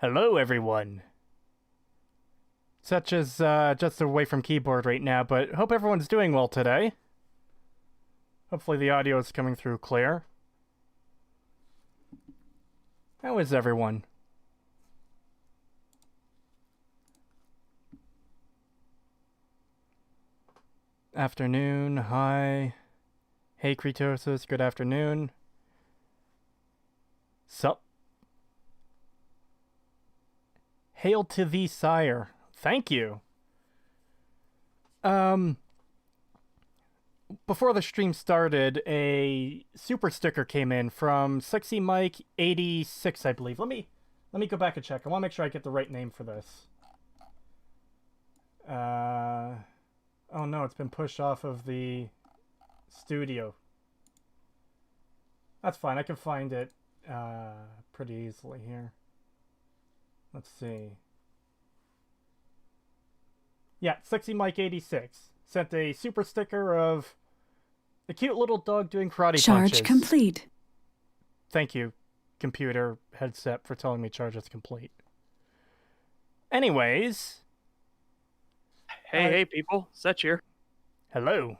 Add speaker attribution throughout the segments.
Speaker 1: Hello, everyone. Setch is just away from keyboard right now, but hope everyone's doing well today. Hopefully the audio is coming through clear. How is everyone? Afternoon, hi. Hey, Creetosis, good afternoon. Sup? Hail to thee, sire. Thank you. Before the stream started, a super sticker came in from Sexy Mike 86, I believe. Let me go back and check. I want to make sure I get the right name for this. Oh no, it's been pushed off of the studio. That's fine. I can find it pretty easily here. Let's see. Yeah, Sexy Mike 86 sent a super sticker of a cute little dog doing karate punches.
Speaker 2: Charge complete.
Speaker 1: Thank you, computer headset, for telling me charge is complete. Anyways.
Speaker 3: Hey, people. Setch here.
Speaker 1: Hello.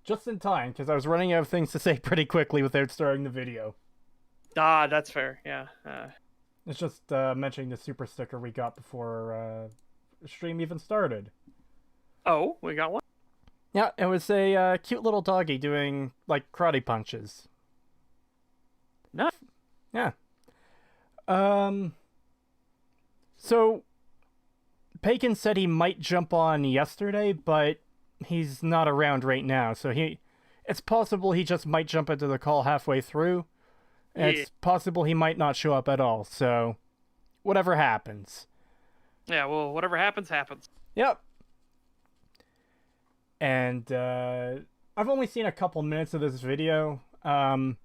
Speaker 1: Just in time, because I was running out of things to say pretty quickly without starting the video.
Speaker 3: Ah, that's fair. Yeah.
Speaker 1: It's just mentioning the super sticker we got before the stream even started.
Speaker 3: Oh, we got one?
Speaker 1: Yeah, it was a cute little doggy doing, like, karate punches.
Speaker 3: No.
Speaker 1: Yeah. So, Pagan said he might jump on yesterday, but he's not around right now, so it's possible he just might jump into the call halfway through.
Speaker 3: Yeah.
Speaker 1: It's possible he might not show up at all, so whatever happens.
Speaker 3: Yeah, well, whatever happens, happens.
Speaker 1: Yep. And I've only seen a couple minutes of this video.
Speaker 3: I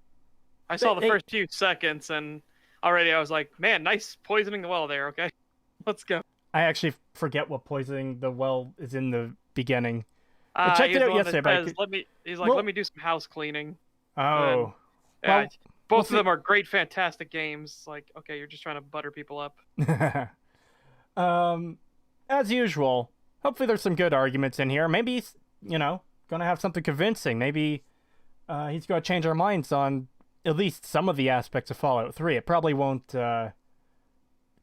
Speaker 3: saw the first few seconds, and already I was like, man, nice poisoning the well there, okay? Let's go.
Speaker 1: I actually forget what poisoning the well is in the beginning. I checked it out yesterday.
Speaker 3: Let me do some house cleaning.
Speaker 1: Oh.
Speaker 3: Yeah, both of them are great, fantastic games. Like, okay, you're just trying to butter people up.
Speaker 1: As usual, hopefully there's some good arguments in here. Maybe he's, gonna have something convincing. Maybe he's gonna change our minds on at least some of the aspects of Fallout 3. It probably won't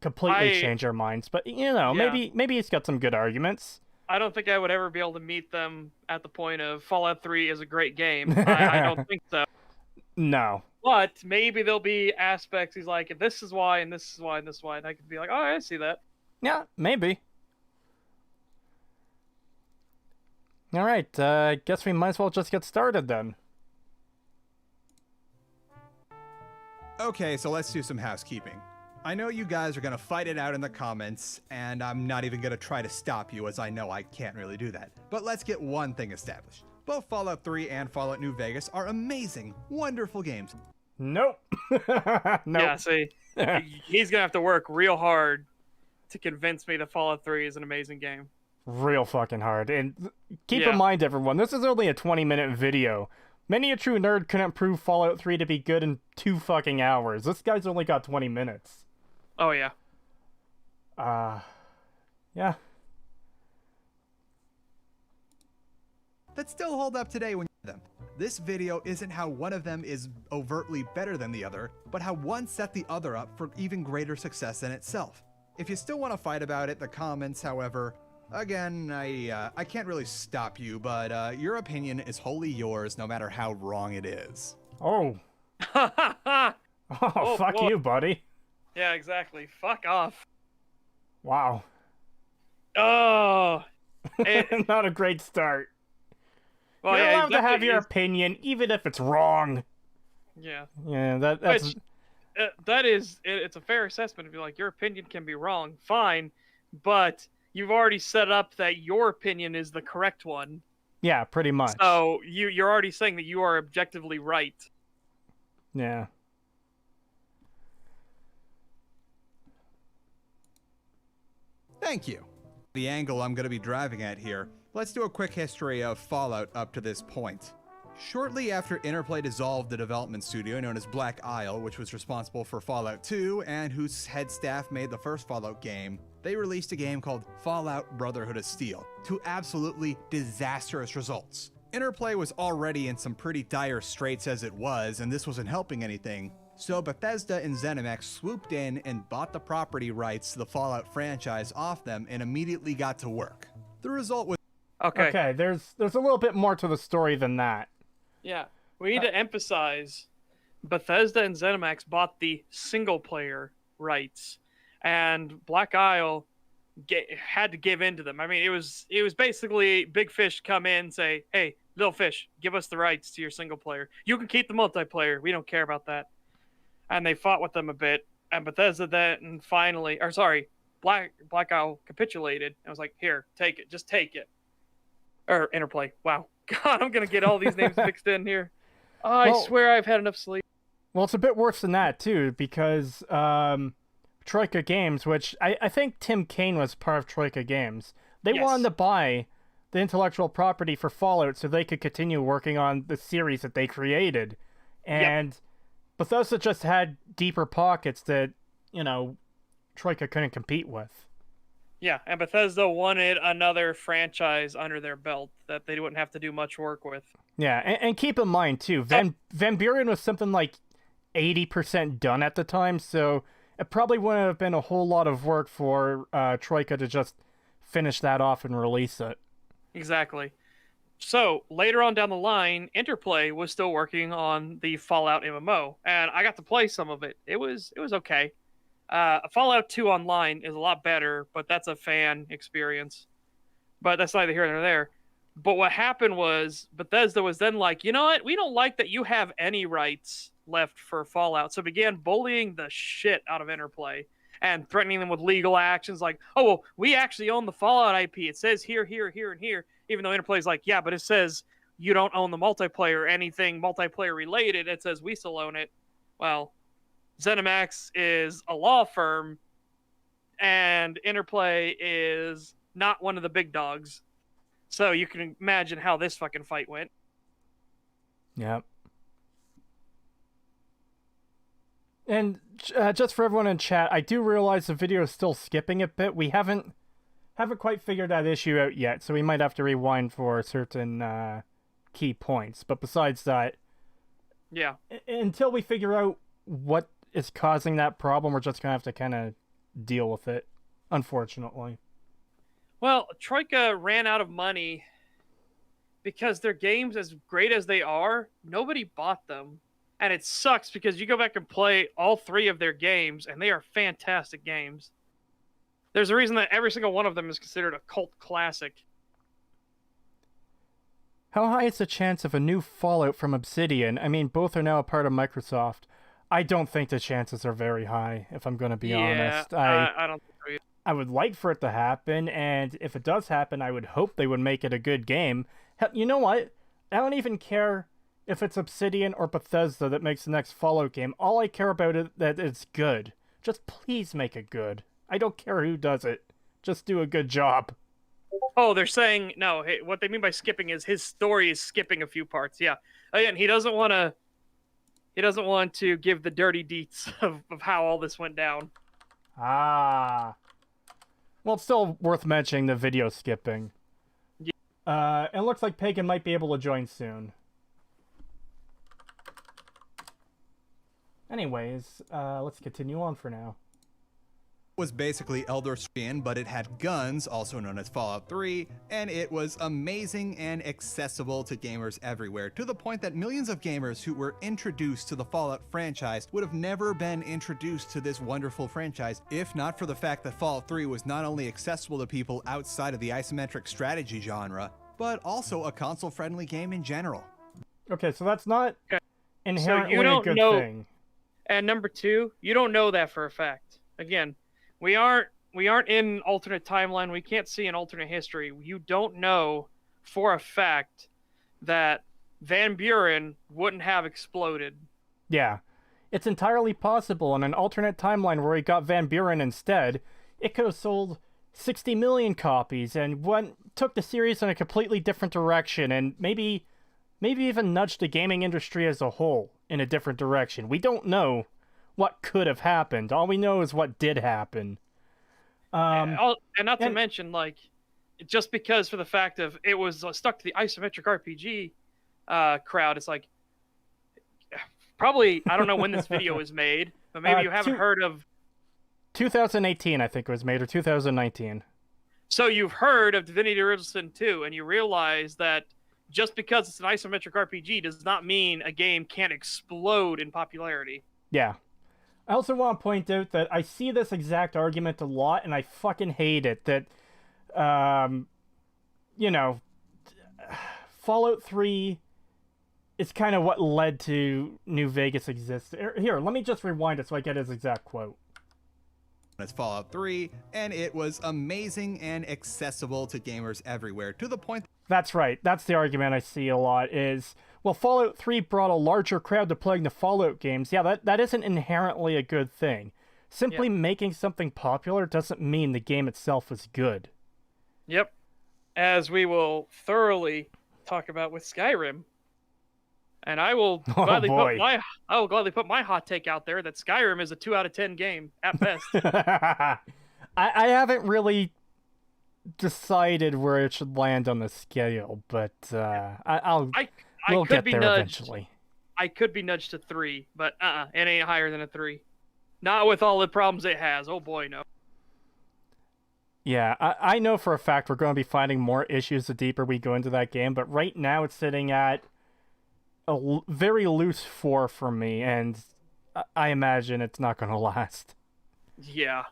Speaker 1: completely change our minds, but
Speaker 3: Yeah.
Speaker 1: maybe he's got some good arguments.
Speaker 3: I don't think I would ever be able to meet them at the point of Fallout 3 is a great game. I don't think so.
Speaker 1: No.
Speaker 3: But maybe there'll be aspects he's like, this is why, and this is why, and this is why, and I could be like, oh, I see that.
Speaker 1: Yeah, maybe. All right, guess we might as well just get started then.
Speaker 4: Okay, so let's do some housekeeping. I know you guys are gonna fight it out in the comments, and I'm not even gonna try to stop you, as I know I can't really do that. But let's get one thing established. Both Fallout 3 and Fallout New Vegas are amazing, wonderful games.
Speaker 1: Nope. Nope.
Speaker 3: Yeah, see, he's gonna have to work real hard to convince me that Fallout 3 is an amazing game.
Speaker 1: Real fucking hard. And keep in mind, everyone, this is only a 20-minute video. Many a true nerd couldn't prove Fallout 3 to be good in 2 fucking hours. This guy's only got 20 minutes.
Speaker 3: Oh, yeah.
Speaker 1: Yeah.
Speaker 4: That still hold up today when you hear them. This video isn't how one of them is overtly better than the other, but how one set the other up for even greater success in itself. If you still want to fight about it, the comments, however, again, I can't really stop you, but your opinion is wholly yours, no matter how wrong it is.
Speaker 1: Oh. Oh, fuck
Speaker 3: boy.
Speaker 1: you, buddy.
Speaker 3: Yeah, exactly. Fuck off.
Speaker 1: Wow.
Speaker 3: Oh.
Speaker 1: Not a great start.
Speaker 3: Well,
Speaker 1: You're
Speaker 3: yeah,
Speaker 1: allowed to have your opinion, even if it's wrong.
Speaker 3: Yeah.
Speaker 1: Yeah, that's...
Speaker 3: It's a fair assessment to be like, your opinion can be wrong, fine, but you've already set up that your opinion is the correct one.
Speaker 1: Yeah, pretty much.
Speaker 3: So you're already saying that you are objectively right.
Speaker 1: Yeah.
Speaker 4: Thank you. The angle I'm going to be driving at here, let's do a quick history of Fallout up to this point. Shortly after Interplay dissolved the development studio known as Black Isle, which was responsible for Fallout 2 and whose head staff made the first Fallout game, they released a game called Fallout Brotherhood of Steel, to absolutely disastrous results. Interplay was already in some pretty dire straits as it was, and this wasn't helping anything, so Bethesda and ZeniMax swooped in and bought the property rights to the Fallout franchise off them and immediately got to work. The result was
Speaker 1: Okay, there's a little bit more to the story than that.
Speaker 3: Yeah, we need to emphasize Bethesda and ZeniMax bought the single-player rights, and Black Isle had to give in to them. I mean, it was basically big fish come in and say, hey, little fish, give us the rights to your single-player. You can keep the multiplayer. We don't care about that. And they fought with them a bit, and Bethesda then finally, Black Isle capitulated and was like, here, take it. Just take it. Or Interplay. Wow. God, I'm going to get all these names mixed in here. Oh, I swear I've had enough sleep.
Speaker 1: Well, it's a bit worse than that, too, because Troika Games, which I think Tim Kaine was part of Troika Games, they wanted to buy the intellectual property for Fallout so they could continue working on the series that they created. And Bethesda just had deeper pockets that, Troika couldn't compete with.
Speaker 3: Yeah, and Bethesda wanted another franchise under their belt that they wouldn't have to do much work with.
Speaker 1: Yeah, and keep in mind, too, Van Buren was something like 80% done at the time, so it probably wouldn't have been a whole lot of work for Troika to just finish that off and release it.
Speaker 3: Exactly. So, later on down the line, Interplay was still working on the Fallout MMO, and I got to play some of it. It was okay. Fallout 2 Online is a lot better, but that's a fan experience. But that's neither here nor there. But what happened was Bethesda was then like, you know what? We don't like that you have any rights left for Fallout. So began bullying the shit out of Interplay and threatening them with legal actions like, oh, well, we actually own the Fallout IP. It says here, here, here, and here. Even though Interplay's like, yeah, but it says you don't own the multiplayer, anything multiplayer related. It says we still own it. Well, ZeniMax is a law firm, and Interplay is not one of the big dogs. So you can imagine how this fucking fight went.
Speaker 1: Yep. And just for everyone in chat, I do realize the video is still skipping a bit. We haven't quite figured that issue out yet, so we might have to rewind for certain key points. But besides that,
Speaker 3: yeah,
Speaker 1: until we figure out what is causing that problem, we're just gonna have to kind of deal with it, unfortunately.
Speaker 3: Well, Troika ran out of money because their games, as great as they are, nobody bought them. And it sucks because you go back and play all three of their games, and they are fantastic games. There's a reason that every single one of them is considered a cult classic.
Speaker 1: How high is the chance of a new Fallout from Obsidian? I mean, both are now a part of Microsoft. I don't think the chances are very high, if I'm going to be honest.
Speaker 3: I don't think so either.
Speaker 1: I would like for it to happen, and if it does happen, I would hope they would make it a good game. Hell, you know what? I don't even care if it's Obsidian or Bethesda that makes the next Fallout game. All I care about is that it's good. Just please make it good. I don't care who does it. Just do a good job.
Speaker 3: Oh, they're saying, no, hey, what they mean by skipping is his story is skipping a few parts. Yeah. Again, he doesn't want to give the dirty deets of how all this went down.
Speaker 1: Ah. Well, it's still worth mentioning the video skipping. Yeah. It looks like Pagan might be able to join soon. Anyways, let's continue on for now.
Speaker 4: Was basically Elder Scrolls, but it had guns, also known as Fallout 3, and it was amazing and accessible to gamers everywhere, to the point that millions of gamers who were introduced to the Fallout franchise would have never been introduced to this wonderful franchise if not for the fact that Fallout 3 was not only accessible to people outside of the isometric strategy genre, but also a console-friendly game in general.
Speaker 1: Okay, so that's not inherently
Speaker 3: a
Speaker 1: good thing.
Speaker 3: And number two, you don't know that for a fact. Again, we aren't in alternate timeline. We can't see an alternate history. You don't know for a fact that Van Buren wouldn't have exploded.
Speaker 1: Yeah. It's entirely possible in an alternate timeline where he got Van Buren instead, it could have sold 60 million copies and took the series in a completely different direction, and maybe maybe even nudge the gaming industry as a whole in a different direction. We don't know what could have happened. All we know is what did happen.
Speaker 3: And not to mention, like, just because for the fact of it was stuck to the isometric RPG crowd, it's like, probably, I don't know when this video was made, but maybe you haven't heard of...
Speaker 1: 2018, I think it was made, or 2019.
Speaker 3: So you've heard of Divinity Original Sin 2, and you realize that just because it's an isometric RPG does not mean a game can't explode in popularity.
Speaker 1: Yeah. I also want to point out that I see this exact argument a lot, and I fucking hate it, that, you know, Fallout 3 is kind of what led to New Vegas exist. Here, let me just rewind it so I get his exact quote.
Speaker 4: It's Fallout 3, and it was amazing and accessible to gamers everywhere, to the point...
Speaker 1: That's right. That's the argument I see a lot is, well, Fallout 3 brought a larger crowd to playing the Fallout games. Yeah, that isn't inherently a good thing. Simply making something popular doesn't mean the game itself is good.
Speaker 3: Yep. As we will thoroughly talk about with Skyrim. And I will gladly put my hot take out there that Skyrim is a 2 out of 10 game at best.
Speaker 1: I haven't really decided where it should land on the scale, but we'll get there eventually.
Speaker 3: I could be nudged to 3, but it ain't higher than a 3. Not with all the problems it has. Oh boy, no.
Speaker 1: Yeah, I know for a fact we're going to be finding more issues the deeper we go into that game, but right now it's sitting at a very loose 4 for me, and I imagine it's not going to last.
Speaker 3: Yeah.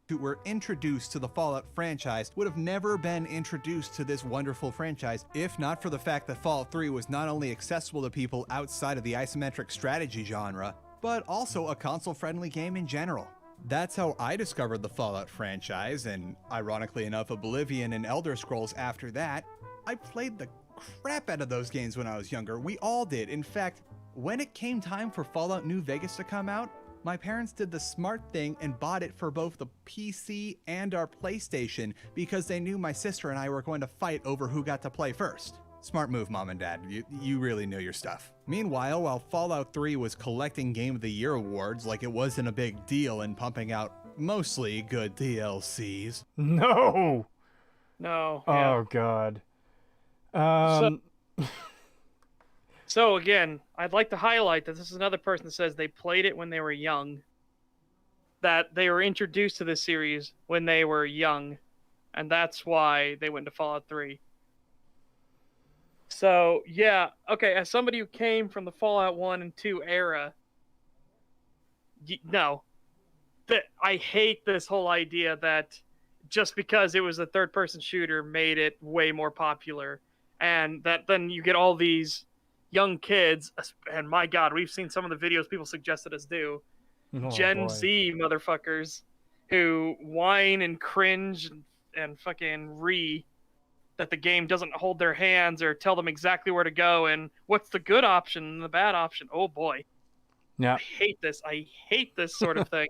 Speaker 4: Who were introduced to the Fallout franchise would have never been introduced to this wonderful franchise if not for the fact that Fallout 3 was not only accessible to people outside of the isometric strategy genre, but also a console-friendly game in general. That's how I discovered the Fallout franchise, and ironically enough, Oblivion and Elder Scrolls after that. I played the crap out of those games when I was younger. We all did. In fact, when it came time for Fallout New Vegas to come out, my parents did the smart thing and bought it for both the PC and our PlayStation because they knew my sister and I were going to fight over who got to play first. Smart move, Mom and Dad. You really know your stuff. Meanwhile, while Fallout 3 was collecting Game of the Year awards like it wasn't a big deal and pumping out mostly good DLCs.
Speaker 1: No!
Speaker 3: No.
Speaker 1: Oh, God.
Speaker 3: So again, I'd like to highlight that this is another person that says they played it when they were young. That they were introduced to this series when they were young. And that's why they went to Fallout 3. So, yeah, okay, as somebody who came from the Fallout 1 and 2 era, no. I hate this whole idea that just because it was a third-person shooter made it way more popular. And that then you get all these young kids, and my God, we've seen some of the videos people suggested us do, Gen Z motherfuckers, who whine and cringe and fucking that the game doesn't hold their hands or tell them exactly where to go and what's the good option and the bad option. Oh boy.
Speaker 1: Yeah.
Speaker 3: I hate this. I hate this sort of thing.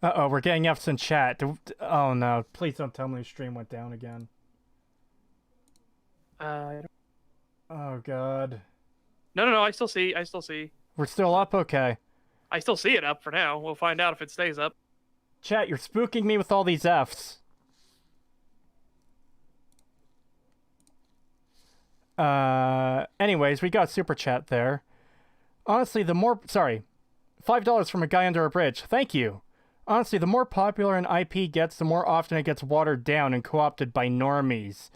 Speaker 1: Uh-oh, we're getting F's in chat. Oh no, please don't tell me the stream went down again. Oh God.
Speaker 3: No, I still see.
Speaker 1: We're still up? Okay.
Speaker 3: I still see it up for now. We'll find out if it stays up.
Speaker 1: Chat, you're spooking me with all these F's. Anyways, we got super chat there. Honestly, $5 from a guy under a bridge. Thank you. Honestly, the more popular an IP gets, the more often it gets watered down and co-opted by normies.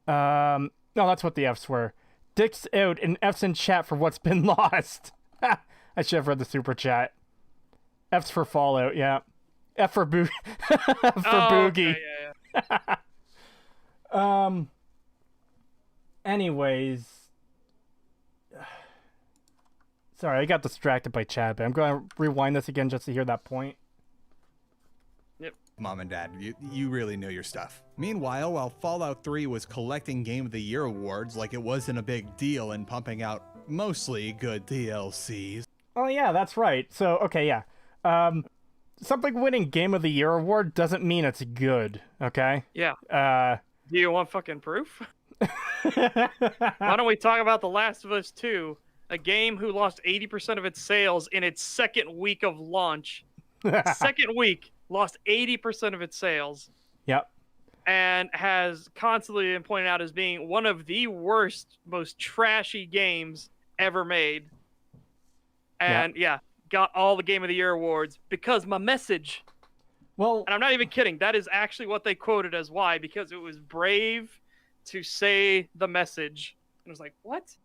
Speaker 1: No, that's what the F's were. Dicks out and F's in chat for what's been lost. I should have read the super chat. F's for Fallout, yeah. F for Boogie. Boogie.
Speaker 3: Okay, yeah.
Speaker 1: Anyways. Sorry, I got distracted by chat, but I'm going to rewind this again just to hear that point.
Speaker 3: Yep.
Speaker 4: Mom and Dad, you really know your stuff. Meanwhile, while Fallout 3 was collecting Game of the Year awards like it wasn't a big deal and pumping out mostly good DLCs.
Speaker 1: Oh yeah, that's right. So, okay, yeah. something winning Game of the Year award doesn't mean it's good, okay?
Speaker 3: Yeah.
Speaker 1: Uh,
Speaker 3: Do you want fucking proof? Why don't we talk about The Last of Us 2, a game who lost 80% of its sales in its second week of launch. Second week, lost 80% of its sales.
Speaker 1: Yep.
Speaker 3: And has constantly been pointed out as being one of the worst, most trashy games ever made. And yeah, got all the Game of the Year awards because my message.
Speaker 1: Well,
Speaker 3: And I'm not even kidding. That is actually what they quoted as why, because it was brave to say the message. And I was like, what?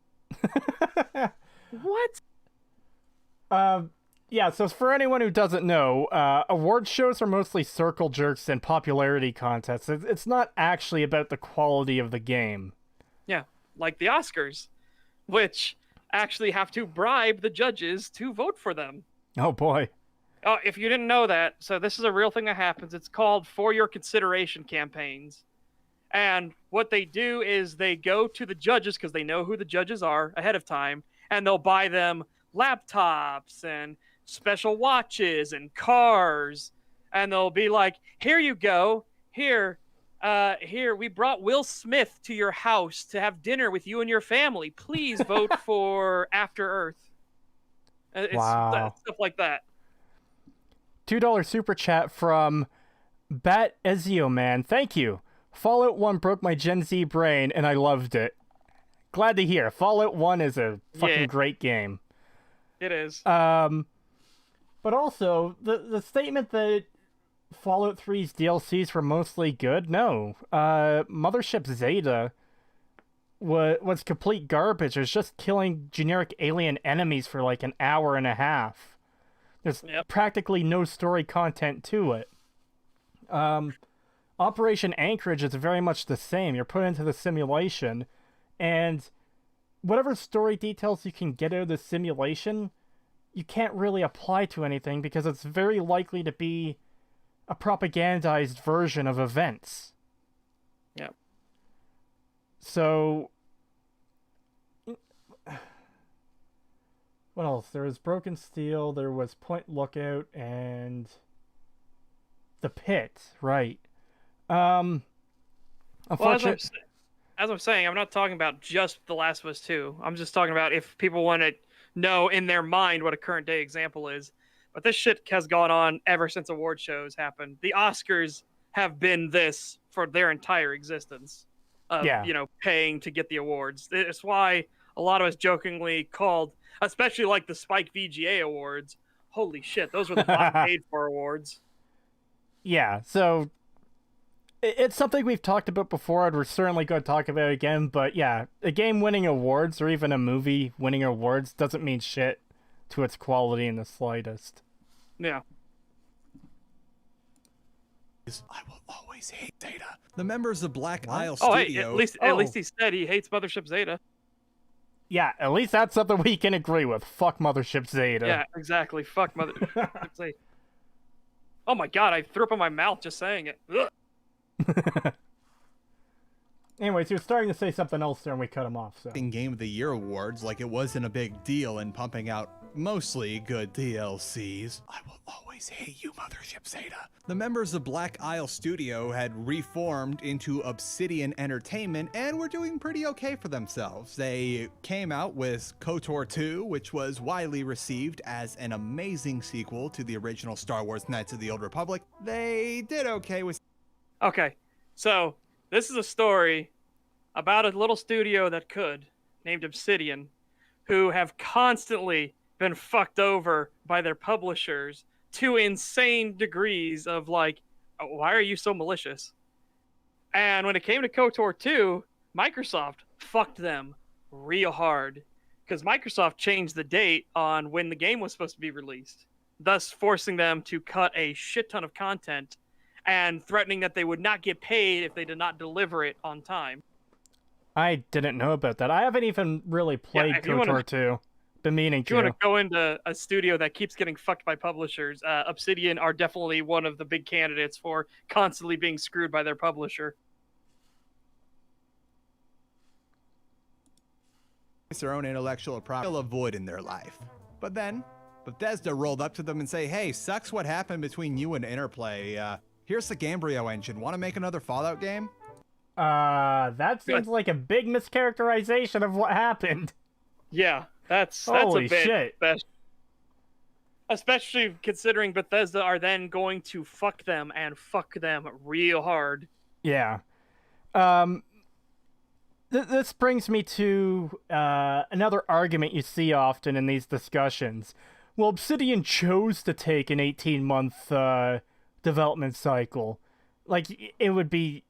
Speaker 3: What?
Speaker 1: yeah, so for anyone who doesn't know, award shows are mostly circle jerks and popularity contests. It's not actually about the quality of the game.
Speaker 3: Yeah, like the Oscars, which actually have to bribe the judges to vote for them.
Speaker 1: Oh, boy.
Speaker 3: Oh, if you didn't know that, so this is a real thing that happens. It's called For Your Consideration campaigns. And what they do is they go to the judges, because they know who the judges are ahead of time, and they'll buy them laptops and special watches and cars. And they'll be like, here you go. Here, we brought Will Smith to your house to have dinner with you and your family. Please vote for After Earth.
Speaker 1: Wow.
Speaker 3: Stuff like that.
Speaker 1: $2 super chat from Bat Ezio Man. Thank you. Fallout 1 broke my Gen Z brain, and I loved it. Glad to hear. Fallout 1 is a fucking great game.
Speaker 3: It is.
Speaker 1: But also, the statement that Fallout 3's DLCs were mostly good, no. Mothership Zeta was complete garbage. It was just killing generic alien enemies for like an hour and a half. There's practically no story content to it. Operation Anchorage is very much the same. You're put into the simulation, and whatever story details you can get out of the simulation, you can't really apply to anything because it's very likely to be a propagandized version of events.
Speaker 3: Yeah.
Speaker 1: So, what else? There was Broken Steel, there was Point Lookout, and The Pit, right. Unfortunately,
Speaker 3: as I'm saying, I'm not talking about just The Last of Us 2. I'm just talking about if people want to know in their mind what a current day example is. But this shit has gone on ever since award shows happened. The Oscars have been this for their entire existence of, paying to get the awards. It's why a lot of us jokingly called, especially like the Spike VGA awards, holy shit, those were the bottom paid for awards.
Speaker 1: Yeah, so it's something we've talked about before, and we're certainly going to talk about it again, but yeah, a game winning awards, or even a movie winning awards, doesn't mean shit to its quality in the slightest.
Speaker 3: Yeah.
Speaker 4: I will always hate Zeta. The members of Black Isle
Speaker 3: Oh,
Speaker 4: Studio...
Speaker 3: hey, at least he said he hates Mothership Zeta.
Speaker 1: Yeah, at least that's something we can agree with. Fuck Mothership Zeta.
Speaker 3: Yeah, exactly. Fuck Mothership Zeta. Oh my god, I threw up in my mouth just saying it. Ugh.
Speaker 1: Anyways, he was starting to say something else there and we cut him off. So.
Speaker 4: In Game of the Year awards like it wasn't a big deal in pumping out mostly good DLCs. I will always hate you, Mothership Zeta. The members of Black Isle Studio had reformed into Obsidian Entertainment and were doing pretty okay for themselves. They came out with KOTOR 2, which was widely received as an amazing sequel to the original Star Wars Knights of the Old Republic. They did okay with...
Speaker 3: Okay, so this is a story about a little studio that could, named Obsidian, who have constantly been fucked over by their publishers to insane degrees of like, oh, why are you so malicious? And when it came to KOTOR 2, Microsoft fucked them real hard because Microsoft changed the date on when the game was supposed to be released, thus forcing them to cut a shit ton of content and threatening that they would not get paid if they did not deliver it on time.
Speaker 1: I didn't know about that. I haven't even really played KOTOR 2. Been meaning to.
Speaker 3: If you want to go into a studio that keeps getting fucked by publishers, Obsidian are definitely one of the big candidates for constantly being screwed by their publisher.
Speaker 4: Their own intellectual property, fill a void in their life. But then, Bethesda rolled up to them and say, hey, sucks what happened between you and Interplay. Here's the Gamebryo engine. Want to make another Fallout game?
Speaker 1: That seems like a big mischaracterization of what happened.
Speaker 3: Yeah, that's
Speaker 1: Holy
Speaker 3: a bit
Speaker 1: shit.
Speaker 3: Especially considering Bethesda are then going to fuck them and fuck them real hard.
Speaker 1: Yeah. This brings me to another argument you see often in these discussions. Well, Obsidian chose to take an 18-month development cycle. Like, it would be...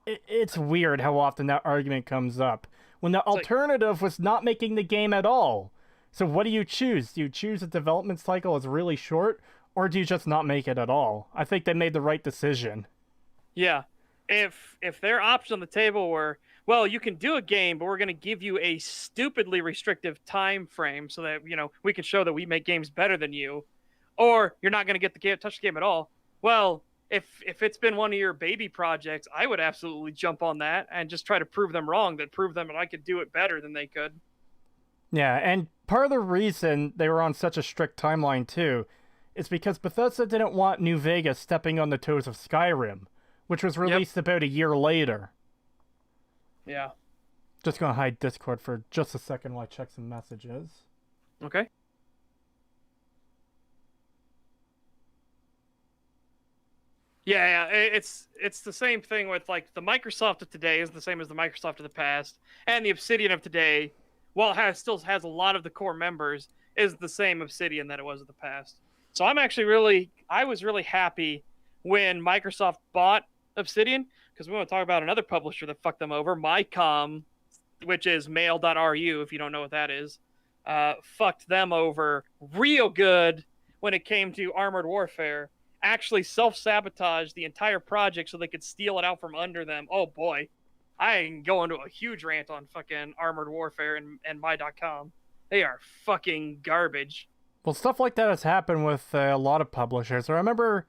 Speaker 1: It's weird how often that argument comes up, when the alternative was not making the game at all. So what do you choose? Do you choose a development cycle that's really short, or do you just not make it at all? I think they made the right decision.
Speaker 3: Yeah. If their option on the table were, well, you can do a game, but we're going to give you a stupidly restrictive time frame so that, we can show that we make games better than you, or you're not going to get the game, touch the game at all. Well, if it's been one of your baby projects, I would absolutely jump on that and just try to prove them wrong, prove them that I could do it better than they could.
Speaker 1: Yeah, and part of the reason they were on such a strict timeline, too, is because Bethesda didn't want New Vegas stepping on the toes of Skyrim, which was released about a year later.
Speaker 3: Yeah.
Speaker 1: Just gonna hide Discord for just a second while I check some messages.
Speaker 3: Okay. Yeah, it's the same thing with, like, the Microsoft of today is the same as the Microsoft of the past, and the Obsidian of today, while it still has a lot of the core members, is the same Obsidian that it was in the past. So I was really happy when Microsoft bought Obsidian, because we want to talk about another publisher that fucked them over, MyCom, which is mail.ru, if you don't know what that is, fucked them over real good when it came to Armored Warfare. Actually self-sabotaged the entire project so they could steal it out from under them. Oh boy. I can go into a huge rant on fucking Armored Warfare and my.com. They are fucking garbage.
Speaker 1: Well, stuff like that has happened with a lot of publishers. I don't remember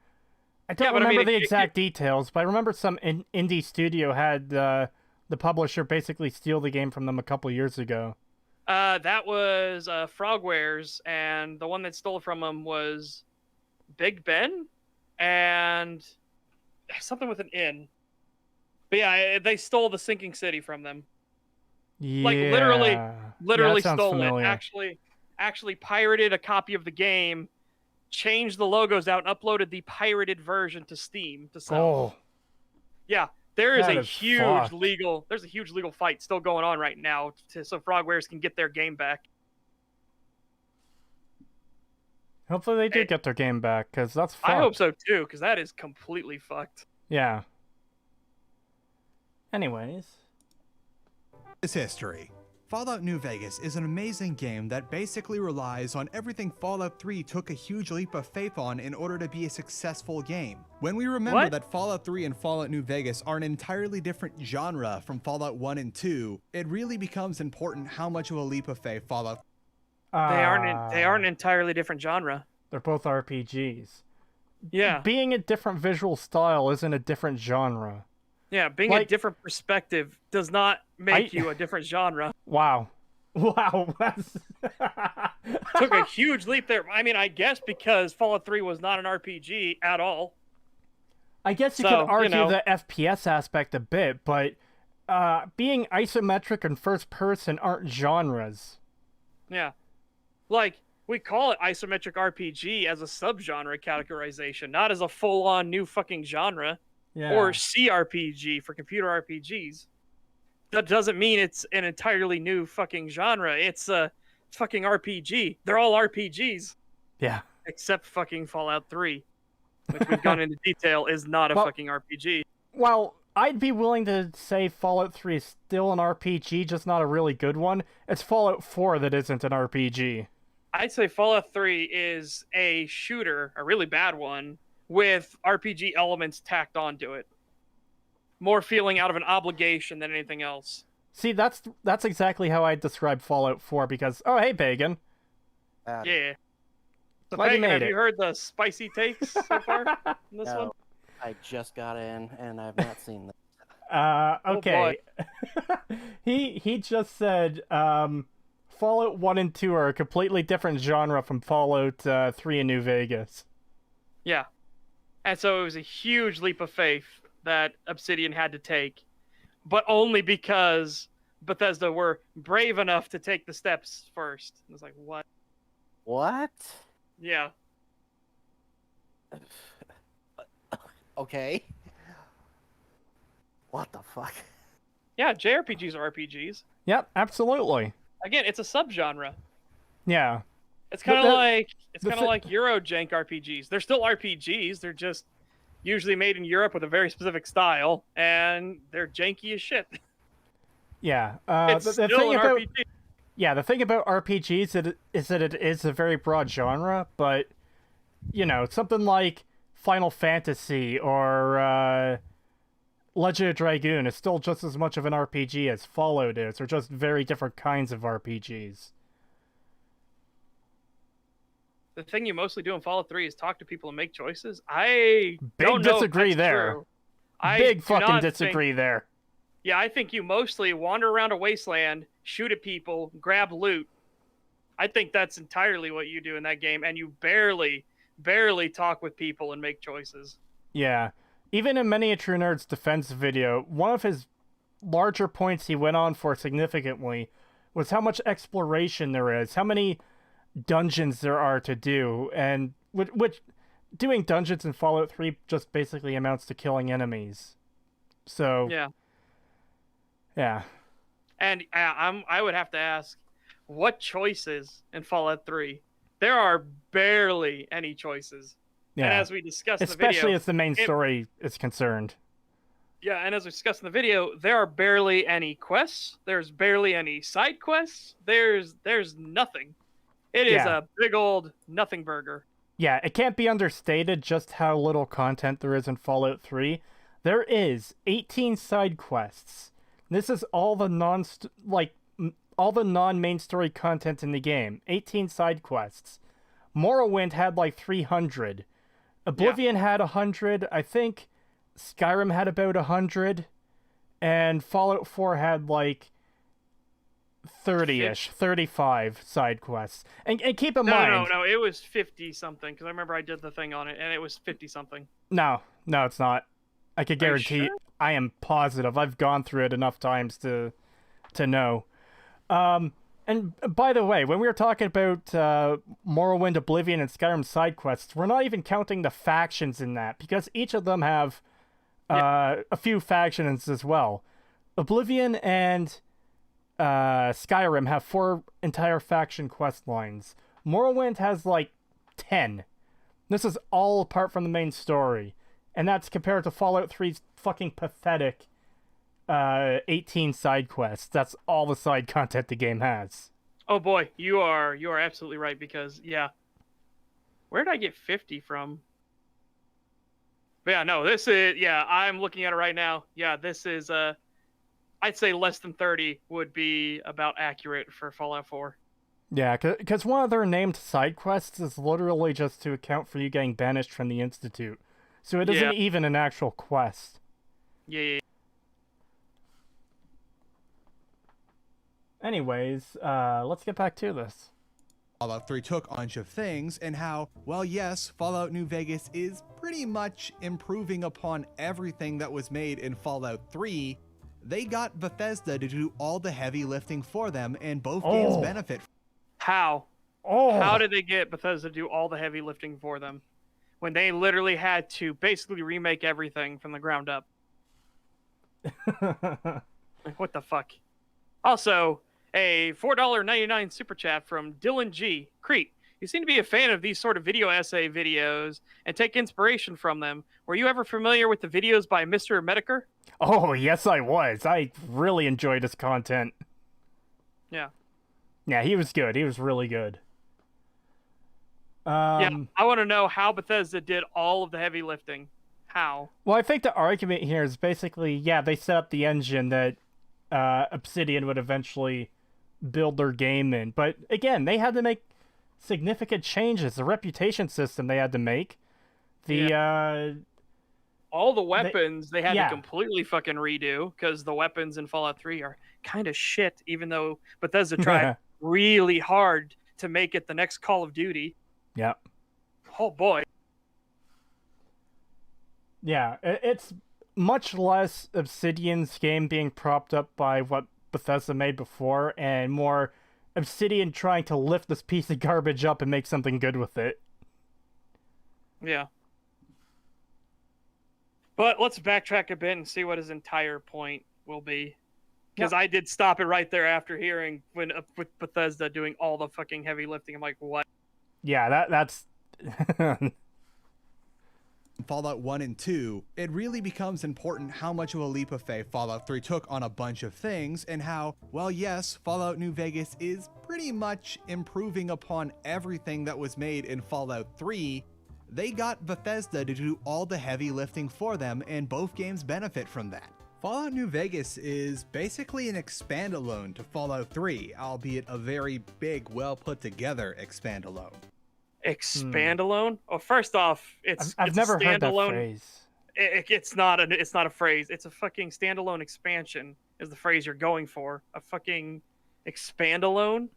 Speaker 1: the exact details, but I remember some indie studio had the publisher basically steal the game from them a couple years ago.
Speaker 3: That was Frogwares, and the one that stole from them was Big Ben and something with an N. But yeah, they stole the Sinking City from them.
Speaker 1: Yeah.
Speaker 3: Like literally stole
Speaker 1: familiar.
Speaker 3: it. Actually pirated a copy of the game, changed the logos out, and uploaded the pirated version to Steam to sell.
Speaker 1: Oh.
Speaker 3: Yeah, there's
Speaker 1: That
Speaker 3: a
Speaker 1: is
Speaker 3: huge
Speaker 1: fucked.
Speaker 3: legal fight still going on right now so Frogwares can get their game back.
Speaker 1: Hopefully they do get their game back, because that's fucked.
Speaker 3: I hope so too, because that is completely fucked.
Speaker 1: Yeah. Anyways.
Speaker 4: Is history. Fallout New Vegas is an amazing game that basically relies on everything Fallout 3 took a huge leap of faith on in order to be a successful game. When we remember that Fallout 3 and Fallout New Vegas are an entirely different genre from Fallout 1 and 2, it really becomes important how much of a leap of faith Fallout
Speaker 3: They aren't an entirely different genre.
Speaker 1: They're both RPGs.
Speaker 3: Yeah.
Speaker 1: Being a different visual style isn't a different genre.
Speaker 3: Yeah, being a different perspective does not make you a different genre.
Speaker 1: Wow. Wow. That's...
Speaker 3: Took a huge leap there. I mean, I guess because Fallout 3 was not an RPG at all.
Speaker 1: I guess you could argue the FPS aspect a bit, but being isometric and first person aren't genres.
Speaker 3: Yeah. Like, we call it isometric RPG as a subgenre categorization, not as a full-on new fucking genre.
Speaker 1: Yeah.
Speaker 3: Or CRPG for computer RPGs. That doesn't mean it's an entirely new fucking genre. It's a fucking RPG. They're all RPGs.
Speaker 1: Yeah.
Speaker 3: Except fucking Fallout 3, which we've gone into detail is not a fucking RPG.
Speaker 1: Well, I'd be willing to say Fallout 3 is still an RPG, just not a really good one. It's Fallout 4 that isn't an RPG.
Speaker 3: I'd say Fallout 3 is a shooter, a really bad one, with RPG elements tacked onto it. More feeling out of an obligation than anything else.
Speaker 1: See, that's exactly how I describe Fallout 4, because, oh, hey, Pagan.
Speaker 3: Yeah. So,
Speaker 1: Glad you
Speaker 3: Pagan,
Speaker 1: made
Speaker 3: have
Speaker 1: it.
Speaker 3: you heard the spicy takes so far in this one?
Speaker 2: I just got in, and I've not seen this.
Speaker 1: Okay. he just said, Fallout 1 and 2 are a completely different genre from Fallout 3 and New Vegas.
Speaker 3: Yeah. And so it was a huge leap of faith that Obsidian had to take, but only because Bethesda were brave enough to take the steps first. It was like, what?
Speaker 2: What?
Speaker 3: Yeah.
Speaker 2: Okay. What the fuck?
Speaker 3: Yeah, JRPGs are RPGs.
Speaker 1: Yep, absolutely.
Speaker 3: Again, it's a subgenre.
Speaker 1: Yeah.
Speaker 3: It's kind of
Speaker 1: the-
Speaker 3: like
Speaker 1: the
Speaker 3: Eurojank RPGs. They're still RPGs. They're just usually made in Europe with a very specific style, and they're janky as shit.
Speaker 1: Yeah.
Speaker 3: It's
Speaker 1: The
Speaker 3: still
Speaker 1: thing
Speaker 3: an
Speaker 1: about
Speaker 3: RPG.
Speaker 1: yeah, the thing about RPGs is that it is a very broad genre, but you know, something like Final Fantasy or Legend of Dragoon is still just as much of an RPG as Fallout is, or just very different kinds of RPGs.
Speaker 3: The thing you mostly do in Fallout 3 is talk to people and make choices. I
Speaker 1: Big
Speaker 3: don't know if
Speaker 1: disagree
Speaker 3: that's
Speaker 1: there.
Speaker 3: true. I
Speaker 1: Big
Speaker 3: do
Speaker 1: fucking
Speaker 3: not
Speaker 1: disagree
Speaker 3: think,
Speaker 1: there.
Speaker 3: Yeah, I think you mostly wander around a wasteland, shoot at people, grab loot. I think that's entirely what you do in that game, and you barely talk with people and make choices.
Speaker 1: Yeah. Even in many a True Nerd's defense video, one of his larger points he went on for significantly was how much exploration there is, how many dungeons there are to do, and which doing dungeons in Fallout 3 just basically amounts to killing enemies. So, yeah.
Speaker 3: And I would have to ask, what choices in Fallout 3? There are barely any choices.
Speaker 1: Yeah.
Speaker 3: And as we discussed in the
Speaker 1: Especially
Speaker 3: video,
Speaker 1: as the main story is concerned.
Speaker 3: yeah, and as we discussed in the video, there are barely any quests. There's barely any side quests. There's nothing. It is
Speaker 1: Yeah.
Speaker 3: a big old nothing burger.
Speaker 1: Yeah, it can't be understated just how little content there is in Fallout 3. There is 18 side quests. This is all the all the non-main story content in the game. 18 side quests. Morrowind had like 300. Oblivion had 100. I think Skyrim had about 100. And Fallout 4 had like 30-ish, 35 side quests. And keep in mind...
Speaker 3: No, it was 50-something, because I remember I did the thing on it, and it was 50-something.
Speaker 1: No, it's not. I could guarantee...
Speaker 3: sure?
Speaker 1: I am positive. I've gone through it enough times to know. And by the way, when we were talking about Morrowind, Oblivion, and Skyrim side quests, we're not even counting the factions in that, because each of them have a few factions as well. Oblivion and Skyrim have 4 entire faction quest lines. Morrowind has like 10. This is all apart from the main story. And that's compared to Fallout 3's fucking pathetic 18 side quests. That's all the side content the game has.
Speaker 3: Oh boy, you are absolutely right, because yeah. Where did I get 50 from? But yeah, no, this is I'm looking at it right now. Yeah, this is I'd say less than 30 would be about accurate for Fallout 4.
Speaker 1: Yeah, because one of their named side quests is literally just to account for you getting banished from the Institute. So it isn't even an actual quest.
Speaker 3: Yeah.
Speaker 1: Anyways, let's get back to this.
Speaker 4: Fallout 3 took a bunch of things, and how, well, yes, Fallout New Vegas is pretty much improving upon everything that was made in Fallout 3. They got Bethesda to do all the heavy lifting for them, and both games benefit.
Speaker 3: How? How did they get Bethesda to do all the heavy lifting for them when they literally had to basically remake everything from the ground up? Like, what the fuck? Also, a $4.99 super chat from Dylan G. Crete. You seem to be a fan of these sort of video essay videos and take inspiration from them. Were you ever familiar with the videos by Mr. Medicare?
Speaker 1: Oh, yes, I was. I really enjoyed his content.
Speaker 3: Yeah.
Speaker 1: Yeah, he was good. He was really good.
Speaker 3: Yeah, I want to know how Bethesda did all of the heavy lifting. How?
Speaker 1: Well, I think the argument here is basically, they set up the engine that Obsidian would eventually build their game in. But again, they had to make significant changes. The reputation system they had to make.
Speaker 3: All the weapons they had to completely fucking redo, because the weapons in Fallout 3 are kind of shit, even though Bethesda tried really hard to make it the next Call of Duty.
Speaker 1: Yep.
Speaker 3: Oh boy.
Speaker 1: Yeah, it's much less Obsidian's game being propped up by what Bethesda made before, and more Obsidian trying to lift this piece of garbage up and make something good with it.
Speaker 3: Yeah. But let's backtrack a bit and see what his entire point will be. Because I did stop it right there after hearing with Bethesda doing all the fucking heavy lifting. I'm like, what?
Speaker 1: Yeah, that's...
Speaker 4: Fallout 1 and 2, it really becomes important how much of a leap of faith Fallout 3 took on a bunch of things, and how, well, yes, Fallout New Vegas is pretty much improving upon everything that was made in Fallout 3. They got Bethesda to do all the heavy lifting for them, and both games benefit from that. Fallout New Vegas is basically an expand-alone to Fallout 3, albeit a very big, well put together expand-alone.
Speaker 3: Expand-alone? Oh, first off,
Speaker 1: I've never heard that phrase.
Speaker 3: It's not a phrase. It's a fucking standalone expansion is the phrase you're going for. A fucking expand-alone?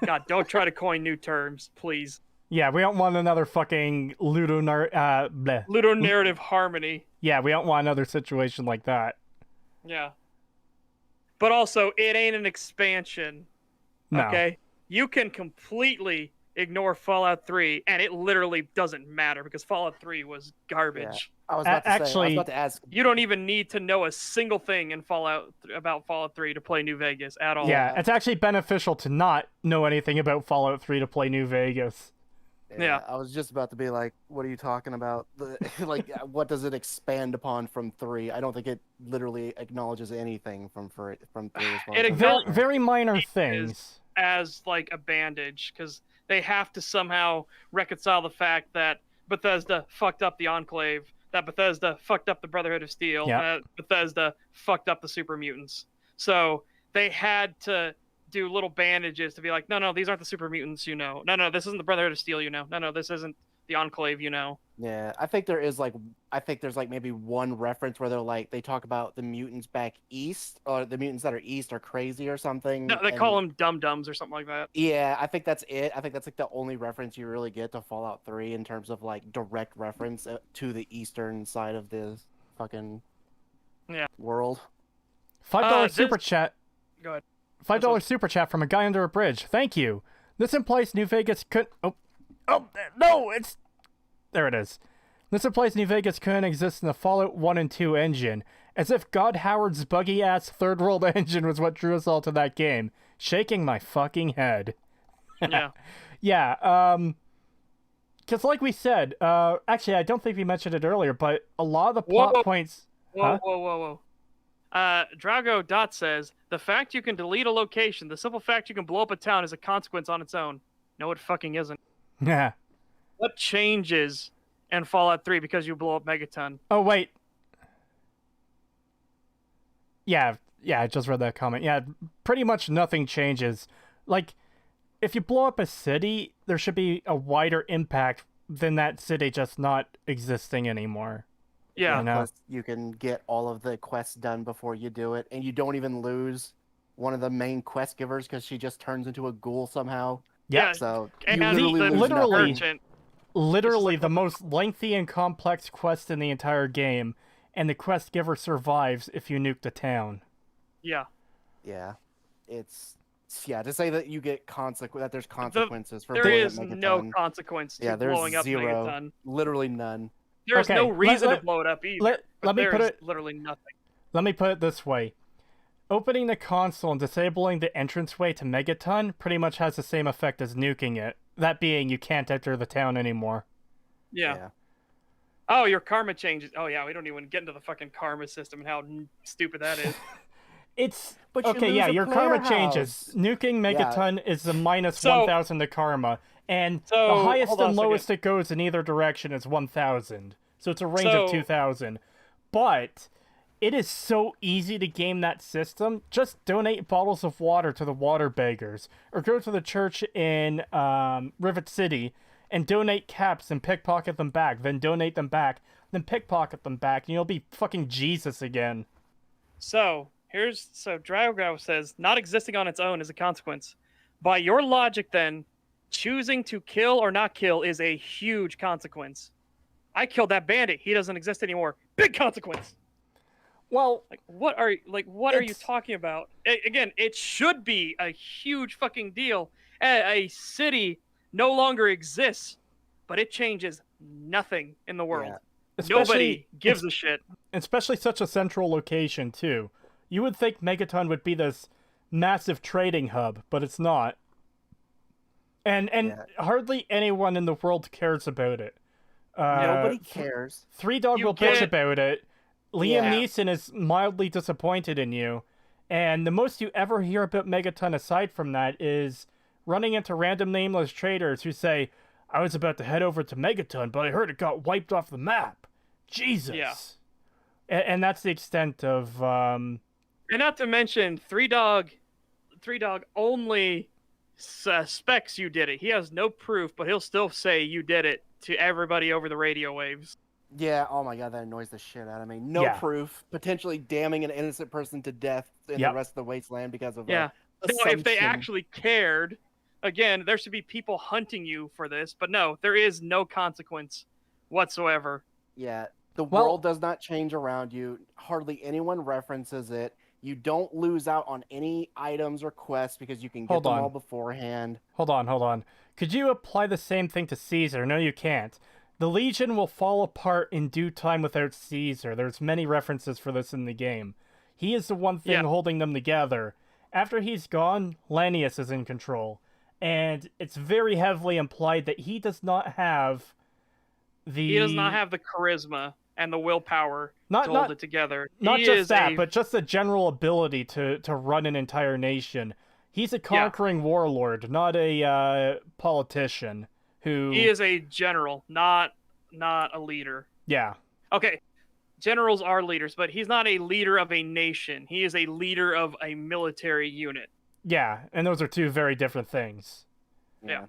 Speaker 3: God, don't try to coin new terms, please.
Speaker 1: Yeah, we don't want another fucking
Speaker 3: ludonarrative harmony.
Speaker 1: Yeah, we don't want another situation like that.
Speaker 3: Yeah. But also, it ain't an expansion.
Speaker 1: No.
Speaker 3: Okay? You can completely ignore Fallout 3, and it literally doesn't matter, because Fallout 3 was garbage.
Speaker 2: Yeah. I was about to say, I was
Speaker 1: Actually,
Speaker 2: about to ask.
Speaker 3: You don't even need to know a single thing in about Fallout 3 to play New Vegas at all.
Speaker 1: Yeah, it's actually beneficial to not know anything about Fallout 3 to play New Vegas.
Speaker 3: Yeah.
Speaker 2: I was just about to be like, what are you talking about? Like, what does it expand upon from 3? I don't think it literally acknowledges anything from 3 as well.
Speaker 3: It
Speaker 1: Very minor things.
Speaker 3: As like a bandage, because they have to somehow reconcile the fact that Bethesda fucked up the Enclave, that Bethesda fucked up the Brotherhood of Steel, that Bethesda fucked up the Super Mutants. So they had to do little bandages to be like, no, these aren't the Super Mutants, you know. No, this isn't the Brotherhood of Steel, you know. No, this isn't the Enclave, you know.
Speaker 2: Yeah, I think there's maybe one reference where they talk about the mutants back east, or the mutants that are east are crazy or something.
Speaker 3: No, they call them dum-dums or something like that.
Speaker 2: Yeah, I think that's it. I think that's like the only reference you really get to Fallout 3 in terms of like direct reference to the eastern side of the fucking world.
Speaker 1: $5 super chat.
Speaker 3: Go ahead.
Speaker 1: $5 super chat from a guy under a bridge. Thank you. This implies New Vegas could... Oh, no, it's... There it is. This implies New Vegas couldn't exist in the Fallout 1 and 2 engine, as if God Howard's buggy-ass third-world engine was what drew us all to that game. Shaking my fucking head.
Speaker 3: Yeah.
Speaker 1: Yeah, because like we said, actually, I don't think we mentioned it earlier, but a lot of the plot points...
Speaker 3: Whoa. Drago Dot says, the fact you can delete a location, the simple fact you can blow up a town is a consequence on its own. No, it fucking isn't.
Speaker 1: Yeah.
Speaker 3: What changes in Fallout 3 because you blow up Megaton?
Speaker 1: Oh, wait. Yeah, I just read that comment. Yeah, pretty much nothing changes. Like, if you blow up a city, there should be a wider impact than that city just not existing anymore.
Speaker 3: Yeah.
Speaker 1: You know?
Speaker 2: Plus, you can get all of the quests done before you do it, and you don't even lose one of the main quest givers because she just turns into a ghoul somehow.
Speaker 1: Yeah.
Speaker 2: So
Speaker 3: and
Speaker 2: you
Speaker 1: literally the most lengthy and complex quest in the entire game, and the quest giver survives if you nuke the town.
Speaker 3: Yeah.
Speaker 2: Yeah. To say that you get that there's consequences for
Speaker 3: there
Speaker 2: blowing
Speaker 3: is
Speaker 2: up Megaton.
Speaker 3: No consequence to blowing up
Speaker 2: zero.
Speaker 3: Megaton.
Speaker 2: Literally none.
Speaker 3: There's no reason to blow it up either.
Speaker 1: Let me put it
Speaker 3: literally nothing.
Speaker 1: Let me put it this way. Opening the console and disabling the entranceway to Megaton pretty much has the same effect as nuking it. That being, you can't enter the town anymore.
Speaker 3: Yeah. Oh, your karma changes. Oh, yeah, we don't even get into the fucking karma system and how stupid that is. Your
Speaker 1: karma changes. Nuking Megaton is the minus 1,000 to karma, and the highest and lowest it goes in either direction is 1,000. So it's a range of 2,000. But it is so easy to game that system. Just donate bottles of water to the water beggars, or go to the church in Rivet City and donate caps and pickpocket them back, then donate them back, then pickpocket them back, and you'll be fucking Jesus again.
Speaker 3: So Drago says, not existing on its own is a consequence. By your logic, then, choosing to kill or not kill is a huge consequence. I killed that bandit. He doesn't exist anymore. Big consequence.
Speaker 1: Well,
Speaker 3: What are you
Speaker 1: It's-
Speaker 3: talking about? Again, it should be a huge fucking deal. A city no longer exists, but it changes nothing in the world. Nobody
Speaker 1: especially
Speaker 3: gives a shit.
Speaker 1: especially such a central location too. You would think Megaton would be this massive trading hub, but it's not. And
Speaker 2: Yeah.
Speaker 1: hardly anyone in the world cares about it.
Speaker 2: Nobody cares.
Speaker 1: Three Dog
Speaker 3: You
Speaker 1: will bitch
Speaker 3: get-
Speaker 1: about it. Liam
Speaker 2: Yeah.
Speaker 1: Neeson is mildly disappointed in you. And the most you ever hear about Megaton aside from that is running into random nameless traders who say, I was about to head over to Megaton, but I heard it got wiped off the map. Jesus.
Speaker 3: Yeah.
Speaker 1: And that's the extent of...
Speaker 3: And not to mention, Three Dog only suspects you did it. He has no proof, but he'll still say you did it to everybody over the radio waves.
Speaker 2: Yeah, oh my god, that annoys the shit out of me. No
Speaker 1: Yeah.
Speaker 2: proof, potentially damning an innocent person to death in
Speaker 1: Yep.
Speaker 2: the rest of the wasteland because of
Speaker 3: Yeah. No, if they
Speaker 2: assumption.
Speaker 3: actually cared, again, there should be people hunting you for this, but no, there is no consequence whatsoever.
Speaker 2: Yeah, the
Speaker 1: Well-
Speaker 2: world does not change around you. Hardly anyone references it. You don't lose out on any items or quests because you can get
Speaker 1: Hold
Speaker 2: them
Speaker 1: on.
Speaker 2: all beforehand.
Speaker 1: Hold on. Could you apply the same thing to Caesar? No, you can't. The Legion will fall apart in due time without Caesar. There's many references for this in the game. He is the one thing
Speaker 3: Yeah.
Speaker 1: holding them together. After he's gone, Lanius is in control. And it's very heavily implied that he does not have the...
Speaker 3: He does not have the charisma and the willpower
Speaker 1: Not-
Speaker 3: to
Speaker 1: not-
Speaker 3: hold it together.
Speaker 1: Not
Speaker 3: He
Speaker 1: just
Speaker 3: is
Speaker 1: that,
Speaker 3: a-
Speaker 1: but just the general ability to run an entire nation. He's a conquering warlord, not a politician who...
Speaker 3: he is a general, not a leader.
Speaker 1: Yeah.
Speaker 3: Okay, generals are leaders, but he's not a leader of a nation. He is a leader of a military unit.
Speaker 1: Yeah, and those are two very different things.
Speaker 3: Yeah.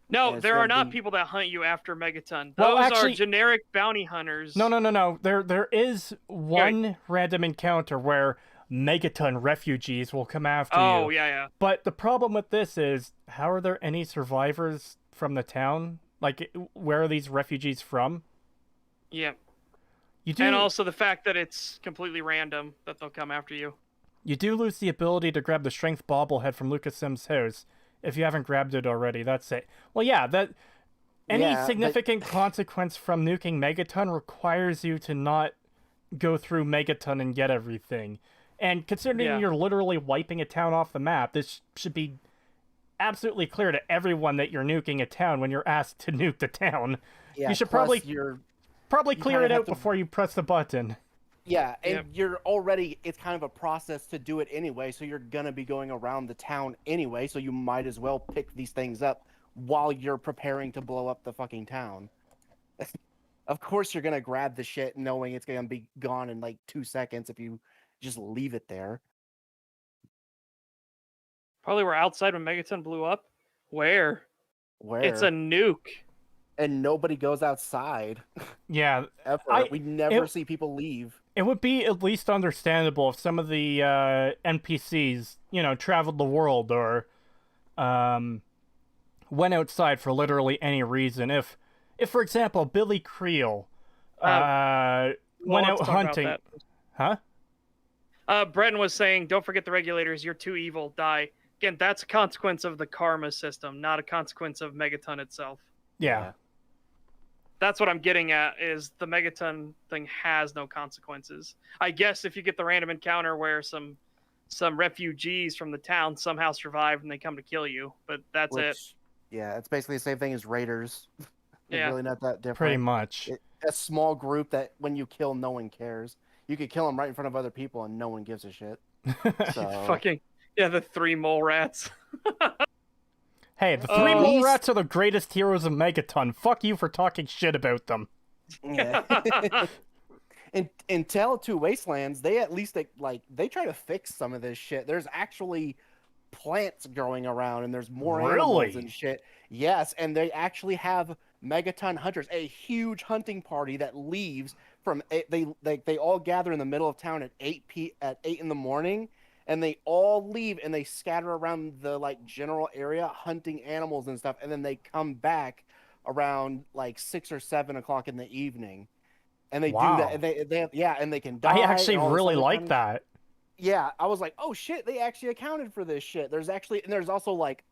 Speaker 3: No,
Speaker 2: Yeah, it's
Speaker 3: there are
Speaker 2: gonna
Speaker 3: not
Speaker 2: be-
Speaker 3: people that hunt you after Megaton. Those
Speaker 1: Well,
Speaker 3: are
Speaker 1: actually-
Speaker 3: generic bounty hunters.
Speaker 1: No. There is one random encounter where Megaton refugees will come after
Speaker 3: Oh,
Speaker 1: you.
Speaker 3: yeah.
Speaker 1: But the problem with this is, how are there any survivors from the town? Like, where are these refugees from?
Speaker 3: Yeah.
Speaker 1: You do,
Speaker 3: And also the fact that it's completely random that they'll come after you.
Speaker 1: you do lose the ability to grab the strength bobblehead from Lucas Sims' house. If you haven't grabbed it already, that's it. Well, yeah, any
Speaker 2: Yeah, but-
Speaker 1: significant consequence from nuking Megaton requires you to not go through Megaton and get everything. And considering
Speaker 3: Yeah.
Speaker 1: you're literally wiping a town off the map, this should be absolutely clear to everyone that you're nuking a town when you're asked to nuke the town.
Speaker 2: Yeah,
Speaker 1: You should
Speaker 2: plus
Speaker 1: probably
Speaker 2: you're
Speaker 1: Probably
Speaker 2: You
Speaker 1: clear
Speaker 2: kinda
Speaker 1: it
Speaker 2: have
Speaker 1: out
Speaker 2: to-
Speaker 1: before you press the button.
Speaker 2: Yeah, and
Speaker 3: Yep.
Speaker 2: you're already, it's kind of a process to do it anyway, so you're gonna be going around the town anyway, so you might as well pick these things up while you're preparing to blow up the fucking town. Of course you're gonna grab the shit knowing it's gonna be gone in like 2 seconds if you just leave it there.
Speaker 3: Probably were outside when Megaton blew up. Where?
Speaker 2: Where?
Speaker 3: It's a nuke.
Speaker 2: And nobody goes outside
Speaker 1: Yeah,
Speaker 2: ever. We never
Speaker 1: it-
Speaker 2: see people leave.
Speaker 1: it would be at least understandable if some of the NPCs, traveled the world or went outside for literally any reason. If for example, Billy Creel went
Speaker 3: Well,
Speaker 1: out
Speaker 3: let's talk about
Speaker 1: hunting.
Speaker 3: that.
Speaker 1: Huh?
Speaker 3: Brenton was saying, don't forget the regulators. You're too evil. Die. Again, that's a consequence of the karma system, not a consequence of Megaton itself.
Speaker 1: Yeah.
Speaker 3: That's what I'm getting at, is the Megaton thing has no consequences. I guess if you get the random encounter where some refugees from the town somehow survive and they come to kill you, but that's it.
Speaker 2: Yeah, it's basically the same thing as raiders. They're
Speaker 3: Yeah.
Speaker 2: really not that different.
Speaker 1: Pretty much.
Speaker 2: A small group that when you kill, no one cares. You could kill them right in front of other people and no one gives a shit. So
Speaker 3: Fucking, yeah, the 3 mole rats.
Speaker 1: Hey, the three
Speaker 3: Oh.
Speaker 1: mole rats are the greatest heroes of Megaton. Fuck you for talking shit about them.
Speaker 2: yeah. in Tale of Two Wastelands, they at least they try to fix some of this shit. There's actually plants growing around and there's more animals
Speaker 1: Really?
Speaker 2: and shit. Yes, and they actually have Megaton hunters, a huge hunting party that leaves from they all gather in the middle of town at 8 in the morning, and they all leave and they scatter around the like general area hunting animals and stuff, and then they come back around like 6 or 7 o'clock in the evening, and they do
Speaker 1: Wow.
Speaker 2: that. And they have, yeah, and they can die.
Speaker 1: I actually
Speaker 2: and all this
Speaker 1: really
Speaker 2: other
Speaker 1: like
Speaker 2: kind of-
Speaker 1: that.
Speaker 2: Yeah, I was like, oh shit, they actually accounted for this shit. There's also like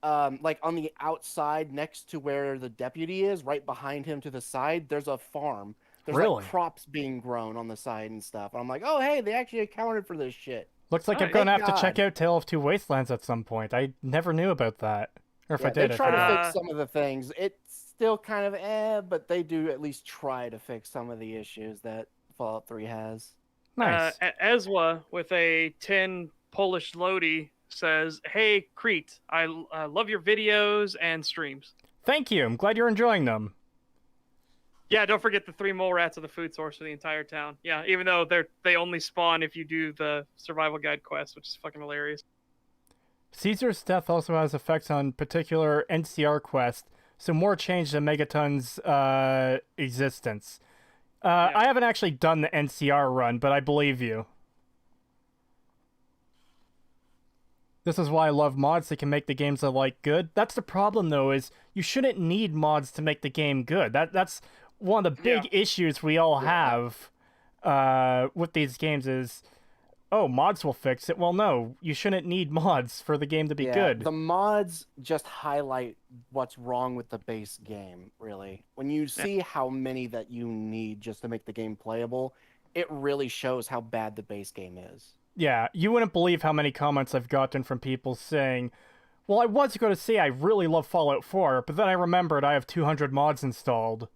Speaker 2: on the outside next to where the deputy is, right behind him to the side, there's a farm. There's
Speaker 1: Really?
Speaker 2: like crops being grown on the side and stuff. I'm like, oh hey, they actually accounted for this shit.
Speaker 1: Looks like I'm
Speaker 3: Nice.
Speaker 1: going to have
Speaker 2: Thank
Speaker 1: to check
Speaker 2: God.
Speaker 1: out Tale of Two Wastelands at some point. I never knew about that. Or if
Speaker 2: Yeah,
Speaker 1: I did,
Speaker 2: they
Speaker 1: I
Speaker 2: try to
Speaker 1: forgot.
Speaker 2: fix some of the things. It's still kind of but they do at least try to fix some of the issues that Fallout 3 has.
Speaker 1: Nice.
Speaker 3: Ezwa with a 10 Polish Lodi says, "Hey Crete, I love your videos and streams."
Speaker 1: Thank you. I'm glad you're enjoying them.
Speaker 3: Yeah, don't forget the 3 mole rats are the food source for the entire town. Yeah, even though they only spawn if you do the survival guide quest, which is fucking hilarious.
Speaker 1: Caesar's death also has effects on particular NCR quests, so more change to Megaton's existence.
Speaker 3: Yeah.
Speaker 1: I haven't actually done the NCR run, but I believe you. This is why I love mods that can make the games I like good. That's the problem, though, is you shouldn't need mods to make the game good. That's one of the big issues we all have with these games is, oh, mods will fix it. Well, no, you shouldn't need mods for the game to be good.
Speaker 2: The mods just highlight what's wrong with the base game, really. When you see how many that you need just to make the game playable, it really shows how bad the base game is.
Speaker 1: Yeah, you wouldn't believe how many comments I've gotten from people saying, well, I was going to say I really love Fallout 4, but then I remembered I have 200 mods installed.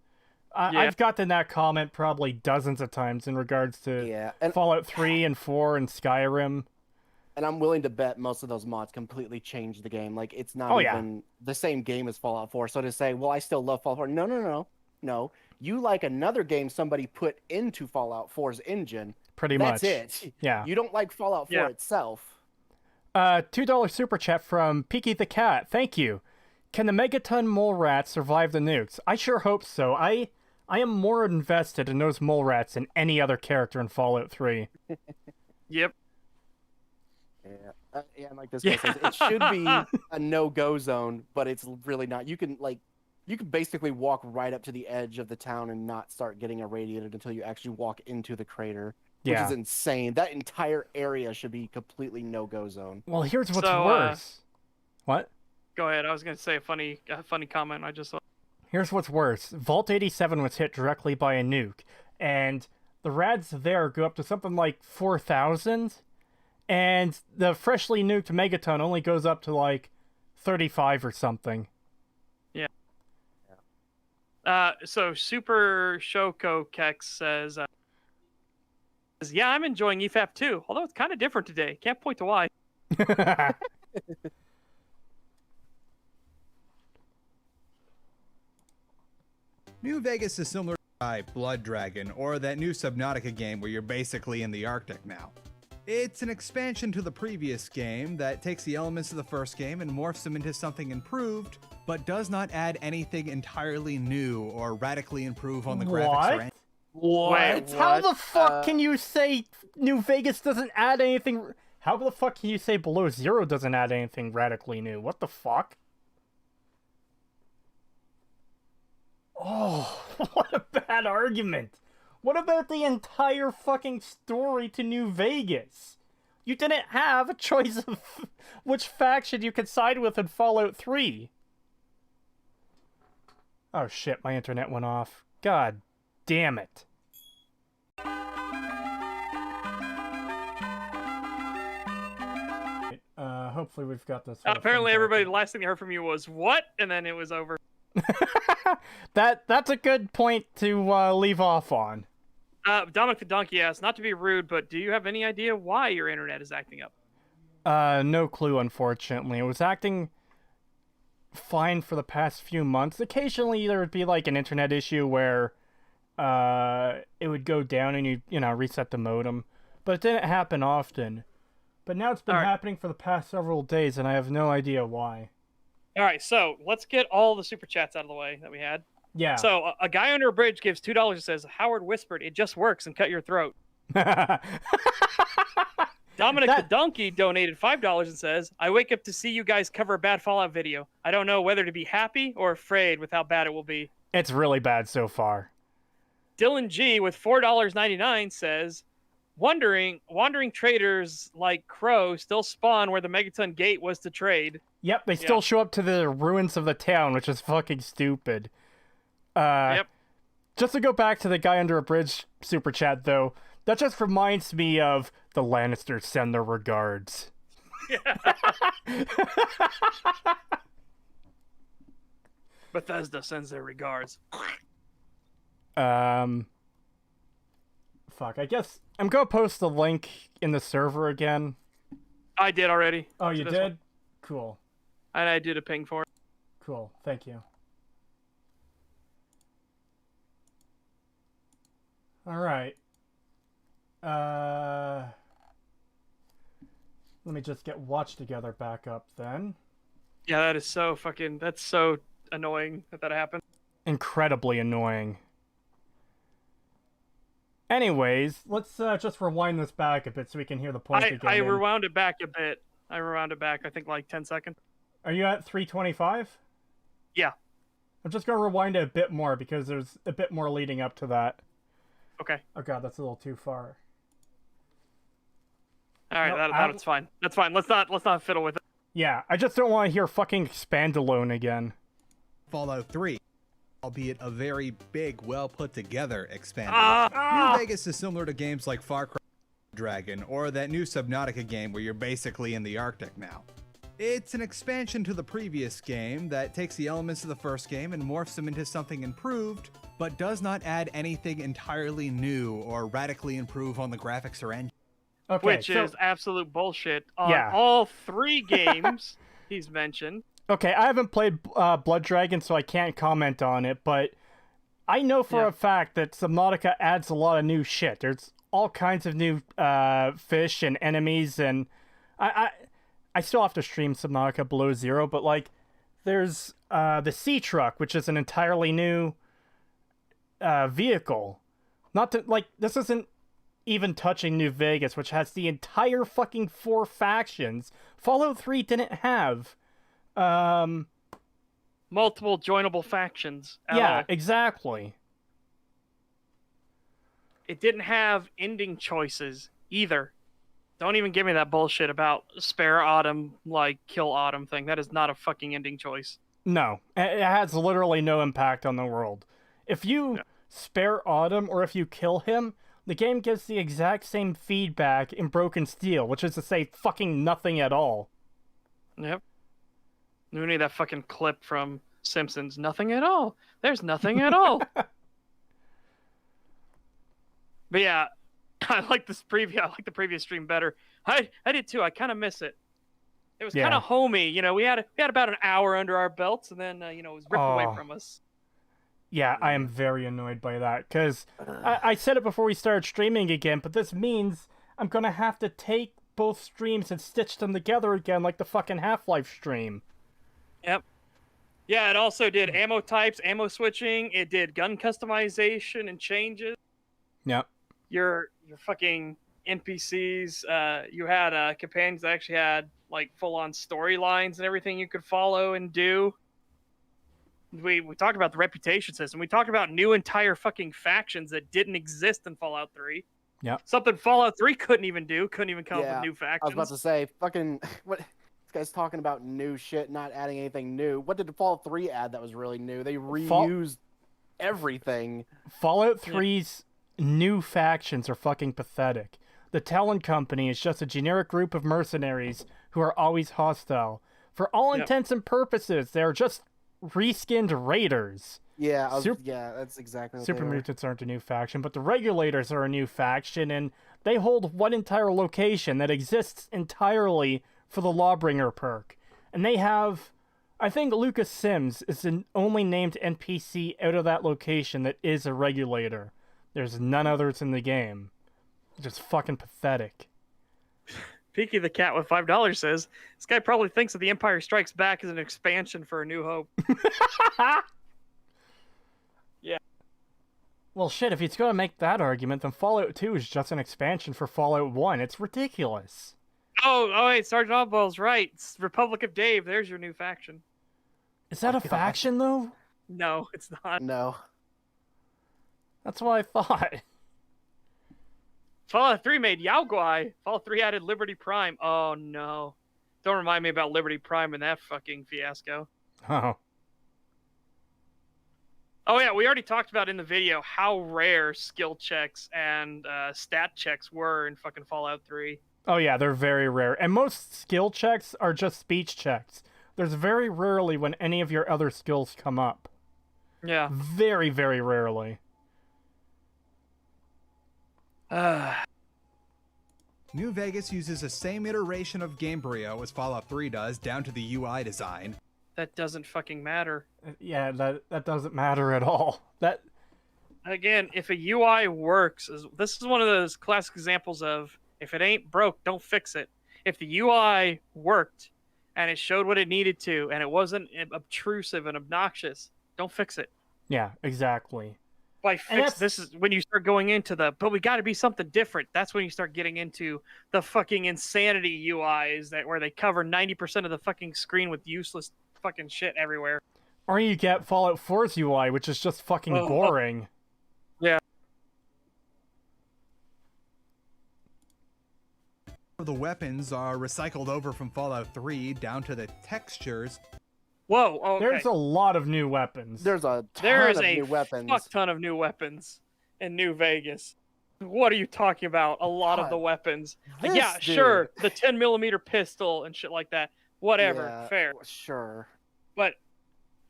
Speaker 1: I've gotten that comment probably dozens of times in regards to
Speaker 2: and
Speaker 1: Fallout 3 and 4 and Skyrim.
Speaker 2: And I'm willing to bet most of those mods completely changed the game. Like, it's not even the same game as Fallout 4. So to say, well, I still love Fallout 4. No. You like another game somebody put into Fallout 4's engine.
Speaker 1: Pretty much.
Speaker 2: That's it.
Speaker 1: Yeah.
Speaker 2: You don't like Fallout 4 itself.
Speaker 1: $2 super chat from Peaky the Cat. Thank you. Can the Megaton mole rats survive the nukes? I sure hope so. I am more invested in those mole rats than any other character in Fallout 3.
Speaker 3: Yep.
Speaker 2: Yeah. And like this guy says, it should be a no-go zone, but it's really not. You can basically walk right up to the edge of the town and not start getting irradiated until you actually walk into the crater. Which is insane. That entire area should be completely no-go zone.
Speaker 1: Well, here's what's worse. What?
Speaker 3: Go ahead. I was going to say a funny comment I just saw.
Speaker 1: Here's what's worse. Vault 87 was hit directly by a nuke, and the rads there go up to something like 4,000, and the freshly nuked Megaton only goes up to like 35 or something.
Speaker 3: Yeah. So Super Shoko Kex says, yeah, I'm enjoying EFAP too, although it's kind of different today. Can't point to why.
Speaker 4: New Vegas is similar to Blood Dragon, or that new Subnautica game where you're basically in the Arctic now. It's an expansion to the previous game that takes the elements of the first game and morphs them into something improved, but does not add anything entirely new or radically improve on the graphics or anything.
Speaker 3: What?
Speaker 1: How the fuck can you say New Vegas doesn't add anything? How the fuck can you say Below Zero doesn't add anything radically new? What the fuck? Oh, what a bad argument. What about the entire fucking story to New Vegas? You didn't have a choice of which faction you could side with in Fallout 3. Oh shit, my internet went off. God damn it. Hopefully we've got this.
Speaker 3: Apparently everybody, the last thing they heard from you was, what? And then it was over.
Speaker 1: That's a good point to leave off on.
Speaker 3: Dominic the Donkey asks, not to be rude, but do you have any idea why your internet is acting up?
Speaker 1: No clue, unfortunately. It was acting fine for the past few months. Occasionally there would be like an internet issue where it would go down and you reset the modem, but it didn't happen often. But now it's been happening for the past several days, and I have no idea why.
Speaker 3: All right, so let's get all the super chats out of the way that we had.
Speaker 1: Yeah.
Speaker 3: So a guy under a bridge gives $2 and says, Howard whispered, it just works, and cut your throat. Dominic the Donkey donated $5 and says, I wake up to see you guys cover a bad Fallout video. I don't know whether to be happy or afraid with how bad it will be.
Speaker 1: It's really bad so far.
Speaker 3: Dylan G with $4.99 says, wandering traders like Crow still spawn where the Megaton Gate was to trade.
Speaker 1: Yep, they still show up to the ruins of the town, which is fucking stupid. Yep. Just to go back to the guy under a bridge super chat, though, that just reminds me of the Lannisters send their regards.
Speaker 3: Bethesda sends their regards.
Speaker 1: Fuck, I guess I'm gonna post the link in the server again.
Speaker 3: I did already.
Speaker 1: Oh, you did? One. Cool.
Speaker 3: And I did a ping for it.
Speaker 1: Cool, thank you. Alright. Let me just get Watch Together back up then.
Speaker 3: Yeah, that is so fucking... That's so annoying that happened.
Speaker 1: Incredibly annoying. Anyways, let's just rewind this back a bit so we can hear the point again.
Speaker 3: I rewound it back a bit. I rewound it back, I think, like 10 seconds.
Speaker 1: Are you at 325?
Speaker 3: Yeah.
Speaker 1: I'm just going to rewind it a bit more because there's a bit more leading up to that.
Speaker 3: Okay.
Speaker 1: Oh god, that's a little too far.
Speaker 3: All right, that's fine. That's fine. Let's not fiddle with it.
Speaker 1: Yeah, I just don't want to hear fucking Expandalone again.
Speaker 4: Fallout 3, albeit a very big, well put together expansion. New Vegas is similar to games like Far Cry Dragon or that new Subnautica game where you're basically in the Arctic now. It's an expansion to the previous game that takes the elements of the first game and morphs them into something improved, but does not add anything entirely new or radically improve on the graphics or engine.
Speaker 1: Okay,
Speaker 3: which is absolute bullshit on all 3 games he's mentioned.
Speaker 1: Okay, I haven't played Blood Dragon, so I can't comment on it, but I know for a fact that Subnautica adds a lot of new shit. There's all kinds of new fish and enemies, and I still have to stream Subnautica Below Zero, but like, there's the Sea Truck, which is an entirely new vehicle. Not to, like, this isn't even touching New Vegas, which has the entire fucking 4 factions. Fallout 3 didn't have
Speaker 3: multiple joinable factions at all.
Speaker 1: Exactly.
Speaker 3: It didn't have ending choices either. Don't even give me that bullshit about spare Autumn, like kill Autumn thing. That is not a fucking ending choice.
Speaker 1: No, it has literally no impact on the world. If you spare Autumn or if you kill him, the game gives the exact same feedback in Broken Steel, which is to say fucking nothing at all.
Speaker 3: Yep. We need that fucking clip from Simpsons. Nothing at all. There's nothing at all. But yeah, I like this preview. I like the previous stream better. I did too. I kind of miss it. It was kind of homey. You know, we had about an hour under our belts, and then it was ripped away from us.
Speaker 1: Yeah, I am very annoyed by that, because I said it before we started streaming again, but this means I'm going to have to take both streams and stitch them together again like the fucking Half-Life stream.
Speaker 3: Yep. Yeah, it also did ammo types, ammo switching, it did gun customization and changes.
Speaker 1: Yep.
Speaker 3: Your fucking NPCs, you had companions that actually had like full-on storylines and everything you could follow and do. We talked about the reputation system. We talked about new entire fucking factions that didn't exist in Fallout 3.
Speaker 1: Yeah.
Speaker 3: Something Fallout 3 couldn't even do. Couldn't even come up with new factions.
Speaker 2: I was about to say, fucking, what? This guy's talking about new shit, not adding anything new. What did Fallout 3 add that was really new? They reused everything.
Speaker 1: Fallout 3's new factions are fucking pathetic. The Talon Company is just a generic group of mercenaries who are always hostile. For all intents and purposes, they're just reskinned raiders.
Speaker 2: Yeah, that's exactly what
Speaker 1: Super Mutants aren't a new faction, but the Regulators are a new faction, and they hold one entire location that exists entirely for the Lawbringer perk. And they have, I think Lucas Sims is the only named NPC out of that location that is a Regulator. There's none others in the game. It's just fucking pathetic.
Speaker 3: Peaky the Cat with $5 says, this guy probably thinks that The Empire Strikes Back is an expansion for A New Hope. Yeah.
Speaker 1: Well, shit, if he's gonna make that argument, then Fallout 2 is just an expansion for Fallout 1. It's ridiculous.
Speaker 3: Oh, wait, Sergeant Oddball's right. It's Republic of Dave. There's your new faction.
Speaker 1: Is that a faction, though?
Speaker 3: No, it's not.
Speaker 2: No.
Speaker 1: That's what I thought.
Speaker 3: Fallout 3 made Yao Guai. Fallout 3 added Liberty Prime. Oh, no. Don't remind me about Liberty Prime and that fucking fiasco.
Speaker 1: Oh.
Speaker 3: Oh, yeah, we already talked about in the video how rare skill checks and stat checks were in fucking Fallout 3.
Speaker 1: Oh, yeah, they're very rare. And most skill checks are just speech checks. There's very rarely when any of your other skills come up.
Speaker 3: Yeah.
Speaker 1: Very, very rarely.
Speaker 4: New Vegas uses the same iteration of Gamebryo as Fallout 3 does, down to the UI design.
Speaker 3: That doesn't fucking matter.
Speaker 1: Yeah, that doesn't matter at all. That
Speaker 3: Again, if a UI works, this is one of those classic examples of if it ain't broke, don't fix it. If the UI worked and it showed what it needed to and it wasn't obtrusive and obnoxious, don't fix it.
Speaker 1: Yeah, exactly.
Speaker 3: By fix, this is when you start going into but we got to be something different. That's when you start getting into the fucking insanity UIs where they cover 90% of the fucking screen with useless fucking shit everywhere.
Speaker 1: Or you get Fallout 4's UI, which is just fucking boring.
Speaker 3: Yeah.
Speaker 4: The weapons are recycled over from Fallout 3 down to the textures.
Speaker 3: Whoa, okay.
Speaker 1: There's a lot of new weapons.
Speaker 2: There's a ton of new weapons.
Speaker 3: Fuck ton of new weapons in New Vegas. What are you talking about? A lot of the weapons. Yeah,
Speaker 2: dude.
Speaker 3: sure. The 10mm pistol and shit like that. Whatever.
Speaker 2: Yeah,
Speaker 3: Fair.
Speaker 2: Sure.
Speaker 3: But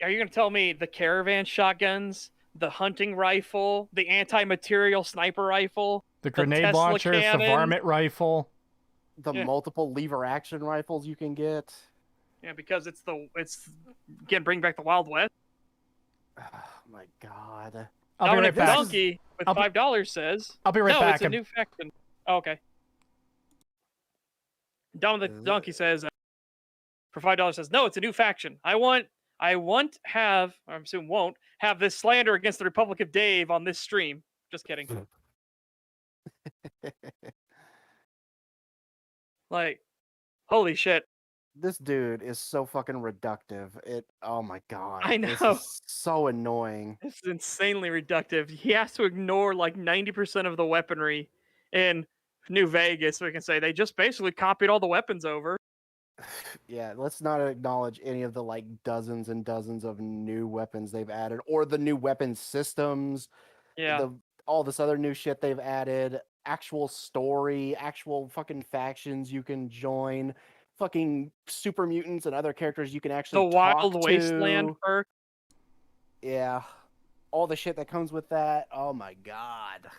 Speaker 3: are you going to tell me the caravan shotguns, the hunting rifle, the anti-material sniper rifle,
Speaker 1: the grenade
Speaker 3: Tesla
Speaker 1: launchers,
Speaker 3: cannon,
Speaker 1: the varmint rifle,
Speaker 2: the multiple lever action rifles you can get?
Speaker 3: Yeah, because it's again, bring back the Wild West.
Speaker 2: Oh my god.
Speaker 1: I'll be
Speaker 3: Dominic
Speaker 1: right back.
Speaker 3: Donkey with $5 says.
Speaker 1: I'll be right
Speaker 3: no,
Speaker 1: back.
Speaker 3: it's a new faction. Oh, okay. Dominic Donkey says for $5 says no, it's a new faction. I won't have, or I'm assuming won't have this slander against the Republic of Dave on this stream. Just kidding. Like, holy shit.
Speaker 2: This dude is so fucking reductive. Oh my god.
Speaker 3: I know.
Speaker 2: This is so annoying.
Speaker 3: This is insanely reductive. He has to ignore like 90% of the weaponry in New Vegas. So we can say they just basically copied all the weapons over.
Speaker 2: Yeah, let's not acknowledge any of the like dozens and dozens of new weapons they've added, or the new weapon systems.
Speaker 3: Yeah.
Speaker 2: All this other new shit they've added. Actual story, actual fucking factions you can join. Fucking super mutants and other characters you can actually
Speaker 3: the Wild Wasteland
Speaker 2: to.
Speaker 3: perk.
Speaker 2: Yeah. All the shit that comes with that. Oh my god.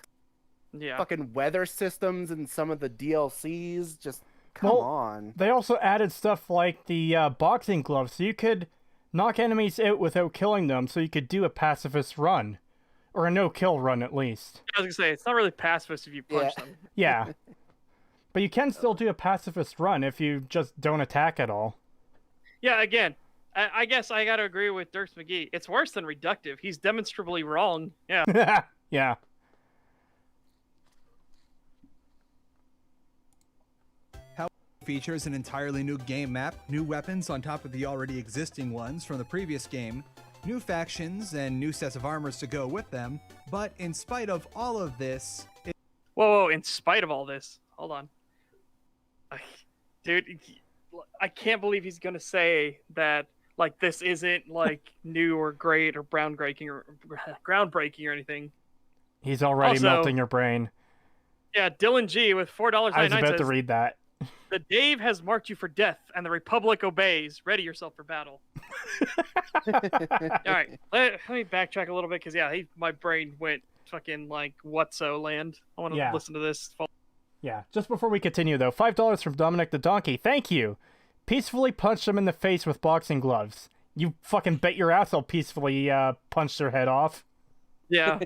Speaker 3: Yeah.
Speaker 2: Fucking weather systems and some of the DLCs. Just come on.
Speaker 1: They also added stuff like the boxing gloves, so you could knock enemies out without killing them, so you could do a pacifist run. Or a no-kill run, at least.
Speaker 3: I was gonna say, it's not really pacifist if you punch them.
Speaker 1: Yeah. But you can still do a pacifist run if you just don't attack at all.
Speaker 3: Yeah, again, I guess I gotta agree with Dirks McGee. It's worse than reductive. He's demonstrably wrong. Yeah.
Speaker 1: Yeah.
Speaker 4: Features an entirely new game map, new weapons on top of the already existing ones from the previous game, new factions, and new sets of armors to go with them. But in spite of all of this...
Speaker 3: Whoa, in spite of all this. Hold on. Dude, I can't believe he's gonna say that, like, this isn't, like, new or great or groundbreaking or anything.
Speaker 1: He's already
Speaker 3: Also,
Speaker 1: melting your brain.
Speaker 3: Yeah, Dylan G with $4.99
Speaker 1: I was about
Speaker 3: says,
Speaker 1: to read that.
Speaker 3: the Dave has marked you for death, and the Republic obeys. Ready yourself for battle. All right, let me backtrack a little bit, because, yeah, my brain went fucking, like, whatso land. I want to listen to this.
Speaker 1: Yeah, just before we continue, though, $5 from Dominic the Donkey. Thank you. Peacefully punch them in the face with boxing gloves. You fucking bet your ass I'll peacefully punch their head off.
Speaker 3: Yeah.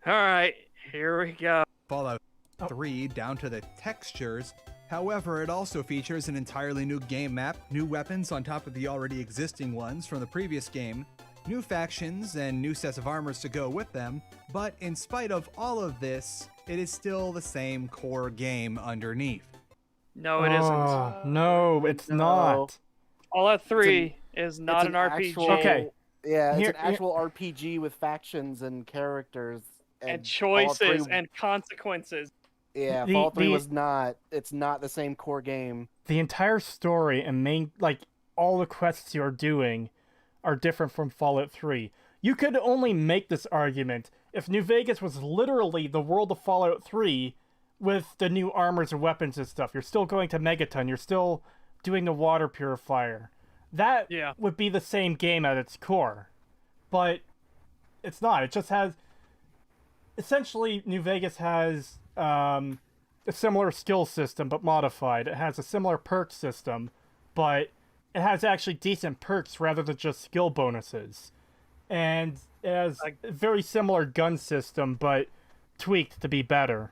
Speaker 3: All right, here we go.
Speaker 4: Fallout 3 down to the textures. However, it also features an entirely new game map, new weapons on top of the already existing ones from the previous game, new factions and new sets of armors to go with them, but in spite of all of this, it is still the same core game underneath.
Speaker 3: No, it isn't.
Speaker 1: No, it's
Speaker 2: No.
Speaker 1: not.
Speaker 3: Fallout 3 is not
Speaker 2: It's
Speaker 3: an RPG.
Speaker 2: actual-
Speaker 1: Okay.
Speaker 2: Yeah, it's
Speaker 1: Here-
Speaker 2: an actual RPG with factions and characters
Speaker 3: And
Speaker 2: Fallout 3
Speaker 3: choices and consequences.
Speaker 2: Yeah,
Speaker 1: The-
Speaker 2: Fallout 3
Speaker 1: the-
Speaker 2: was not. It's not the same core game.
Speaker 1: The entire story and main, like, all the quests you're doing are different from Fallout 3. You could only make this argument if New Vegas was literally the world of Fallout 3 with the new armors and weapons and stuff. You're still going to Megaton. You're still doing the water purifier. That
Speaker 3: Yeah.
Speaker 1: would be the same game at its core. But it's not. It just has... Essentially, New Vegas has a similar skill system, but modified. It has a similar perk system, but it has actually decent perks rather than just skill bonuses. And it has a very similar gun system, but tweaked to be better.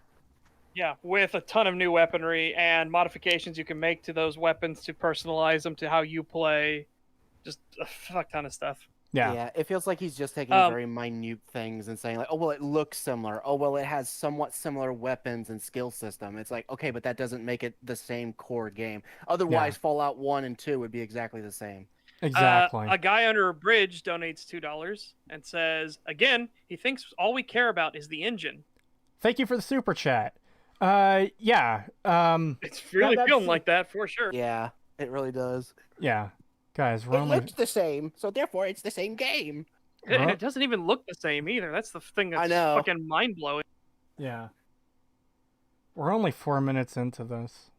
Speaker 3: Yeah, with a ton of new weaponry and modifications you can make to those weapons to personalize them to how you play. Just a fuck ton of stuff.
Speaker 1: Yeah.
Speaker 2: It feels like he's just taking very minute things and saying like, oh well, it looks similar. Oh well, it has somewhat similar weapons and skill system. It's like, okay, but that doesn't make it the same core game. Otherwise, Fallout 1 and 2 would be exactly the same.
Speaker 1: Exactly.
Speaker 3: A guy under a bridge donates $2 and says, again, he thinks all we care about is the engine.
Speaker 1: Thank you for the super chat. Yeah.
Speaker 3: It's really
Speaker 1: that's-
Speaker 3: feeling like that for sure.
Speaker 2: Yeah, it really does.
Speaker 1: Yeah. Guys, we're only...
Speaker 2: the same, so therefore it's the same game.
Speaker 3: And it doesn't even look the same either. That's the thing that's
Speaker 2: I know.
Speaker 3: fucking mind blowing.
Speaker 1: Yeah. We're only 4 minutes into this.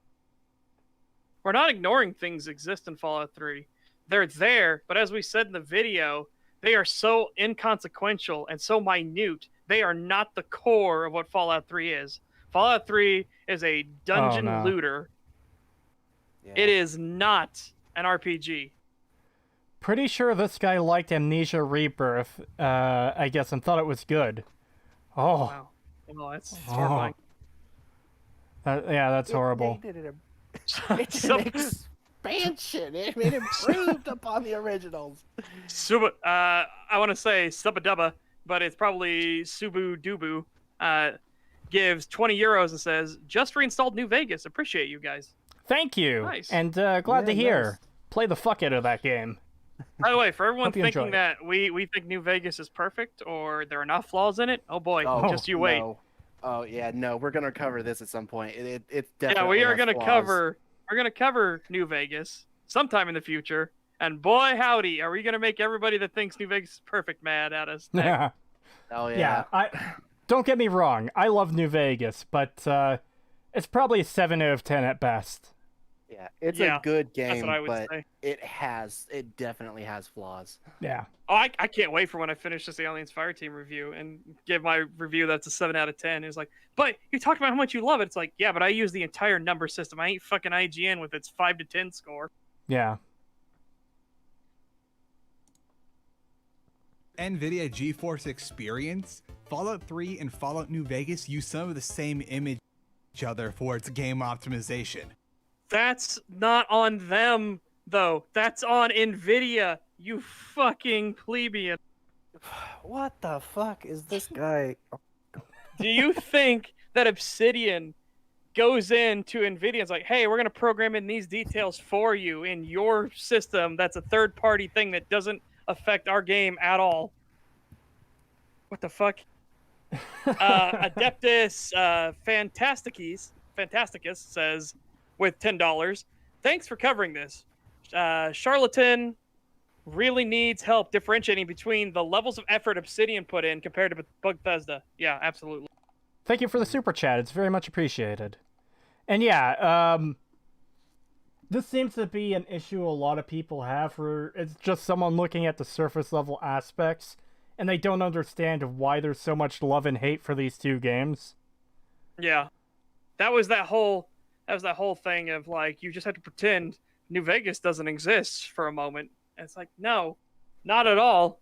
Speaker 3: We're not ignoring things exist in Fallout 3. They're there, but as we said in the video, they are so inconsequential and so minute. They are not the core of what Fallout 3 is. Fallout 3 is a dungeon
Speaker 1: no.
Speaker 3: looter.
Speaker 2: Yeah.
Speaker 3: It is not an RPG.
Speaker 1: Pretty sure this guy liked Amnesia Rebirth, I guess, and thought it was good. Oh.
Speaker 3: Wow. Well, that's horrifying.
Speaker 1: Yeah, that's horrible.
Speaker 2: They did it.
Speaker 3: It's
Speaker 2: It's an expansion. It improved upon the originals.
Speaker 3: I want to say Subba Dubba, but it's probably Subu Dubu. Gives 20 euros and says, just reinstalled New Vegas. Appreciate you guys.
Speaker 1: Thank you.
Speaker 3: Nice.
Speaker 1: And glad to hear.
Speaker 2: nice.
Speaker 1: Play the fuck out of that game.
Speaker 3: By the way, for everyone
Speaker 1: Hope you enjoy
Speaker 3: thinking that we think New Vegas is perfect or there are enough flaws in it, oh boy,
Speaker 2: Oh,
Speaker 3: just you wait.
Speaker 2: No. Oh yeah, no, we're gonna cover this at some point. It definitely.
Speaker 3: Yeah, we are
Speaker 2: has
Speaker 3: gonna
Speaker 2: flaws.
Speaker 3: we're gonna cover New Vegas sometime in the future, and boy howdy, are we gonna make everybody that thinks New Vegas is perfect mad at us.
Speaker 1: Yeah.
Speaker 2: Oh yeah.
Speaker 1: Don't get me wrong. I love New Vegas, but it's probably a 7 out of 10 at best.
Speaker 2: Yeah, it's
Speaker 3: Yeah,
Speaker 2: a good game,
Speaker 3: That's what I would
Speaker 2: but
Speaker 3: say.
Speaker 2: it definitely has flaws.
Speaker 1: Yeah.
Speaker 3: Oh, I can't wait for when I finish this Aliens Fireteam review and give my review that's a 7 out of 10. It's like, but you talked about how much you love it. It's like, yeah, but I use the entire number system. I ain't fucking IGN with its 5 to 10 score.
Speaker 1: Yeah.
Speaker 4: NVIDIA GeForce Experience, Fallout 3 and Fallout New Vegas use some of the same image each other for its game optimization.
Speaker 3: That's not on them, though. That's on NVIDIA, you fucking plebeian.
Speaker 2: What the fuck is this guy?
Speaker 3: Do you think that Obsidian goes into NVIDIA and is like, hey, we're going to program in these details for you in your system that's a third-party thing that doesn't affect our game at all? What the fuck? Adeptus Fantasticus says, with $10, thanks for covering this. Charlatan really needs help differentiating between the levels of effort Obsidian put in compared to Bethesda. Yeah, absolutely.
Speaker 1: Thank you for the super chat. It's very much appreciated. And yeah, this seems to be an issue a lot of people have where it's just someone looking at the surface level aspects and they don't understand why there's so much love and hate for these two games.
Speaker 3: Yeah. That was that whole thing of like, you just have to pretend New Vegas doesn't exist for a moment. And it's like, no, not at all.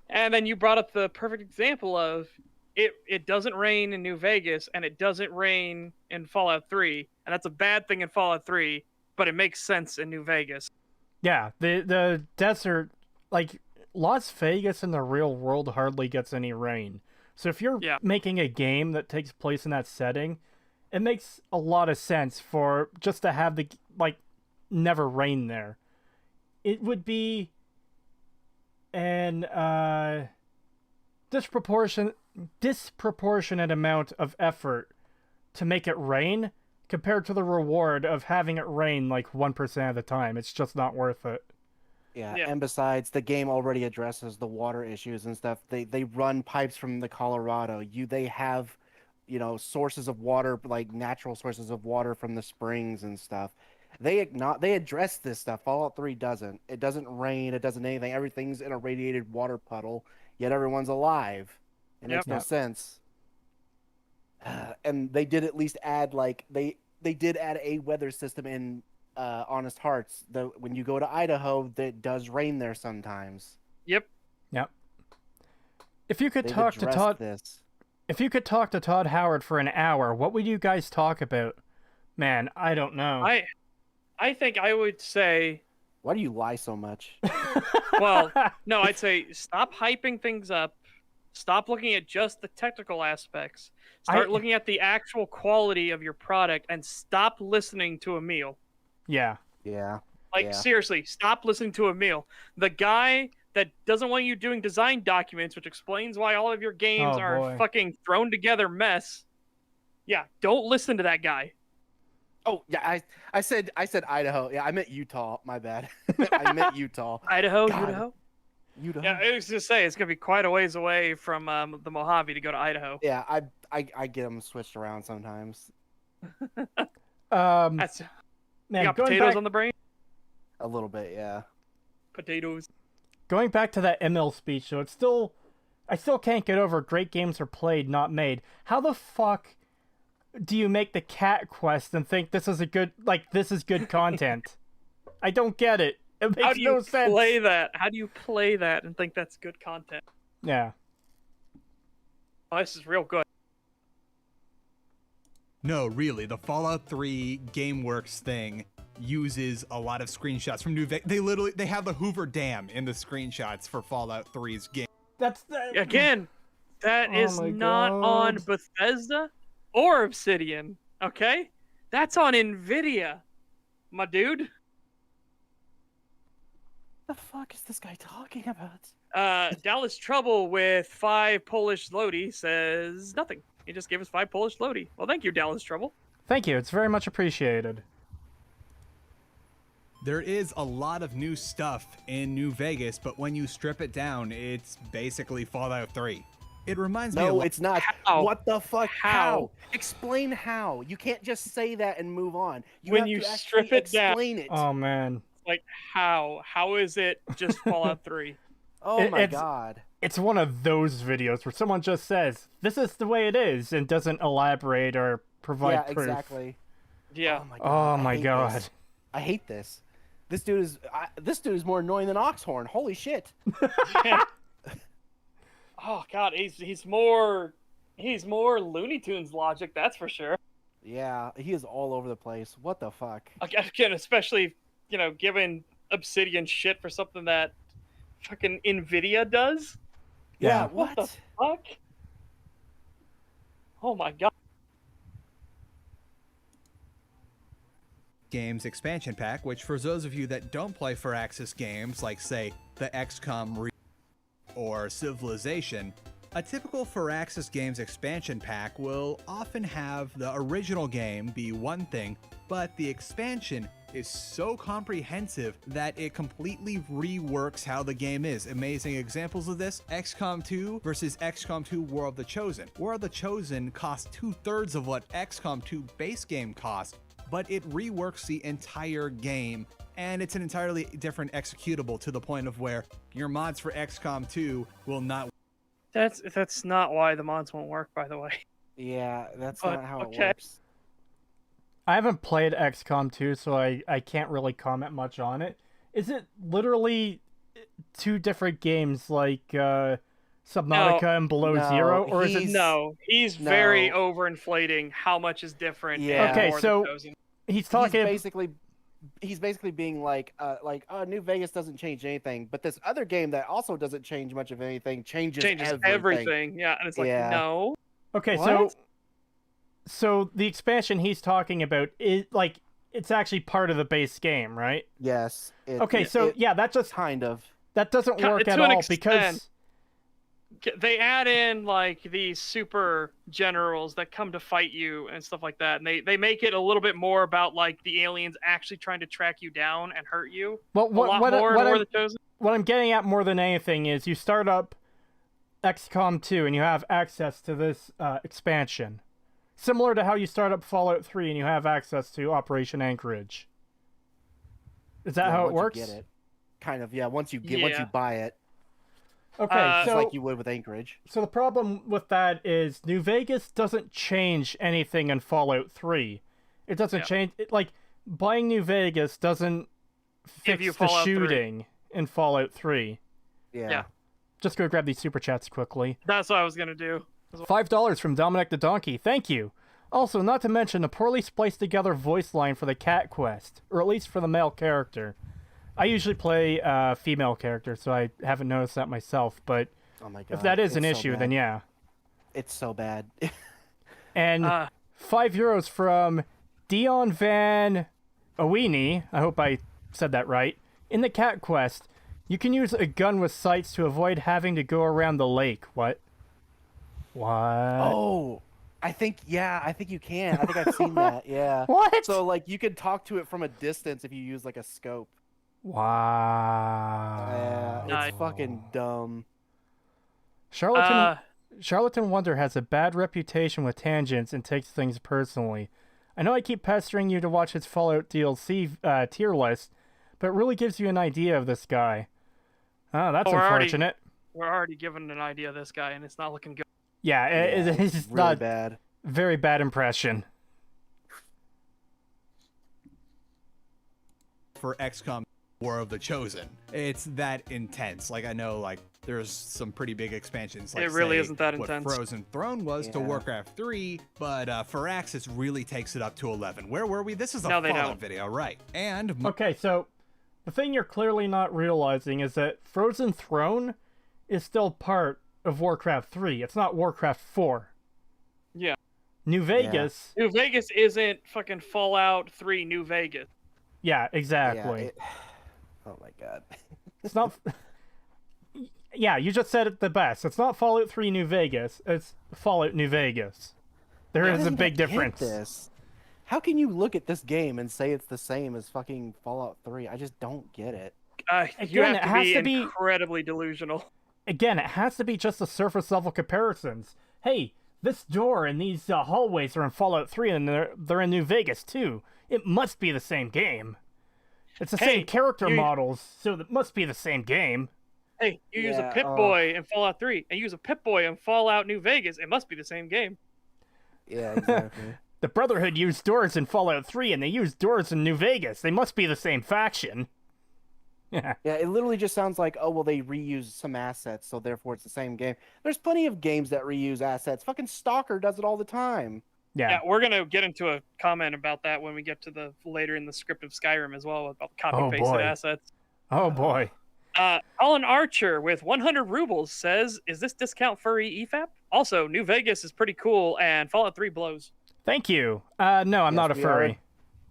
Speaker 3: And then you brought up the perfect example of it doesn't rain in New Vegas and it doesn't rain in Fallout 3. And that's a bad thing in Fallout 3, but it makes sense in New Vegas.
Speaker 1: Yeah, the desert, like, Las Vegas in the real world hardly gets any rain. So if you're
Speaker 3: Yeah.
Speaker 1: making a game that takes place in that setting, it makes a lot of sense for just to have the like never rain there. It would be an disproportionate amount of effort to make it rain compared to the reward of having it rain like 1% of the time. It's just not worth it.
Speaker 2: Yeah,
Speaker 3: Yeah.
Speaker 2: and besides, the game already addresses the water issues and stuff. They run pipes from the Colorado. They have, sources of water, like natural sources of water from the springs and stuff. They address this stuff. Fallout 3 doesn't. It doesn't rain. It doesn't anything. Everything's in a radiated water puddle. Yet everyone's alive. It makes no
Speaker 1: Yep.
Speaker 2: sense. And they did at least add they did add a weather system in Honest Hearts. When you go to Idaho, that does rain there sometimes.
Speaker 3: Yep.
Speaker 1: Yep. If you could
Speaker 2: They've
Speaker 1: talk to
Speaker 2: addressed
Speaker 1: Todd,
Speaker 2: this.
Speaker 1: if you could talk to Todd Howard for an hour, what would you guys talk about? Man, I don't know.
Speaker 3: I think I would say,
Speaker 2: Why do you lie so much?
Speaker 3: well, no, I'd say stop hyping things up. Stop looking at just the technical aspects. Start looking at the actual quality of your product and stop listening to Emil.
Speaker 1: Yeah.
Speaker 2: Yeah.
Speaker 3: Like,
Speaker 2: Yeah.
Speaker 3: seriously, stop listening to Emil. The guy that doesn't want you doing design documents, which explains why all of your games
Speaker 1: Oh,
Speaker 3: are
Speaker 1: boy.
Speaker 3: a fucking thrown together mess. Yeah, don't listen to that guy.
Speaker 2: Oh yeah, I said Idaho. Yeah, I meant Utah. My bad. I meant Utah.
Speaker 3: Idaho,
Speaker 2: God.
Speaker 3: Idaho.
Speaker 2: Utah.
Speaker 3: Yeah, I was just say it's gonna be quite a ways away from the Mojave to go to Idaho.
Speaker 2: Yeah, I get them switched around sometimes.
Speaker 3: That's you
Speaker 1: Man,
Speaker 3: got
Speaker 1: going
Speaker 3: potatoes
Speaker 1: back,
Speaker 3: on the brain.
Speaker 2: A little bit, yeah.
Speaker 3: Potatoes.
Speaker 1: going back to that Emil speech, though, I still can't get over great games are played, not made. How the fuck do you make the cat quest and think this is good content? I don't get it. It
Speaker 3: How
Speaker 1: makes
Speaker 3: do you
Speaker 1: no sense.
Speaker 3: play that? How do you play that and think that's good content?
Speaker 1: Yeah.
Speaker 3: Oh, this is real good.
Speaker 4: No, really, the Fallout 3 GameWorks thing uses a lot of screenshots from New Vegas. They have the Hoover Dam in the screenshots for Fallout 3's game.
Speaker 1: That's the
Speaker 3: Again, that
Speaker 1: Oh
Speaker 3: is
Speaker 1: my
Speaker 3: not on
Speaker 1: God.
Speaker 3: Bethesda or Obsidian. Okay, that's on Nvidia, my dude.
Speaker 2: What the fuck is this guy talking about?
Speaker 3: Dallas Trouble with 5 Polish Lodi says nothing. He just gave us 5 Polish Lodi. Well, thank you, Dallas Trouble.
Speaker 1: Thank you. It's very much appreciated.
Speaker 4: There is a lot of new stuff in New Vegas, but when you strip it down, it's basically Fallout 3. It reminds me a
Speaker 2: No,
Speaker 4: lot.
Speaker 2: it's not.
Speaker 3: How?
Speaker 2: What the fuck?
Speaker 3: How?
Speaker 2: Explain how. You can't just say that and move on.
Speaker 3: When
Speaker 2: have
Speaker 3: you
Speaker 2: to
Speaker 3: strip
Speaker 2: actually
Speaker 3: it down-
Speaker 2: explain it.
Speaker 1: Oh man.
Speaker 3: Like, how? How is it just Fallout 3?
Speaker 2: Oh my
Speaker 1: it's-
Speaker 2: god.
Speaker 1: It's one of those videos where someone just says, "This is the way it is," and doesn't elaborate or provide
Speaker 2: Yeah,
Speaker 1: proof.
Speaker 2: exactly.
Speaker 3: Yeah.
Speaker 2: Oh my
Speaker 1: Oh
Speaker 2: god. I
Speaker 1: my
Speaker 2: hate
Speaker 1: god.
Speaker 2: this. I hate this. This dude is more annoying than Oxhorn. Holy shit.
Speaker 3: Oh god, he's more Looney Tunes logic, that's for sure.
Speaker 2: Yeah, he is all over the place. What the fuck?
Speaker 3: Again, especially giving Obsidian shit for something that fucking Nvidia does.
Speaker 2: Yeah,
Speaker 3: What the
Speaker 2: what?
Speaker 3: fuck? Oh my god.
Speaker 4: Games expansion pack, which for those of you that don't play Firaxis games, like say the XCOM or Civilization, a typical Firaxis Games expansion pack will often have the original game be one thing, but the expansion is so comprehensive that it completely reworks how the game is. Amazing examples of this: XCOM 2 versus XCOM 2 War of the Chosen. War of the Chosen cost 2/3 of what XCOM 2 base game cost, but it reworks the entire game, and it's an entirely different executable to the point of where your mods for XCOM 2 will not.
Speaker 3: That's not why the mods won't work, by the way.
Speaker 2: Yeah, that's
Speaker 3: But,
Speaker 2: not how it
Speaker 3: okay.
Speaker 2: works.
Speaker 1: I haven't played XCOM 2, so I can't really comment much on it. Is it literally two different games like Subnautica and Below
Speaker 2: No,
Speaker 1: Zero, or is it?
Speaker 2: he's-
Speaker 3: No, he's very
Speaker 2: No.
Speaker 3: overinflating how much is different. in
Speaker 2: Yeah.
Speaker 1: Okay,
Speaker 3: War of the
Speaker 1: so-
Speaker 3: Chosen.
Speaker 1: He's
Speaker 2: He's
Speaker 1: talking.
Speaker 2: basically he's basically being like, oh, New Vegas doesn't change anything, but this other game that also doesn't change much of anything changes everything.
Speaker 3: Yeah, and it's like,
Speaker 2: Yeah.
Speaker 3: no.
Speaker 1: Okay,
Speaker 2: What?
Speaker 1: so the expansion he's talking about is like it's actually part of the base game, right?
Speaker 2: Yes.
Speaker 1: Okay, so yeah, that just
Speaker 2: kind of.
Speaker 1: that doesn't work
Speaker 3: To
Speaker 1: at
Speaker 3: an
Speaker 1: all
Speaker 3: extent.
Speaker 1: because
Speaker 3: They add in like these super generals that come to fight you and stuff like that, and they make it a little bit more about like the aliens actually trying to track you down and hurt you.
Speaker 1: well,
Speaker 3: A lot more in War of the Chosen.
Speaker 1: what I'm getting at more than anything is you start up XCOM 2 and you have access to this expansion. Similar to how you start up Fallout 3 and you have access to Operation Anchorage. Is that how it
Speaker 2: once you
Speaker 1: works?
Speaker 2: get it. Kind of, yeah. Once you buy it,
Speaker 1: Okay,
Speaker 2: just
Speaker 1: so
Speaker 2: like you would with Anchorage.
Speaker 1: so the problem with that is New Vegas doesn't change anything in Fallout 3. It doesn't change like buying New Vegas doesn't
Speaker 3: Give
Speaker 1: fix
Speaker 3: you
Speaker 1: the
Speaker 3: Fallout 3.
Speaker 1: shooting in Fallout 3.
Speaker 2: Yeah.
Speaker 1: Just go grab these super chats quickly.
Speaker 3: That's what I was gonna do.
Speaker 1: $5 from Dominic the Donkey. Thank you. Also, not to mention the poorly spliced together voice line for the cat quest, or at least for the male character. I usually play female character, so I haven't noticed that myself, but
Speaker 2: Oh my god.
Speaker 1: if that is an
Speaker 2: it's so
Speaker 1: issue,
Speaker 2: bad.
Speaker 1: then yeah.
Speaker 2: It's so bad.
Speaker 1: And €5 from Dion Van Owini. I hope I said that right. In the cat quest, you can use a gun with sights to avoid having to go around the lake. What?
Speaker 2: Oh, I think you can. I think I've seen that. Yeah.
Speaker 1: What?
Speaker 2: So like you could talk to it from a distance if you use like a scope.
Speaker 1: Wow.
Speaker 3: Nice.
Speaker 2: It's fucking dumb.
Speaker 1: Charlatan Wonder has a bad reputation with tangents and takes things personally. I know I keep pestering you to watch his Fallout DLC tier list, but it really gives you an idea of this guy. Oh, that's unfortunate.
Speaker 3: We're already given an idea of this guy, and it's not looking good.
Speaker 1: Yeah, it's
Speaker 2: It's really
Speaker 1: not
Speaker 2: bad.
Speaker 1: very bad impression.
Speaker 4: For XCOM War of the Chosen. It's that intense. Like I know like there's some pretty big expansions. Like,
Speaker 3: It really
Speaker 4: say,
Speaker 3: isn't that
Speaker 4: what
Speaker 3: intense.
Speaker 4: Frozen Throne was to
Speaker 2: Yeah.
Speaker 4: Warcraft 3, but Firaxis really takes it up to 11. Where were we? This is a
Speaker 3: No, they
Speaker 4: Fallout
Speaker 3: don't.
Speaker 4: video, right? And
Speaker 1: Okay, so the thing you're clearly not realizing is that Frozen Throne is still part of Warcraft 3. It's not Warcraft 4.
Speaker 3: Yeah.
Speaker 1: New Vegas.
Speaker 3: New Vegas isn't fucking Fallout 3 New Vegas.
Speaker 1: Yeah, exactly.
Speaker 2: Oh my god.
Speaker 1: It's not. Yeah, you just said it the best. It's not Fallout 3 New Vegas. It's Fallout New Vegas. There is a big difference.
Speaker 2: This. How can you look at this game and say it's the same as fucking Fallout 3? I just don't get it.
Speaker 3: You
Speaker 1: Again,
Speaker 3: have
Speaker 1: it
Speaker 3: to
Speaker 1: has
Speaker 3: be
Speaker 1: to be-
Speaker 3: incredibly delusional.
Speaker 1: Again, it has to be just the surface level comparisons. Hey, this door and these hallways are in Fallout 3 and they're in New Vegas too. It must be the same game. It's the
Speaker 3: Hey,
Speaker 1: same character
Speaker 3: you-
Speaker 1: models, so it must be the same game.
Speaker 3: Hey, you use a
Speaker 2: Yeah,
Speaker 3: Pip-Boy in Fallout 3, and you use a Pip-Boy in Fallout New Vegas. It must be the same game.
Speaker 2: Yeah, exactly.
Speaker 1: The Brotherhood used doors in Fallout 3 and they used doors in New Vegas. They must be the same faction. Yeah.
Speaker 2: Yeah, it literally just sounds like, oh, well, they reused some assets, so therefore it's the same game. There's plenty of games that reuse assets. Fucking Stalker does it all the time.
Speaker 3: Yeah, we're gonna get into a comment about that when we get to the later in the script of Skyrim as well about copy-pasted
Speaker 1: boy.
Speaker 3: assets.
Speaker 1: Oh boy.
Speaker 3: Colin Archer with 100 rubles says, "Is this discount furry EFAP? Also, New Vegas is pretty cool, and Fallout 3 blows."
Speaker 1: Thank you. No, I'm not a
Speaker 2: we
Speaker 1: furry.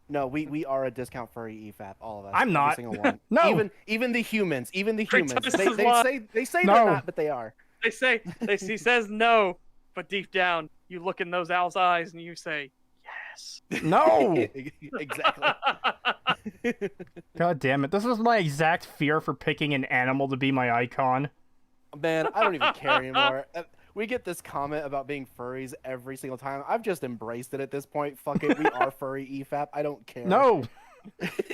Speaker 2: No, we are a discount furry EFAP, all of us.
Speaker 1: I'm
Speaker 2: every
Speaker 1: not.
Speaker 2: Single one.
Speaker 1: No.
Speaker 2: Even the humans.
Speaker 3: Creetosis
Speaker 2: They
Speaker 3: is lying.
Speaker 2: say
Speaker 1: No.
Speaker 2: they're not, but they are.
Speaker 3: He says no, but deep down, you look in those owl's eyes and you say, "Yes."
Speaker 1: No.
Speaker 2: Exactly.
Speaker 1: God damn it. This was my exact fear for picking an animal to be my icon.
Speaker 2: Man, I don't even care anymore. We get this comment about being furries every single time. I've just embraced it at this point. Fuck it, we are furry EFAP. I don't care.
Speaker 1: No.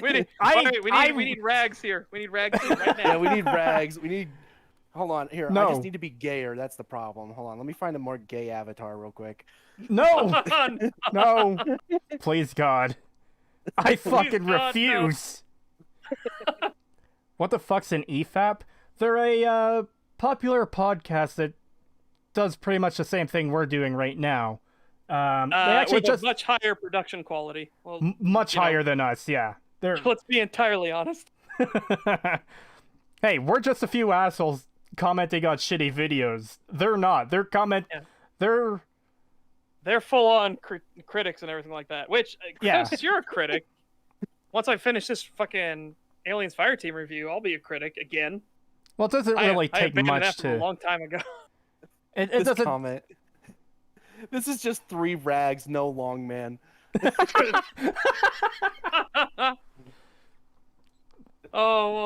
Speaker 3: We need, we need rags here. We need rags here right now.
Speaker 2: Yeah, we need rags. We need. Hold on, here. I
Speaker 1: No.
Speaker 2: just need to be gayer. That's the problem. Hold on, let me find a more gay avatar real quick.
Speaker 1: No. No. Please, God. I fucking
Speaker 3: God, no.
Speaker 1: refuse. What the fuck's an EFAP? They're a popular podcast that does pretty much the same thing we're doing right now. They actually
Speaker 3: with
Speaker 1: just
Speaker 3: a much higher production quality. Well,
Speaker 1: much
Speaker 3: you know.
Speaker 1: higher than us, yeah. They're
Speaker 3: Let's be entirely honest.
Speaker 1: hey, we're just a few assholes commenting on shitty videos. They're not.
Speaker 3: Yeah. They're full on critics and everything like that. Which,
Speaker 1: Yeah.
Speaker 3: Creetosis, you're a critic. Once I finish this fucking Aliens Fireteam review, I'll be a critic again.
Speaker 1: Well, it doesn't really
Speaker 3: I
Speaker 1: take
Speaker 3: abandoned
Speaker 1: much
Speaker 3: that from a
Speaker 1: to.
Speaker 3: long time ago.
Speaker 1: It
Speaker 2: This
Speaker 1: doesn't.
Speaker 2: comment. This is just 3 rags, no long man.
Speaker 3: Oh,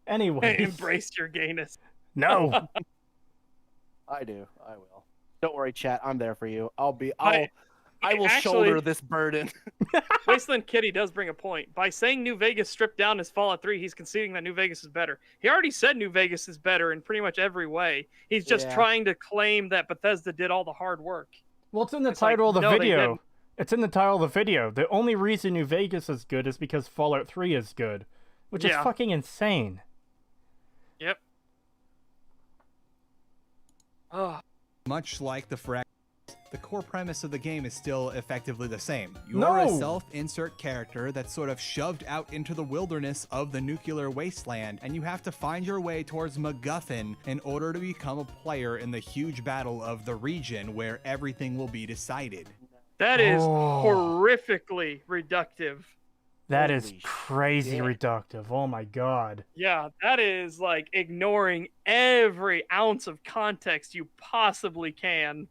Speaker 1: Anyway.
Speaker 3: embrace your gayness.
Speaker 1: No.
Speaker 2: I do. I will. Don't worry, chat. I'm there for you. I will
Speaker 3: Actually-
Speaker 2: shoulder this burden.
Speaker 3: Wasteland Kitty does bring a point. By saying New Vegas stripped down as Fallout 3, he's conceding that New Vegas is better. He already said New Vegas is better in pretty much every way. He's just
Speaker 2: Yeah.
Speaker 3: trying to claim that Bethesda did all the hard work.
Speaker 1: Well, it's in the
Speaker 3: It's like,
Speaker 1: title of the
Speaker 3: no, they
Speaker 1: video.
Speaker 3: didn't.
Speaker 1: It's in the title of the video. The only reason New Vegas is good is because Fallout 3 is good, which is
Speaker 3: Yeah.
Speaker 1: fucking insane.
Speaker 3: Yep. Oh,
Speaker 4: Much like the frag, the core premise of the game is still effectively the same. You are a
Speaker 1: No!
Speaker 4: self-insert character that's sort of shoved out into the wilderness of the nuclear wasteland, and you have to find your way towards MacGuffin in order to become a player in the huge battle of the region where everything will be decided.
Speaker 3: that is
Speaker 1: Oh.
Speaker 3: horrifically reductive.
Speaker 1: That is
Speaker 2: Holy
Speaker 1: crazy
Speaker 2: shit.
Speaker 1: reductive. Oh my god.
Speaker 3: Yeah, that is like ignoring every ounce of context you possibly can.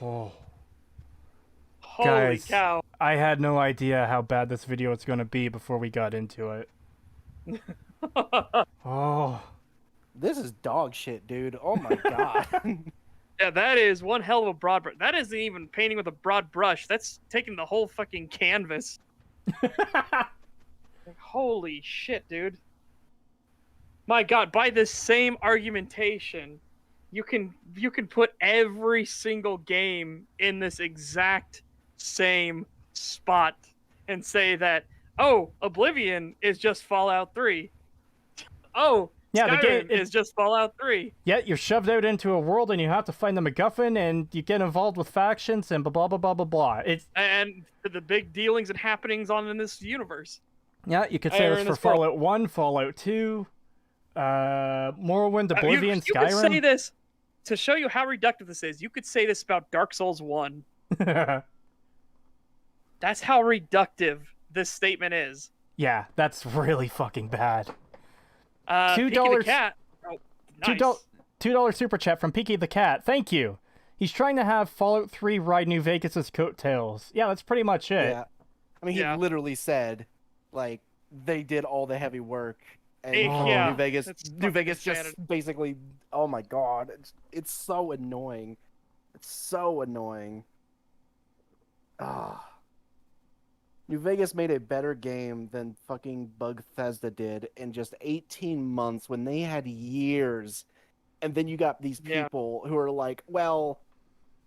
Speaker 1: Oh.
Speaker 3: Holy
Speaker 1: Guys.
Speaker 3: cow.
Speaker 1: I had no idea how bad this video was going to be before we got into it. Oh.
Speaker 2: This is dog shit, dude. Oh my god.
Speaker 3: Yeah, that is one hell of a broad brush. That isn't even painting with a broad brush. That's taking the whole fucking canvas. Like, holy shit, dude. My god, by this same argumentation, you can put every single game in this exact same spot and say that, oh, Oblivion is just Fallout 3. Oh,
Speaker 1: Yeah, the
Speaker 3: Skyrim
Speaker 1: game-
Speaker 3: is just Fallout 3.
Speaker 1: Yeah, you're shoved out into a world and you have to find the MacGuffin and you get involved with factions and blah blah blah blah blah blah. It's
Speaker 3: And the big dealings and happenings on in this universe.
Speaker 1: yeah, you could say
Speaker 3: Or
Speaker 1: this
Speaker 3: in
Speaker 1: for
Speaker 3: this world.
Speaker 1: Fallout 1, Fallout 2, Morrowind, Oblivion,
Speaker 3: you could say
Speaker 1: Skyrim.
Speaker 3: this to show you how reductive this is. You could say this about Dark Souls 1. That's how reductive this statement is.
Speaker 1: Yeah, that's really fucking bad.
Speaker 3: Peaky
Speaker 1: $2
Speaker 3: the Cat. Oh, nice.
Speaker 1: $2 super chat from Peaky the Cat. Thank you. He's trying to have Fallout 3 ride New Vegas' coattails. Yeah, that's pretty much it.
Speaker 2: Yeah. I mean, he
Speaker 3: Yeah.
Speaker 2: literally said, like, they did all the heavy work. And
Speaker 3: Yeah,
Speaker 2: New Vegas,
Speaker 3: it's
Speaker 2: New Vegas
Speaker 3: fucking
Speaker 2: just
Speaker 3: insanity.
Speaker 2: basically, oh my god, it's so annoying. It's so annoying. Ah. New Vegas made a better game than fucking Bethesda did in just 18 months when they had years. And then you got these
Speaker 3: Yeah.
Speaker 2: people who are like, well,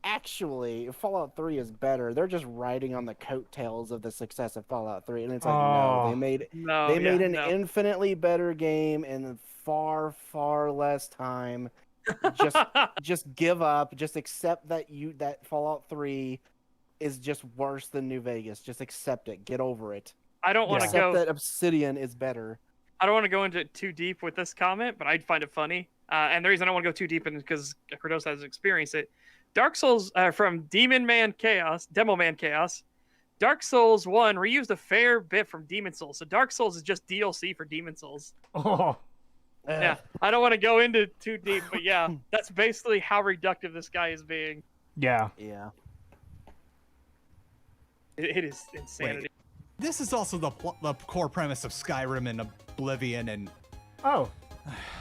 Speaker 2: actually, Fallout 3 is better. They're just riding on the coattails of the success of Fallout 3. And it's like, no,
Speaker 1: Oh.
Speaker 2: they made
Speaker 3: No,
Speaker 2: they made an
Speaker 3: no.
Speaker 2: infinitely better game in far, far less time. Just give up. Just accept that Fallout 3 is just worse than New Vegas. Just accept it. Get over it.
Speaker 3: I don't want to
Speaker 2: Accept
Speaker 3: go.
Speaker 2: that Obsidian is better.
Speaker 3: I don't want to go into it too deep with this comment, but I'd find it funny. And the reason I don't want to go too deep in is because Creetosis hasn't experienced it. Dark Souls from Demo Man Chaos. Dark Souls 1 reused a fair bit from Demon Souls. So Dark Souls is just DLC for Demon Souls.
Speaker 1: Oh,
Speaker 3: Yeah, I don't want to go into too deep, but yeah, that's basically how reductive this guy is being.
Speaker 1: yeah.
Speaker 2: Yeah.
Speaker 3: It is insanity.
Speaker 4: This is also the core premise of Skyrim and Oblivion and
Speaker 1: Oh,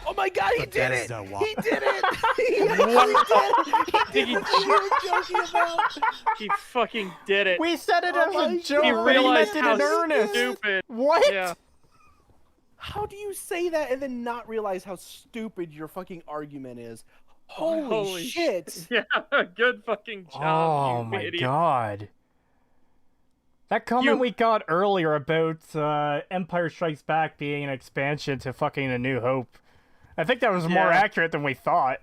Speaker 2: Oh my god, he did it!
Speaker 4: Bethesda, wow.
Speaker 2: He did it! He actually did it! He did what you were joking about!
Speaker 3: He fucking did it.
Speaker 1: we said it
Speaker 2: Oh
Speaker 1: as
Speaker 2: my
Speaker 1: a
Speaker 2: God.
Speaker 1: joke,
Speaker 3: He
Speaker 1: but he
Speaker 3: realized
Speaker 1: meant it
Speaker 3: how
Speaker 1: in earnest.
Speaker 3: stupid.
Speaker 1: What?
Speaker 3: Yeah.
Speaker 2: How do you say that and then not realize how stupid your fucking argument is? Holy shit!
Speaker 3: Yeah, good fucking
Speaker 1: Oh
Speaker 3: job. you
Speaker 1: my
Speaker 3: idiot.
Speaker 1: god. That comment we got earlier about Empire Strikes Back being an expansion to fucking A New Hope. I think that was more
Speaker 3: Yeah.
Speaker 1: accurate than we thought.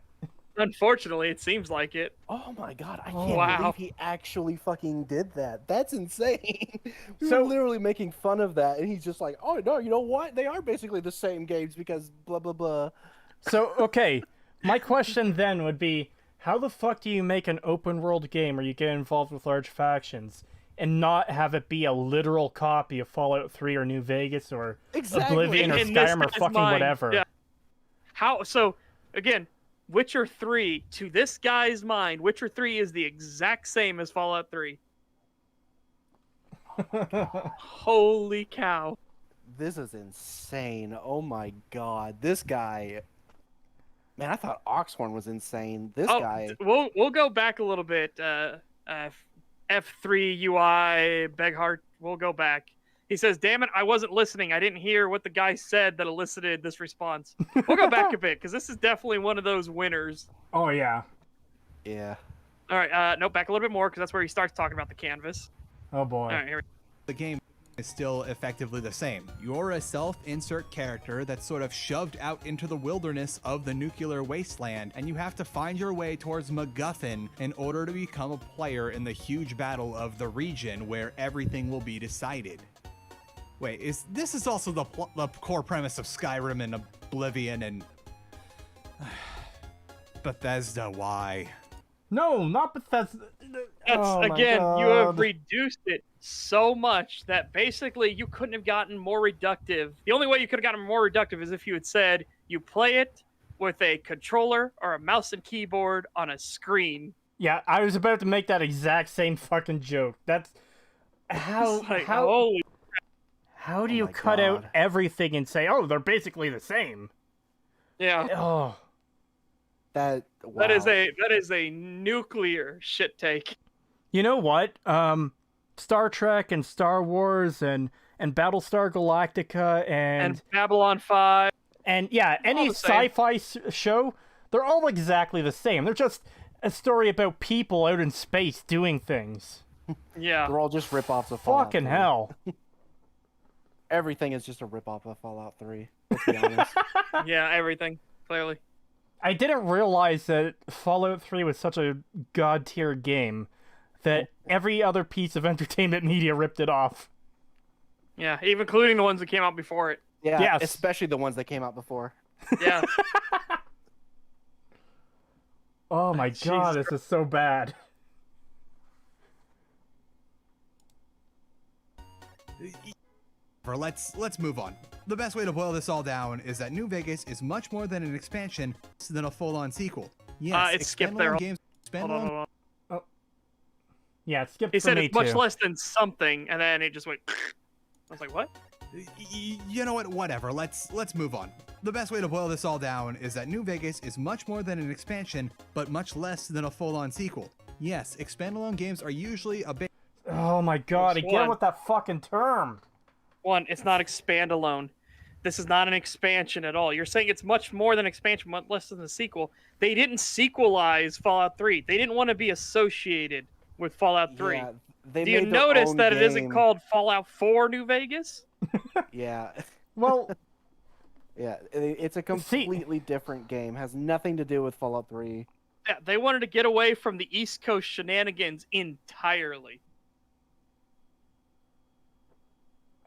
Speaker 3: Unfortunately, it seems like it.
Speaker 2: Oh my god, I
Speaker 1: Oh,
Speaker 2: can't
Speaker 3: wow.
Speaker 2: believe he actually fucking did that. That's insane. We
Speaker 1: So-
Speaker 2: were literally making fun of that, and he's just like, oh no, you know what? They are basically the same games because blah blah blah.
Speaker 1: So, okay, my question then would be, how the fuck do you make an open world game where you get involved with large factions and not have it be a literal copy of Fallout 3 or New Vegas or
Speaker 2: Exactly.
Speaker 1: Oblivion or
Speaker 3: In this
Speaker 1: Skyrim or
Speaker 3: guy's
Speaker 1: fucking
Speaker 3: mind,
Speaker 1: whatever?
Speaker 3: yeah. How? So again, Witcher 3 to this guy's mind, Witcher 3 is the exact same as Fallout 3. Holy cow!
Speaker 2: This is insane. Oh my god, this guy. Man, I thought Oxhorn was insane. This guy.
Speaker 3: We'll go back a little bit. F3 UI Beghart. We'll go back. He says, "Damn it, I wasn't listening. I didn't hear what the guy said that elicited this response." We'll go back a bit because this is definitely one of those winners.
Speaker 1: Oh, yeah.
Speaker 2: Yeah.
Speaker 3: All right, no, back a little bit more because that's where he starts talking about the canvas.
Speaker 1: Oh, boy.
Speaker 3: All right, here we
Speaker 4: The game is still effectively the same. You're a self-insert character that's sort of shoved out into the wilderness of the nuclear wasteland, and you have to find your way towards MacGuffin in order to become a player in the huge battle of the region where everything will be decided. Wait, this is also the core premise of Skyrim and Oblivion and Bethesda? Why?
Speaker 1: No, not Bethesda.
Speaker 3: That's
Speaker 1: Oh my
Speaker 3: again, you have
Speaker 1: God.
Speaker 3: reduced it so much that basically you couldn't have gotten more reductive. The only way you could have gotten more reductive is if you had said you play it with a controller or a mouse and keyboard on a screen.
Speaker 1: Yeah, I was about to make that exact same fucking joke. That's how
Speaker 3: It's like,
Speaker 1: how
Speaker 3: holy,
Speaker 1: how do
Speaker 2: Oh
Speaker 1: you
Speaker 2: my
Speaker 1: cut out
Speaker 2: God.
Speaker 1: everything and say, "Oh, they're basically the same"?
Speaker 3: yeah.
Speaker 1: Oh,
Speaker 2: That. Wow.
Speaker 3: That is a nuclear shit take.
Speaker 1: you know what? Star Trek and Star Wars and Battlestar Galactica
Speaker 3: And Babylon 5.
Speaker 1: and yeah, any
Speaker 3: the same.
Speaker 1: sci-fi show, they're all exactly the same. They're just a story about people out in space doing things.
Speaker 3: Yeah.
Speaker 2: They're all just rip-offs of Fallout
Speaker 1: Fucking
Speaker 2: 3.
Speaker 1: hell.
Speaker 2: Everything is just a rip-off of Fallout 3. Let's be honest.
Speaker 3: Yeah, everything. Clearly.
Speaker 1: I didn't realize that Fallout 3 was such a god-tier game that every other piece of entertainment media ripped it off.
Speaker 3: Yeah, even including the ones that came out before it.
Speaker 2: Yeah,
Speaker 1: Yes.
Speaker 2: especially the ones that came out before.
Speaker 3: Yeah.
Speaker 1: Oh my god,
Speaker 3: Jesus
Speaker 1: this is so bad.
Speaker 4: Let's move on. The best way to boil this all down is that New Vegas is much more than an expansion than a full-on sequel. Yes,
Speaker 3: It skipped there.
Speaker 4: expandable games.
Speaker 3: Hold on, hold on.
Speaker 1: Yeah, it skipped
Speaker 3: He
Speaker 1: for
Speaker 3: said
Speaker 1: me
Speaker 3: it's much
Speaker 1: too.
Speaker 3: less than something, and then it just went. I was like, what?
Speaker 4: You know what? Whatever. Let's move on. The best way to boil this all down is that New Vegas is much more than an expansion, but much less than a full-on sequel. Yes, expandalone games are usually a bit.
Speaker 1: Oh my god,
Speaker 3: Which
Speaker 1: again
Speaker 3: one?
Speaker 1: with that fucking term.
Speaker 3: One, it's not expand alone. This is not an expansion at all. You're saying it's much more than expansion, much less than the sequel. They didn't sequelize Fallout 3. They didn't want to be associated with Fallout 3.
Speaker 2: Yeah, they
Speaker 3: Do you
Speaker 2: made their
Speaker 3: notice
Speaker 2: own
Speaker 3: that it isn't
Speaker 2: game.
Speaker 3: called Fallout 4 New Vegas?
Speaker 2: Yeah,
Speaker 1: Well,
Speaker 2: yeah. It's a completely different game. Has nothing to do with Fallout 3.
Speaker 3: Yeah, they wanted to get away from the East Coast shenanigans entirely.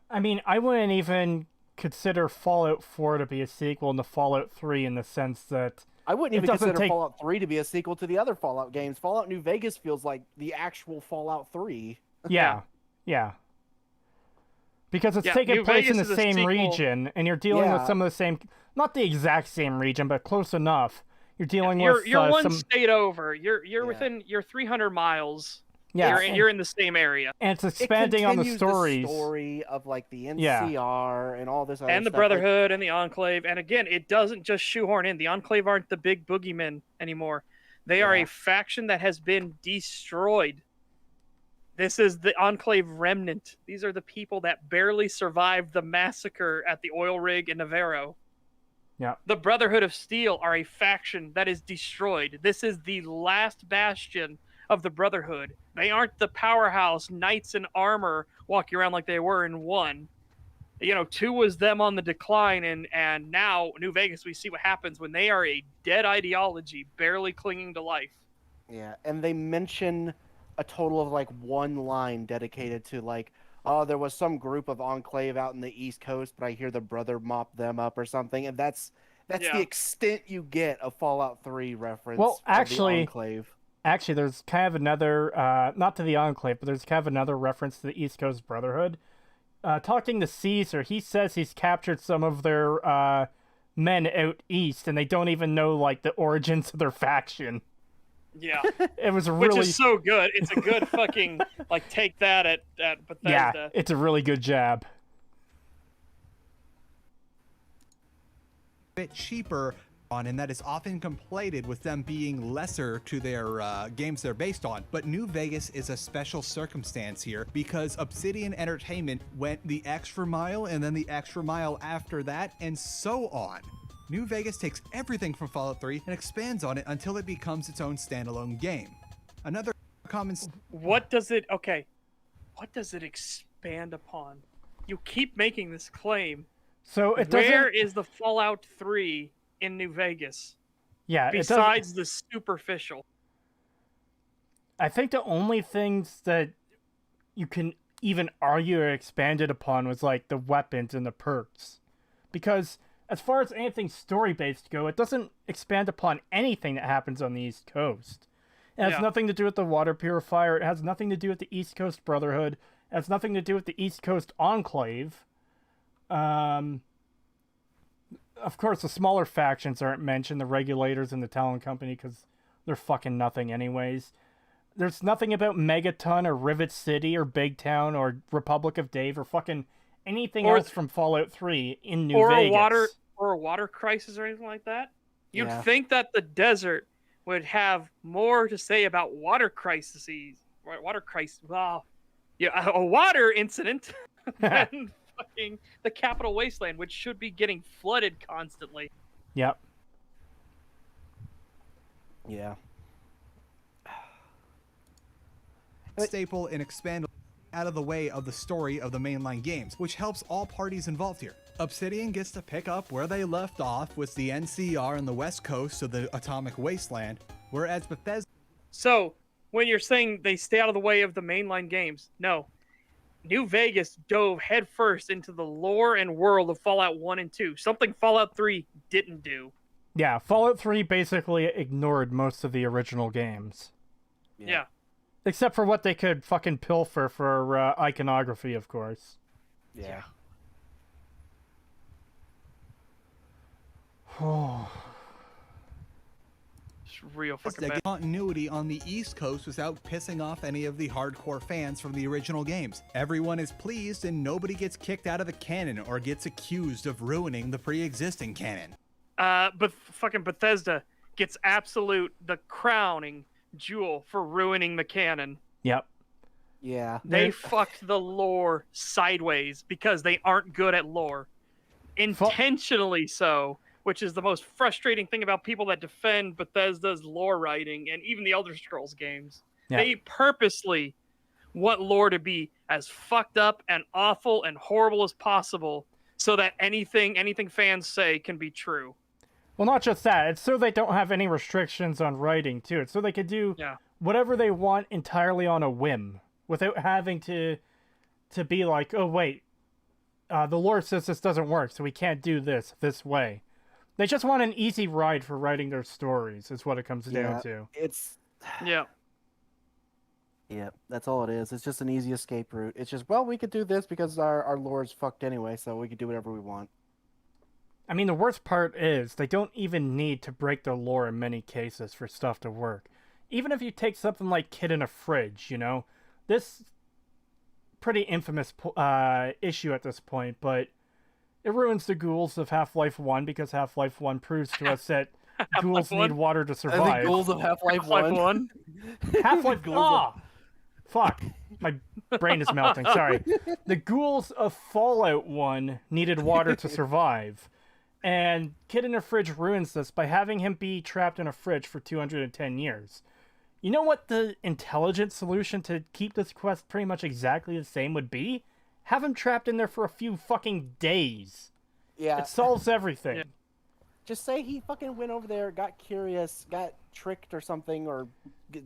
Speaker 1: I mean, I wouldn't even consider Fallout 4 to be a sequel to Fallout 3 in the sense that
Speaker 2: I wouldn't
Speaker 1: It
Speaker 2: even
Speaker 1: doesn't
Speaker 2: consider
Speaker 1: take-
Speaker 2: Fallout 3 to be a sequel to the other Fallout games. Fallout New Vegas feels like the actual Fallout 3.
Speaker 1: yeah. Because it's
Speaker 3: Yeah,
Speaker 1: taking
Speaker 3: New
Speaker 1: place in
Speaker 3: Vegas
Speaker 1: the
Speaker 3: is a
Speaker 1: same
Speaker 3: sequel.
Speaker 1: region, and you're dealing with
Speaker 2: Yeah.
Speaker 1: some of the same, not the exact same region, but close enough. You're dealing
Speaker 3: You're
Speaker 1: with
Speaker 3: one
Speaker 1: some,
Speaker 3: state over. You're
Speaker 2: Yeah.
Speaker 3: within. You're 300 miles.
Speaker 1: yeah,
Speaker 3: You're in the same area.
Speaker 1: and it's
Speaker 2: It
Speaker 1: expanding on the
Speaker 2: continues
Speaker 1: stories.
Speaker 2: story of like the
Speaker 1: Yeah.
Speaker 2: NCR and all this other
Speaker 3: And the
Speaker 2: stuff. Like,
Speaker 3: Brotherhood and the Enclave. And again, it doesn't just shoehorn in. The Enclave aren't the big boogeymen anymore. They are
Speaker 2: Yeah.
Speaker 3: a faction that has been destroyed. This is the Enclave remnant. These are the people that barely survived the massacre at the oil rig in Navarro.
Speaker 1: Yeah.
Speaker 3: The Brotherhood of Steel are a faction that is destroyed. This is the last bastion of the Brotherhood. They aren't the powerhouse knights in armor walking around like they were in 1. You know, 2 was them on the decline, and now New Vegas, we see what happens when they are a dead ideology, barely clinging to life.
Speaker 2: Yeah, and they mention a total of like one line dedicated to like, oh, there was some group of Enclave out in the East Coast, but I hear the brother mopped them up or something, and that's
Speaker 3: Yeah.
Speaker 2: the extent you get of Fallout 3 reference.
Speaker 1: Well,
Speaker 2: of the
Speaker 1: actually-
Speaker 2: Enclave.
Speaker 1: Actually, there's kind of another, not to the Enclave, but there's kind of another reference to the East Coast Brotherhood. Talking to Caesar, he says he's captured some of their men out east, and they don't even know like the origins of their faction.
Speaker 3: Yeah.
Speaker 1: It was really,
Speaker 3: Which is so good. It's a good fucking, like, take that at Bethesda.
Speaker 1: yeah, it's a really good jab.
Speaker 4: Bit cheaper on, and that is often conflated with them being lesser to their games they're based on. But New Vegas is a special circumstance here because Obsidian Entertainment went the extra mile and then the extra mile after that, and so on. New Vegas takes everything from Fallout 3 and expands on it until it becomes its own standalone game. Another common
Speaker 3: What does it expand upon? You keep making this claim.
Speaker 1: So it doesn't.
Speaker 3: Where is the Fallout 3 in New Vegas?
Speaker 1: Yeah, it doesn't.
Speaker 3: Besides the superficial.
Speaker 1: I think the only things that you can even argue or expanded upon was like the weapons and the perks, because as far as anything story-based go, it doesn't expand upon anything that happens on the East Coast. It has
Speaker 3: Yeah.
Speaker 1: nothing to do with the water purifier. It has nothing to do with the East Coast Brotherhood. It has nothing to do with the East Coast Enclave. Of course, the smaller factions aren't mentioned, the Regulators and the Talon Company, because they're fucking nothing anyways. There's nothing about Megaton or Rivet City or Big Town or Republic of Dave or fucking anything else from Fallout 3 in New Vegas.
Speaker 3: Or a water crisis or anything like that. You'd
Speaker 2: Yeah.
Speaker 3: think that the desert would have more to say about water crises. Water crisis. Well, yeah, a water incident than fucking the Capital Wasteland, which should be getting flooded constantly.
Speaker 1: Yep.
Speaker 2: Yeah.
Speaker 4: staple and expand out of the way of the story of the mainline games, which helps all parties involved here. Obsidian gets to pick up where they left off with the NCR on the west coast of the Atomic Wasteland, whereas Bethesda...
Speaker 3: So, when you're saying they stay out of the way of the mainline games, no. New Vegas dove headfirst into the lore and world of Fallout 1 and 2, something Fallout 3 didn't do.
Speaker 1: Yeah, Fallout 3 basically ignored most of the original games.
Speaker 3: Yeah.
Speaker 1: Except for what they could fucking pilfer for iconography, of course.
Speaker 2: Yeah.
Speaker 3: It's real fucking
Speaker 4: get
Speaker 3: bad.
Speaker 4: continuity on the East Coast without pissing off any of the hardcore fans from the original games. Everyone is pleased and nobody gets kicked out of the canon or gets accused of ruining the pre-existing canon.
Speaker 3: But fucking Bethesda gets the crowning jewel for ruining the canon.
Speaker 1: Yep.
Speaker 2: Yeah.
Speaker 3: They fucked the lore sideways because they aren't good at lore. Intentionally so, which is the most frustrating thing about people that defend Bethesda's lore writing and even the Elder Scrolls games.
Speaker 1: Yeah.
Speaker 3: They purposely want lore to be as fucked up and awful and horrible as possible so that anything fans say can be true.
Speaker 1: Well, not just that. It's so they don't have any restrictions on writing, too. It's so they could do whatever they want entirely on a whim without having to be like, oh, wait, the lore says this doesn't work, so we can't do this way. They just want an easy ride for writing their stories, is what it comes down to.
Speaker 2: It's...
Speaker 3: Yeah.
Speaker 2: Yeah, that's all it is. It's just an easy escape route. It's just, well, we could do this because our lore is fucked anyway, so we could do whatever we want.
Speaker 1: I mean, the worst part is they don't even need to break the lore in many cases for stuff to work. Even if you take something like Kid in a Fridge, you know, this pretty infamous issue at this point, but it ruins the ghouls of Half-Life 1 because Half-Life 1 proves to us that ghouls need water to survive.
Speaker 2: I think ghouls of Half-Life 1.
Speaker 1: Half-Life... Ah! Fuck. My brain is melting. Sorry. The ghouls of Fallout 1 needed water to survive. And Kid in a Fridge ruins this by having him be trapped in a fridge for 210 years. You know what the intelligent solution to keep this quest pretty much exactly the same would be? Have him trapped in there for a few fucking days.
Speaker 2: Yeah.
Speaker 1: It solves everything.
Speaker 3: Yeah.
Speaker 2: Just say he fucking went over there, got curious, got tricked or something, or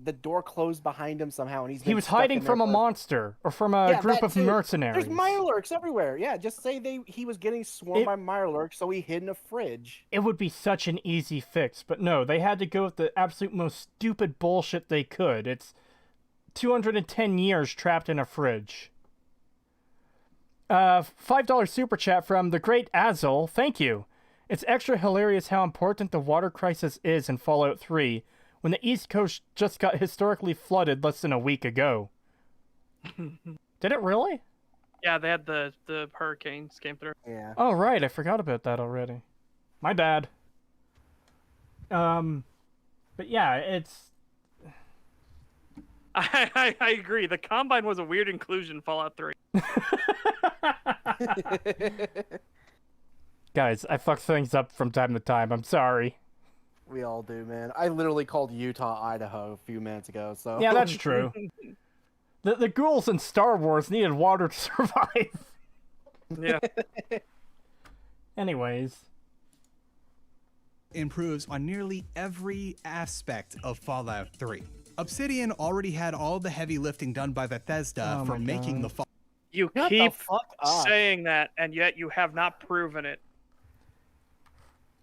Speaker 2: the door closed behind him somehow, and
Speaker 1: He was hiding from a monster or from a group of mercenaries.
Speaker 2: There's Mirelurks everywhere. Yeah, just say he was getting swarmed by Mirelurks, so he hid in a fridge.
Speaker 1: It would be such an easy fix, but no, they had to go with the absolute most stupid bullshit they could. It's 210 years trapped in a fridge. $5 super chat from the great Azul. Thank you. It's extra hilarious how important the water crisis is in Fallout 3 when the East Coast just got historically flooded less than a week ago. Did it really?
Speaker 3: Yeah, they had the hurricanes came through.
Speaker 2: Yeah.
Speaker 1: Oh, right. I forgot about that already. My bad. But yeah, it's...
Speaker 3: I agree. The Combine was a weird inclusion in Fallout 3.
Speaker 1: Guys, I fuck things up from time to time. I'm sorry.
Speaker 2: We all do, man. I literally called Utah, Idaho a few minutes ago, so...
Speaker 1: Yeah, that's true. The ghouls in Star Wars needed water to survive.
Speaker 3: Yeah.
Speaker 1: Anyways.
Speaker 4: Improves on nearly every aspect of Fallout 3. Obsidian already had all the heavy lifting done by Bethesda for making the Fallout.
Speaker 3: You
Speaker 2: Shut
Speaker 3: keep
Speaker 2: the fuck up.
Speaker 3: saying that, and yet you have not proven it.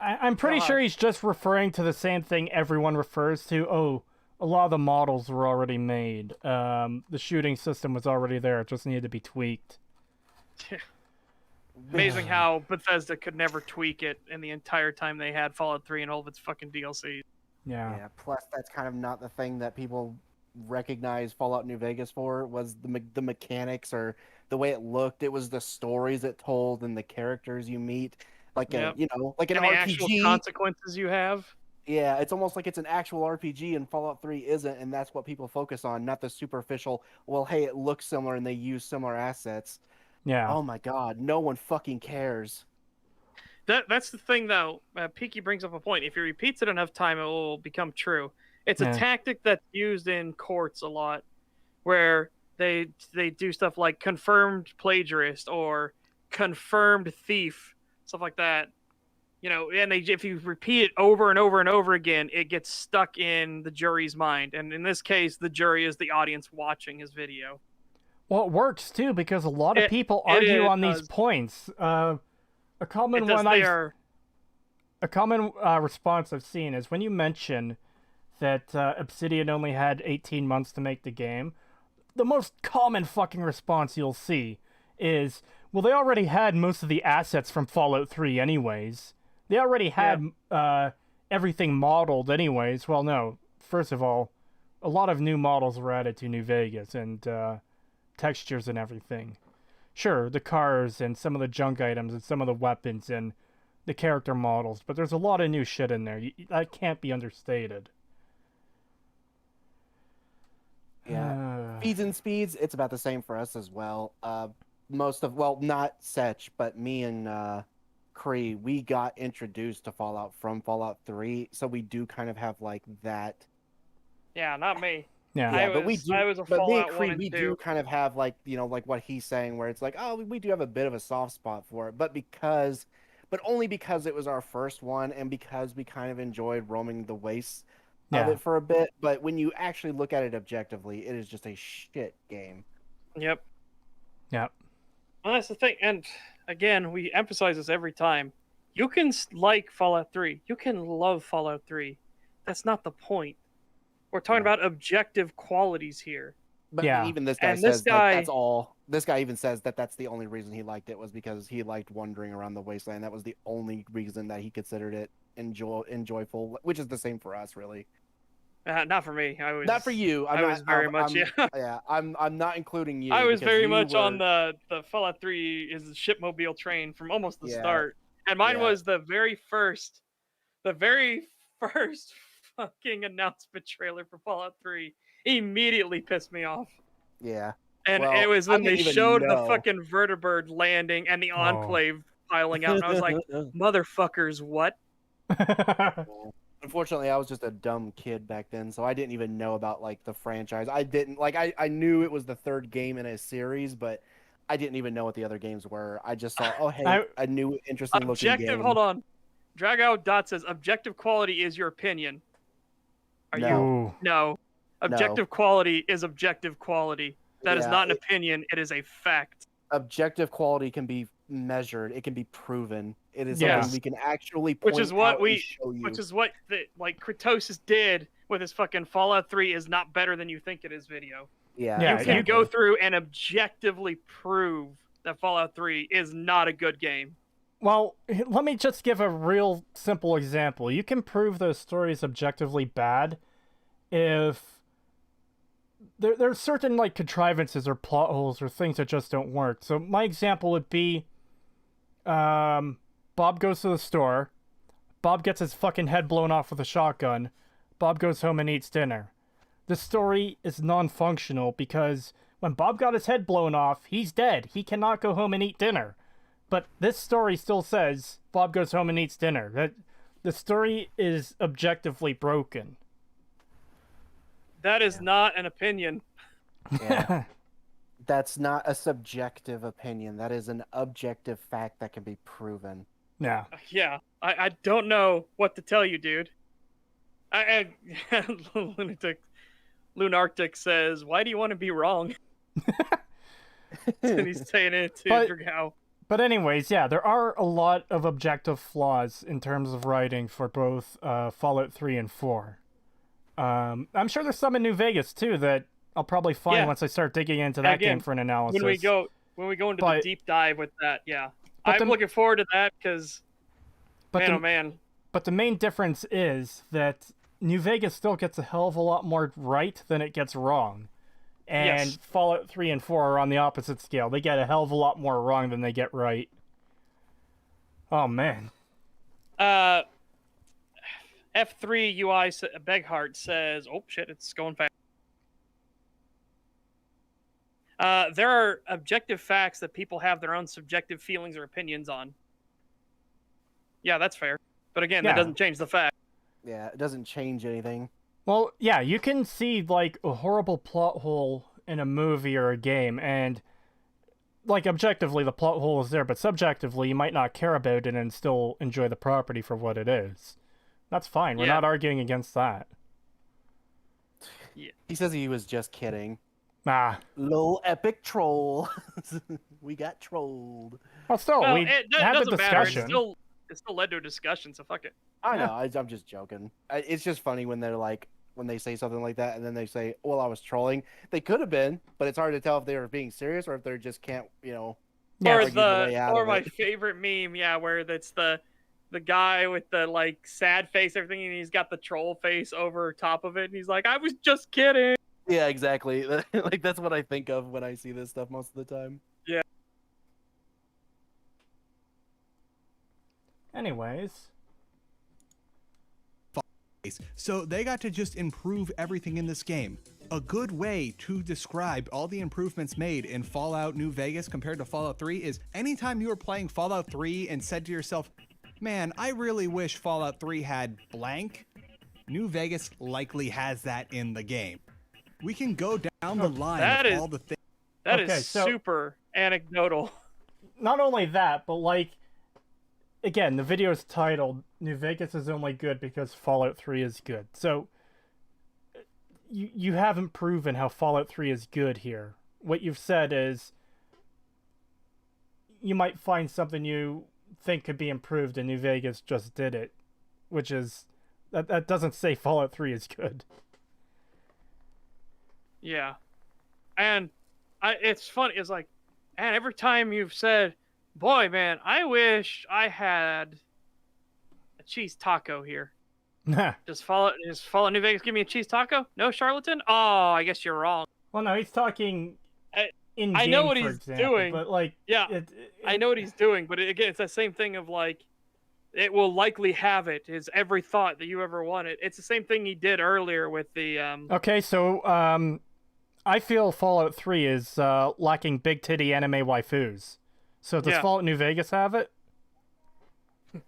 Speaker 1: I'm pretty sure he's just referring to the same thing everyone refers to. Oh, a lot of the models were already made. The shooting system was already there. It just needed to be tweaked.
Speaker 3: Amazing how Bethesda could never tweak it in the entire time they had Fallout 3 and all of its fucking DLCs.
Speaker 2: Yeah, plus that's kind of not the thing that people recognize Fallout New Vegas for, was the mechanics or the way it looked. It was the stories it told and the characters you meet. Like
Speaker 3: Yep.
Speaker 2: Like an
Speaker 3: and the
Speaker 2: RPG.
Speaker 3: actual consequences you have.
Speaker 2: Yeah, it's almost like it's an actual RPG, and Fallout 3 isn't, and that's what people focus on, not the superficial, well, hey, it looks similar and they use similar assets.
Speaker 1: Yeah.
Speaker 2: Oh my god, no one fucking cares.
Speaker 3: That's the thing, though. Peaky brings up a point. If he repeats it enough time, it will become true. It's a tactic that's used in courts a lot, where they do stuff like confirmed plagiarist or confirmed thief, stuff like that. You know, and if you repeat it over and over and over again, it gets stuck in the jury's mind. And in this case, the jury is the audience watching his video.
Speaker 1: Well, it works too because a lot of people argue on these points. A common response I've seen is when you mention that Obsidian only had 18 months to make the game, the most common fucking response you'll see is, well, they already had most of the assets from Fallout 3 anyways. They already had everything modeled anyways. Well, no. First of all, a lot of new models were added to New Vegas and textures and everything. Sure, the cars and some of the junk items and some of the weapons and the character models, but there's a lot of new shit in there. That can't be understated.
Speaker 2: Yeah. Feeds and speeds, it's about the same for us as well. Not Setch, but me and Cree, we got introduced to Fallout from Fallout 3, so we do kind of have like that.
Speaker 3: Yeah, not me.
Speaker 1: Yeah,
Speaker 3: I was a Fallout
Speaker 2: me and Cree,
Speaker 3: 1 and 2.
Speaker 2: we do kind of have like, like what he's saying, where it's like, oh, we do have a bit of a soft spot for it, but only because it was our first one and because we kind of enjoyed roaming the wastes of it for a bit. But when you actually look at it objectively, it is just a shit game.
Speaker 3: Yep.
Speaker 1: Yep.
Speaker 3: Well, that's the thing. And again, we emphasize this every time. You can like Fallout 3. You can love Fallout 3. That's not the point. We're talking about objective qualities here.
Speaker 2: But even this guy says that's all. This guy even says that that's the only reason he liked it was because he liked wandering around the wasteland. That was the only reason that he considered it enjoyable, which is the same for us, really.
Speaker 3: Not for me.
Speaker 2: Not for you. I'm not including you.
Speaker 3: I was very much on the Fallout 3 is the shipmobile train from almost the start, and mine was the very first fucking announcement trailer for Fallout 3. Immediately pissed me off.
Speaker 2: Yeah.
Speaker 3: And it was when they showed the fucking vertibird landing and the Enclave piling out, and I was like, motherfuckers, what?
Speaker 2: Unfortunately, I was just a dumb kid back then, so I didn't even know about like the franchise. I didn't I knew it was the third game in a series, but I didn't even know what the other games were. I just saw, oh hey,
Speaker 1: I-
Speaker 2: a new interesting looking game.
Speaker 3: Objective. Hold on. Dragout Dot says objective quality is your opinion. Are
Speaker 2: No.
Speaker 3: you?
Speaker 1: Ooh.
Speaker 3: No. Objective quality is objective quality. That is
Speaker 2: Yeah,
Speaker 3: not an opinion. It is a fact.
Speaker 2: Objective quality can be measured. It can be proven. It is
Speaker 1: Yeah.
Speaker 2: something we can actually point
Speaker 3: Which is what
Speaker 2: out
Speaker 3: we-
Speaker 2: and show you.
Speaker 3: Which is what like Creetosis did with his fucking Fallout 3 is not better than you think it is video.
Speaker 2: yeah,
Speaker 1: Yeah,
Speaker 3: You can
Speaker 1: exactly.
Speaker 3: go through and objectively prove that Fallout 3 is not a good game.
Speaker 1: Well, let me just give a real simple example. You can prove those stories objectively bad if there's certain like contrivances or plot holes or things that just don't work. So my example would be Bob goes to the store. Bob gets his fucking head blown off with a shotgun. Bob goes home and eats dinner. The story is non-functional because when Bob got his head blown off, he's dead. He cannot go home and eat dinner. But this story still says Bob goes home and eats dinner. That the story is objectively broken.
Speaker 3: That is not an opinion.
Speaker 2: yeah. That's not a subjective opinion. That is an objective fact that can be proven.
Speaker 1: Yeah.
Speaker 3: Yeah, I don't know what to tell you, dude. Lunarctic says, "Why do you want to be wrong?" And he's saying it to
Speaker 1: But-
Speaker 3: Dragao.
Speaker 1: But anyways, yeah, there are a lot of objective flaws in terms of writing for both Fallout 3 and 4. I'm sure there's some in New Vegas too that I'll probably find
Speaker 3: Yeah.
Speaker 1: once I start digging into that
Speaker 3: Again,
Speaker 1: game for an analysis.
Speaker 3: When we go into
Speaker 1: But-
Speaker 3: the deep dive with that, yeah,
Speaker 1: but
Speaker 3: I'm
Speaker 1: the-
Speaker 3: looking forward to that because
Speaker 1: but
Speaker 3: man,
Speaker 1: the,
Speaker 3: oh man,
Speaker 1: But the main difference is that New Vegas still gets a hell of a lot more right than it gets wrong. And
Speaker 3: Yes.
Speaker 1: Fallout 3 and 4 are on the opposite scale. They get a hell of a lot more wrong than they get right. Oh, man.
Speaker 3: F3 UI Begheart says, "Oh shit, it's going fast." There are objective facts that people have their own subjective feelings or opinions on. Yeah, that's fair. But again,
Speaker 1: Yeah.
Speaker 3: that doesn't change the fact.
Speaker 2: Yeah, it doesn't change anything.
Speaker 1: Well, yeah, you can see, like, a horrible plot hole in a movie or a game, and, like, objectively, the plot hole is there, but subjectively, you might not care about it and still enjoy the property for what it is. That's fine. We're
Speaker 3: Yeah.
Speaker 1: not arguing against that.
Speaker 2: He says he was just kidding.
Speaker 1: Nah.
Speaker 2: Lol, epic troll. We got trolled.
Speaker 1: Well, still,
Speaker 3: Well,
Speaker 1: we
Speaker 3: that
Speaker 1: had the
Speaker 3: doesn't matter.
Speaker 1: discussion.
Speaker 3: It still led to a discussion, so fuck it.
Speaker 2: I
Speaker 1: Yeah.
Speaker 2: know. I'm just joking. It's just funny when they're like, when they say something like that, and then they say, "Well, I was trolling." They could have been, but it's hard to tell if they were being serious or if they just can't,
Speaker 1: Yeah,
Speaker 3: or
Speaker 2: argue their way out of
Speaker 3: my
Speaker 2: it.
Speaker 3: favorite meme, yeah, where that's the guy with the like sad face, everything, and he's got the troll face over top of it, and he's like, "I was just kidding."
Speaker 2: Yeah, exactly. Like that's what I think of when I see this stuff most of the time.
Speaker 1: Anyways.
Speaker 4: So they got to just improve everything in this game. A good way to describe all the improvements made in Fallout New Vegas compared to Fallout 3 is anytime you were playing Fallout 3 and said to yourself, "Man, I really wish Fallout 3 had blank," New Vegas likely has that in the game. We can go down the line
Speaker 3: that
Speaker 4: of
Speaker 3: is-
Speaker 4: all the things.
Speaker 3: That is
Speaker 1: Okay, so-
Speaker 3: super anecdotal.
Speaker 1: Not only that, but, like, again, the video is titled New Vegas is only good because Fallout 3 is good. So you haven't proven how Fallout 3 is good here. What you've said is you might find something you think could be improved and New Vegas just did it, which is that doesn't say Fallout 3 is good.
Speaker 3: Yeah, and it's funny. It's like, and every time you've said, "Boy, man, I wish I had a cheese taco here."
Speaker 1: Well,
Speaker 3: Just follow New Vegas. Give me a cheese taco? No, charlatan. Oh, I guess you're wrong.
Speaker 1: no, he's talking in
Speaker 3: I know
Speaker 1: game,
Speaker 3: what
Speaker 1: for
Speaker 3: he's
Speaker 1: example,
Speaker 3: doing.
Speaker 1: but, like,
Speaker 3: Yeah, I know what he's doing, but again, it's that same thing of like, it will likely have it. Is every thought that you ever wanted. It's the same thing he did earlier with the
Speaker 1: Okay, so I feel Fallout 3 is lacking big titty anime waifus. So does
Speaker 3: Yeah.
Speaker 1: Fallout New Vegas have it?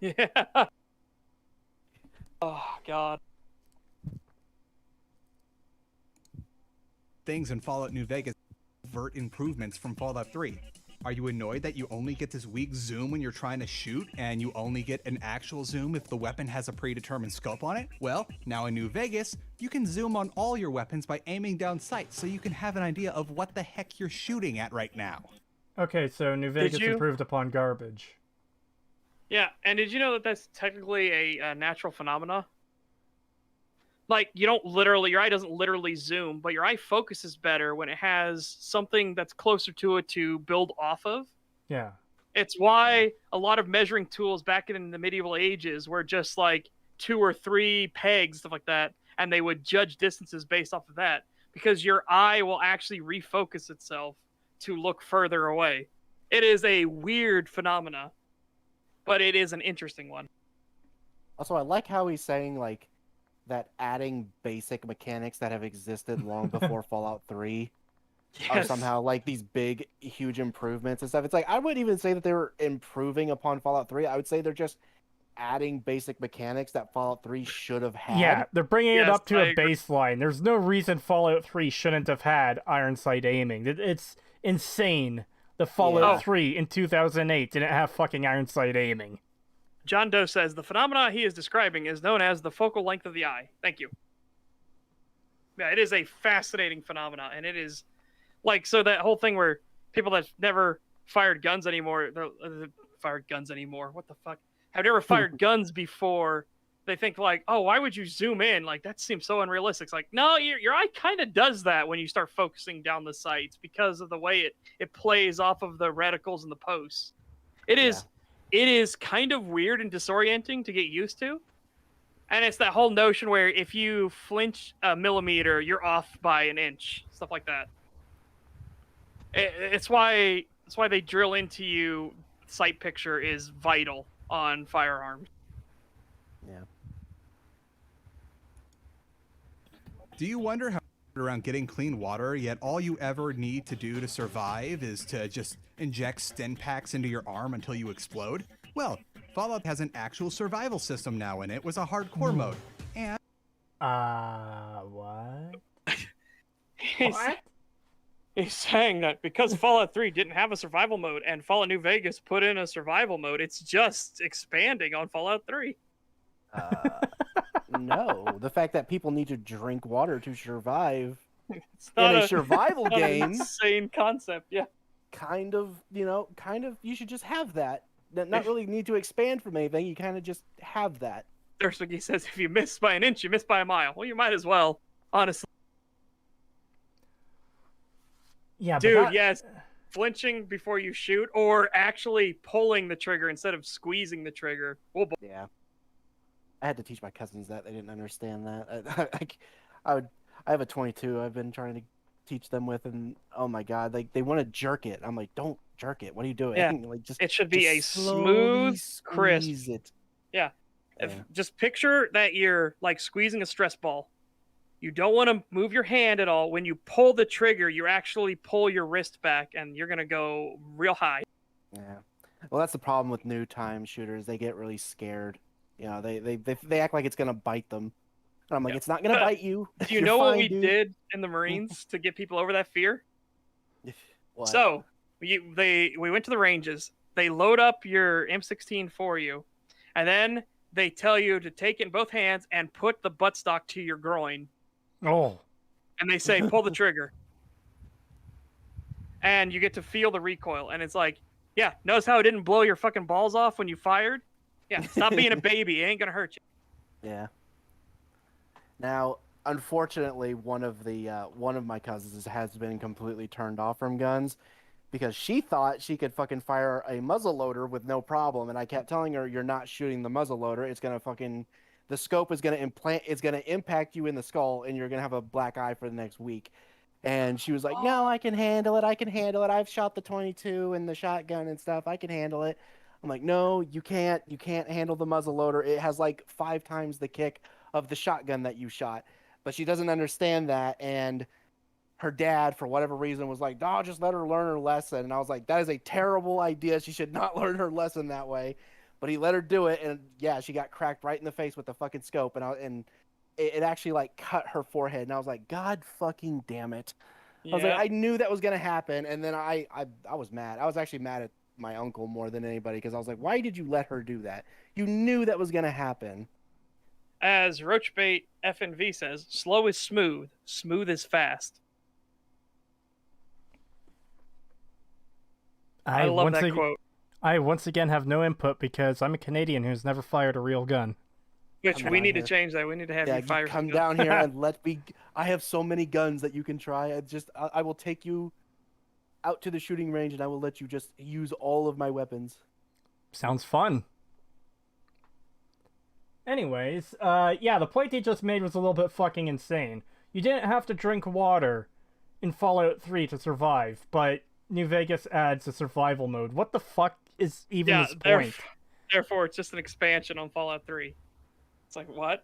Speaker 3: Yeah. Oh God.
Speaker 4: Things in Fallout New Vegas avert improvements from Fallout 3. Are you annoyed that you only get this weak zoom when you're trying to shoot, and you only get an actual zoom if the weapon has a predetermined scope on it? Well, now in New Vegas, you can zoom on all your weapons by aiming down sights, so you can have an idea of what the heck you're shooting at right now.
Speaker 1: Okay, so New Vegas improved upon garbage.
Speaker 3: Yeah, and did you know that that's technically a natural phenomena? Like, you don't literally, your eye doesn't literally zoom, but your eye focuses better when it has something that's closer to it to build off of.
Speaker 1: Yeah.
Speaker 3: It's why a lot of measuring tools back in the medieval ages were just like 2 or 3 pegs, stuff like that, and they would judge distances based off of that, because your eye will actually refocus itself to look further away. It is a weird phenomena, but it is an interesting one.
Speaker 2: Also, I like how he's saying, like, that adding basic mechanics that have existed long before Fallout 3 are somehow like these big, huge improvements and stuff. It's like, I wouldn't even say that they were improving upon Fallout 3. I would say they're just adding basic mechanics that Fallout 3 should have had.
Speaker 1: Yeah, they're bringing it up to a
Speaker 3: agree.
Speaker 1: baseline. There's no reason Fallout 3 shouldn't have had iron sight aiming. It's insane. The Fallout 3 in 2008 didn't have fucking iron sight aiming.
Speaker 3: John Doe says the phenomena he is describing is known as the focal length of the eye. Thank you. Yeah, it is a fascinating phenomena, and it is like, so that whole thing where people that never fired guns anymore, what the fuck? Have never fired guns before, they think like, oh, why would you zoom in? Like, that seems so unrealistic. It's like, no, your eye kind of does that when you start focusing down the sights because of the way it plays off of the reticles and the posts. It is kind of weird and disorienting to get used to. And it's that whole notion where if you flinch a millimeter, you're off by an inch, stuff like that. It's why they drill into you. Sight picture is vital on firearms.
Speaker 2: Yeah.
Speaker 4: Do you wonder how around getting clean water, yet all you ever need to do to survive is to just inject stim packs into your arm until you explode? Well, Fallout has an actual survival system now in it with a hardcore mode. And
Speaker 1: What?
Speaker 3: He's saying that because Fallout 3 didn't have a survival mode and Fallout New Vegas put in a survival mode, it's just expanding on Fallout 3.
Speaker 2: No, the fact that people need to drink water to survive
Speaker 3: It's
Speaker 2: in
Speaker 3: not
Speaker 2: a survival
Speaker 3: not an
Speaker 2: game,
Speaker 3: insane concept, yeah.
Speaker 2: kind of, you should just have that. Not really need to expand from anything. You kind of just have that.
Speaker 3: Dursley says if you miss by an inch, you miss by a mile. Well, you might as well, honestly.
Speaker 1: Yeah,
Speaker 3: Dude, yes. Flinching before you shoot or actually pulling the trigger instead of squeezing the trigger. Oh, boy.
Speaker 2: Yeah. I had to teach my cousins that. They didn't understand that. I have a 22 I've been trying to teach them with, and oh my god, they want to jerk it. I'm like, don't jerk it. What are you doing?
Speaker 3: Yeah.
Speaker 2: Like,
Speaker 3: It should be a
Speaker 2: slowly
Speaker 3: smooth, crisp.
Speaker 2: squeeze it.
Speaker 3: Yeah.
Speaker 2: Yeah.
Speaker 3: Just picture that you're like squeezing a stress ball. You don't want to move your hand at all. When you pull the trigger, you actually pull your wrist back, and you're going to go real high.
Speaker 2: Yeah. Well, that's the problem with new time shooters. They get really scared. You know, they act like it's gonna bite them. And I'm like, it's not gonna bite you.
Speaker 3: Do you
Speaker 2: You're
Speaker 3: know what
Speaker 2: fine,
Speaker 3: we
Speaker 2: dude.
Speaker 3: did in the Marines to get people over that fear?
Speaker 2: What?
Speaker 3: So we went to the ranges. They load up your M16 for you, and then they tell you to take it in both hands and put the buttstock to your groin.
Speaker 1: Oh.
Speaker 3: And they say, pull the trigger. And you get to feel the recoil. And it's like, yeah, notice how it didn't blow your fucking balls off when you fired? Yeah, stop being a baby. It ain't going to hurt you.
Speaker 2: Yeah. Now, unfortunately, one of my cousins has been completely turned off from guns because she thought she could fucking fire a muzzle loader with no problem, and I kept telling her, you're not shooting the muzzle loader. It's gonna the scope is gonna impact you in the skull, and you're gonna have a black eye for the next week. And she was like, no, I can handle it. I've shot the 22 and the shotgun and stuff. I can handle it. I'm like, no, you can't. You can't handle the muzzle loader. It has like 5 times the kick of the shotgun that you shot. But she doesn't understand that. And her dad, for whatever reason, was like, no, just let her learn her lesson. And I was like, that is a terrible idea. She should not learn her lesson that way. But he let her do it. And yeah, she got cracked right in the face with the fucking scope. And it actually like cut her forehead. And I was like, God fucking damn it. I was like, I knew that was gonna happen, and then I was mad. I was actually mad at my uncle more than anybody because I was like, why did you let her do that? You knew that was gonna happen.
Speaker 3: As Roachbait FNV says, slow is smooth, smooth is fast. I love that quote.
Speaker 1: I once again have no input because I'm a Canadian who's never fired a real gun.
Speaker 3: Which we need to change that. We need to have you fire.
Speaker 2: Come down here and let me. I have so many guns that you can try. I will take you out to the shooting range and I will let you just use all of my weapons.
Speaker 1: Sounds fun. Anyways, yeah, the point he just made was a little bit fucking insane. You didn't have to drink water in Fallout 3 to survive, but New Vegas adds a survival mode. What the fuck is even this point?
Speaker 3: Therefore, it's just an expansion on Fallout 3. It's like, what?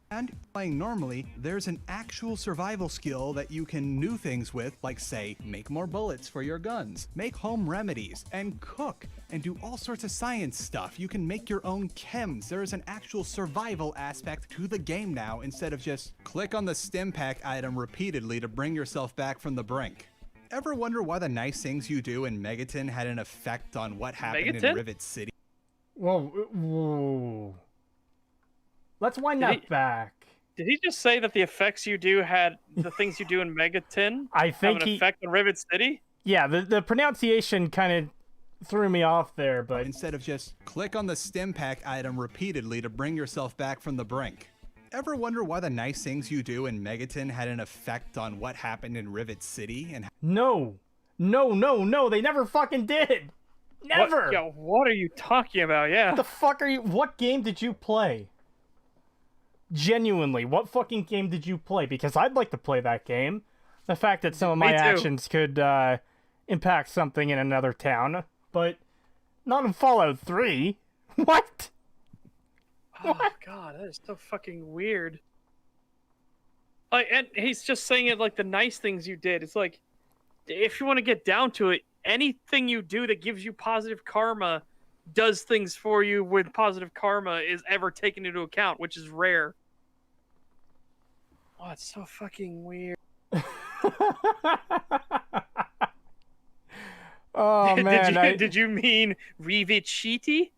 Speaker 4: And playing normally, there's an actual survival skill that you can do things with, like say, make more bullets for your guns, make home remedies, and cook, and do all sorts of science stuff. You can make your own chems. There is an actual survival aspect to the game now, instead of just click on the stim pack item repeatedly to bring yourself back from the brink. Ever wonder why the nice things you do in Megaton had an effect on what happened in Rivet City?
Speaker 1: Whoa. Let's wind that back.
Speaker 3: Did he just say that the effects you do had the things you do in Megaton have an effect on Rivet City?
Speaker 1: Yeah, the pronunciation kind of threw me off there, but
Speaker 4: instead of just click on the stim pack item repeatedly to bring yourself back from the brink. Ever wonder why the nice things you do in Megaton had an effect on what happened in Rivet City? And
Speaker 1: No, they never fucking did. Never.
Speaker 3: What are you talking about? Yeah.
Speaker 1: What the fuck are you? What game did you play? Genuinely, what fucking game did you play? Because I'd like to play that game. The fact that some of my actions could impact something in another town, but not in Fallout 3. What?
Speaker 3: Oh god, that is so fucking weird. Like, and he's just saying it like the nice things you did. It's like, if you want to get down to it, anything you do that gives you positive karma does things for you when positive karma is ever taken into account, which is rare. Oh, it's so fucking weird.
Speaker 1: Oh man!
Speaker 3: Did you mean Riviciti?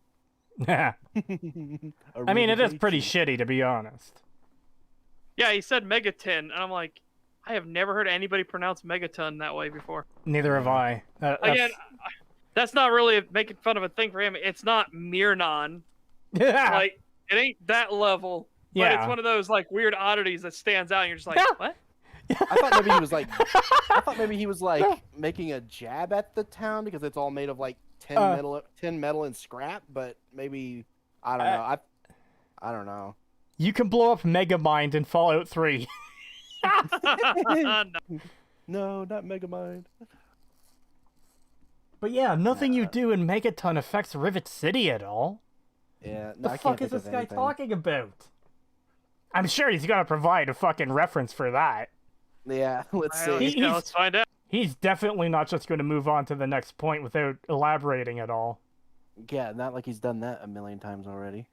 Speaker 1: Yeah. I mean, it is pretty shitty, to be honest.
Speaker 3: Yeah, he said Megaton, and I'm like, I have never heard anybody pronounce Megaton that way before.
Speaker 1: Neither have I.
Speaker 3: Again, that's not really making fun of a thing for him. It's not Mirnon. Like, it ain't that level. But it's one of those like weird oddities that stands out, and you're just like, what?
Speaker 2: I thought maybe he was like making a jab at the town because it's all made of like tin metal and scrap. But maybe I don't know. I don't know.
Speaker 1: You can blow up Megamind in Fallout 3.
Speaker 2: No, not Megamind.
Speaker 1: But yeah, nothing you do in Megaton affects Rivet City at all.
Speaker 2: Yeah,
Speaker 1: no, the fuck is this guy talking about? I'm sure he's gonna provide a fucking reference for that.
Speaker 2: Yeah, let's see.
Speaker 3: Let's find out.
Speaker 1: He's definitely not just going to move on to the next point without elaborating at all.
Speaker 2: Yeah, not like he's done that a million times already.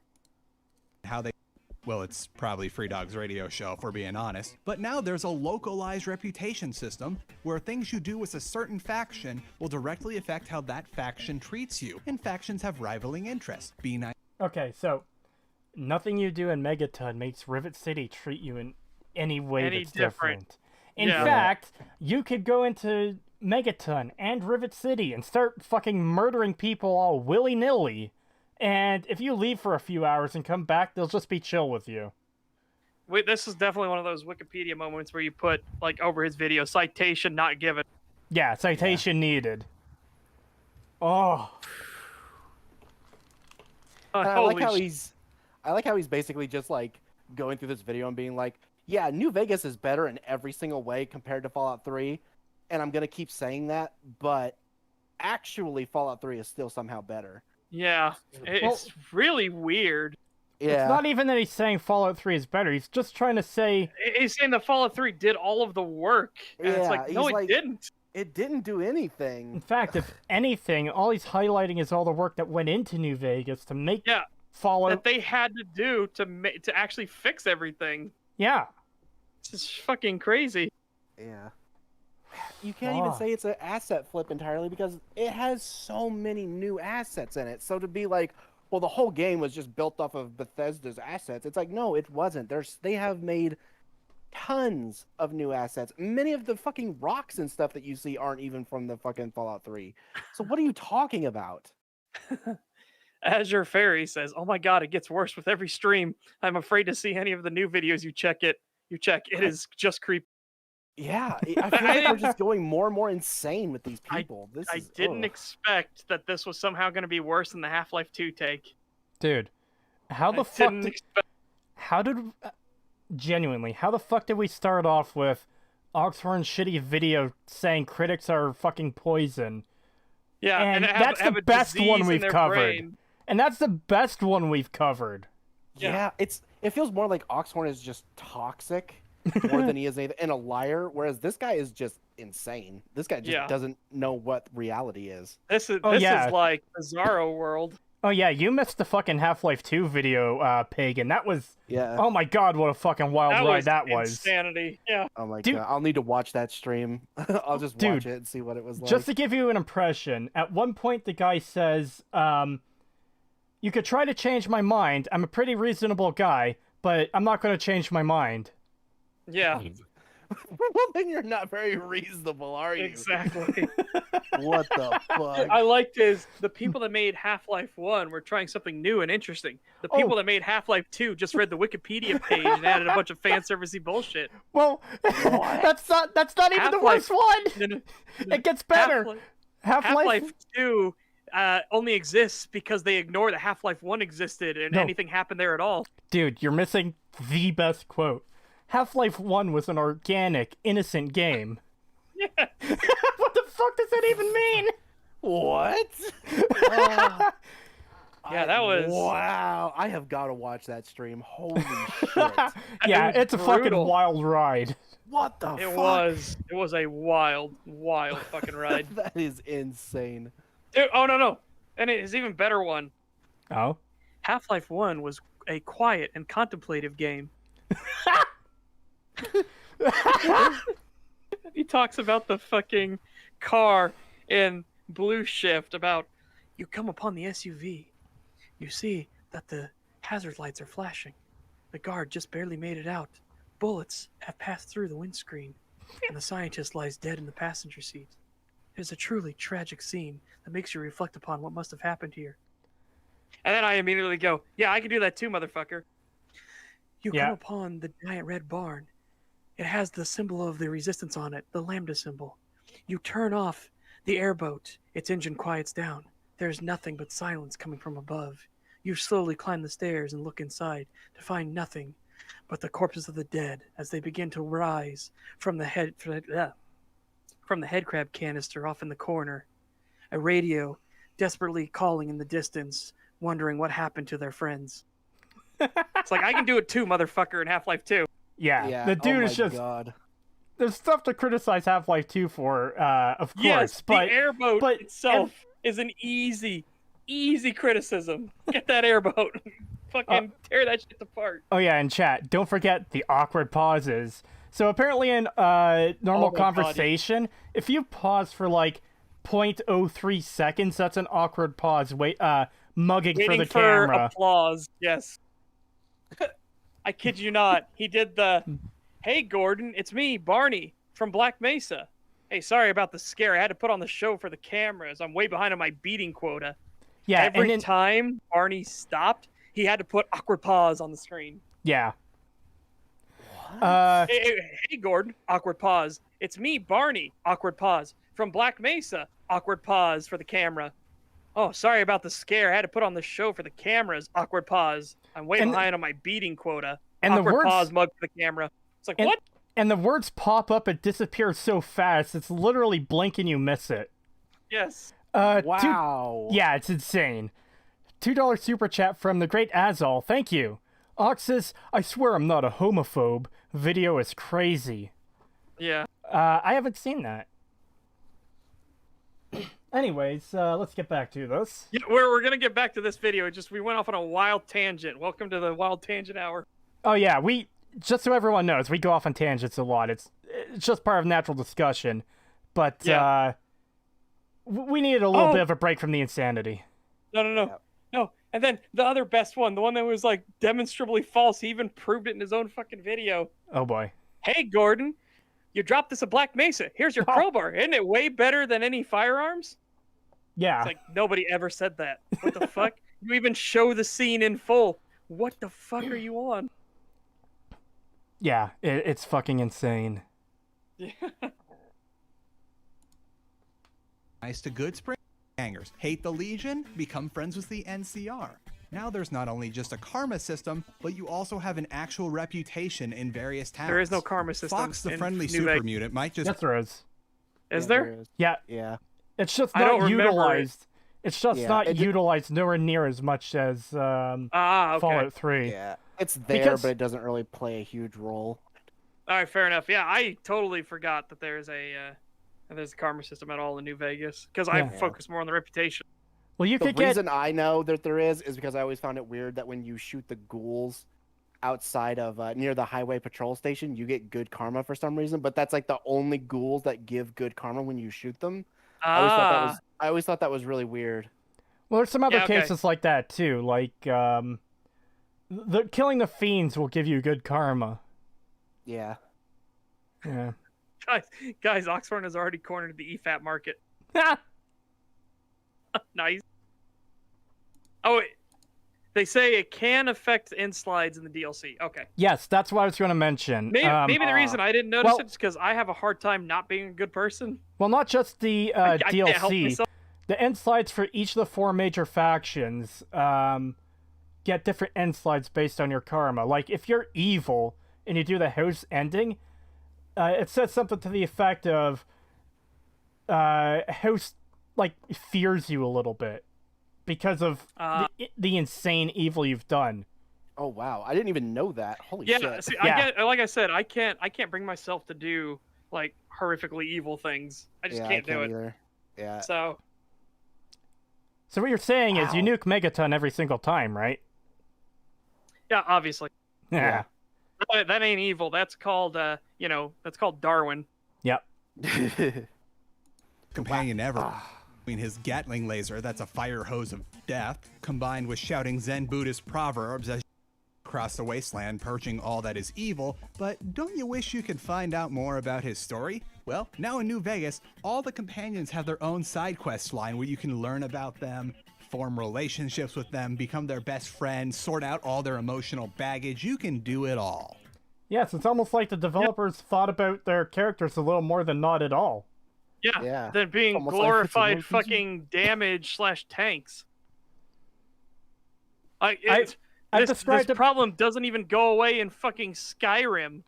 Speaker 4: Well, it's probably Free Dog's radio show, if we're being honest. But now there's a localized reputation system where things you do with a certain faction will directly affect how that faction treats you. And factions have rivaling interests. Be nice.
Speaker 1: Okay, so nothing you do in Megaton makes Rivet City treat you in any way that's different. In fact, you could go into Megaton and Rivet City and start fucking murdering people all willy-nilly. And if you leave for a few hours and come back, they'll just be chill with you.
Speaker 3: Wait, this is definitely one of those Wikipedia moments where you put, like, over his video, citation not given.
Speaker 1: Yeah, citation needed. Oh.
Speaker 2: I like how he's basically just, like, going through this video and being like, yeah, New Vegas is better in every single way compared to Fallout 3, and I'm going to keep saying that, but actually Fallout 3 is still somehow better.
Speaker 3: Yeah, it's really weird.
Speaker 2: Yeah.
Speaker 1: It's not even that he's saying Fallout 3 is better, he's just trying to say...
Speaker 3: He's saying that Fallout 3 did all of the work, and it's like, no, it didn't.
Speaker 2: It didn't do anything.
Speaker 1: In fact, if anything, all he's highlighting is all the work that went into New Vegas to make Fallout...
Speaker 3: that they had to do to actually fix everything.
Speaker 1: Yeah.
Speaker 3: It's just fucking crazy.
Speaker 2: Yeah. You can't even
Speaker 1: Fuck.
Speaker 2: say it's an asset flip entirely because it has so many new assets in it. So to be like, well, the whole game was just built off of Bethesda's assets. It's like, no, it wasn't. They have made tons of new assets. Many of the fucking rocks and stuff that you see aren't even from the fucking Fallout 3. So what are you talking about?
Speaker 3: Azure Fairy says, "Oh my god, it gets worse with every stream. I'm afraid to see any of the new videos you check. It is just creepy."
Speaker 2: Yeah, I feel like they're just going more and more insane with these people.
Speaker 3: I didn't expect that this was somehow going to be worse than the Half-Life 2 take.
Speaker 1: Dude, how the
Speaker 3: I
Speaker 1: fuck
Speaker 3: didn't
Speaker 1: did,
Speaker 3: expect.
Speaker 1: genuinely, how the fuck did we start off with Oxhorn's shitty video saying critics are fucking poison?
Speaker 3: Yeah,
Speaker 1: And
Speaker 3: have,
Speaker 1: that's
Speaker 3: have
Speaker 1: the
Speaker 3: a
Speaker 1: best
Speaker 3: disease
Speaker 1: one
Speaker 3: in
Speaker 1: we've
Speaker 3: their
Speaker 1: covered.
Speaker 3: brain.
Speaker 1: And that's the best one we've covered.
Speaker 2: Yeah, it feels more like Oxhorn is just toxic more than he is anything, and a liar, whereas this guy is just insane. This guy just doesn't know what reality is.
Speaker 3: This is
Speaker 1: yeah.
Speaker 3: is like Bizarro World.
Speaker 1: Oh yeah, you missed the fucking Half-Life 2 video, Pagan. That was...
Speaker 2: Yeah.
Speaker 1: Oh my god, what a fucking wild ride that was.
Speaker 3: Insanity. Yeah.
Speaker 2: Oh my
Speaker 1: Dude.
Speaker 2: god, I'll need to watch that stream. I'll just watch it and see what it was like.
Speaker 1: Just to give you an impression, at one point the guy says, you could try to change my mind. I'm a pretty reasonable guy, but I'm not going to change my mind.
Speaker 3: Yeah.
Speaker 2: Well, then you're not very reasonable, are you?
Speaker 3: Exactly.
Speaker 2: What the fuck?
Speaker 3: I liked the people that made Half-Life 1 were trying something new and interesting. The people that made Half-Life 2 just read the Wikipedia page and added a bunch of fan servicey bullshit.
Speaker 1: Well, that's not even the worst one. It gets better.
Speaker 3: Half-Life 2 only exists because they ignore that Half-Life 1 existed and anything happened there at all.
Speaker 1: Dude, you're missing the best quote. Half-Life 1 was an organic, innocent game.
Speaker 3: Yeah.
Speaker 1: What the fuck does that even mean?
Speaker 2: What?
Speaker 3: Yeah, that was...
Speaker 2: Wow, I have got to watch that stream. Holy shit.
Speaker 1: Yeah,
Speaker 3: It was
Speaker 1: it's a fucking
Speaker 3: brutal.
Speaker 1: wild ride.
Speaker 2: What the fuck?
Speaker 3: It was a wild fucking ride.
Speaker 2: That is insane.
Speaker 3: Dude, oh, no. And it is even better one.
Speaker 1: Oh?
Speaker 3: Half-Life 1 was a quiet and contemplative game. He talks about the fucking car in Blue Shift about you come upon the SUV. You see that the hazard lights are flashing. The guard just barely made it out. Bullets have passed through the windscreen, and the scientist lies dead in the passenger seat. It is a truly tragic scene that makes you reflect upon what must have happened here. And then I immediately go, yeah, I can do that too, motherfucker. You come upon the giant red barn. It has the symbol of the resistance on it, the lambda symbol. You turn off the airboat. Its engine quiets down. There's nothing but silence coming from above. You slowly climb the stairs and look inside to find nothing but the corpses of the dead as they begin to rise from the head crab canister off in the corner. A radio desperately calling in the distance, wondering what happened to their friends. It's like, I can do it too, motherfucker, in Half-Life 2.
Speaker 1: Yeah, the dude is just...
Speaker 2: God.
Speaker 1: There's stuff to criticize Half-Life 2 for, of course,
Speaker 3: Yes,
Speaker 1: but...
Speaker 3: the airboat itself is an easy criticism. Get that airboat. Fucking tear that shit apart.
Speaker 1: Oh yeah, in chat, don't forget the awkward pauses. So apparently in normal conversation, if you pause for like 0.03 seconds, that's an awkward pause. Mugging for the camera.
Speaker 3: Applause, yes. I kid you not. He did the, hey, Gordon, it's me, Barney, from Black Mesa. Hey, sorry about the scare. I had to put on the show for the cameras. I'm way behind on my beating quota.
Speaker 1: Yeah,
Speaker 3: Every time Barney stopped, he had to put awkward pause on the screen.
Speaker 1: Yeah.
Speaker 3: Hey, Gordon, awkward pause. It's me, Barney, awkward pause. From Black Mesa, awkward pause for the camera. Oh, sorry about the scare. I had to put on the show for the cameras. Awkward pause. I'm way behind on my beating quota.
Speaker 1: And
Speaker 3: awkward
Speaker 1: the words,
Speaker 3: pause mug for the camera. It's like, what?
Speaker 1: And the words pop up and disappear so fast, it's literally blink and you miss it.
Speaker 3: Yes.
Speaker 2: Wow.
Speaker 1: Yeah, it's insane. $2 super chat from the great Azal. Thank you. Ox says, I swear I'm not a homophobe. Video is crazy.
Speaker 3: Yeah.
Speaker 1: I haven't seen that. Anyways, let's get back to this.
Speaker 3: Yeah, we're gonna get back to this video. We went off on a wild tangent. Welcome to the Wild Tangent Hour.
Speaker 1: Oh yeah, just so everyone knows, we go off on tangents a lot. It's just part of natural discussion, but
Speaker 3: Yeah.
Speaker 1: we needed a little
Speaker 3: Oh.
Speaker 1: bit of a break from the insanity.
Speaker 3: No. And then the other best one, the one that was like demonstrably false. He even proved it in his own fucking video.
Speaker 1: Oh boy.
Speaker 3: Hey, Gordon, you dropped this at Black Mesa. Here's your
Speaker 1: Oh.
Speaker 3: crowbar. Isn't it way better than any firearms?
Speaker 1: Yeah.
Speaker 3: It's like nobody ever said that. What the fuck? You even show the scene in full. What the fuck are you on?
Speaker 1: Yeah, it's fucking insane.
Speaker 3: Yeah.
Speaker 4: Nice to good spring hangers. Hate the Legion? Become friends with the NCR. Now there's not only just a karma system, but you also have an actual reputation in various towns.
Speaker 3: There is no karma system.
Speaker 4: Fox, the
Speaker 3: in
Speaker 4: friendly
Speaker 3: New
Speaker 4: super
Speaker 3: Vegas.
Speaker 4: mutant, might just
Speaker 1: Yes, there is.
Speaker 3: Is
Speaker 2: Yeah,
Speaker 3: there?
Speaker 2: is.
Speaker 1: Yeah,
Speaker 2: Yeah.
Speaker 1: it's just
Speaker 3: I
Speaker 1: not
Speaker 3: don't remember it.
Speaker 1: utilized. It's just
Speaker 2: Yeah,
Speaker 1: not
Speaker 2: it ju-
Speaker 1: utilized nowhere near as much as
Speaker 3: Okay.
Speaker 1: Fallout 3.
Speaker 2: Yeah. It's there,
Speaker 1: Because-
Speaker 2: but it doesn't really play a huge role.
Speaker 3: All right, fair enough. Yeah, I totally forgot that there's a karma system at all in New Vegas because I
Speaker 1: Yeah.
Speaker 3: focus more on the reputation.
Speaker 1: Well, you
Speaker 2: The
Speaker 1: could get
Speaker 2: reason I know that there is because I always found it weird that when you shoot the ghouls outside of near the highway patrol station, you get good karma for some reason. But that's like the only ghouls that give good karma when you shoot them. I always thought that was really weird.
Speaker 1: well, there's some other
Speaker 3: Yeah, okay.
Speaker 1: cases like that too. Like the killing the fiends will give you good karma.
Speaker 2: Yeah.
Speaker 1: Yeah.
Speaker 3: Guys, Oxford has already cornered the EFAP market. Nice. Oh, they say it can affect end slides in the DLC. Okay.
Speaker 1: Yes, that's what I was going to mention.
Speaker 3: Maybe the reason I didn't notice
Speaker 1: well-
Speaker 3: it is because I have a hard time not being a good person.
Speaker 1: Well, not just the
Speaker 3: I can't help
Speaker 1: DLC.
Speaker 3: myself.
Speaker 1: The end slides for each of the 4 major factions get different end slides based on your karma. Like, if you're evil and you do the house ending, it says something to the effect of house, like, fears you a little bit because of the insane evil you've done.
Speaker 2: Oh wow, I didn't even know that. Holy
Speaker 3: Yeah,
Speaker 2: shit.
Speaker 3: see,
Speaker 1: Yeah.
Speaker 3: like I said, I can't bring myself to do like horrifically evil things. I just
Speaker 2: Yeah,
Speaker 3: can't do it.
Speaker 2: either. Yeah.
Speaker 3: So
Speaker 1: So what you're saying is you
Speaker 2: Wow.
Speaker 1: nuke Megaton every single time, right?
Speaker 3: yeah, obviously
Speaker 1: Yeah.
Speaker 3: that ain't evil. That's called that's called Darwin.
Speaker 1: Yep.
Speaker 4: companion ever. Between his Gatling laser, that's a fire hose of death, combined with shouting Zen Buddhist proverbs as across the wasteland, purging all that is evil. But don't you wish you could find out more about his story? Well, now in New Vegas, all the companions have their own side quest line where you can learn about them, form relationships with them, become their best friend, sort out all their emotional baggage. You can do it all.
Speaker 1: Yes, it's almost like the developers thought about their characters a little more than not at all.
Speaker 3: Yeah.
Speaker 2: Yeah.
Speaker 3: Than being
Speaker 2: Almost like it's an
Speaker 3: glorified
Speaker 2: RPG.
Speaker 3: fucking damage / tanks. Like
Speaker 1: I
Speaker 3: this
Speaker 1: described it,
Speaker 3: problem doesn't even go away in fucking Skyrim.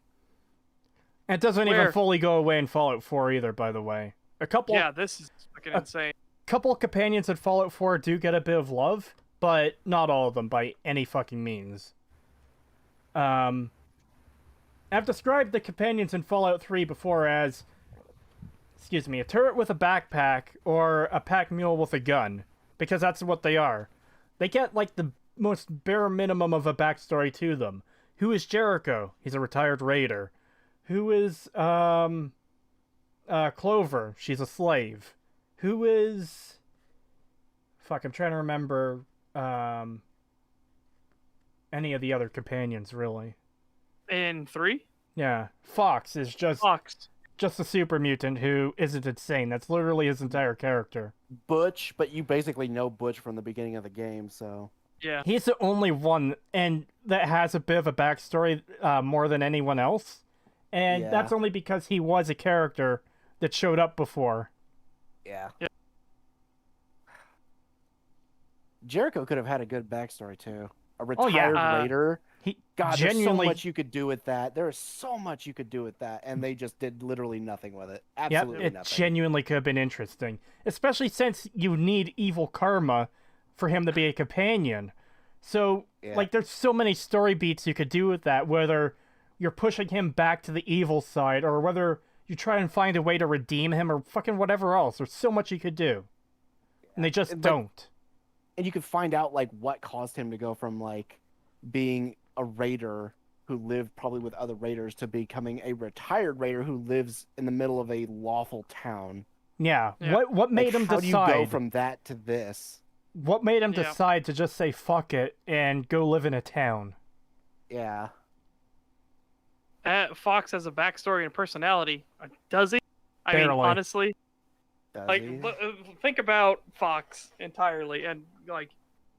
Speaker 1: it doesn't even
Speaker 3: Where?
Speaker 1: fully go away in Fallout 4 either, by the way. A couple
Speaker 3: Yeah, this is fucking insane.
Speaker 1: couple companions in Fallout 4 do get a bit of love, but not all of them by any fucking means. I've described the companions in Fallout 3 before as, a turret with a backpack or a pack mule with a gun, because that's what they are. They get, like, the most bare minimum of a backstory to them. Who is Jericho? He's a retired raider. Who is, Clover? She's a slave. Who is... Fuck, I'm trying to remember, any of the other companions, really.
Speaker 3: In 3?
Speaker 1: Yeah. Fox is
Speaker 3: Fox.
Speaker 1: just a super mutant who isn't insane. That's literally his entire character.
Speaker 2: Butch, but you basically know Butch from the beginning of the game, so
Speaker 3: Yeah.
Speaker 1: He's the only one and that has a bit of a backstory more than anyone else. And
Speaker 2: Yeah.
Speaker 1: that's only because he was a character that showed up before.
Speaker 2: yeah.
Speaker 3: Yeah.
Speaker 2: Jericho could have had a good backstory too. A
Speaker 1: Oh, yeah.
Speaker 2: retired raider.
Speaker 1: He
Speaker 2: God,
Speaker 1: genuinely
Speaker 2: there's so much you could do with that. There is so much you could do with that, and they just did literally nothing with it.
Speaker 1: Yep,
Speaker 2: Absolutely
Speaker 1: it
Speaker 2: nothing.
Speaker 1: genuinely could have been interesting. Especially since you need evil karma for him to be a companion. So,
Speaker 2: Yeah.
Speaker 1: like, there's so many story beats you could do with that, whether you're pushing him back to the evil side, or whether you try and find a way to redeem him, or fucking whatever else. There's so much you could do. And they just
Speaker 2: And, like,
Speaker 1: don't.
Speaker 2: And you could find out like what caused him to go from like being a raider who lived probably with other raiders to becoming a retired raider who lives in the middle of a lawful town.
Speaker 1: Yeah.
Speaker 3: Yeah.
Speaker 1: What made him
Speaker 2: How do you go
Speaker 1: decide?
Speaker 2: from that to this?
Speaker 1: What made him
Speaker 3: Yeah.
Speaker 1: decide to just say fuck it and go live in a town?
Speaker 2: Yeah.
Speaker 3: Fox has a backstory and personality. Does he? I mean,
Speaker 1: Barely.
Speaker 3: honestly,
Speaker 2: Does
Speaker 3: like,
Speaker 2: he?
Speaker 3: think about Fox entirely, and like,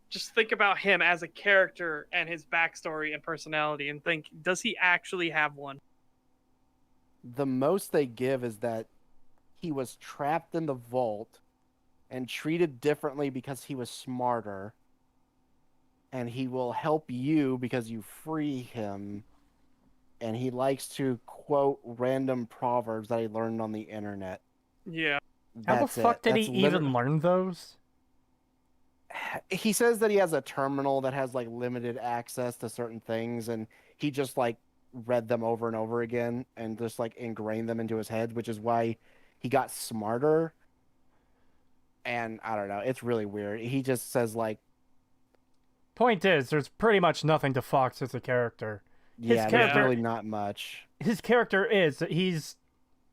Speaker 3: just think about him as a character and his backstory and personality, and think, does he actually have one?
Speaker 2: The most they give is that he was trapped in the vault and treated differently because he was smarter, and he will help you because you free him, and he likes to quote random proverbs that he learned on the internet.
Speaker 3: Yeah.
Speaker 1: How
Speaker 2: That's
Speaker 1: the fuck
Speaker 2: it.
Speaker 1: did
Speaker 2: That's
Speaker 1: he even learn those?
Speaker 2: He says that he has a terminal that has like limited access to certain things, and he just like read them over and over again and just like ingrained them into his head, which is why he got smarter. And I don't know, it's really weird. He just says like,
Speaker 1: Point is, there's pretty much nothing to Fox as a character. His
Speaker 2: yeah,
Speaker 1: character-
Speaker 2: there's really not much.
Speaker 1: His character is that he's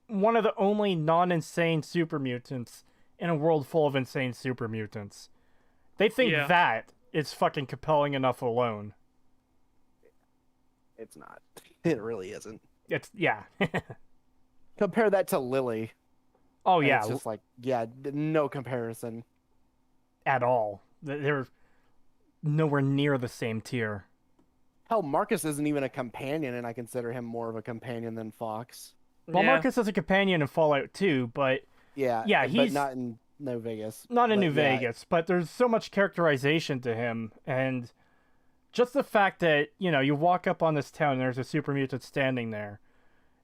Speaker 1: one of the only non-insane super mutants in a world full of insane super mutants. They think
Speaker 3: Yeah.
Speaker 1: that is fucking compelling enough alone.
Speaker 2: It's not. It really isn't.
Speaker 1: It's yeah.
Speaker 2: Compare that to Lily.
Speaker 1: Oh
Speaker 2: and
Speaker 1: yeah,
Speaker 2: it's just like, yeah, no comparison.
Speaker 1: at all. They're nowhere near the same tier.
Speaker 2: Hell, Marcus isn't even a companion, and I consider him more of a companion than Fox.
Speaker 1: Well,
Speaker 3: Yeah.
Speaker 1: Marcus is a companion in Fallout 2, but
Speaker 2: Yeah,
Speaker 1: Yeah,
Speaker 2: but
Speaker 1: he's-
Speaker 2: not in New Vegas.
Speaker 1: not in
Speaker 2: But
Speaker 1: New
Speaker 2: yeah,
Speaker 1: Vegas. But there's so much characterization to him, and just the fact that, you know, you walk up on this town and there's a super mutant standing there.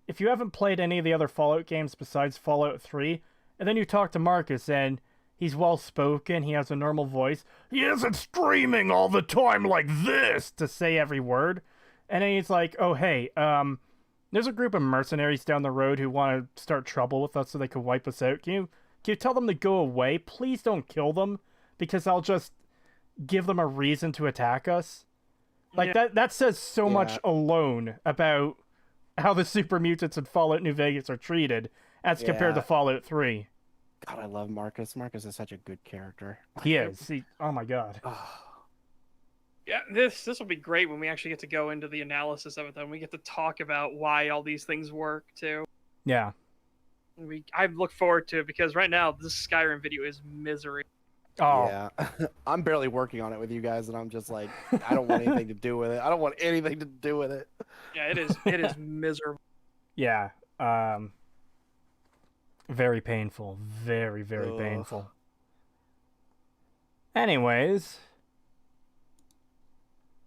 Speaker 1: If you haven't played any of the other Fallout games besides Fallout 3, and then you talk to Marcus and he's well-spoken, he has a normal voice, he isn't screaming all the time like this to say every word, and then he's like, oh, hey, there's a group of mercenaries down the road who want to start trouble with us so they can wipe us out. Can you tell them to go away? Please don't kill them, because I'll just give them a reason to attack us. Like,
Speaker 3: Yeah.
Speaker 1: that says so
Speaker 2: Yeah.
Speaker 1: much alone about how the super mutants in Fallout New Vegas are treated as compared to
Speaker 2: Yeah.
Speaker 1: Fallout 3.
Speaker 2: God, I love Marcus. Marcus is such a good character.
Speaker 1: He is. Oh my god.
Speaker 3: Yeah, this will be great when we actually get to go into the analysis of it. Then we get to talk about why all these things work too.
Speaker 1: Yeah.
Speaker 3: I look forward to it because right now this Skyrim video is misery.
Speaker 1: Oh.
Speaker 2: Yeah. I'm barely working on it with you guys, and I'm just like, I don't want anything to do with it. I don't want anything to do with it.
Speaker 3: Yeah, it is. It is miserable.
Speaker 1: Yeah. Very painful. Very, very
Speaker 2: Ugh.
Speaker 1: painful. Anyways.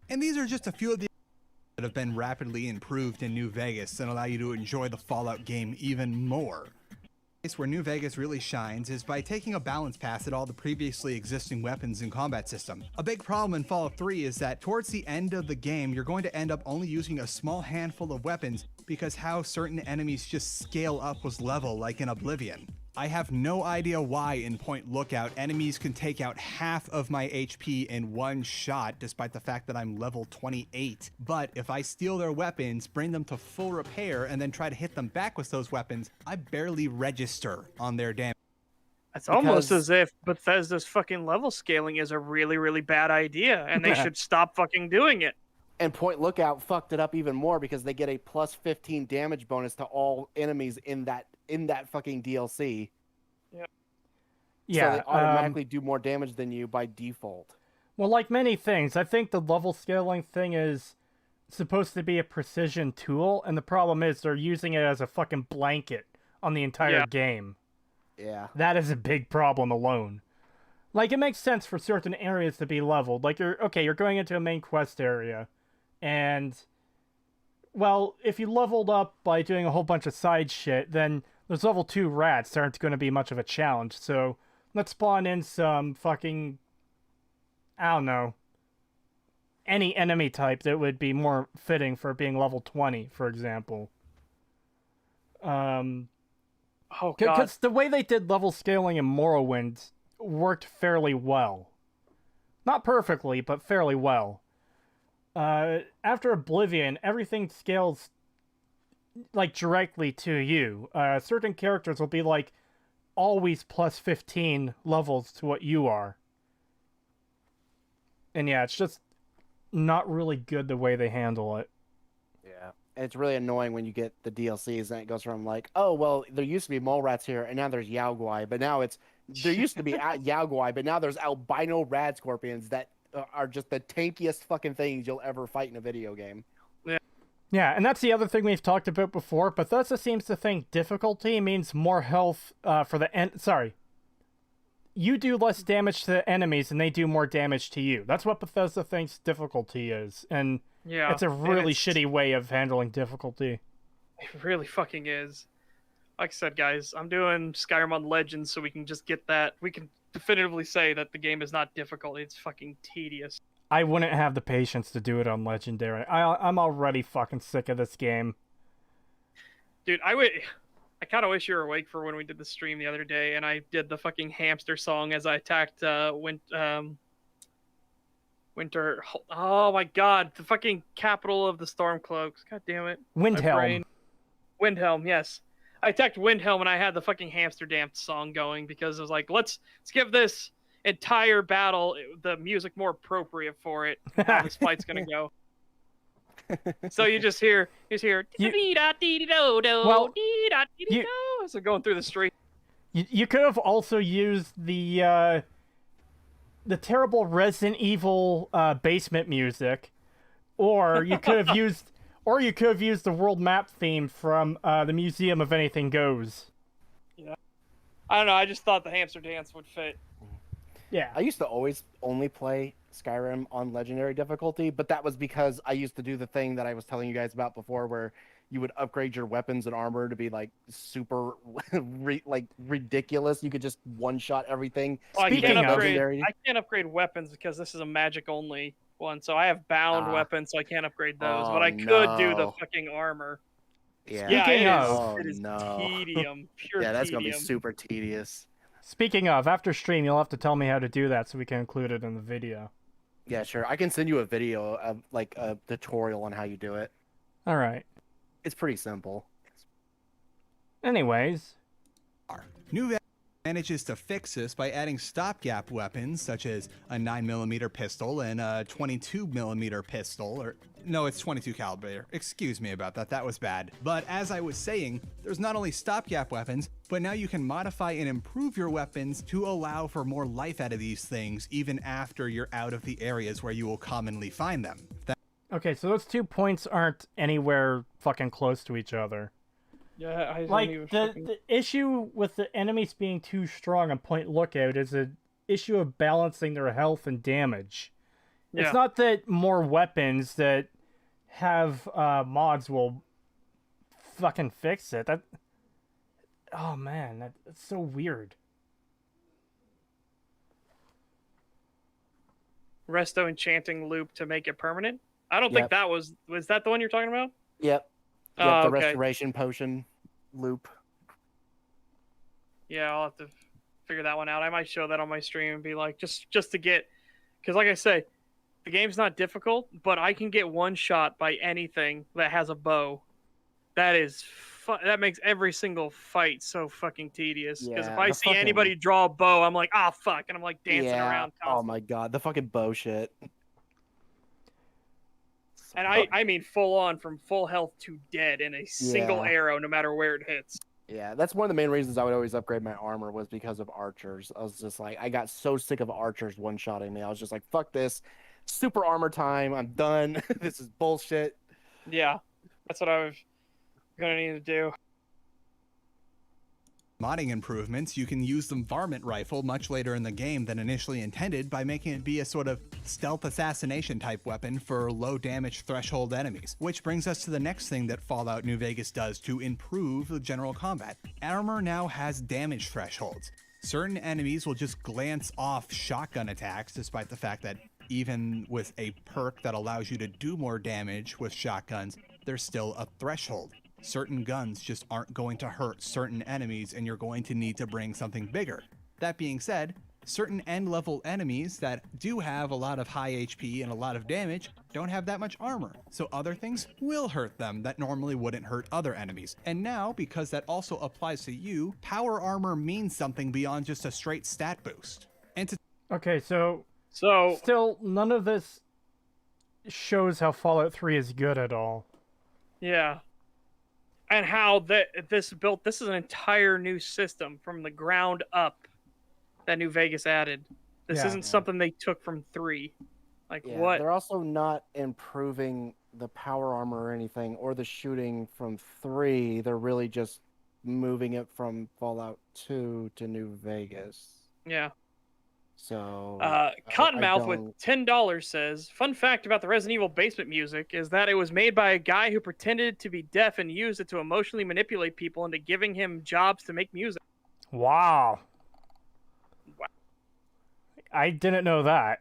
Speaker 4: And these are just a few of the that have been rapidly improved in New Vegas and allow you to enjoy the Fallout game even more. The place where New Vegas really shines is by taking a balance pass at all the previously existing weapons and combat system. A big problem in Fallout 3 is that towards the end of the game, you're going to end up only using a small handful of weapons because how certain enemies just scale up was level, like in Oblivion. I have no idea why in Point Lookout enemies can take out half of my HP in one shot despite the fact that I'm level 28. But if I steal their weapons, bring them to full repair, and then try to hit them back with those weapons, I barely register on their damage.
Speaker 3: It's almost
Speaker 2: Because-
Speaker 3: as if Bethesda's fucking level scaling is a really, really bad idea, and they should stop fucking doing it.
Speaker 2: And Point Lookout fucked it up even more because they get a plus 15 damage bonus to all enemies in that fucking DLC.
Speaker 1: Yeah.
Speaker 2: So they automatically do more damage than you by default.
Speaker 1: Well, like many things, I think the level scaling thing is supposed to be a precision tool, and the problem is they're using it as a fucking blanket on the entire
Speaker 3: Yeah.
Speaker 1: game.
Speaker 2: Yeah.
Speaker 1: That is a big problem alone. Like, it makes sense for certain areas to be leveled. Like, you're going into a main quest area, and, well, if you leveled up by doing a whole bunch of side shit, then those level 2 rats aren't going to be much of a challenge, so let's spawn in some fucking, I don't know, any enemy type that would be more fitting for being level 20, for example.
Speaker 3: Oh god.
Speaker 1: Because the way they did level scaling in Morrowind worked fairly well. Not perfectly, but fairly well. after Oblivion, everything scales like directly to you. Certain characters will be like always plus 15 levels to what you are. And yeah, it's just not really good the way they handle it.
Speaker 2: Yeah. It's really annoying when you get the DLCs and it goes from like, oh, well, there used to be mole rats here and now there's Yao Guai, but now there used to be Yao Guai, but now there's albino rad scorpions that are just the tankiest fucking things you'll ever fight in a video game.
Speaker 1: Yeah, and that's the other thing we've talked about before. Bethesda seems to think difficulty means more health for the sorry. You do less damage to enemies and they do more damage to you. That's what Bethesda thinks difficulty is. And
Speaker 3: Yeah,
Speaker 1: it's a really shitty way of handling difficulty.
Speaker 3: It really fucking is. Like I said, guys, I'm doing Skyrim on Legends so we can just get that. We can definitively say that the game is not difficult. It's fucking tedious.
Speaker 1: I wouldn't have the patience to do it on Legendary. I'm already fucking sick of this game.
Speaker 3: Dude, I kind of wish you were awake for when we did the stream the other day, and I did the fucking hamster song as I attacked Winter. Oh my god, the fucking capital of the Stormcloaks. God damn it.
Speaker 1: Windhelm.
Speaker 3: Windhelm, yes. I attacked Windhelm and I had the fucking hamster dance song going because I was like, let's give this entire battle the music more appropriate for it. How this fight's gonna go. So you just hear well, so going through the street.
Speaker 1: You could have also used the terrible Resident Evil basement music, or you could have used the world map theme from the Museum of Anything Goes.
Speaker 3: Yeah, I don't know. I just thought the hamster dance would fit.
Speaker 1: Yeah,
Speaker 2: I used to always only play Skyrim on Legendary difficulty, but that was because I used to do the thing that I was telling you guys about before, where you would upgrade your weapons and armor to be like super ridiculous. You could just one-shot everything.
Speaker 3: Well, I can't
Speaker 2: Legendary.
Speaker 3: upgrade weapons because this is a magic only one. So I have bound weapons, so I can't upgrade those. But I could do the fucking armor.
Speaker 2: Yeah,
Speaker 3: it is tedium. Pure
Speaker 2: yeah, that's
Speaker 3: tedium.
Speaker 2: gonna be super tedious.
Speaker 1: Speaking of, after stream, you'll have to tell me how to do that so we can include it in the video.
Speaker 2: Yeah, sure. I can send you a video of like a tutorial on how you do it.
Speaker 1: All right.
Speaker 2: It's pretty simple.
Speaker 1: Anyways,
Speaker 4: New Vegas manages to fix this by adding stopgap weapons such as a 9mm pistol and a 22mm pistol, or no, it's 22 caliber. Excuse me about that. That was bad. But as I was saying, there's not only stopgap weapons, but now you can modify and improve your weapons to allow for more life out of these things even after you're out of the areas where you will commonly find them.
Speaker 1: okay, so those 2 points aren't anywhere fucking close to each other.
Speaker 3: Yeah, I
Speaker 1: like
Speaker 3: even
Speaker 1: the issue with the enemies being too strong on point lookout is an issue of balancing their health and damage.
Speaker 3: Yeah.
Speaker 1: It's not that more weapons that have mods will fucking fix it. Oh man, that's so weird.
Speaker 3: Resto enchanting loop to make it permanent. I don't think that was that the one you're talking about?
Speaker 2: Yep.
Speaker 3: Oh,
Speaker 2: the
Speaker 3: okay.
Speaker 2: restoration potion loop.
Speaker 3: Yeah, I'll have to figure that one out. I might show that on my stream and be like, just to get, because like I say, the game's not difficult, but I can get one shot by anything that has a bow. That is that makes every single fight so fucking tedious. Because if I see anybody draw a bow, I'm like, ah, fuck, and I'm like dancing around constantly.
Speaker 2: Oh my god, the fucking bow shit.
Speaker 3: And I mean full on from full health to dead in a single arrow, no matter where it hits.
Speaker 2: Yeah, that's one of the main reasons I would always upgrade my armor was because of archers. I was just like, I got so sick of archers one-shotting me. I was just like, fuck this. Super armor time. I'm done. This is bullshit.
Speaker 3: Yeah, that's what I was gonna need to do.
Speaker 4: Modding improvements, you can use the varmint rifle much later in the game than initially intended by making it be a sort of stealth assassination type weapon for low damage threshold enemies. Which brings us to the next thing that Fallout New Vegas does to improve the general combat. Armor now has damage thresholds. Certain enemies will just glance off shotgun attacks despite the fact that even with a perk that allows you to do more damage with shotguns, there's still a threshold. Certain guns just aren't going to hurt certain enemies and you're going to need to bring something bigger. That being said, Certain end-level enemies that do have a lot of high HP and a lot of damage don't have that much armor, so other things will hurt them that normally wouldn't hurt other enemies. And now, because that also applies to you, power armor means something beyond just a straight stat boost. And to
Speaker 1: Okay, so
Speaker 3: So
Speaker 1: still none of this shows how Fallout 3 is good at all.
Speaker 3: yeah, and how this is an entire new system from the ground up that New Vegas added. This
Speaker 1: Yeah.
Speaker 3: isn't something they took from 3. Like
Speaker 2: Yeah,
Speaker 3: what?
Speaker 2: they're also not improving the power armor or anything, or the shooting from 3. They're really just moving it from Fallout 2 to New Vegas.
Speaker 3: Yeah.
Speaker 2: So
Speaker 3: Cottonmouth with
Speaker 2: don't-
Speaker 3: $10 says, "Fun fact about the Resident Evil basement music is that it was made by a guy who pretended to be deaf and used it to emotionally manipulate people into giving him jobs to make music."
Speaker 1: Wow.
Speaker 3: Wow.
Speaker 1: I didn't know that.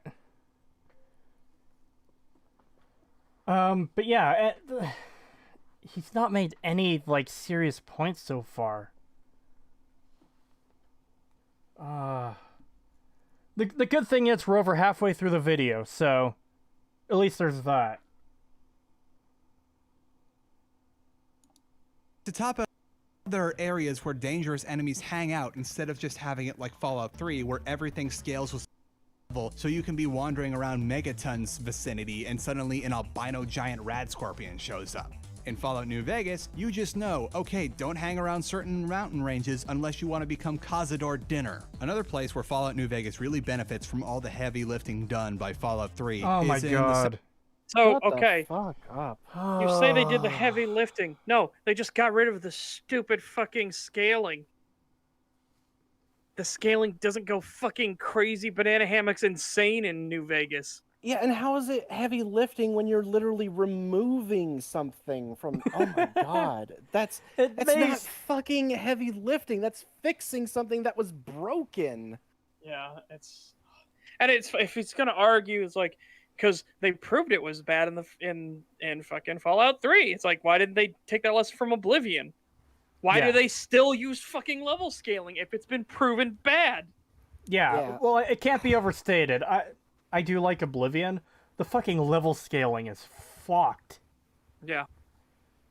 Speaker 1: But yeah, he's not made any, like, serious points so far. The good thing is we're over halfway through the video, so at least there's that.
Speaker 4: To top up, there are areas where dangerous enemies hang out instead of just having it like Fallout 3, where everything scales with level, so you can be wandering around Megaton's vicinity and suddenly an albino giant rad scorpion shows up. In Fallout New Vegas, you just know, okay, don't hang around certain mountain ranges unless you want to become Cazador Dinner. Another place where Fallout New Vegas really benefits from all the heavy lifting done by Fallout 3
Speaker 1: Oh my
Speaker 4: is in
Speaker 1: god.
Speaker 3: So,
Speaker 2: Shut the
Speaker 3: okay,
Speaker 2: fuck up.
Speaker 3: you say they did the heavy lifting. No, they just got rid of the stupid fucking scaling. The scaling doesn't go fucking crazy banana hammocks insane in New Vegas.
Speaker 2: Yeah, and how is it heavy lifting when you're literally removing something from? Oh my god, that's not fucking heavy lifting. That's fixing something that was broken.
Speaker 3: Yeah, it's if it's gonna argue, it's like because they proved it was bad in fucking Fallout 3. It's like, why didn't they take that lesson from Oblivion? Why do they still use fucking level scaling if it's been proven bad?
Speaker 1: Yeah, well, it can't be overstated. I do like Oblivion. The fucking level scaling is fucked.
Speaker 3: Yeah.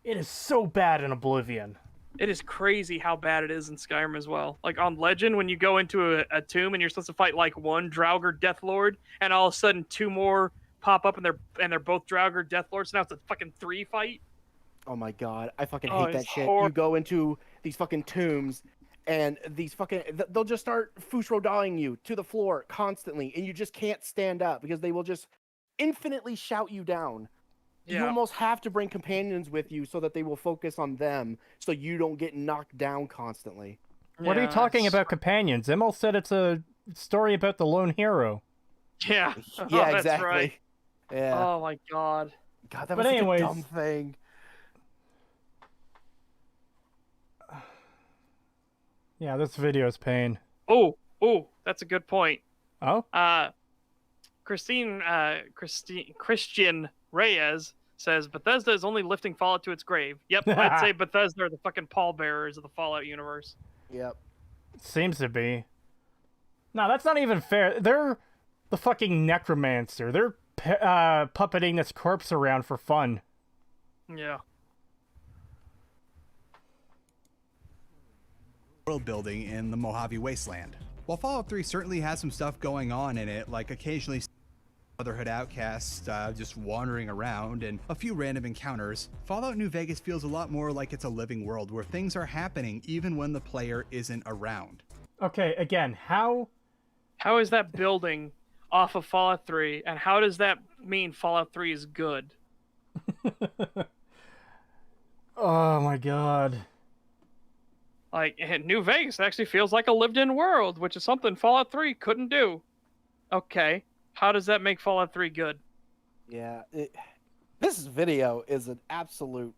Speaker 1: It is so bad in Oblivion.
Speaker 3: It is crazy how bad it is in Skyrim as well. Like on Legend, when you go into a tomb and you're supposed to fight like one Draugr Deathlord, and all of a sudden 2 more pop up and they're both Draugr Deathlords. Now it's a fucking 3 fight.
Speaker 2: Oh my god, I fucking hate that
Speaker 3: it's
Speaker 2: shit. You go into these fucking tombs, and these fucking they'll just start Fushrodaing you to the floor constantly, and you just can't stand up because they will just infinitely shout you down. You
Speaker 3: Yeah.
Speaker 2: almost have to bring companions with you so that they will focus on them, so you don't get knocked down constantly.
Speaker 1: What are you talking about companions? Emil said it's a story about the lone hero.
Speaker 3: Yeah.
Speaker 2: Yeah,
Speaker 3: that's
Speaker 2: exactly.
Speaker 3: right.
Speaker 2: Yeah.
Speaker 3: Oh my god.
Speaker 2: God, that
Speaker 1: But
Speaker 2: was such
Speaker 1: anyways-
Speaker 2: a dumb thing.
Speaker 1: Yeah, this video is pain.
Speaker 3: Oh, that's a good point.
Speaker 1: Oh?
Speaker 3: Christian Reyes says Bethesda is only lifting Fallout to its grave. Yep, I'd say Bethesda are the fucking pallbearers of the Fallout universe.
Speaker 2: Yep.
Speaker 1: Seems to be. No, that's not even fair. They're the fucking necromancer. They're puppeting this corpse around for fun.
Speaker 3: Yeah.
Speaker 4: world building in the Mojave Wasteland. While Fallout 3 certainly has some stuff going on in it, like occasionally Brotherhood outcasts just wandering around and a few random encounters, Fallout New Vegas feels a lot more like it's a living world where things are happening even when the player isn't around.
Speaker 1: Okay, again, how
Speaker 3: is that building off of Fallout 3, and how does that mean Fallout 3 is good?
Speaker 1: Oh my god.
Speaker 3: Like, New Vegas actually feels like a lived-in world, which is something Fallout 3 couldn't do. Okay, how does that make Fallout 3 good?
Speaker 2: Yeah, this video is an absolute...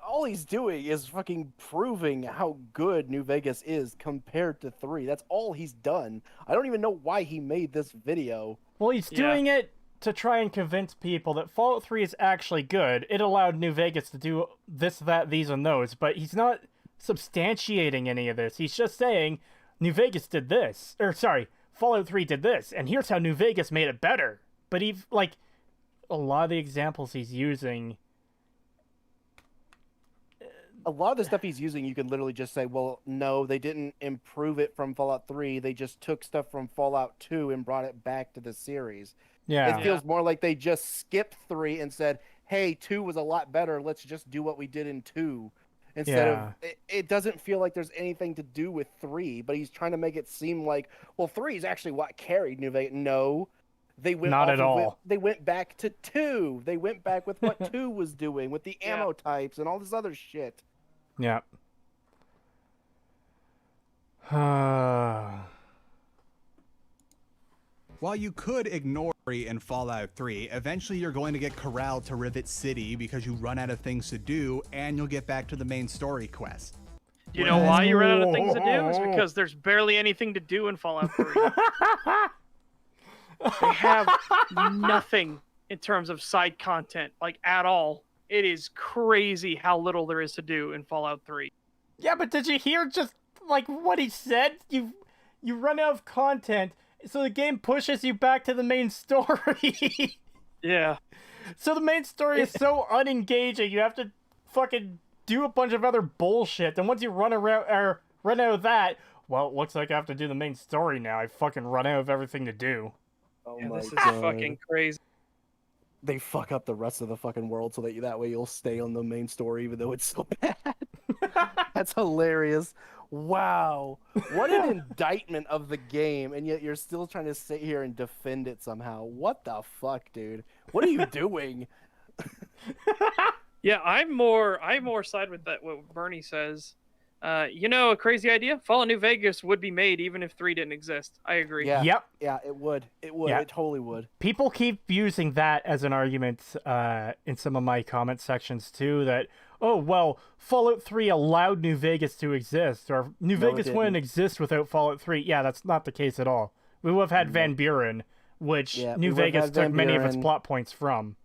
Speaker 2: All he's doing is fucking proving how good New Vegas is compared to 3. That's all he's done. I don't even know why he made this video.
Speaker 1: Well, he's doing it to try and convince people that Fallout 3 is actually good. It allowed New Vegas to do this, that, these, and those, but he's not substantiating any of this. He's just saying New Vegas did this, or sorry, Fallout 3 did this, and here's how New Vegas made it better. But like, a lot of the examples he's using,
Speaker 2: A lot of the stuff he's using, you can literally just say, well, no, they didn't improve it from Fallout 3. They just took stuff from Fallout 2 and brought it back to the series.
Speaker 1: yeah,
Speaker 2: It feels more like they just skipped 3 and said, hey, 2 was a lot better. Let's just do what we did in 2. Instead of, it doesn't feel like there's anything to do with 3, but he's trying to make it seem like, well, 3 is actually what carried New Vegas. No, they went
Speaker 1: Not at all.
Speaker 2: They went back to 2. They went back with what 2 was doing with the ammo types and all this other shit.
Speaker 1: yeah.
Speaker 4: While you could ignore in Fallout 3, eventually you're going to get corralled to Rivet City because you run out of things to do, and you'll get back to the main story quest.
Speaker 3: You know why you run out of things to do? Is because there's barely anything to do in Fallout 3. They have nothing in terms of side content, like, at all. It is crazy how little there is to do in Fallout 3.
Speaker 1: Yeah, but did you hear just like what he said? You run out of content, so the game pushes you back to the main story.
Speaker 3: Yeah.
Speaker 1: So the main story is so unengaging. You have to fucking do a bunch of other bullshit. And once you run out of that, well, it looks like I have to do the main story now. I fucking run out of everything to do.
Speaker 2: Oh
Speaker 3: Yeah,
Speaker 2: my
Speaker 3: this is
Speaker 2: God.
Speaker 3: fucking crazy.
Speaker 2: They fuck up the rest of the fucking world so that way you'll stay on the main story even though it's so bad. That's hilarious. Wow. What an indictment of the game, and yet you're still trying to sit here and defend it somehow. What the fuck, dude? What are you doing?
Speaker 3: Yeah, I'm more side with that what Bernie says. You know, a crazy idea? Fallout New Vegas would be made even if 3 didn't exist. I agree.
Speaker 2: Yeah.
Speaker 1: Yep.
Speaker 2: Yeah, it would. It would.
Speaker 1: Yeah.
Speaker 2: It totally would.
Speaker 1: People keep using that as an argument in some of my comment sections too, that, oh, well, Fallout 3 allowed New Vegas to exist, or New
Speaker 2: No, it
Speaker 1: Vegas wouldn't
Speaker 2: didn't.
Speaker 1: exist without Fallout 3. Yeah, that's not the case at all. We would have had Van Buren, which
Speaker 2: Yeah,
Speaker 1: New
Speaker 2: we would have
Speaker 1: Vegas
Speaker 2: had
Speaker 1: took
Speaker 2: Van
Speaker 1: many of its
Speaker 2: Buren.
Speaker 1: plot points from.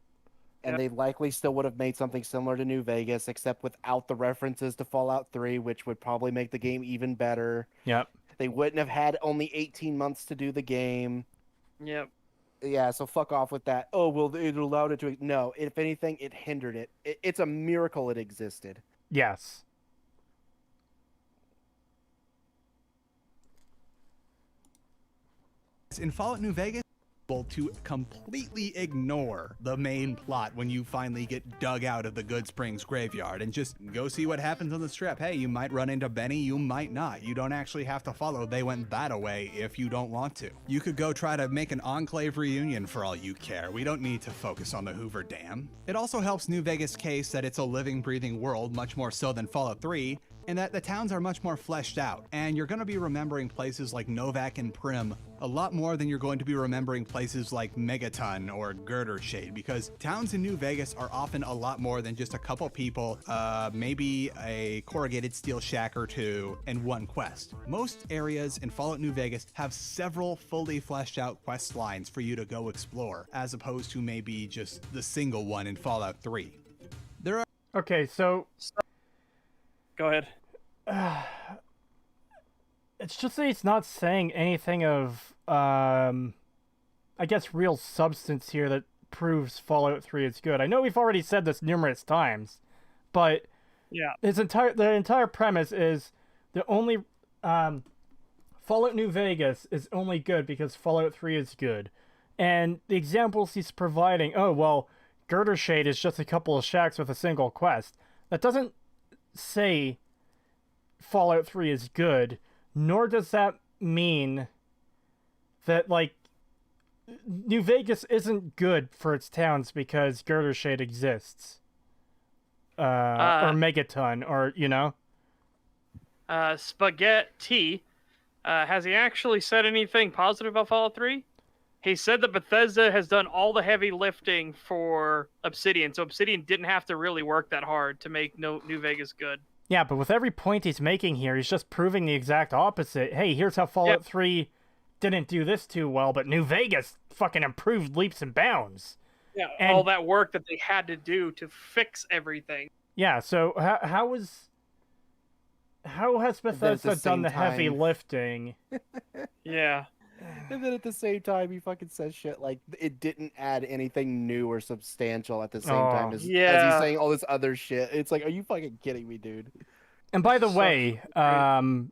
Speaker 2: And they likely still would have made something similar to New Vegas, except without the references to Fallout 3, which would probably make the game even better.
Speaker 1: Yep.
Speaker 2: They wouldn't have had only 18 months to do the game.
Speaker 3: Yep.
Speaker 2: Yeah, so fuck off with that. Oh, well, it allowed it to... No, if anything, it hindered it. It's a miracle it existed.
Speaker 1: Yes.
Speaker 4: In Fallout New Vegas, to completely ignore the main plot when you finally get dug out of the Good Springs graveyard and just go see what happens on the strip. Hey, you might run into Benny, you might not. You don't actually have to follow They Went That-A-Way if you don't want to. You could go try to make an Enclave reunion for all you care. We don't need to focus on the Hoover Dam. It also helps New Vegas' case that it's a living, breathing world, much more so than Fallout 3, and that the towns are much more fleshed out, and you're going to be remembering places like Novak and Prim a lot more than you're going to be remembering places like Megaton or Girder Shade, because towns in New Vegas are often a lot more than just a couple people, maybe a corrugated steel shack or two, and one quest. Most areas in Fallout New Vegas have several fully fleshed out quest lines for you to go explore, as opposed to maybe just the single one in Fallout 3. There are
Speaker 1: Okay, so
Speaker 3: Go ahead.
Speaker 1: it's just that he's not saying anything of, I guess, real substance here that proves Fallout 3 is good. I know we've already said this numerous times, but
Speaker 3: Yeah.
Speaker 1: the entire premise is the only Fallout New Vegas is only good because Fallout 3 is good. And the examples he's providing, oh, well, Girder Shade is just a couple of shacks with a single quest. That doesn't say Fallout 3 is good, nor does that mean that, like, New Vegas isn't good for its towns because Girder Shade exists. Or Megaton, or, you know?
Speaker 3: Spaghetti, has he actually said anything positive about Fallout 3? He said that Bethesda has done all the heavy lifting for Obsidian, so Obsidian didn't have to really work that hard to make New Vegas good.
Speaker 1: Yeah, but with every point he's making here, he's just proving the exact opposite. Hey, here's how Fallout 3 didn't do this too well, but New Vegas fucking improved leaps and bounds.
Speaker 3: Yeah,
Speaker 1: And-
Speaker 3: all that work that they had to do to fix everything.
Speaker 1: Yeah, so how was... How has
Speaker 2: then at the
Speaker 1: Bethesda done
Speaker 2: same
Speaker 1: the heavy
Speaker 2: time-
Speaker 1: lifting?
Speaker 3: Yeah.
Speaker 2: And then at the same time, he fucking says shit like it didn't add anything new or substantial at the same time
Speaker 1: Oh.
Speaker 2: as
Speaker 3: Yeah.
Speaker 2: he's saying all this other shit. It's like, are you fucking kidding me, dude?
Speaker 1: And by the
Speaker 3: So
Speaker 1: way,
Speaker 3: great.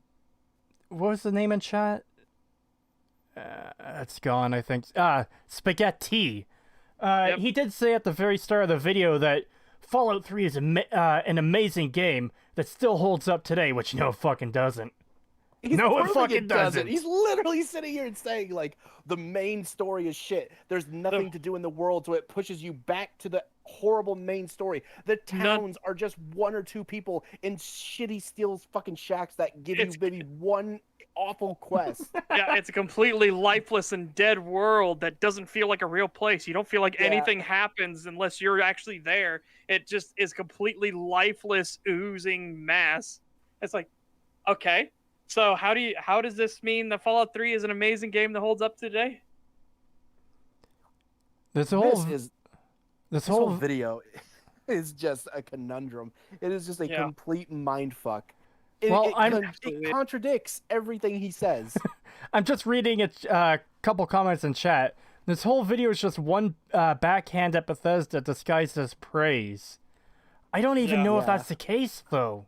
Speaker 1: what was the name in chat? It's gone, I think. Spaghetti.
Speaker 3: Yep.
Speaker 1: He did say at the very start of the video that Fallout 3 is an amazing game that still holds up today, which no, it fucking doesn't. No, it
Speaker 2: proving
Speaker 1: fucking doesn't.
Speaker 2: He's literally sitting here and saying like the main story is shit. There's nothing to do in the world, so it pushes you back to the horrible main story. The towns are just one or two people in shitty steel fucking shacks that give you maybe one awful quest.
Speaker 3: Yeah, it's a completely lifeless and dead world that doesn't feel like a real place. You don't feel like anything happens unless you're actually there. It just is completely lifeless, oozing mass. It's like, okay, so how does this mean that Fallout 3 is an amazing game that holds up today?
Speaker 1: This
Speaker 2: whole video is just a conundrum. It is just a
Speaker 3: Yeah.
Speaker 2: complete mind fuck.
Speaker 1: Well,
Speaker 2: It contradicts everything he says.
Speaker 1: I'm just reading a couple comments in chat. This whole video is just one backhand at Bethesda disguised as praise. I don't even know if
Speaker 2: Yeah.
Speaker 1: that's the case, though.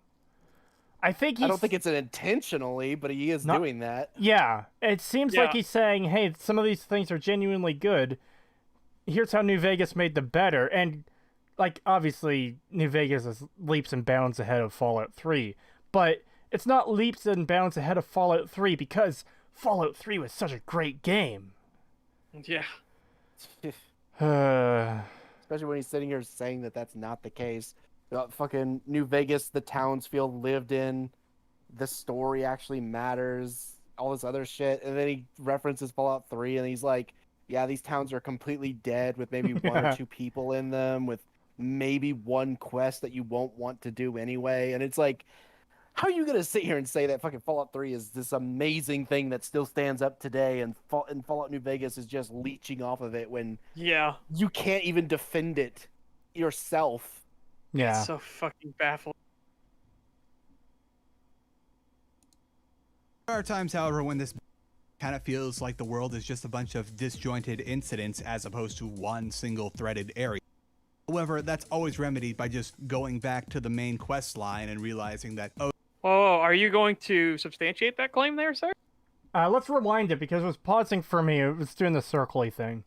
Speaker 1: I think
Speaker 2: I don't think it's intentionally, but he is doing that.
Speaker 1: Yeah, it seems like
Speaker 3: Yeah.
Speaker 1: he's saying, hey, some of these things are genuinely good. Here's how New Vegas made them better. And, like, obviously, New Vegas is leaps and bounds ahead of Fallout 3. But it's not leaps and bounds ahead of Fallout 3 because Fallout 3 was such a great game.
Speaker 3: Yeah.
Speaker 2: Especially when he's sitting here saying that that's not the case. Fucking New Vegas, the towns feel lived in. The story actually matters. All this other shit. And then he references Fallout 3 and he's like, yeah, these towns are completely dead with maybe one or two people in them, with maybe one quest that you won't want to do anyway. And it's like, how are you going to sit here and say that fucking Fallout 3 is this amazing thing that still stands up today and Fallout New Vegas is just leeching off of it when
Speaker 3: Yeah.
Speaker 2: you can't even defend it yourself?
Speaker 1: Yeah.
Speaker 3: So fucking baffling.
Speaker 4: There are times, however, when this kind of feels like the world is just a bunch of disjointed incidents as opposed to one single threaded area. However, that's always remedied by just going back to the main quest line and realizing that, oh,
Speaker 3: Oh, are you going to substantiate that claim there, sir?
Speaker 1: Let's rewind it because it was pausing for me. It was doing the circly thing.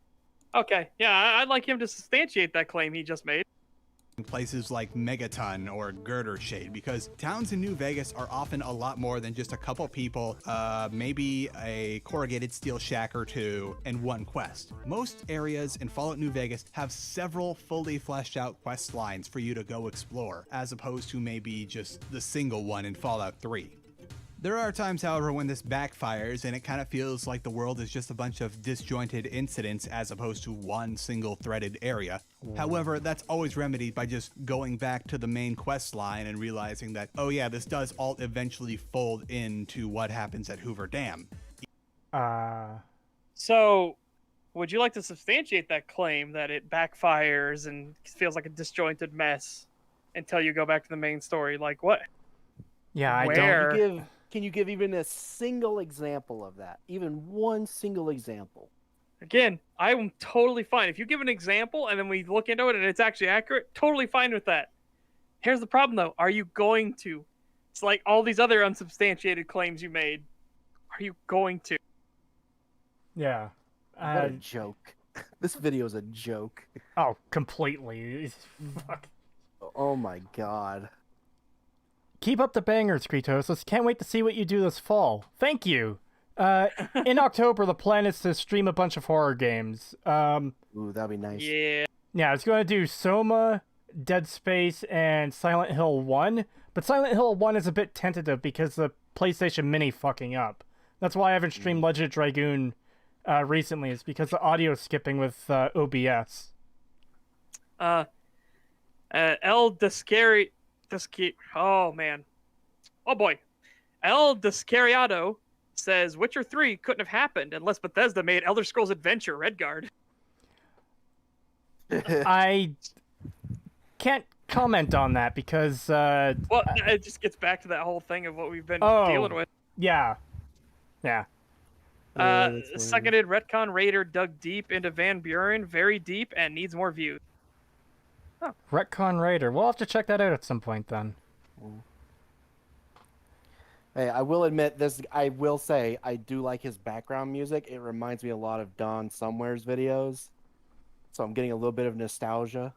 Speaker 3: Okay, yeah, I'd like him to substantiate that claim he just made.
Speaker 4: places like Megaton or Girder Shade, because towns in New Vegas are often a lot more than just a couple people, maybe a corrugated steel shack or two, and one quest. Most areas in Fallout New Vegas have several fully fleshed out quest lines for you to go explore, as opposed to maybe just the single one in Fallout 3. There are times, however, when this backfires and it kind of feels like the world is just a bunch of disjointed incidents as opposed to one single threaded area. However, that's always remedied by just going back to the main quest line and realizing that, oh yeah, this does all eventually fold into what happens at Hoover Dam.
Speaker 3: So, would you like to substantiate that claim that it backfires and feels like a disjointed mess until you go back to the main story? Like what?
Speaker 1: Yeah, I
Speaker 3: Where?
Speaker 1: don't.
Speaker 2: Can you give even a single example of that? Even one single example?
Speaker 3: Again, I'm totally fine. If you give an example and then we look into it and it's actually accurate, totally fine with that. Here's the problem though. Are you going to? It's like all these other unsubstantiated claims you made. Are you going to?
Speaker 1: Yeah.
Speaker 2: What a joke. This video is a joke.
Speaker 1: Oh, completely. Fuck.
Speaker 2: Oh my god.
Speaker 1: Keep up the bangers, Creetosis. Can't wait to see what you do this fall. Thank you. In October, the plan is to stream a bunch of horror games.
Speaker 2: Ooh, that'd be nice.
Speaker 3: Yeah.
Speaker 1: Yeah, it's going to do Soma, Dead Space, and Silent Hill 1. But Silent Hill 1 is a bit tentative because the PlayStation Mini fucking up. That's why I haven't streamed Legend of Dragoon recently, is because the audio is skipping with OBS.
Speaker 3: El oh man. Oh boy. El Descariado says Witcher 3 couldn't have happened unless Bethesda made Elder Scrolls Adventure Redguard.
Speaker 1: I can't comment on that because
Speaker 3: Well, it just gets back to that whole thing of what we've been
Speaker 1: Oh.
Speaker 3: dealing with.
Speaker 1: yeah.
Speaker 2: Yeah, that's weird.
Speaker 3: Seconded Retcon Raider dug deep into Van Buren, very deep, and needs more views.
Speaker 1: Retcon Raider. We'll have to check that out at some point then.
Speaker 2: Hey, I will admit this. I will say I do like his background music. It reminds me a lot of Don Somewhere's videos, so I'm getting a little bit of nostalgia.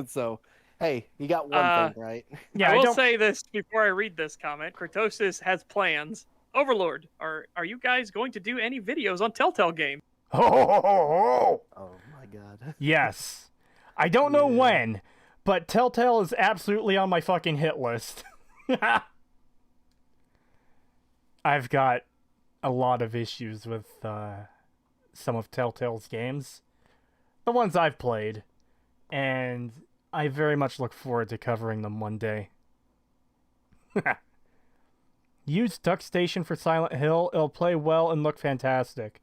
Speaker 2: So, hey, you got one thing right.
Speaker 1: Yeah,
Speaker 3: I will
Speaker 1: don't...
Speaker 3: say this before I read this comment. Creetosis has plans. Overlord, are you guys going to do any videos on Telltale games?
Speaker 2: Oh my god.
Speaker 1: Yes. I don't know
Speaker 2: Yeah.
Speaker 1: when, but Telltale is absolutely on my fucking hit list. I've got a lot of issues with some of Telltale's games. The ones I've played. And I very much look forward to covering them one day. Use Duck Station for Silent Hill. It'll play well and look fantastic.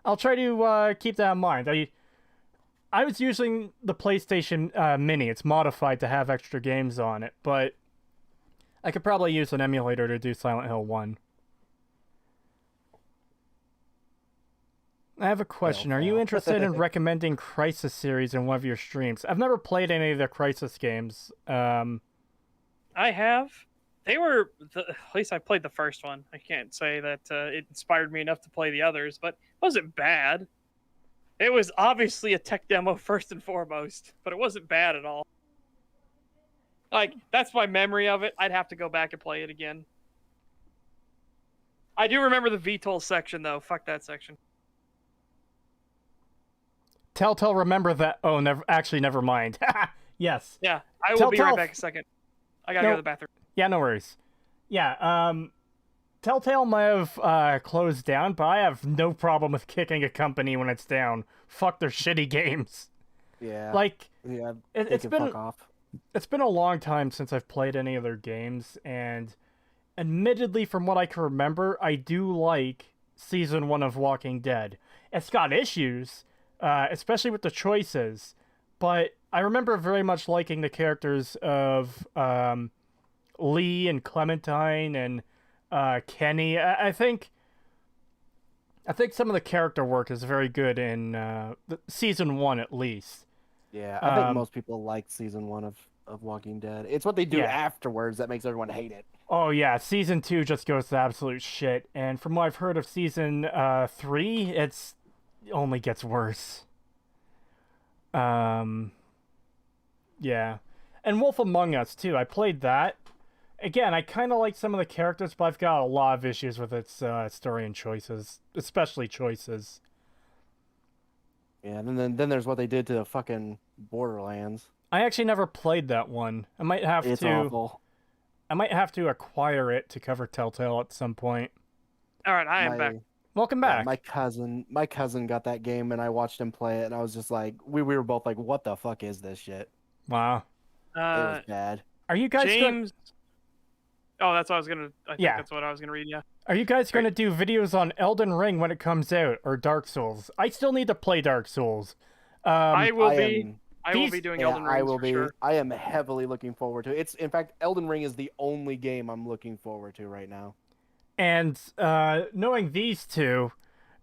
Speaker 1: I'll try to keep that in mind. I was using the PlayStation Mini. It's modified to have extra games on it, but I could probably use an emulator to do Silent Hill 1. I have a question. Are you interested in recommending Crysis series in one of your streams? I've never played any of the Crysis games.
Speaker 3: I have. They were, at least I played the first one. I can't say that it inspired me enough to play the others, but it wasn't bad. It was obviously a tech demo first and foremost, but it wasn't bad at all. Like, that's my memory of it. I'd have to go back and play it again. I do remember the VTOL section, though. Fuck that section.
Speaker 1: Telltale, remember that. Oh, never mind. Yes.
Speaker 3: Yeah, I will be
Speaker 1: Telltale-
Speaker 3: right back in a second. I gotta go to the bathroom.
Speaker 1: Yeah, no worries. Yeah, Telltale might have closed down, but I have no problem with kicking a company when it's down. Fuck their shitty games.
Speaker 2: Yeah.
Speaker 1: Like,
Speaker 2: Yeah.
Speaker 1: it's been
Speaker 2: fuck off.
Speaker 1: it's been a long time since I've played any of their games, and admittedly, from what I can remember, I do like Season 1 of Walking Dead. It's got issues, especially with the choices, but I remember very much liking the characters of Lee and Clementine and Kenny. I think some of the character work is very good in Season 1 at least.
Speaker 2: Yeah, I think most people like Season 1 of Walking Dead. It's what they do
Speaker 1: Yeah.
Speaker 2: afterwards that makes everyone hate it.
Speaker 1: Oh yeah, Season 2 just goes to absolute shit, and from what I've heard of Season 3, it only gets worse. Yeah. And Wolf Among Us too, I played that. Again, I kind of like some of the characters, but I've got a lot of issues with its story and choices, especially choices.
Speaker 2: Yeah, and then there's what they did to the fucking Borderlands.
Speaker 1: I actually never played that one. I might have
Speaker 2: It's
Speaker 1: to.
Speaker 2: awful.
Speaker 1: I might have to acquire it to cover Telltale at some point.
Speaker 3: All right, I am back.
Speaker 1: Welcome
Speaker 2: Yeah,
Speaker 1: back.
Speaker 2: my cousin got that game and I watched him play it and I was just like, we were both like, what the fuck is this shit?
Speaker 1: Wow.
Speaker 2: It was bad.
Speaker 1: Are you guys
Speaker 3: James. Oh, that's what I was gonna. I think
Speaker 1: Yeah.
Speaker 3: that's what I was gonna read. Yeah.
Speaker 1: Are you guys going to do videos on Elden Ring when it comes out, or Dark Souls? I still need to play Dark Souls.
Speaker 3: I will
Speaker 2: I
Speaker 3: be.
Speaker 2: am-
Speaker 3: I will
Speaker 1: these-
Speaker 3: be doing
Speaker 2: Yeah,
Speaker 3: Elden Ring
Speaker 2: I will
Speaker 3: for
Speaker 2: be.
Speaker 3: sure.
Speaker 2: I am heavily looking forward to it. It's, in fact, Elden Ring is the only game I'm looking forward to right now.
Speaker 1: And knowing these two,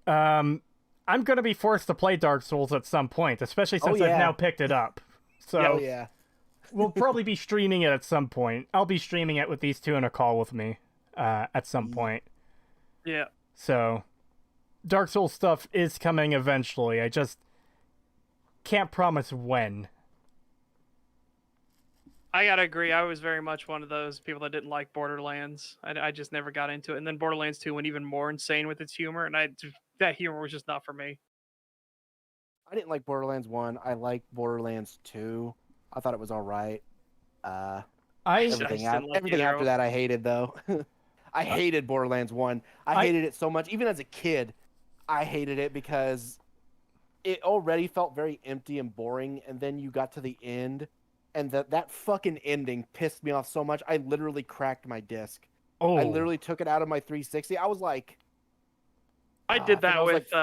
Speaker 1: I'm going to be forced to play Dark Souls at some point, especially since I've
Speaker 2: yeah.
Speaker 1: now picked it up. So
Speaker 2: Oh yeah.
Speaker 1: we'll probably be streaming it at some point. I'll be streaming it with these two in a call with me at some point.
Speaker 3: Yeah.
Speaker 1: So Dark Souls stuff is coming eventually. I just can't promise when.
Speaker 3: I gotta agree. I was very much one of those people that didn't like Borderlands. I just never got into it. And then Borderlands 2 went even more insane with its humor, and that humor was just not for me.
Speaker 2: I didn't like Borderlands 1. I liked Borderlands 2. I thought it was all right.
Speaker 1: I
Speaker 3: just
Speaker 2: Everything,
Speaker 3: didn't like
Speaker 2: everything
Speaker 3: either
Speaker 2: after
Speaker 3: of
Speaker 2: that I hated, though. I hated Borderlands 1. I hated it so much. Even as a kid, I hated it because it already felt very empty and boring. And then you got to the end, and that fucking ending pissed me off so much. I literally cracked my disc.
Speaker 1: oh
Speaker 2: I literally took it out of my 360. I was like,
Speaker 3: I
Speaker 2: Ah,
Speaker 3: did
Speaker 2: I think
Speaker 3: that
Speaker 2: I was
Speaker 3: with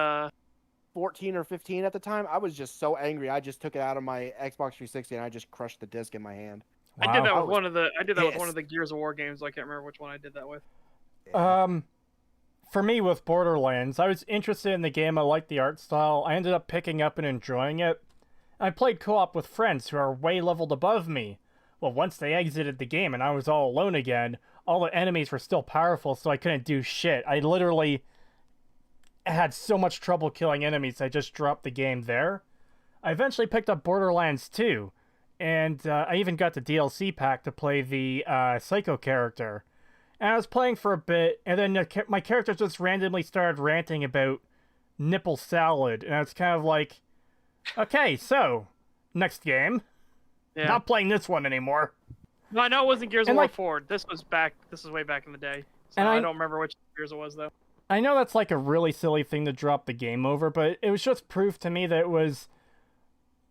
Speaker 2: 14 or 15 at the time. I was just so angry. I just took it out of my Xbox 360 and I just crushed the disc in my hand.
Speaker 3: I did that
Speaker 2: I
Speaker 3: with
Speaker 2: was
Speaker 3: one of the
Speaker 2: pissed.
Speaker 3: Gears of War games. I can't remember which one I did that with.
Speaker 2: Yeah.
Speaker 1: For me with Borderlands, I was interested in the game. I liked the art style. I ended up picking up and enjoying it. I played co-op with friends who are way leveled above me. Well, once they exited the game and I was all alone again, all the enemies were still powerful, so I couldn't do shit. I literally had so much trouble killing enemies, I just dropped the game there. I eventually picked up Borderlands 2, and I even got the DLC pack to play the Psycho character. And I was playing for a bit, and then my character just randomly started ranting about nipple salad, and I was kind of like, okay, so, next game.
Speaker 3: Yeah.
Speaker 1: Not playing this one anymore.
Speaker 3: No, I know it wasn't Gears of
Speaker 1: And,
Speaker 3: War
Speaker 1: like-
Speaker 3: 4. This was way back in the day. So
Speaker 1: And
Speaker 3: I
Speaker 1: I-
Speaker 3: don't remember which Gears it was though.
Speaker 1: I know that's like a really silly thing to drop the game over, but it was just proof to me that it was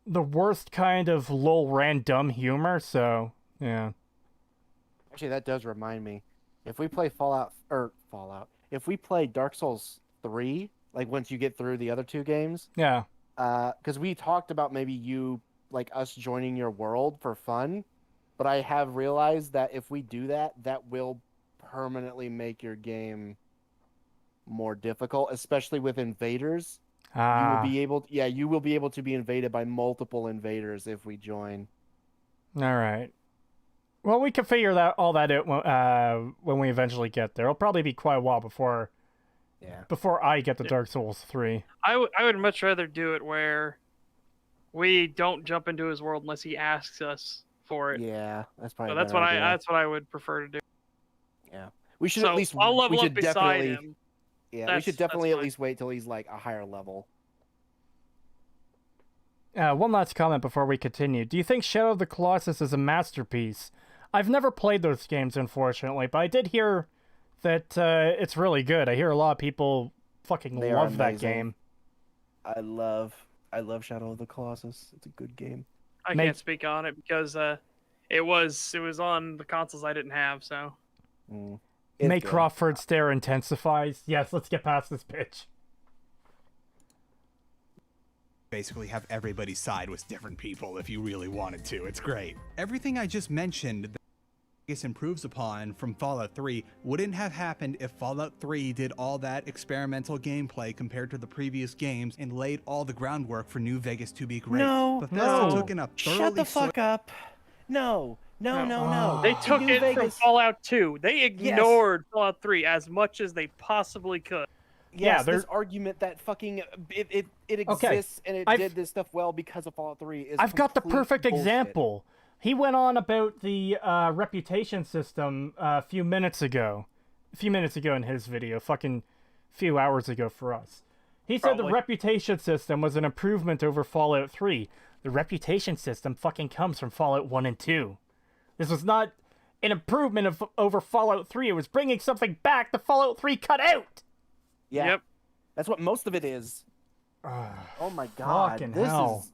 Speaker 1: the worst kind of lol random humor, so, yeah.
Speaker 2: Actually, that does remind me. If we play Fallout, if we play Dark Souls 3, like once you get through the other two games,
Speaker 1: Yeah.
Speaker 2: because we talked about maybe us joining your world for fun, but I have realized that if we do that, that will permanently make your game more difficult, especially with invaders. You will be able to be invaded by multiple invaders if we join.
Speaker 1: Alright. Well, we can figure all that out when we eventually get there. It'll probably be quite a while before I get to Dark Souls 3.
Speaker 3: I would much rather do it where we don't jump into his world unless he asks us for it.
Speaker 2: Yeah, that's probably.
Speaker 3: So that's what I would prefer to do.
Speaker 2: Yeah, we should
Speaker 3: So
Speaker 2: at least.
Speaker 3: I'll level
Speaker 2: we
Speaker 3: up
Speaker 2: should
Speaker 3: beside
Speaker 2: definitely.
Speaker 3: him.
Speaker 2: Yeah, we should definitely at least wait till he's like a higher level.
Speaker 1: One last comment before we continue. Do you think Shadow of the Colossus is a masterpiece? I've never played those games, unfortunately, but I did hear that it's really good. I hear a lot of people fucking
Speaker 2: They are
Speaker 1: love that
Speaker 2: amazing.
Speaker 1: game.
Speaker 2: I love Shadow of the Colossus. It's a good game.
Speaker 3: I can't speak on it because it was on the consoles I didn't have. So
Speaker 2: It's
Speaker 1: May
Speaker 2: good.
Speaker 1: Crawford stare intensifies. Yes, let's get past this pitch.
Speaker 4: Basically have everybody's side with different people if you really wanted to. It's great. Everything I just mentioned that Vegas improves upon from Fallout 3 wouldn't have happened if Fallout 3 did all that experimental gameplay compared to the previous games and laid all the groundwork for New Vegas to be great.
Speaker 2: No,
Speaker 4: Bethesda
Speaker 2: no.
Speaker 4: took in a thoroughly
Speaker 2: Shut the fuck up. No.
Speaker 3: they took
Speaker 2: New
Speaker 3: it from
Speaker 2: Vegas.
Speaker 3: Fallout 2. They ignored Fallout 3 as much as they possibly could.
Speaker 2: Yes,
Speaker 1: Yeah,
Speaker 2: this argument that fucking it
Speaker 1: Okay,
Speaker 2: exists and it
Speaker 1: I've-
Speaker 2: did this stuff well because of Fallout 3 is
Speaker 1: I've got the
Speaker 2: complete
Speaker 1: perfect
Speaker 2: bullshit.
Speaker 1: example. He went on about the reputation system a few minutes ago in his video, fucking few hours ago for us. He said the
Speaker 3: Probably.
Speaker 1: reputation system was an improvement over Fallout 3. The reputation system fucking comes from Fallout 1 and 2. This was not an improvement over Fallout 3. It was bringing something back that Fallout 3 cut out.
Speaker 2: Yeah.
Speaker 3: Yep.
Speaker 2: That's what most of it is. Oh my god.
Speaker 1: Fucking hell.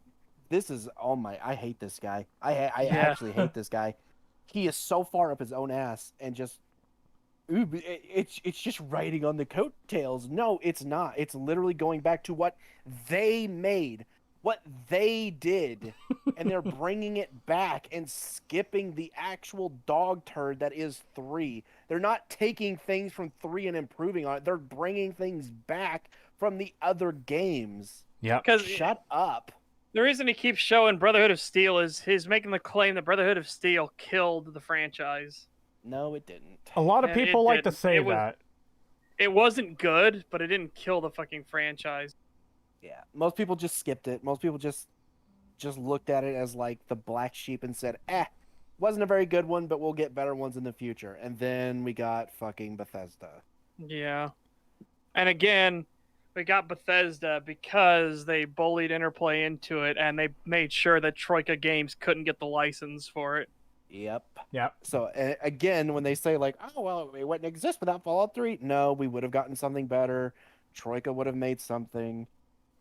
Speaker 2: This is oh my I hate this guy. I actually hate this guy. He is so far up his own ass and just it's just riding on the coattails. No, it's not. It's literally going back to what they made, what they did, and they're bringing it back and skipping the actual dog turd that is 3. They're not taking things from 3 and improving on it. They're bringing things back from the other games.
Speaker 1: Yep.
Speaker 3: Because
Speaker 2: Shut up.
Speaker 3: the reason he keeps showing Brotherhood of Steel is he's making the claim that Brotherhood of Steel killed the franchise.
Speaker 2: No, it didn't.
Speaker 1: A lot of
Speaker 3: And it
Speaker 1: people like to
Speaker 3: didn't.
Speaker 1: say
Speaker 3: It was-
Speaker 1: that.
Speaker 3: It wasn't good, but it didn't kill the fucking franchise.
Speaker 2: Yeah, most people just skipped it. Most people just looked at it as like the black sheep and said, wasn't a very good one, but we'll get better ones in the future. And then we got fucking Bethesda.
Speaker 3: Yeah. And again, we got Bethesda because they bullied Interplay into it, and they made sure that Troika Games couldn't get the license for it.
Speaker 2: Yep.
Speaker 1: Yep.
Speaker 2: So again, when they say like, oh well, it wouldn't exist without Fallout 3, no, we would have gotten something better. Troika would have made something.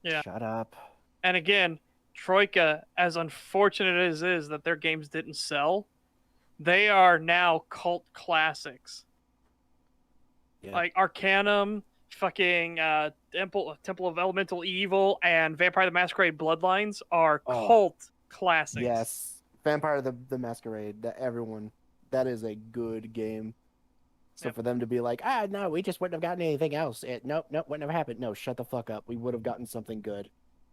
Speaker 3: Yeah.
Speaker 2: Shut up.
Speaker 3: And again, Troika, as unfortunate as it is that their games didn't sell, they are now cult classics.
Speaker 2: Yeah.
Speaker 3: Like Arcanum, fucking Temple of Elemental Evil, and Vampire the Masquerade Bloodlines are
Speaker 2: Oh.
Speaker 3: cult classics.
Speaker 2: Yes, Vampire the Masquerade. That is a good game. So
Speaker 3: Yep.
Speaker 2: for them to be like, no, we just wouldn't have gotten anything else. Nope, wouldn't have happened. No, shut the fuck up. We would have gotten something good.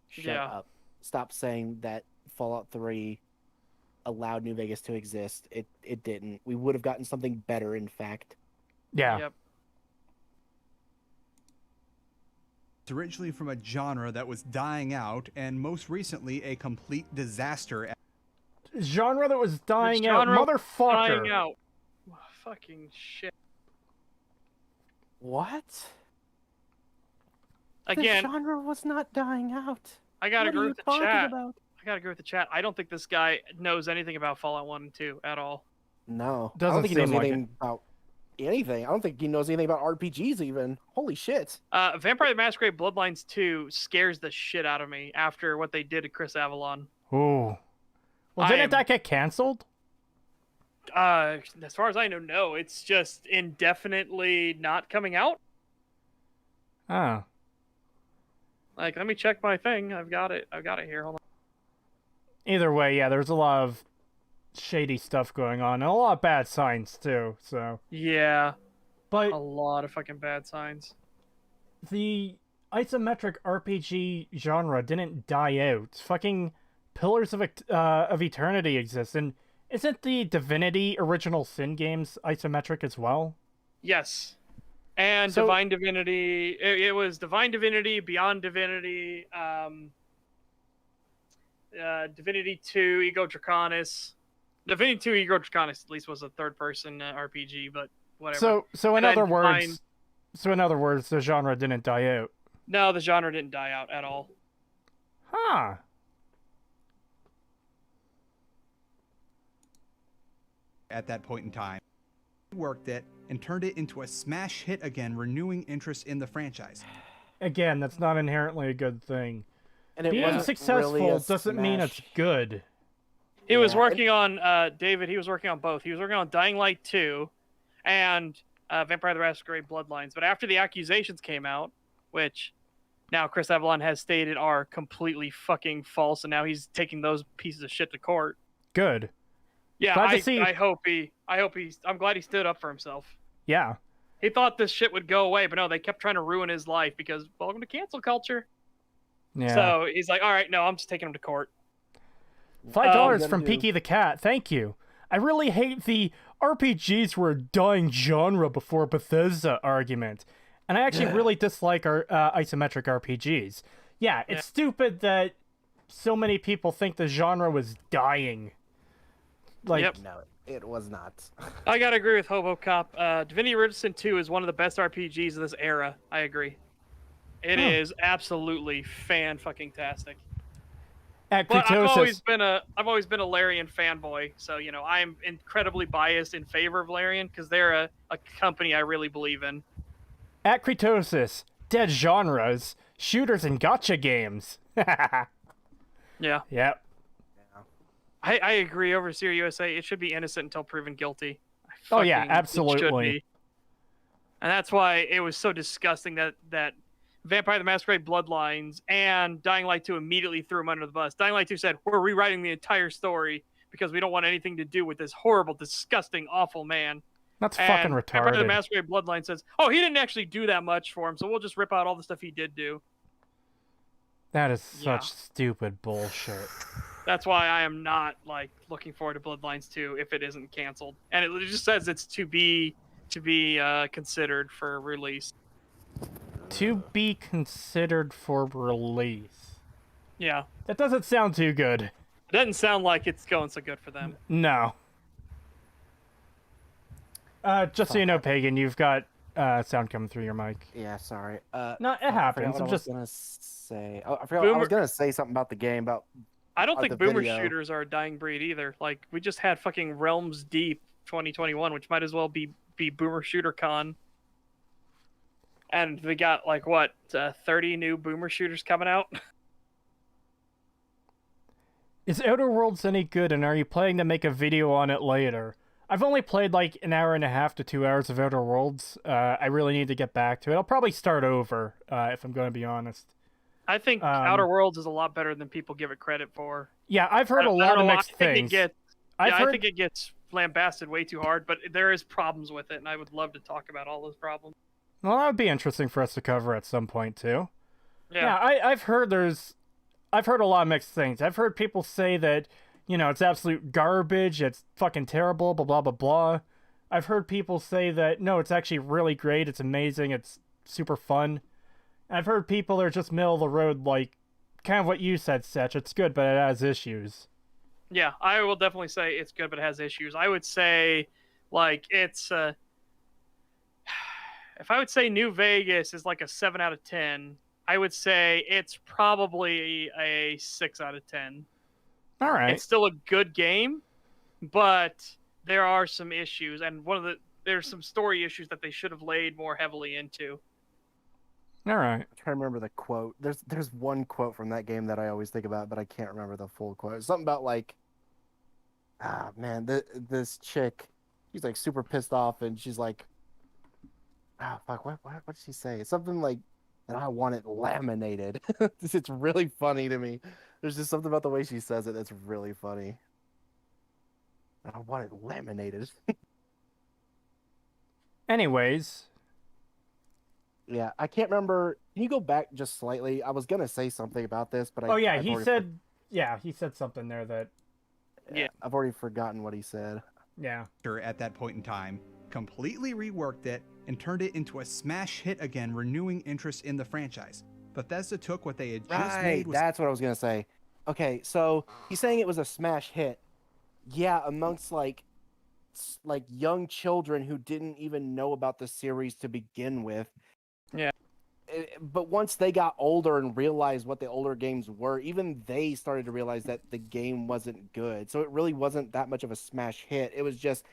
Speaker 2: Shut
Speaker 3: Yeah.
Speaker 2: up. Stop saying that Fallout 3 allowed New Vegas to exist. It didn't. We would have gotten something better, in fact.
Speaker 1: Yeah.
Speaker 3: Yep.
Speaker 4: It's originally from a genre that was dying out, and most recently a complete disaster.
Speaker 1: Genre that was dying out,
Speaker 3: genre
Speaker 1: motherfucker.
Speaker 3: Dying out. Fucking shit.
Speaker 2: What?
Speaker 3: Again,
Speaker 2: the genre was not dying out.
Speaker 3: I gotta
Speaker 2: What are
Speaker 3: agree
Speaker 2: you
Speaker 3: with the
Speaker 2: talking
Speaker 3: chat.
Speaker 2: about?
Speaker 3: I gotta agree with the chat. I don't think this guy knows anything about Fallout 1 and 2 at all.
Speaker 2: No, I
Speaker 1: Doesn't
Speaker 2: don't think he knows
Speaker 1: seem like
Speaker 2: anything about anything. I don't think he knows anything about RPGs even. Holy shit.
Speaker 3: Vampire the Masquerade Bloodlines 2 scares the shit out of me after what they did to Chris Avalon.
Speaker 1: Ooh. Well, didn't that get canceled?
Speaker 3: As far as I know, no. It's just indefinitely not coming out.
Speaker 1: Oh.
Speaker 3: Like, let me check my thing. I've got it here. Hold on.
Speaker 1: Either way, yeah, there's a lot of shady stuff going on, and a lot of bad signs, too, so...
Speaker 3: Yeah,
Speaker 1: But
Speaker 3: a lot of fucking bad signs.
Speaker 1: the isometric RPG genre didn't die out. Fucking Pillars of Eternity exists, and isn't the Divinity Original Sin games isometric as well?
Speaker 3: Yes. And
Speaker 1: So-
Speaker 3: Divine Divinity. It was Divine Divinity, Beyond Divinity, Divinity 2, Ego Draconis. Divinity 2, Ego Draconis at least was a third-person RPG, but whatever.
Speaker 1: So in
Speaker 3: And
Speaker 1: other
Speaker 3: then
Speaker 1: words, the genre didn't die out.
Speaker 3: No, the genre didn't die out at all.
Speaker 1: Huh.
Speaker 4: At that point in time, worked it and turned it into a smash hit again, renewing interest in the franchise.
Speaker 1: Again, that's not inherently a good thing.
Speaker 2: And it
Speaker 1: Being
Speaker 2: wasn't
Speaker 1: successful
Speaker 2: really a
Speaker 1: doesn't mean it's
Speaker 2: smash.
Speaker 1: good.
Speaker 3: He was
Speaker 2: Yeah,
Speaker 3: working on, David, he was working on both. He was working on Dying Light 2 and Vampire the Masquerade Bloodlines. But after the accusations came out, which now Chris Avalon has stated are completely fucking false, and now he's taking those pieces of shit to court.
Speaker 1: Good.
Speaker 3: Yeah,
Speaker 1: Glad to see-
Speaker 3: I'm glad he stood up for himself.
Speaker 1: Yeah.
Speaker 3: He thought this shit would go away, but no, they kept trying to ruin his life because welcome to cancel culture.
Speaker 1: Yeah.
Speaker 3: So he's like, all right, no, I'm just taking him to court.
Speaker 1: $5
Speaker 2: gonna
Speaker 1: from
Speaker 2: do-
Speaker 1: Peaky the Cat. Thank you. I really hate the RPGs were a dying genre before Bethesda argument. And I actually really dislike our isometric RPGs. Yeah, it's stupid that so many people think the genre was dying. Like,
Speaker 3: Yep.
Speaker 2: No, it was not.
Speaker 3: I gotta agree with HoboCop. Divinity Original Sin 2 is one of the best RPGs of this era. I agree. It is absolutely fan-fucking-tastic.
Speaker 1: at
Speaker 3: But I've always
Speaker 1: Creetosis,
Speaker 3: been a Larian fanboy, so you know I'm incredibly biased in favor of Larian because they're a company I really believe in.
Speaker 1: at Creetosis, dead genres, shooters and gotcha games.
Speaker 3: Yeah,
Speaker 1: Yep.
Speaker 3: I agree. Over Syria USA, it should be innocent until proven guilty.
Speaker 1: Oh, yeah,
Speaker 3: Fucking- it should
Speaker 1: absolutely.
Speaker 3: be. And that's why it was so disgusting that Vampire the Masquerade Bloodlines and Dying Light 2 immediately threw him under the bus. Dying Light 2 said, we're rewriting the entire story because we don't want anything to do with this horrible, disgusting, awful man.
Speaker 1: That's
Speaker 3: And
Speaker 1: fucking
Speaker 3: Vampire the
Speaker 1: retarded.
Speaker 3: Masquerade Bloodline says, oh, he didn't actually do that much for him, so we'll just rip out all the stuff he did do.
Speaker 1: That is
Speaker 3: Yeah.
Speaker 1: such stupid bullshit.
Speaker 3: That's why I am not like looking forward to Bloodlines 2 if it isn't canceled. And it just says it's to be considered for release.
Speaker 1: To be considered for release.
Speaker 3: Yeah.
Speaker 1: That doesn't sound too good.
Speaker 3: It doesn't sound like it's going so good for them.
Speaker 1: No. Just so you know, Pagan, you've got sound coming through your mic.
Speaker 2: Yeah, sorry.
Speaker 1: No, it
Speaker 2: I forgot
Speaker 1: happens.
Speaker 2: what
Speaker 1: I'm
Speaker 2: I
Speaker 1: just
Speaker 2: was gonna say. Oh, I forgot. I was
Speaker 3: Boomer-
Speaker 2: gonna say something about the game. About
Speaker 3: I don't think
Speaker 2: the
Speaker 3: boomer
Speaker 2: video.
Speaker 3: shooters are a dying breed either. Like we just had fucking Realms Deep 2021, which might as well be Boomer Shooter Con. And we got like what 30 new boomer shooters coming out.
Speaker 1: Is Outer Worlds any good, and are you planning to make a video on it later? I've only played like an hour and a half to 2 hours of Outer Worlds. I really need to get back to it. I'll probably start over if I'm going to be honest.
Speaker 3: I think Outer Worlds is a lot better than people give it credit for.
Speaker 1: Yeah, I've heard a
Speaker 3: I
Speaker 1: lot
Speaker 3: don't
Speaker 1: of
Speaker 3: know why.
Speaker 1: mixed
Speaker 3: I think
Speaker 1: things.
Speaker 3: I think it gets lambasted way too hard, but there is problems with it, and I would love to talk about all those problems.
Speaker 1: Well, that would be interesting for us to cover at some point too.
Speaker 3: Yeah.
Speaker 1: I've heard a lot of mixed things. I've heard people say that, it's absolute garbage, it's fucking terrible, blah blah blah blah. I've heard people say that no, it's actually really great, it's amazing, it's super fun. I've heard people that are just middle of the road, like kind of what you said, Setch. It's good, but it has issues.
Speaker 3: Yeah, I will definitely say it's good, but it has issues. I would say, like, it's if I would say New Vegas is like a 7 out of 10, I would say it's probably a 6 out of 10.
Speaker 1: All right.
Speaker 3: It's still a good game, but there are some issues, and there's some story issues that they should have laid more heavily into.
Speaker 1: All right.
Speaker 2: I'm trying to remember the quote. There's one quote from that game that I always think about, but I can't remember the full quote. Something about like, this chick, she's like super pissed off, and she's like, fuck, what did she say? Something like that I want it laminated. It's really funny to me. There's just something about the way she says it that's really funny. I want it laminated.
Speaker 1: Anyways.
Speaker 2: Yeah, I can't remember. Can you go back just slightly? I was gonna say something about this, but
Speaker 1: He said something there that.
Speaker 3: Yeah,
Speaker 2: I've already forgotten what he said.
Speaker 1: Yeah.
Speaker 4: At that point in time, completely reworked it and turned it into a smash hit again, renewing interest in the franchise. Bethesda took what they had just made.
Speaker 2: That's what I was gonna say. Okay, so he's saying it was a smash hit. Yeah, amongst like young children who didn't even know about the series to begin with.
Speaker 3: Yeah.
Speaker 2: But once they got older and realized what the older games were, even they started to realize that the game wasn't good. So it really wasn't that much of a smash hit. It was just,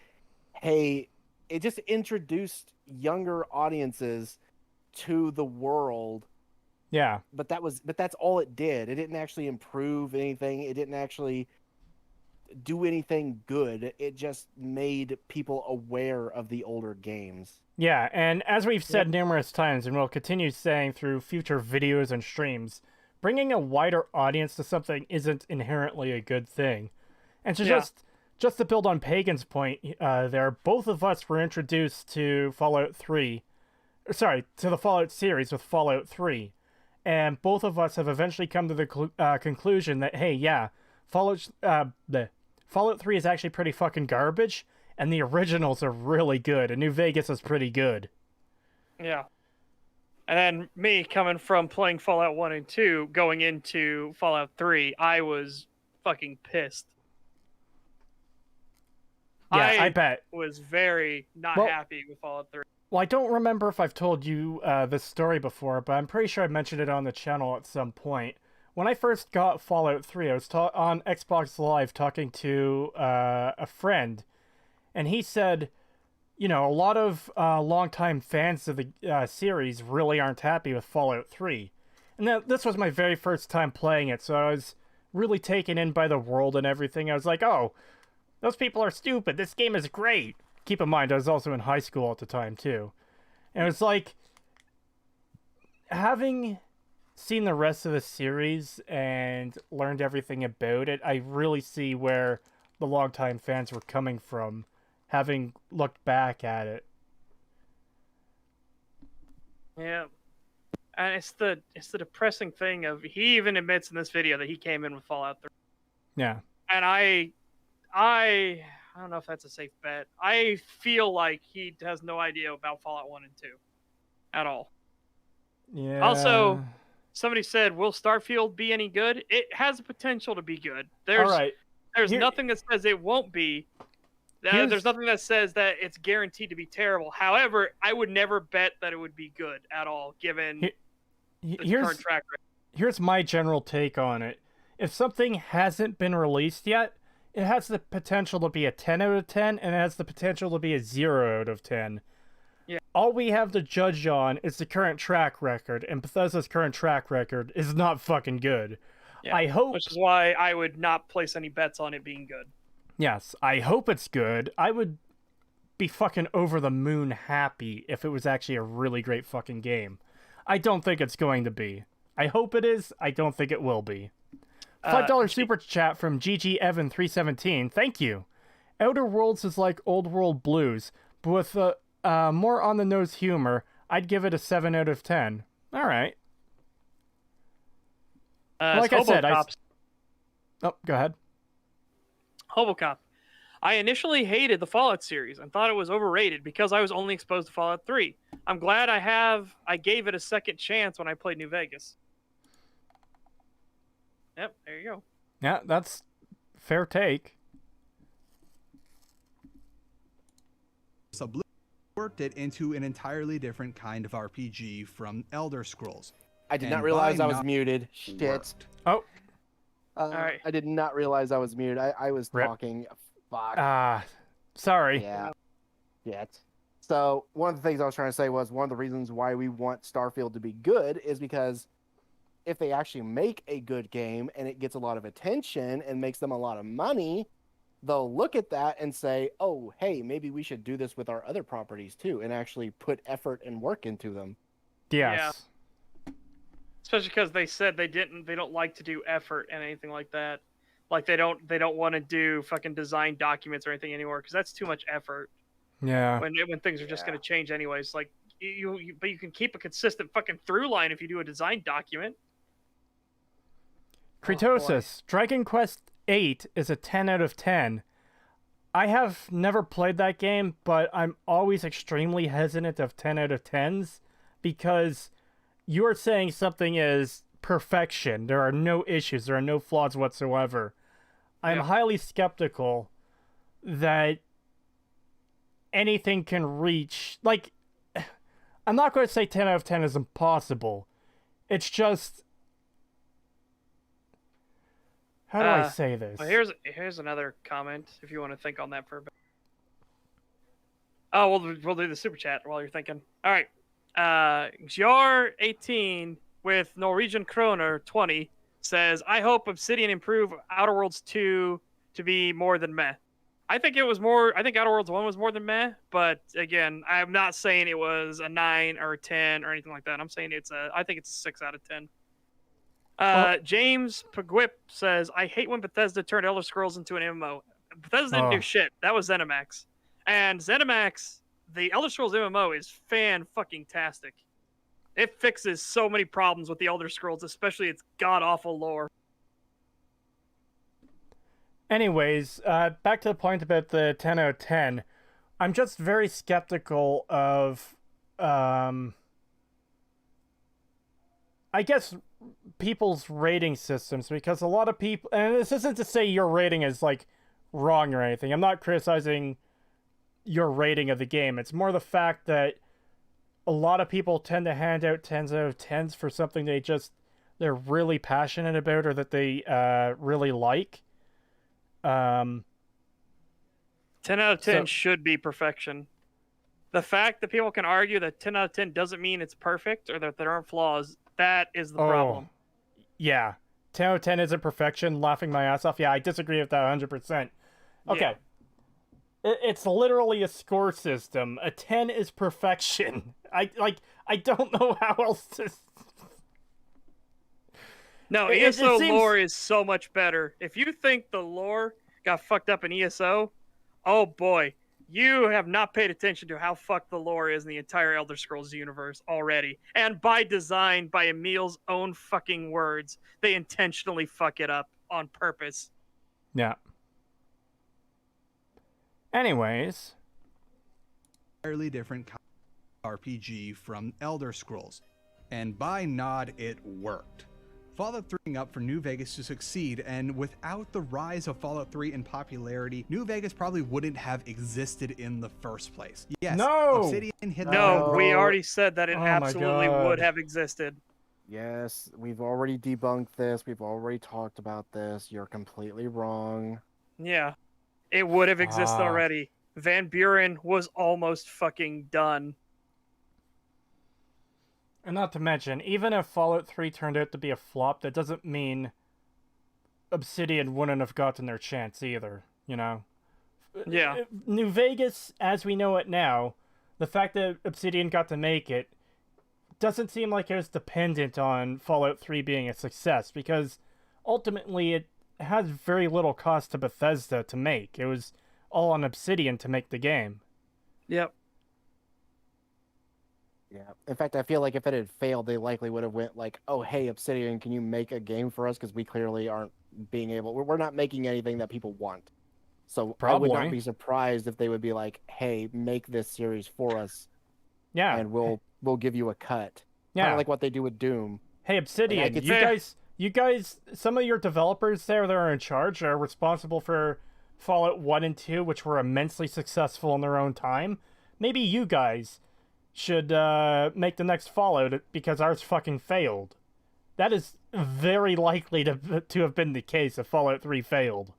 Speaker 2: hey, it just introduced younger audiences to the world.
Speaker 1: Yeah.
Speaker 2: But that's all it did. It didn't actually improve anything. It didn't actually do anything good. It just made people aware of the older games.
Speaker 1: Yeah, and as we've said numerous times, and we'll continue saying through future videos and streams, bringing a wider audience to something isn't inherently a good thing. And to just to build on Pagan's point there, both of us were introduced to Fallout 3, to the Fallout series with Fallout 3, and both of us have eventually come to the conclusion that, hey, yeah, Fallout 3 is actually pretty fucking garbage, and the originals are really good, and New Vegas is pretty good.
Speaker 3: Yeah. And then me coming from playing Fallout 1 and 2, going into Fallout 3, I was fucking pissed.
Speaker 1: Yeah, I bet.
Speaker 3: Was very not happy with Fallout 3.
Speaker 1: Well, I don't remember if I've told you this story before, but I'm pretty sure I mentioned it on the channel at some point. When I first got Fallout 3, I was on Xbox Live talking to a friend, and he said, a lot of longtime fans of the series really aren't happy with Fallout 3. And this was my very first time playing it, so I was really taken in by the world and everything. I was like, oh, those people are stupid. This game is great. Keep in mind, I was also in high school at the time, too. And it was like, having seen the rest of the series and learned everything about it, I really see where the longtime fans were coming from, having looked back at it.
Speaker 3: Yeah. And it's the depressing thing of, he even admits in this video that he came in with Fallout 3.
Speaker 1: Yeah.
Speaker 3: And I don't know if that's a safe bet. I feel like he has no idea about Fallout 1 and 2 at all.
Speaker 1: Yeah.
Speaker 3: Also, somebody said, will Starfield be any good? It has the potential to be good. There's nothing that says it won't be. There's nothing that says that it's guaranteed to be terrible. However, I would never bet that it would be good at all, given the current track record.
Speaker 1: Here's my general take on it. If something hasn't been released yet, it has the potential to be a 10 out of 10, and it has the potential to be a 0 out of 10.
Speaker 3: Yeah.
Speaker 1: All we have to judge on is the current track record, and Bethesda's current track record is not fucking good.
Speaker 3: Yeah, which is why I would not place any bets on it being good.
Speaker 1: Yes, I hope it's good. I would be fucking over the moon happy if it was actually a really great fucking game. I don't think it's going to be. I hope it is. I don't think it will be. $5 super chat from GG Evan 317. Thank you. Outer Worlds is like Old World Blues, but with more on the nose humor. I'd give it a 7 out of 10. All right. Like I said, oh, go ahead.
Speaker 3: Hobocop. I initially hated the Fallout series and thought it was overrated because I was only exposed to Fallout 3. I'm glad I gave it a second chance when I played New Vegas. Yep, there you go.
Speaker 1: Yeah, that's fair take.
Speaker 4: Blue worked it into an entirely different kind of RPG from Elder Scrolls.
Speaker 2: I did
Speaker 4: And
Speaker 2: not realize
Speaker 4: by
Speaker 2: I was
Speaker 4: not
Speaker 2: muted. Shit.
Speaker 4: worked.
Speaker 1: Oh,
Speaker 3: right.
Speaker 2: I did not realize I was muted. I was
Speaker 1: Rip.
Speaker 2: talking. Fuck.
Speaker 1: sorry.
Speaker 2: Yeah. Yet. So one of the things I was trying to say was one of the reasons why we want Starfield to be good is because if they actually make a good game and it gets a lot of attention and makes them a lot of money, they'll look at that and say, oh, hey, maybe we should do this with our other properties too and actually put effort and work into them.
Speaker 1: Yes.
Speaker 3: Especially because they said they don't like to do effort and anything like that. Like they don't want to do fucking design documents or anything anymore because that's too much effort.
Speaker 1: Yeah.
Speaker 3: When things are just going to change anyways. Like but you can keep a consistent fucking through line if you do a design document.
Speaker 1: Creetosis, Dragon Quest 8 is a 10 out of 10. I have never played that game, but I'm always extremely hesitant of 10 out of 10s because you're saying something is perfection. There are no issues. There are no flaws whatsoever. I'm highly skeptical that anything can reach... Like, I'm not going to say 10 out of 10 is impossible. It's just... How do I say this?
Speaker 3: Well, here's another comment if you want to think on that for a bit. Oh, we'll do the super chat while you're thinking. All right. Jar18 with Norwegian Kroner 20 says, I hope Obsidian improve Outer Worlds 2 to be more than meh. I think Outer Worlds 1 was more than meh, but again, I'm not saying it was a 9 or a 10 or anything like that. I'm saying I think it's a 6 out of 10. James Paguip says, I hate when Bethesda turned Elder Scrolls into an MMO. Bethesda didn't do shit. That was ZeniMax. And ZeniMax, the Elder Scrolls MMO is fan-fucking-tastic. It fixes so many problems with the Elder Scrolls, especially its god-awful lore.
Speaker 1: Anyways, back to the point about the 10 out of 10. I'm just very skeptical of, I guess, people's rating systems, because a lot of people, and this isn't to say your rating is like wrong or anything. I'm not criticizing your rating of the game. It's more the fact that a lot of people tend to hand out 10s out of 10s for something they're really passionate about or that they really like.
Speaker 3: 10 out of 10 should be perfection. The fact that people can argue that 10 out of 10 doesn't mean it's perfect or that there aren't flaws, that is the problem.
Speaker 1: Yeah. 10 out of 10 isn't perfection, laughing my ass off. Yeah, I disagree with that 100%. Okay. Yeah. It's literally a score system. A 10 is perfection. I don't know how else to...
Speaker 3: No, ESO lore is so much better. If you think the lore got fucked up in ESO, oh boy, you have not paid attention to how fucked the lore is in the entire Elder Scrolls universe already. And by design, by Emil's own fucking words, they intentionally fuck it up on purpose.
Speaker 1: Yeah. Anyways.
Speaker 4: Entirely different RPG from Elder Scrolls. And by nod, it worked. Fallout 3 up for New Vegas to succeed, and without the rise of Fallout 3 in popularity, New Vegas probably wouldn't have existed in the first place. Yes,
Speaker 1: no!
Speaker 4: Obsidian hit
Speaker 3: No, we already said that it absolutely would have existed.
Speaker 2: Yes, we've already debunked this. We've already talked about this. You're completely wrong.
Speaker 3: Yeah, it would have existed already. Van Buren was almost fucking done.
Speaker 1: And not to mention, even if Fallout 3 turned out to be a flop, that doesn't mean Obsidian wouldn't have gotten their chance either, you know?
Speaker 3: Yeah.
Speaker 1: New Vegas, as we know it now, the fact that Obsidian got to make it doesn't seem like it was dependent on Fallout 3 being a success, because ultimately it has very little cost to Bethesda to make. It was all on Obsidian to make the game.
Speaker 3: Yep.
Speaker 2: Yeah. In fact, I feel like if it had failed, they likely would have went like, "Oh, hey, Obsidian, can you make a game for us? Because we clearly aren't being able. We're not making anything that people want." So I would
Speaker 1: Probably.
Speaker 2: not be surprised if they would be like, "Hey, make this series for us,
Speaker 1: Yeah.
Speaker 2: and we'll give you a cut." Kind
Speaker 1: Yeah.
Speaker 2: of like what they do with Doom.
Speaker 1: Hey, Obsidian,
Speaker 2: could
Speaker 1: you guys, some of your developers there that are in charge are responsible for Fallout 1 and 2, which were immensely successful in their own time. Maybe you guys should make the next Fallout because ours fucking failed. That is very likely to have been the case if Fallout 3 failed.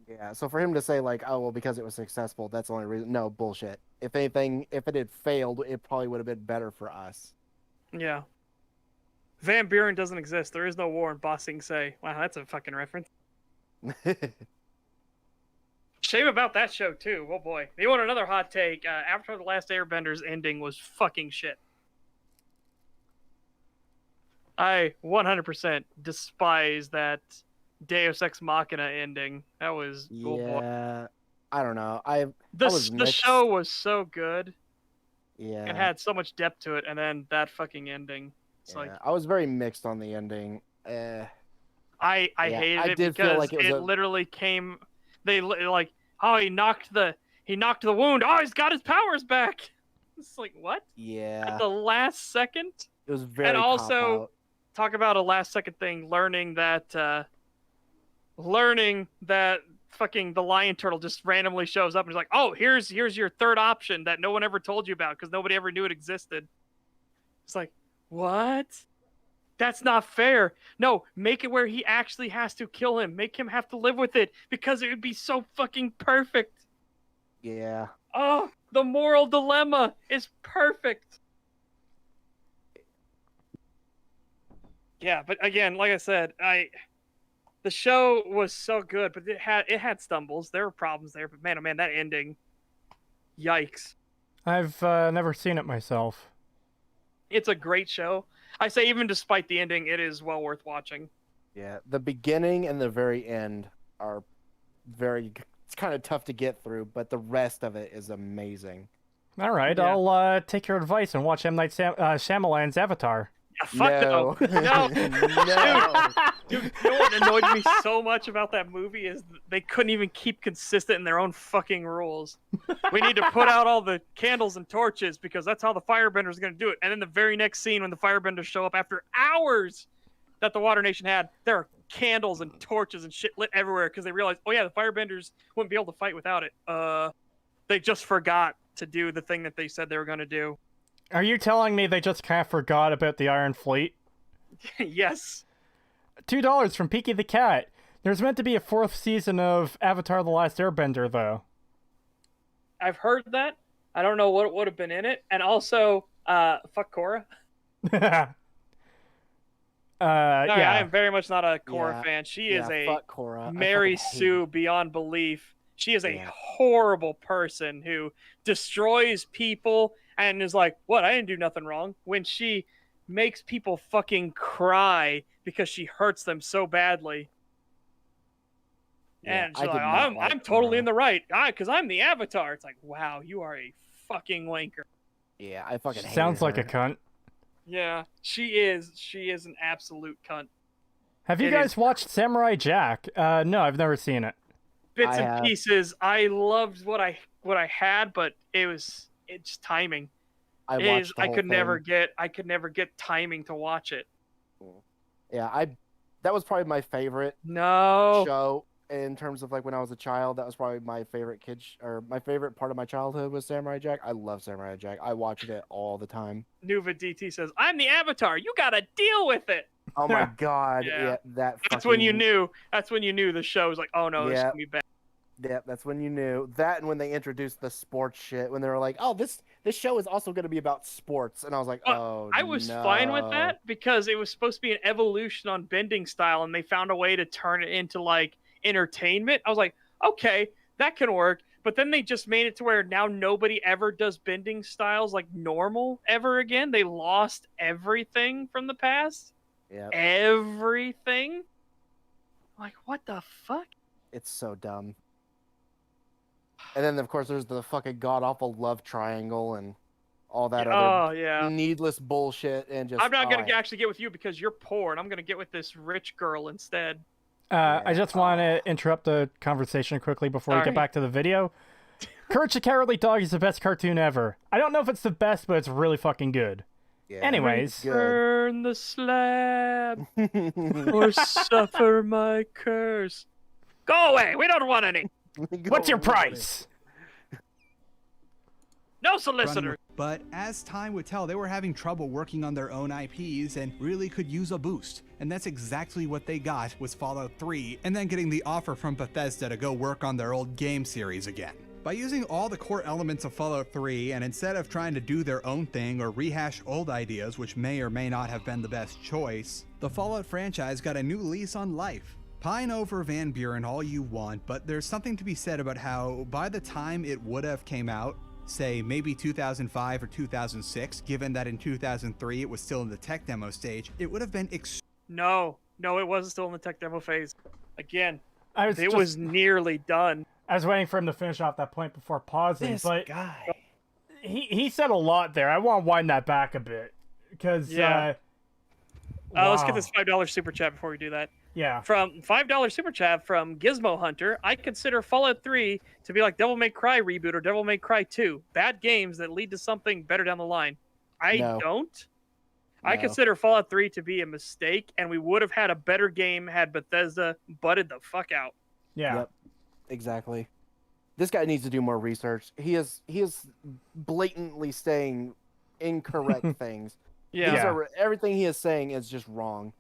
Speaker 2: Yeah. So for him to say like, "Oh, well, because it was successful, that's the only reason." No, bullshit. If anything, if it had failed, it probably would have been better for us.
Speaker 3: Yeah. Van Buren doesn't exist. There is no war in Ba Sing Se. Wow, that's a fucking reference. Shame about that show, too. Oh, boy. You want another hot take? Avatar The Last Airbender's ending was fucking shit. I 100% despise that Deus Ex Machina ending. That was... Oh, boy.
Speaker 2: Yeah. I don't know. I
Speaker 3: The
Speaker 2: was mixed.
Speaker 3: show was so good.
Speaker 2: Yeah.
Speaker 3: It had so much depth to it, and then that fucking ending. It's like...
Speaker 2: I was very mixed on the ending.
Speaker 3: I
Speaker 2: Yeah,
Speaker 3: hated
Speaker 2: I
Speaker 3: it
Speaker 2: did feel
Speaker 3: because
Speaker 2: like it was
Speaker 3: literally came. They like, oh, he knocked the wound. Oh, he's got his powers back. It's like what?
Speaker 2: Yeah.
Speaker 3: At the last second.
Speaker 2: It was very
Speaker 3: And also
Speaker 2: cop-out.
Speaker 3: talk about a last second thing. Learning that fucking the lion turtle just randomly shows up and is like, oh, here's your third option that no one ever told you about because nobody ever knew it existed. It's like what? That's not fair. No, make it where he actually has to kill him. Make him have to live with it because it would be so fucking perfect.
Speaker 2: Yeah.
Speaker 3: Oh, the moral dilemma is perfect. Yeah, but again, like I said, the show was so good, but it had stumbles. There were problems there, but man, oh man, that ending, yikes.
Speaker 1: I've never seen it myself.
Speaker 3: It's a great show. I say even despite the ending, it is well worth watching.
Speaker 2: Yeah. The beginning and the very end are very. It's kind of tough to get through, but the rest of it is amazing.
Speaker 1: All right,
Speaker 3: Yeah.
Speaker 1: I'll take your advice and watch M. Night Shyamalan's Avatar.
Speaker 3: Yeah, fuck no.
Speaker 2: No.
Speaker 3: Dude, you know what annoyed me so much about that movie is they couldn't even keep consistent in their own fucking rules. We need to put out all the candles and torches because that's how the firebender's going to do it. And then the very next scene when the firebenders show up after hours that the Water Nation had, there are candles and torches and shit lit everywhere because they realized, oh yeah, the firebenders wouldn't be able to fight without it. They just forgot to do the thing that they said they were going to do.
Speaker 1: Are you telling me they just kind of forgot about the Iron Fleet?
Speaker 3: Yes.
Speaker 1: $2 from Peaky the Cat. There's meant to be a 4th season of Avatar The Last Airbender, though.
Speaker 3: I've heard that. I don't know what would have been in it. And also, fuck Korra.
Speaker 1: Yeah.
Speaker 3: I am very much not a Korra
Speaker 2: Yeah.
Speaker 3: fan. She is a
Speaker 2: fuck Korra. I
Speaker 3: Mary
Speaker 2: fucking hate
Speaker 3: Sue
Speaker 2: her.
Speaker 3: beyond belief. She is a
Speaker 2: Yeah.
Speaker 3: horrible person who destroys people and is like, what? I didn't do nothing wrong. When she makes people fucking cry because she hurts them so badly.
Speaker 2: Yeah,
Speaker 3: And
Speaker 2: I
Speaker 3: she's
Speaker 2: did
Speaker 3: like,
Speaker 2: not like
Speaker 3: I'm totally
Speaker 2: Korra.
Speaker 3: in the right. Because I'm the Avatar. It's like, wow, you are a fucking wanker.
Speaker 2: Yeah, I fucking hate
Speaker 1: Sounds like a
Speaker 2: her.
Speaker 1: cunt.
Speaker 3: Yeah, she is. She is an absolute cunt.
Speaker 1: Have you
Speaker 3: It
Speaker 1: guys
Speaker 3: is-
Speaker 1: watched Samurai Jack? No, I've never seen it.
Speaker 3: Bits
Speaker 2: I
Speaker 3: and
Speaker 2: have.
Speaker 3: pieces. I loved what I had, but it's timing.
Speaker 2: I
Speaker 3: It
Speaker 2: watched
Speaker 3: is,
Speaker 2: the
Speaker 3: I
Speaker 2: whole
Speaker 3: could never
Speaker 2: thing.
Speaker 3: get timing to watch it.
Speaker 2: Yeah, that was probably my favorite
Speaker 3: No.
Speaker 2: show in terms of like when I was a child. That was probably my favorite or my favorite part of my childhood was Samurai Jack. I love Samurai Jack. I watched it all the time.
Speaker 3: Nuva DT says, "I'm the Avatar. You gotta deal with it."
Speaker 2: Oh my god,
Speaker 3: Yeah.
Speaker 2: yeah, that.
Speaker 3: That's when you
Speaker 2: fucking-
Speaker 3: knew. That's when you knew the show was like, "Oh no, this is
Speaker 2: Yeah.
Speaker 3: gonna be bad."
Speaker 2: Yeah, that's when you knew that, and when they introduced the sports shit, when they were like, "Oh, this show is also going to be about sports," and I was like, "Oh,
Speaker 3: I was fine with
Speaker 2: no."
Speaker 3: that because it was supposed to be an evolution on bending style, and they found a way to turn it into like entertainment. I was like, okay, that can work. But then they just made it to where now nobody ever does bending styles like normal ever again. They lost everything from the past.
Speaker 2: Yeah,
Speaker 3: Everything. Like, what the fuck?
Speaker 2: it's so dumb. And then of course there's the fucking god awful love triangle and all that
Speaker 3: Oh,
Speaker 2: other
Speaker 3: yeah.
Speaker 2: needless bullshit and just.
Speaker 3: I'm not going to actually get with you because you're poor, and I'm going to get with this rich girl instead.
Speaker 1: I just want to interrupt the conversation quickly before we
Speaker 3: Sorry.
Speaker 1: get back to the video. Courage the Cowardly Dog is the best cartoon ever. I don't know if it's the best, but it's really fucking good.
Speaker 2: Yeah,
Speaker 1: Anyways.
Speaker 2: good.
Speaker 3: Burn the slab or suffer my curse. Go away. We don't want any.
Speaker 1: What's your price?
Speaker 3: No
Speaker 4: running
Speaker 3: solicitor.
Speaker 4: with- But as time would tell, they were having trouble working on their own IPs and really could use a boost. And that's exactly what they got was Fallout 3, and then getting the offer from Bethesda to go work on their old game series again. By using all the core elements of Fallout 3, and instead of trying to do their own thing or rehash old ideas, which may or may not have been the best choice, the Fallout franchise got a new lease on life. Pine over Van Buren all you want, but there's something to be said about how, by the time it would have came out, say maybe 2005 or 2006, given that in 2003 it was still in the tech demo stage, it would have been
Speaker 3: No, it wasn't still in the tech demo phase. Again,
Speaker 1: I
Speaker 3: was nearly done.
Speaker 1: I was waiting for him to finish off that point before pausing,
Speaker 2: This
Speaker 1: but
Speaker 2: guy.
Speaker 1: he said a lot there. I want to wind that back a bit because
Speaker 3: Yeah. Let's get
Speaker 1: wow.
Speaker 3: this $5 super chat before we do that.
Speaker 1: Yeah.
Speaker 3: From $5 super chat from Gizmo Hunter, I consider Fallout 3 to be like Devil May Cry reboot or Devil May Cry 2. Bad games that lead to something better down the line. I
Speaker 2: No.
Speaker 3: don't. I
Speaker 2: No.
Speaker 3: consider Fallout 3 to be a mistake, and we would have had a better game had Bethesda butted the fuck out.
Speaker 1: Yeah.
Speaker 2: Yep. Exactly. This guy needs to do more research. He is blatantly saying incorrect things.
Speaker 3: Yeah.
Speaker 2: These are, everything he is saying is just wrong.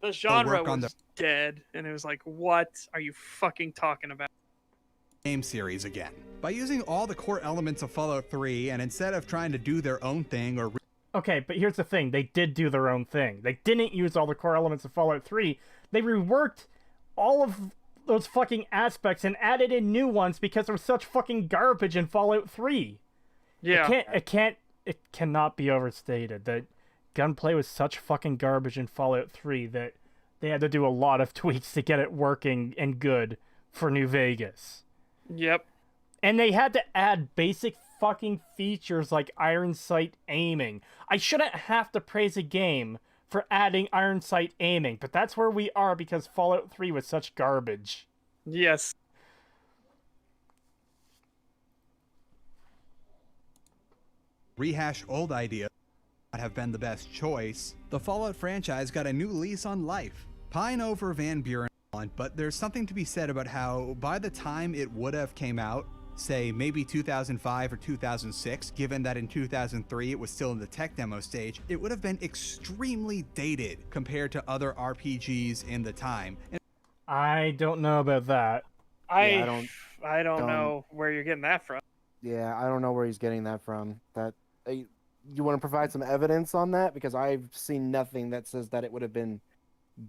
Speaker 3: The genre
Speaker 4: work on
Speaker 3: was dead, and it was like, what are you fucking talking about?
Speaker 4: game series again. By using all the core elements of Fallout 3, and instead of trying to do their own thing or
Speaker 1: Okay, but here's the thing. They did do their own thing. They didn't use all the core elements of Fallout 3. They reworked all of those fucking aspects and added in new ones because there was such fucking garbage in Fallout 3.
Speaker 3: Yeah.
Speaker 1: It cannot be overstated that gunplay was such fucking garbage in Fallout 3 that they had to do a lot of tweaks to get it working and good for New Vegas.
Speaker 3: Yep.
Speaker 1: And they had to add basic fucking features like iron sight aiming. I shouldn't have to praise a game for adding iron sight aiming, but that's where we are because Fallout 3 was such garbage.
Speaker 3: Yes.
Speaker 4: rehash old ideas not have been the best choice, the Fallout franchise got a new lease on life. Pine over Van Buren, but there's something to be said about how, by the time it would have came out, say maybe 2005 or 2006, given that in 2003 it was still in the tech demo stage, it would have been extremely dated compared to other RPGs in the time. And
Speaker 1: I don't know about that.
Speaker 3: I
Speaker 2: don't
Speaker 3: know where you're getting that from.
Speaker 2: Yeah, I don't know where he's getting that from. That you want to provide some evidence on that, because I've seen nothing that says that it would have been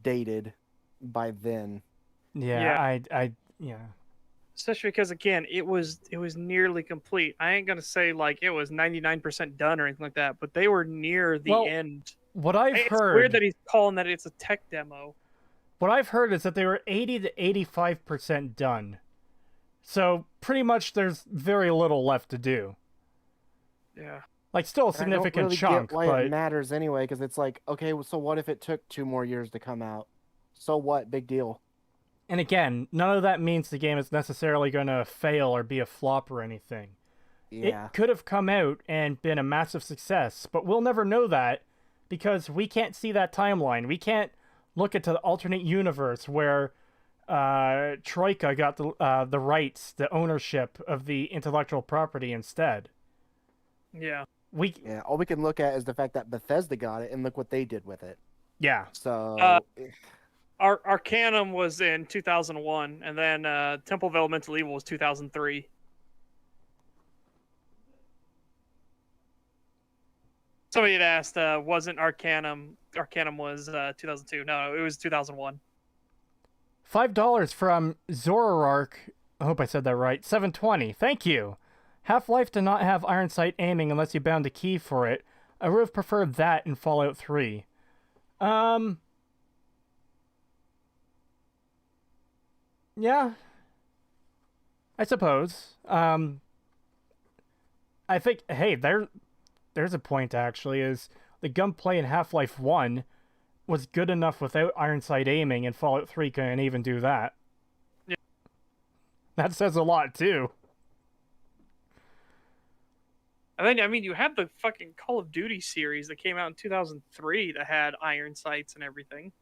Speaker 2: dated by then.
Speaker 1: Yeah.
Speaker 3: Especially because, again, it was nearly complete. I ain't gonna say like it was 99% done or anything like that, but they were near the end.
Speaker 1: What I've
Speaker 3: It's
Speaker 1: heard,
Speaker 3: weird that he's calling that it's a tech demo.
Speaker 1: what I've heard is that they were 80 to 85% done. So pretty much there's very little left to do.
Speaker 3: Yeah.
Speaker 1: Like still a
Speaker 2: And
Speaker 1: significant
Speaker 2: I don't really
Speaker 1: chunk,
Speaker 2: get why
Speaker 1: but
Speaker 2: it matters anyway, because it's like, okay, so what if it took 2 more years to come out? So what? Big deal.
Speaker 1: and again, none of that means the game is necessarily going to fail or be a flop or anything.
Speaker 2: Yeah.
Speaker 1: It could have come out and been a massive success, but we'll never know that because we can't see that timeline. We can't look into the alternate universe where Troika got the rights, the ownership of the intellectual property instead.
Speaker 3: Yeah.
Speaker 2: Yeah. All we can look at is the fact that Bethesda got it, and look what they did with it.
Speaker 1: Yeah.
Speaker 2: So.
Speaker 3: Arcanum was in 2001, and then Temple of Elemental Evil was 2003. Somebody had asked, wasn't Arcanum was 2002? No, it was 2001.
Speaker 1: $5 from Zorarark I hope I said that right. 720. Thank you. Half-Life did not have iron sight aiming unless you bound a key for it. I would have preferred that in Fallout 3. Yeah. I suppose. I think, hey, there's a point, actually, is the gunplay in Half-Life 1 was good enough without iron sight aiming, and Fallout 3 couldn't even do that.
Speaker 3: Yeah.
Speaker 1: That says a lot, too.
Speaker 3: And then, I mean, you have the fucking Call of Duty series that came out in 2003 that had iron sights and everything.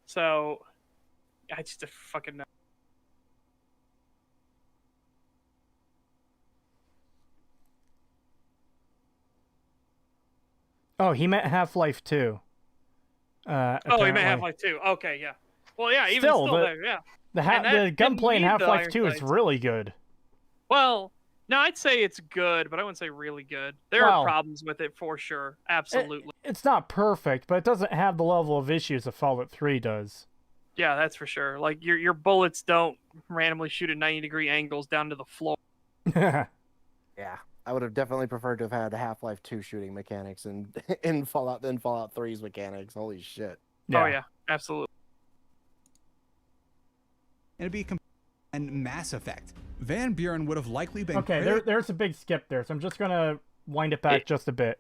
Speaker 3: So, I just fucking know.
Speaker 1: Oh, he meant Half-Life 2.
Speaker 3: Oh, he meant
Speaker 1: Apparently.
Speaker 3: Half-Life 2. Okay, yeah. Well, yeah, even
Speaker 1: Still,
Speaker 3: still there, yeah.
Speaker 1: The gunplay in
Speaker 3: need the
Speaker 1: Half-Life
Speaker 3: iron
Speaker 1: 2 is
Speaker 3: sights.
Speaker 1: really good.
Speaker 3: Well, no, I'd say it's good, but I wouldn't say really good. There
Speaker 1: Well,
Speaker 3: are problems with it for sure. Absolutely.
Speaker 1: It's not perfect, but it doesn't have the level of issues that Fallout 3 does.
Speaker 3: Yeah, that's for sure. Like your bullets don't randomly shoot at 90-degree angles down to the floor.
Speaker 2: Yeah, I would have definitely preferred to have had Half-Life 2 shooting mechanics and in Fallout 3's mechanics. Holy shit.
Speaker 3: Oh yeah, absolutely.
Speaker 4: And it'd be and Mass Effect. Van Buren would have likely been
Speaker 1: Okay, there's a big skip there, so I'm just gonna wind it back just a bit.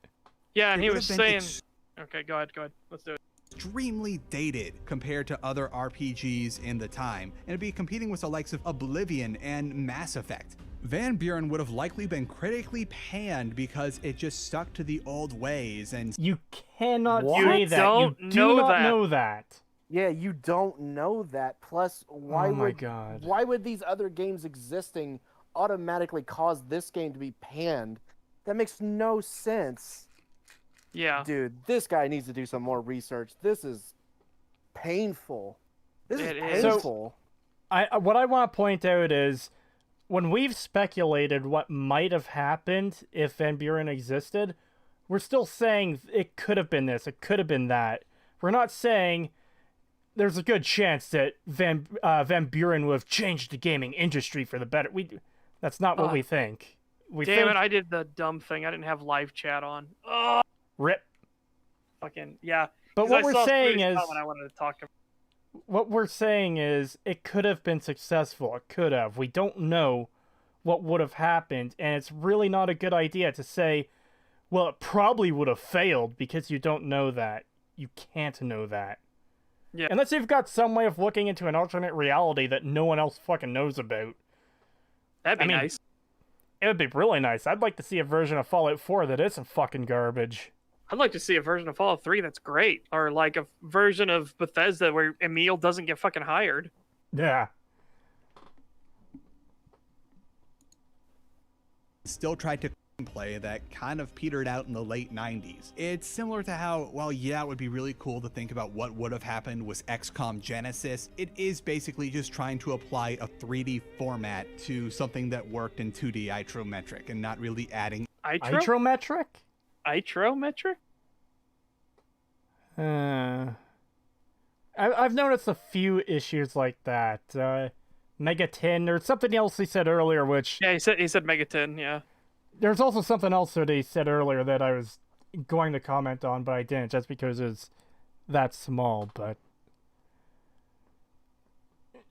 Speaker 3: Yeah, and
Speaker 4: It
Speaker 3: he
Speaker 4: would
Speaker 3: was
Speaker 4: have been
Speaker 3: saying. Okay, go ahead. Let's do it.
Speaker 4: extremely dated compared to other RPGs in the time, and it'd be competing with the likes of Oblivion and Mass Effect. Van Buren would have likely been critically panned because it just stuck to the old ways and
Speaker 1: You cannot
Speaker 2: What?
Speaker 1: say
Speaker 3: You
Speaker 1: that.
Speaker 3: don't
Speaker 1: You do
Speaker 3: know
Speaker 1: not
Speaker 3: that.
Speaker 1: know that.
Speaker 2: Yeah, you don't know that. Plus, why
Speaker 1: Oh my
Speaker 2: would
Speaker 1: God.
Speaker 2: why would these other games existing automatically cause this game to be panned? That makes no sense.
Speaker 3: Yeah.
Speaker 2: Dude, this guy needs to do some more research. This is painful. This
Speaker 3: It
Speaker 2: is
Speaker 3: is.
Speaker 2: painful.
Speaker 1: What I want to point out is when we've speculated what might have happened if Van Buren existed, we're still saying it could have been this, it could have been that. We're not saying there's a good chance that Van Buren would have changed the gaming industry for the better. That's not what we think. We
Speaker 3: Damn
Speaker 1: think
Speaker 3: it! I did the dumb thing. I didn't have live chat on. Oh,
Speaker 1: rip.
Speaker 3: fucking yeah.
Speaker 1: But
Speaker 3: 'Cause
Speaker 1: what
Speaker 3: I
Speaker 1: we're
Speaker 3: saw
Speaker 1: saying
Speaker 3: Stu's
Speaker 1: is
Speaker 3: comment I wanted to talk about.
Speaker 1: what we're saying is it could have been successful. It could have. We don't know what would have happened, and it's really not a good idea to say, well, it probably would have failed, because you don't know that. You can't know that.
Speaker 3: Yeah.
Speaker 1: Unless you've got some way of looking into an alternate reality that no one else fucking knows about.
Speaker 3: That'd be
Speaker 1: I mean,
Speaker 3: nice.
Speaker 1: It would be really nice. I'd like to see a version of Fallout 4 that isn't fucking garbage.
Speaker 3: I'd like to see a version of Fallout 3 that's great, or like a version of Bethesda where Emil doesn't get fucking hired.
Speaker 1: Yeah.
Speaker 4: still tried to play that kind of petered out in the late 90s. It's similar to how, while yeah, it would be really cool to think about what would have happened with XCOM Genesis, it is basically just trying to apply a 3D format to something that worked in 2D isometric and not really adding.
Speaker 1: Itrometric?
Speaker 3: Itrometric?
Speaker 1: I've noticed a few issues like that. Megatin, or something else he said earlier, which...
Speaker 3: Yeah, he said Megatin, yeah.
Speaker 1: There's also something else that he said earlier that I was going to comment on, but I didn't, just because it's that small, but...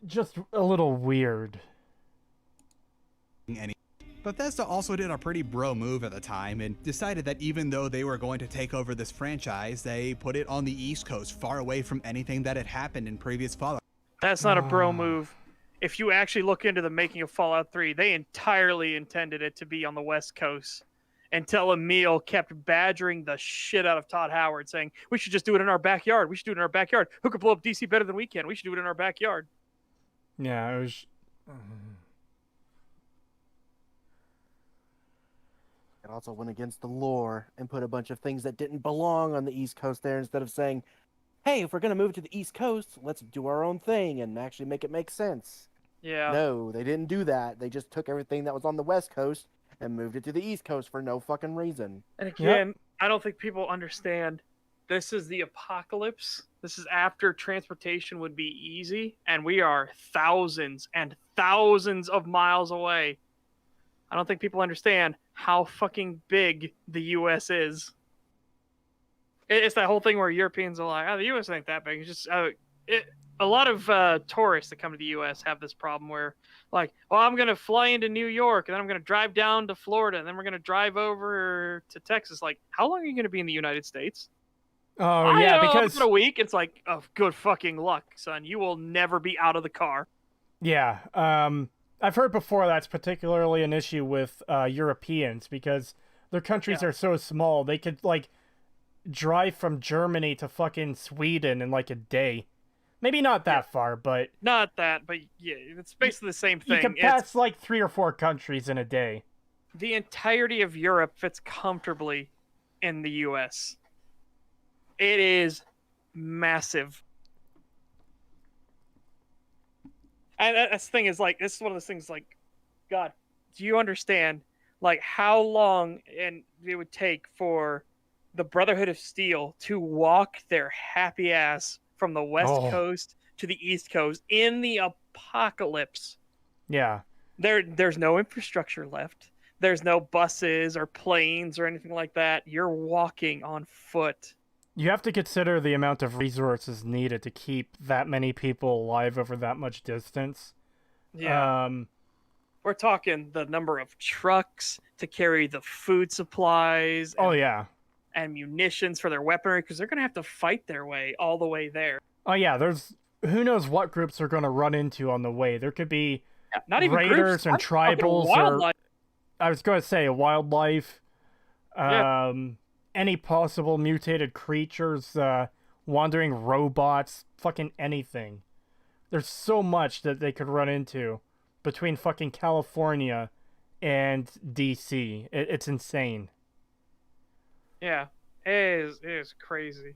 Speaker 1: just a little weird.
Speaker 4: Bethesda also did a pretty bro move at the time and decided that even though they were going to take over this franchise, they put it on the East Coast, far away from anything that had happened in previous Fallout.
Speaker 3: That's not a bro move. If you actually look into the making of Fallout 3, they entirely intended it to be on the West Coast until Emil kept badgering the shit out of Todd Howard, saying, we should just do it in our backyard. We should do it in our backyard. Who could blow up DC better than we can? We should do it in our backyard.
Speaker 1: Yeah, it was...
Speaker 2: It also went against the lore and put a bunch of things that didn't belong on the East Coast there instead of saying, hey, if we're going to move to the East Coast, let's do our own thing and actually make it make sense.
Speaker 3: Yeah.
Speaker 2: No, they didn't do that. They just took everything that was on the West Coast and moved it to the East Coast for no fucking reason.
Speaker 3: And again, I don't think people understand this is the apocalypse. This is after transportation would be easy, and we are thousands and thousands of miles away. I don't think people understand how fucking big the U.S. is. It's that whole thing where Europeans are like, "Oh, the U.S. ain't that big." It's just a lot of tourists that come to the U.S. have this problem where, like, well, I'm gonna fly into New York, and then I'm gonna drive down to Florida, and then we're gonna drive over to Texas. Like, how long are you gonna be in the United States?
Speaker 1: Oh yeah, because
Speaker 3: about a week. It's like, oh, good fucking luck, son. You will never be out of the car.
Speaker 1: yeah, I've heard before that's particularly an issue with Europeans because their countries are so small. They could like drive from Germany to fucking Sweden in like a day. Maybe not that far, but
Speaker 3: Not that, but yeah, it's basically the same thing.
Speaker 1: you can pass like 3 or 4 countries in a day.
Speaker 3: The entirety of Europe fits comfortably in the U.S. It is massive. And that's the thing is, like, this is one of those things, like, God, do you understand, like, how long and it would take for the Brotherhood of Steel to walk their happy ass from the West Coast to the East Coast in the apocalypse?
Speaker 1: Yeah.
Speaker 3: There's no infrastructure left. There's no buses or planes or anything like that. You're walking on foot.
Speaker 1: You have to consider the amount of resources needed to keep that many people alive over that much distance.
Speaker 3: Yeah. We're talking the number of trucks to carry the food supplies.
Speaker 1: Oh, yeah.
Speaker 3: And munitions for their weaponry, because they're going to have to fight their way all the way there.
Speaker 1: Oh, yeah, there's... Who knows what groups they're going to run into on the way. There could be
Speaker 3: not even
Speaker 1: raiders
Speaker 3: groups,
Speaker 1: and tribals.
Speaker 3: Wildlife.
Speaker 1: I was going to say wildlife. Any possible mutated creatures, wandering robots, fucking anything. There's so much that they could run into between fucking California and DC. It's insane.
Speaker 3: Yeah, it is crazy.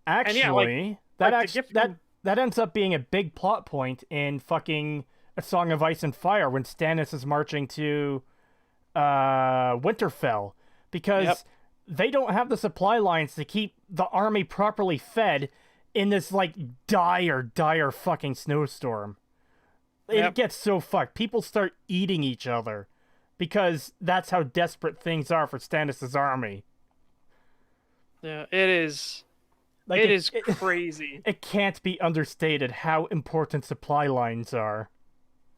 Speaker 1: Actually, that ends up being a big plot point in fucking A Song of Ice and Fire when Stannis is marching to Winterfell, because they don't have the supply lines to keep the army properly fed in this like dire fucking snowstorm. It gets so fucked. People start eating each other because that's how desperate things are for Stannis' army.
Speaker 3: Yeah, it is. Like, it is crazy.
Speaker 1: It can't be understated how important supply lines are.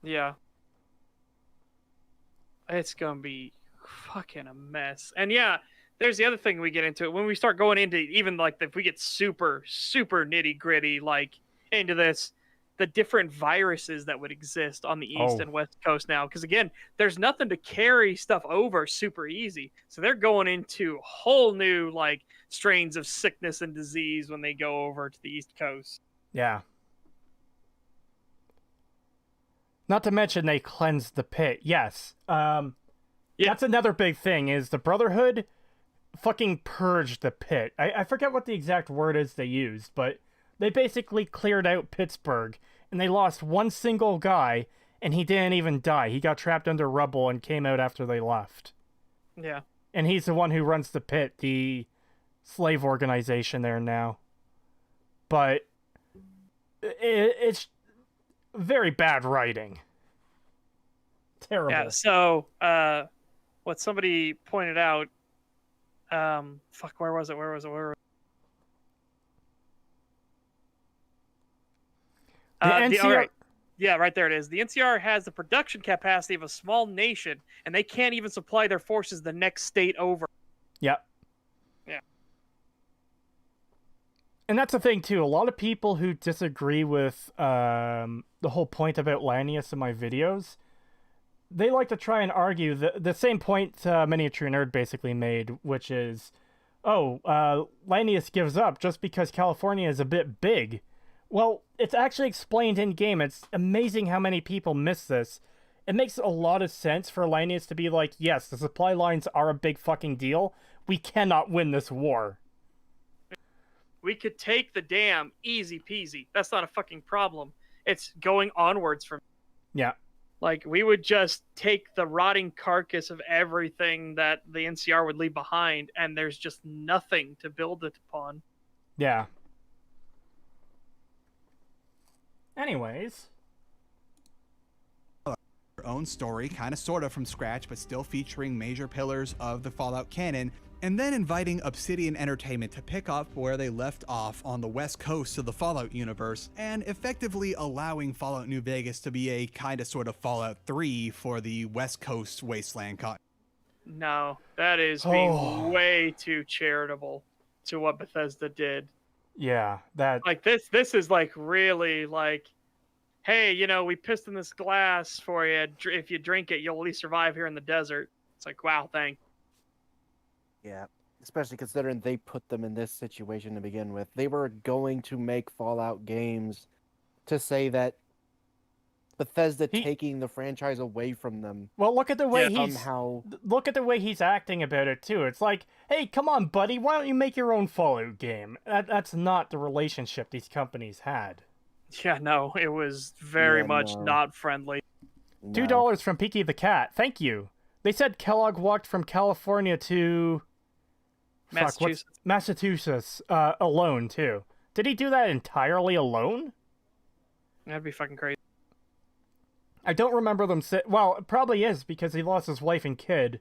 Speaker 3: Yeah. It's gonna be fucking a mess. And yeah, there's the other thing we get into it when we start going into, even like if we get super nitty gritty, like into this, the different viruses that would exist on the East and West Coast now. Because again, there's nothing to carry stuff over super easy. So they're going into whole new like strains of sickness and disease when they go over to the East Coast.
Speaker 1: Yeah. Not to mention they cleansed the pit. Yes. That's another big thing is the Brotherhood fucking purged the pit. I forget what the exact word is they used, but they basically cleared out Pittsburgh, and they lost one single guy, and he didn't even die. He got trapped under rubble and came out after they left.
Speaker 3: Yeah.
Speaker 1: And he's the one who runs the pit, the slave organization there now. But it's very bad writing. Terrible.
Speaker 3: Yeah, so what somebody pointed out, where was it?
Speaker 1: The NCR...
Speaker 3: all right. Yeah, right there it is. The NCR has the production capacity of a small nation, and they can't even supply their forces the next state over.
Speaker 1: Yep.
Speaker 3: Yeah.
Speaker 1: And that's the thing, too. A lot of people who disagree with the whole point about Lanius in my videos, they like to try and argue the same point Miniature Nerd basically made, which is, Lanius gives up just because California is a bit big. Well, it's actually explained in-game. It's amazing how many people miss this. It makes a lot of sense for Lanius to be like, yes, the supply lines are a big fucking deal. We cannot win this war.
Speaker 3: We could take the dam easy peasy. That's not a fucking problem. It's going onwards from...
Speaker 1: Yeah.
Speaker 3: Like, we would just take the rotting carcass of everything that the NCR would leave behind, and there's just nothing to build it upon.
Speaker 1: Yeah. Anyways.
Speaker 4: Their own story, kind of sort of from scratch, but still featuring major pillars of the Fallout canon, and then inviting Obsidian Entertainment to pick up where they left off on the west coast of the Fallout universe, and effectively allowing Fallout New Vegas to be a kind of sort of Fallout 3 for the west coast wasteland content.
Speaker 3: No, that is being way too charitable to what Bethesda did.
Speaker 1: Yeah, that...
Speaker 3: Like, this is, like, really, like, hey, you know, we pissed in this glass for you. If you drink it, you'll at least survive here in the desert. It's like, wow, thanks.
Speaker 2: Yeah, especially considering they put them in this situation to begin with. They were going to make Fallout games to say that Bethesda taking the franchise away from them.
Speaker 1: Well, look at the way look at the way he's acting about it too. It's like, hey, come on, buddy, why don't you make your own Fallout game? That's not the relationship these companies had.
Speaker 3: Yeah, no, it was very much not friendly.
Speaker 1: No. $2 from Peaky the Cat. Thank you. They said Kellogg walked from California to Massachusetts alone too. Did he do that entirely alone?
Speaker 3: That'd be fucking crazy.
Speaker 1: I don't remember them say. Well, it probably is because he lost his wife and kid,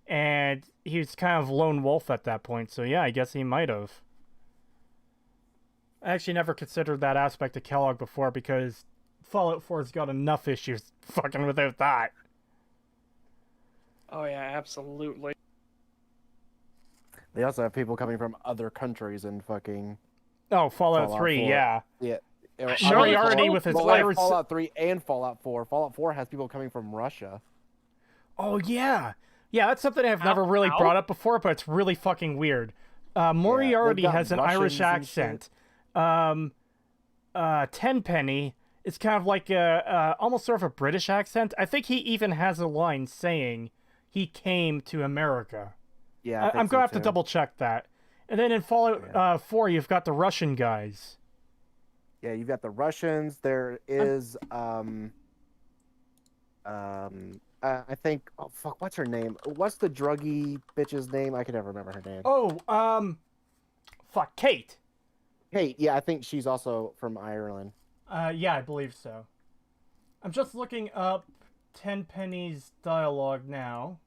Speaker 1: and he was kind of lone wolf at that point. So yeah, I guess he might have. I actually never considered that aspect of Kellogg before because Fallout 4's got enough issues fucking without that.
Speaker 3: Oh yeah, absolutely.
Speaker 2: They also have people coming from other countries and fucking...
Speaker 1: Oh, Fallout 3,
Speaker 2: 4.
Speaker 1: yeah.
Speaker 2: Yeah.
Speaker 1: Moriarty with his Irish...
Speaker 2: Fallout 3 and Fallout 4. Fallout 4 has people coming from Russia.
Speaker 1: Oh, yeah. Yeah, that's something I've never really brought up before, but it's really fucking weird. Moriarty has an Irish accent. Tenpenny is kind of like almost sort of a British accent. I think he even has a line saying he came to America.
Speaker 2: Yeah,
Speaker 1: I'm going to have to double check that. And then in Fallout 4, you've got the Russian guys.
Speaker 2: Yeah, you've got the Russians. There is, I think, oh fuck, what's her name? What's the druggy bitch's name? I can never remember her name.
Speaker 1: Oh, fuck, Kate.
Speaker 2: Kate, yeah, I think she's also from Ireland.
Speaker 1: Yeah, I believe so. I'm just looking up Tenpenny's dialogue now.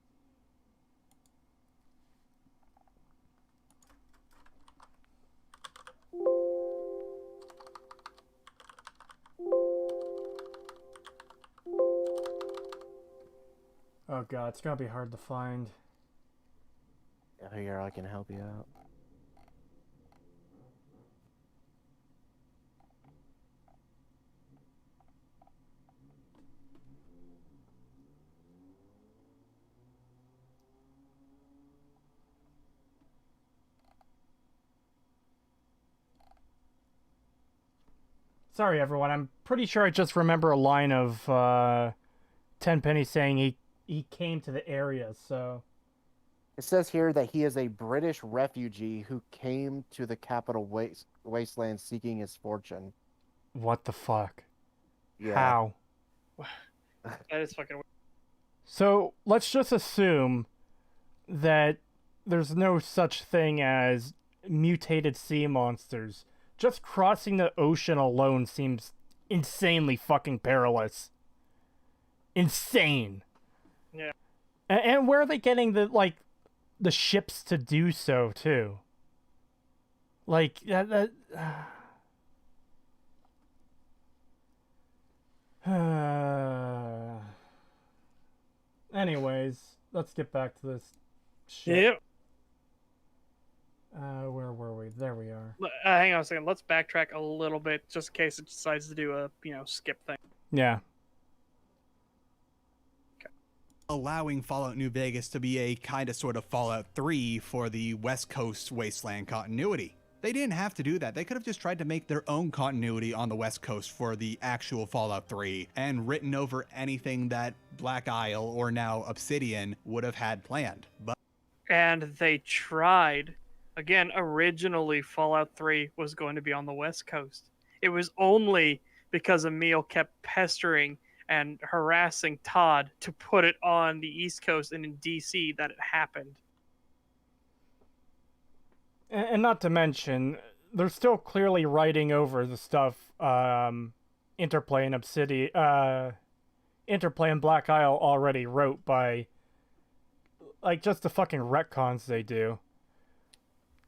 Speaker 1: Oh god, it's gonna be hard to find.
Speaker 2: Yeah, here, I can help you out.
Speaker 1: Sorry, everyone. I'm pretty sure I just remember a line of Tenpenny saying he came to the area, so...
Speaker 2: It says here that he is a British refugee who came to the capital wasteland seeking his fortune.
Speaker 1: What the fuck?
Speaker 2: Yeah.
Speaker 1: How?
Speaker 3: That is fucking weird.
Speaker 1: So, let's just assume that there's no such thing as mutated sea monsters. Just crossing the ocean alone seems insanely fucking perilous. Insane.
Speaker 3: Yeah.
Speaker 1: And where are they getting the ships to do so too? Like that. Anyways, let's get back to this shit.
Speaker 3: Yep.
Speaker 1: Where were we? There we are.
Speaker 3: Hang on a second. Let's backtrack a little bit, just in case it decides to do a skip thing.
Speaker 1: Yeah.
Speaker 4: Allowing Fallout New Vegas to be a kind of sort of Fallout 3 for the West Coast wasteland continuity. They didn't have to do that. They could have just tried to make their own continuity on the West Coast for the actual Fallout 3 and written over anything that Black Isle or now Obsidian would have had planned.
Speaker 3: And they tried. Again, originally Fallout 3 was going to be on the West Coast. It was only because Emil kept pestering and harassing Todd to put it on the East Coast and in DC that it happened.
Speaker 1: And not to mention, they're still clearly writing over the stuff Interplay and Interplay and Black Isle already wrote by, like, just the fucking retcons they do.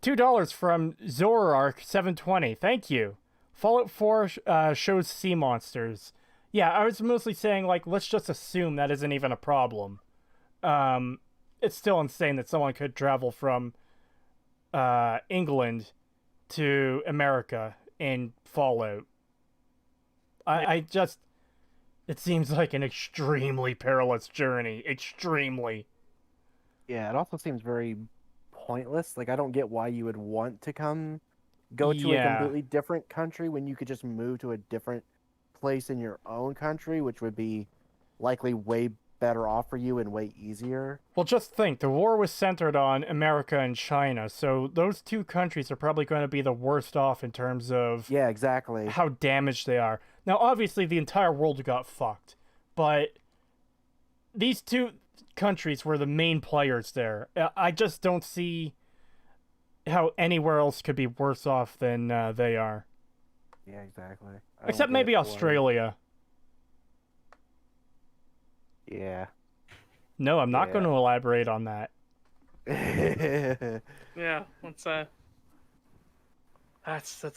Speaker 1: $2 from Zorark720. Thank you. Fallout 4 shows sea monsters. Yeah, I was mostly saying, like, let's just assume that isn't even a problem. It's still insane that someone could travel from England to America in Fallout. I just... It seems like an extremely perilous journey. Extremely.
Speaker 2: Yeah, it also seems very pointless. Like, I don't get why you would want to go to a completely different country when you could just move to a different place in your own country, which would be likely way better off for you and way easier.
Speaker 1: Well, just think, the war was centered on America and China, so those two countries are probably going to be the worst off in terms of
Speaker 2: Yeah, exactly.
Speaker 1: how damaged they are. Now, obviously, the entire world got fucked, but these two countries were the main players there. I just don't see how anywhere else could be worse off than they are.
Speaker 2: Yeah, exactly.
Speaker 1: Except maybe Australia.
Speaker 2: Yeah.
Speaker 1: No, I'm not going to elaborate on that.
Speaker 3: Yeah, that's a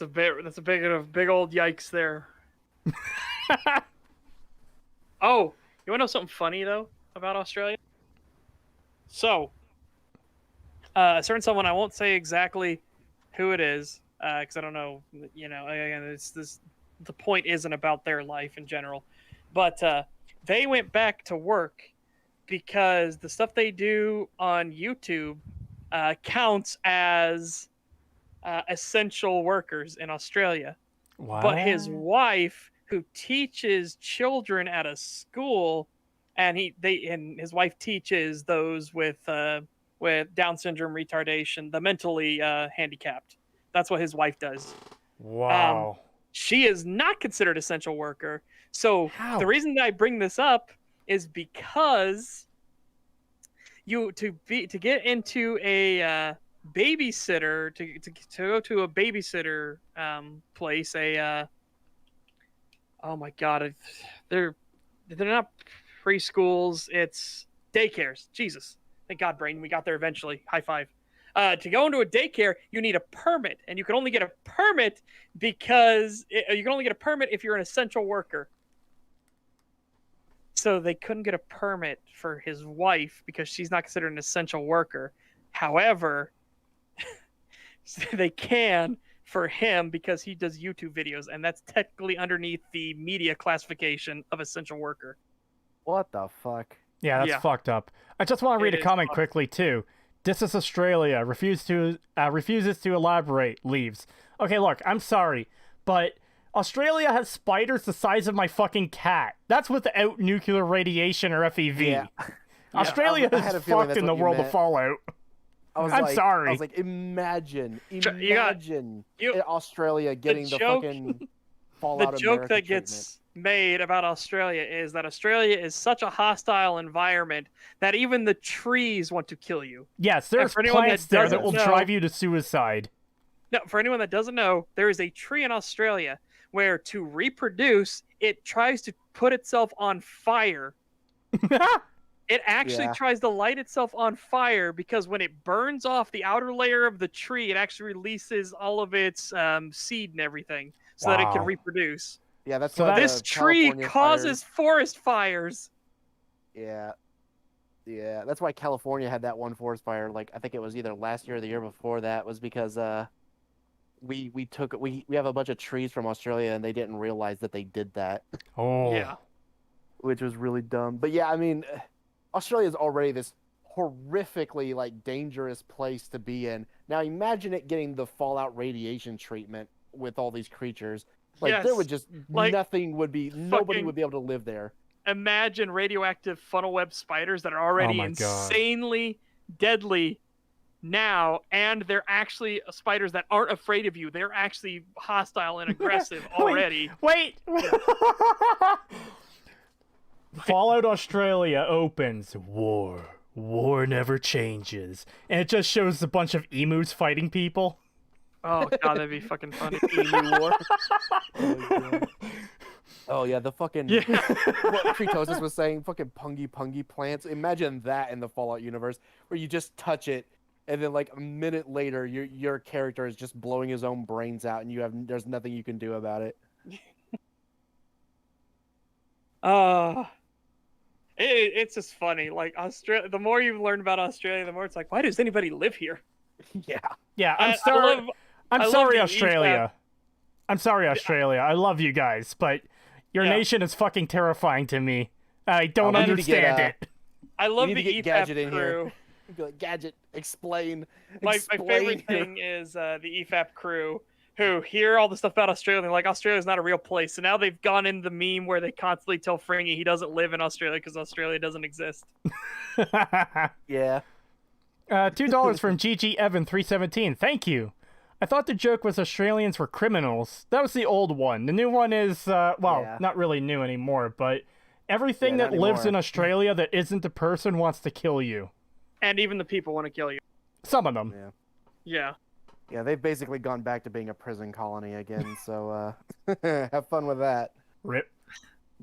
Speaker 3: big old yikes there. Oh, you want to know something funny though about Australia? So, a certain someone, I won't say exactly who it is, because I don't know. You know, again, the point isn't about their life in general, but they went back to work because the stuff they do on YouTube counts as essential workers in Australia.
Speaker 1: Wow.
Speaker 3: But his wife, who teaches children at a school, and his wife teaches those with Down syndrome, retardation, the mentally handicapped. That's what his wife does.
Speaker 1: Wow.
Speaker 3: She is not considered essential worker. So the reason that I bring this up is because to get into a babysitter, to go to a babysitter place, oh my god, they're not preschools, it's daycares. Jesus, thank God, brain, we got there eventually. High five. To go into a daycare, you need a permit, and you can only get a permit if you're an essential worker. So they couldn't get a permit for his wife because she's not considered an essential worker. However, they can for him because he does YouTube videos, and that's technically underneath the media classification of essential worker.
Speaker 2: What the fuck?
Speaker 1: Yeah, that's fucked up. I just want to read a comment quickly too. This is Australia. Refuses to elaborate. Leaves. Okay, look, I'm sorry, but Australia has spiders the size of my fucking cat. That's without nuclear radiation or FEV.
Speaker 2: Yeah.
Speaker 1: Australia is fucked in the world of Fallout. I'm sorry.
Speaker 2: I was like, imagine Australia getting the fucking Fallout
Speaker 3: The joke
Speaker 2: America
Speaker 3: that gets made about Australia is that Australia is such a hostile environment that even the trees want to kill you.
Speaker 1: Yes, there's plants there that will drive you to suicide.
Speaker 3: No, for anyone that doesn't know, there is a tree in Australia where to reproduce, it tries to put itself on fire. It actually tries to light itself on fire because when it burns off the outer layer of the tree, it actually releases all of its seed and everything so that it can reproduce.
Speaker 2: Yeah, that's
Speaker 3: so
Speaker 2: why
Speaker 3: this tree causes forest fires.
Speaker 2: Yeah. Yeah, that's why California had that one forest fire. Like, I think it was either last year or the year before that, was because we have a bunch of trees from Australia and they didn't realize that they did that.
Speaker 1: Oh.
Speaker 3: Yeah.
Speaker 2: Which was really dumb. But yeah, I mean, Australia is already this horrifically like dangerous place to be in. Now imagine it getting the fallout radiation treatment with all these creatures. Like there would just nobody would be able to live there.
Speaker 3: Imagine radioactive funnel web spiders that are already insanely deadly now, and they're actually spiders that aren't afraid of you. They're actually hostile and aggressive already.
Speaker 1: Wait. Fallout Australia opens war. War never changes. And it just shows a bunch of emus fighting people.
Speaker 3: Oh god, that'd be fucking funny.
Speaker 2: Emu War. Oh, God. Oh yeah, the fucking
Speaker 3: Yeah.
Speaker 2: what Creetosis was saying, fucking pungy plants. Imagine that in the Fallout universe, where you just touch it, and then like a minute later, your character is just blowing his own brains out, and there's nothing you can do about it.
Speaker 3: It's just funny. Like Australia, the more you learn about Australia, the more it's like, why does anybody live here?
Speaker 2: Yeah.
Speaker 1: Yeah,
Speaker 3: I love
Speaker 1: sorry,
Speaker 3: the
Speaker 1: Australia. I'm sorry, Australia. I love you guys, but your
Speaker 3: Yeah.
Speaker 1: nation is fucking terrifying to me. I don't
Speaker 2: we need to get,
Speaker 1: understand it.
Speaker 3: I love
Speaker 2: need
Speaker 3: the
Speaker 2: to get
Speaker 3: EFAP
Speaker 2: Gadget in here.
Speaker 3: crew.
Speaker 2: Be like, Gadget, explain.
Speaker 3: My
Speaker 2: explain
Speaker 3: favorite
Speaker 2: your-"
Speaker 3: thing is the EFAP crew who hear all the stuff about Australia and they're like, Australia's not a real place. So now they've gone into the meme where they constantly tell Fringy he doesn't live in Australia because Australia doesn't exist.
Speaker 2: Yeah.
Speaker 1: $2 from GG Evan 317. Thank you. I thought the joke was Australians were criminals. That was the old one. The new one is
Speaker 2: Yeah.
Speaker 1: not really new anymore, but everything
Speaker 2: Yeah,
Speaker 1: that
Speaker 2: not
Speaker 1: lives in
Speaker 2: anymore.
Speaker 1: Australia that isn't a person wants to kill you.
Speaker 3: And even the people want to kill you.
Speaker 1: Some of them.
Speaker 2: Yeah.
Speaker 3: Yeah.
Speaker 2: Yeah, they've basically gone back to being a prison colony again. So have fun with that.
Speaker 1: Rip.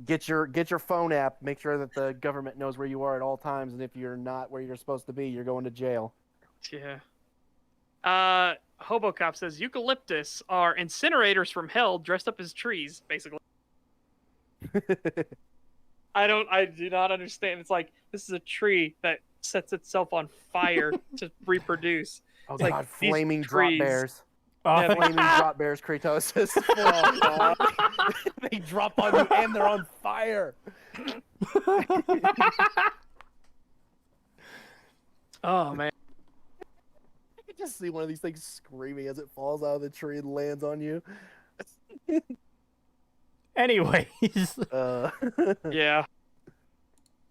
Speaker 2: Get your phone app. Make sure that the government knows where you are at all times, and if you're not where you're supposed to be, you're going to jail.
Speaker 3: Yeah. Hobocop says eucalyptus are incinerators from hell dressed up as trees, basically. I do not understand. It's like this is a tree that sets itself on fire to reproduce.
Speaker 2: Oh
Speaker 3: It's like
Speaker 2: God,
Speaker 3: these
Speaker 2: flaming drop
Speaker 3: trees-
Speaker 2: bears.
Speaker 3: Yeah,
Speaker 2: Flaming drop bears, Creetosis. Oh, God. They drop on you and they're on fire.
Speaker 3: Oh man.
Speaker 2: I can just see one of these things screaming as it falls out of the tree and lands on you.
Speaker 1: Anyways.
Speaker 3: Yeah.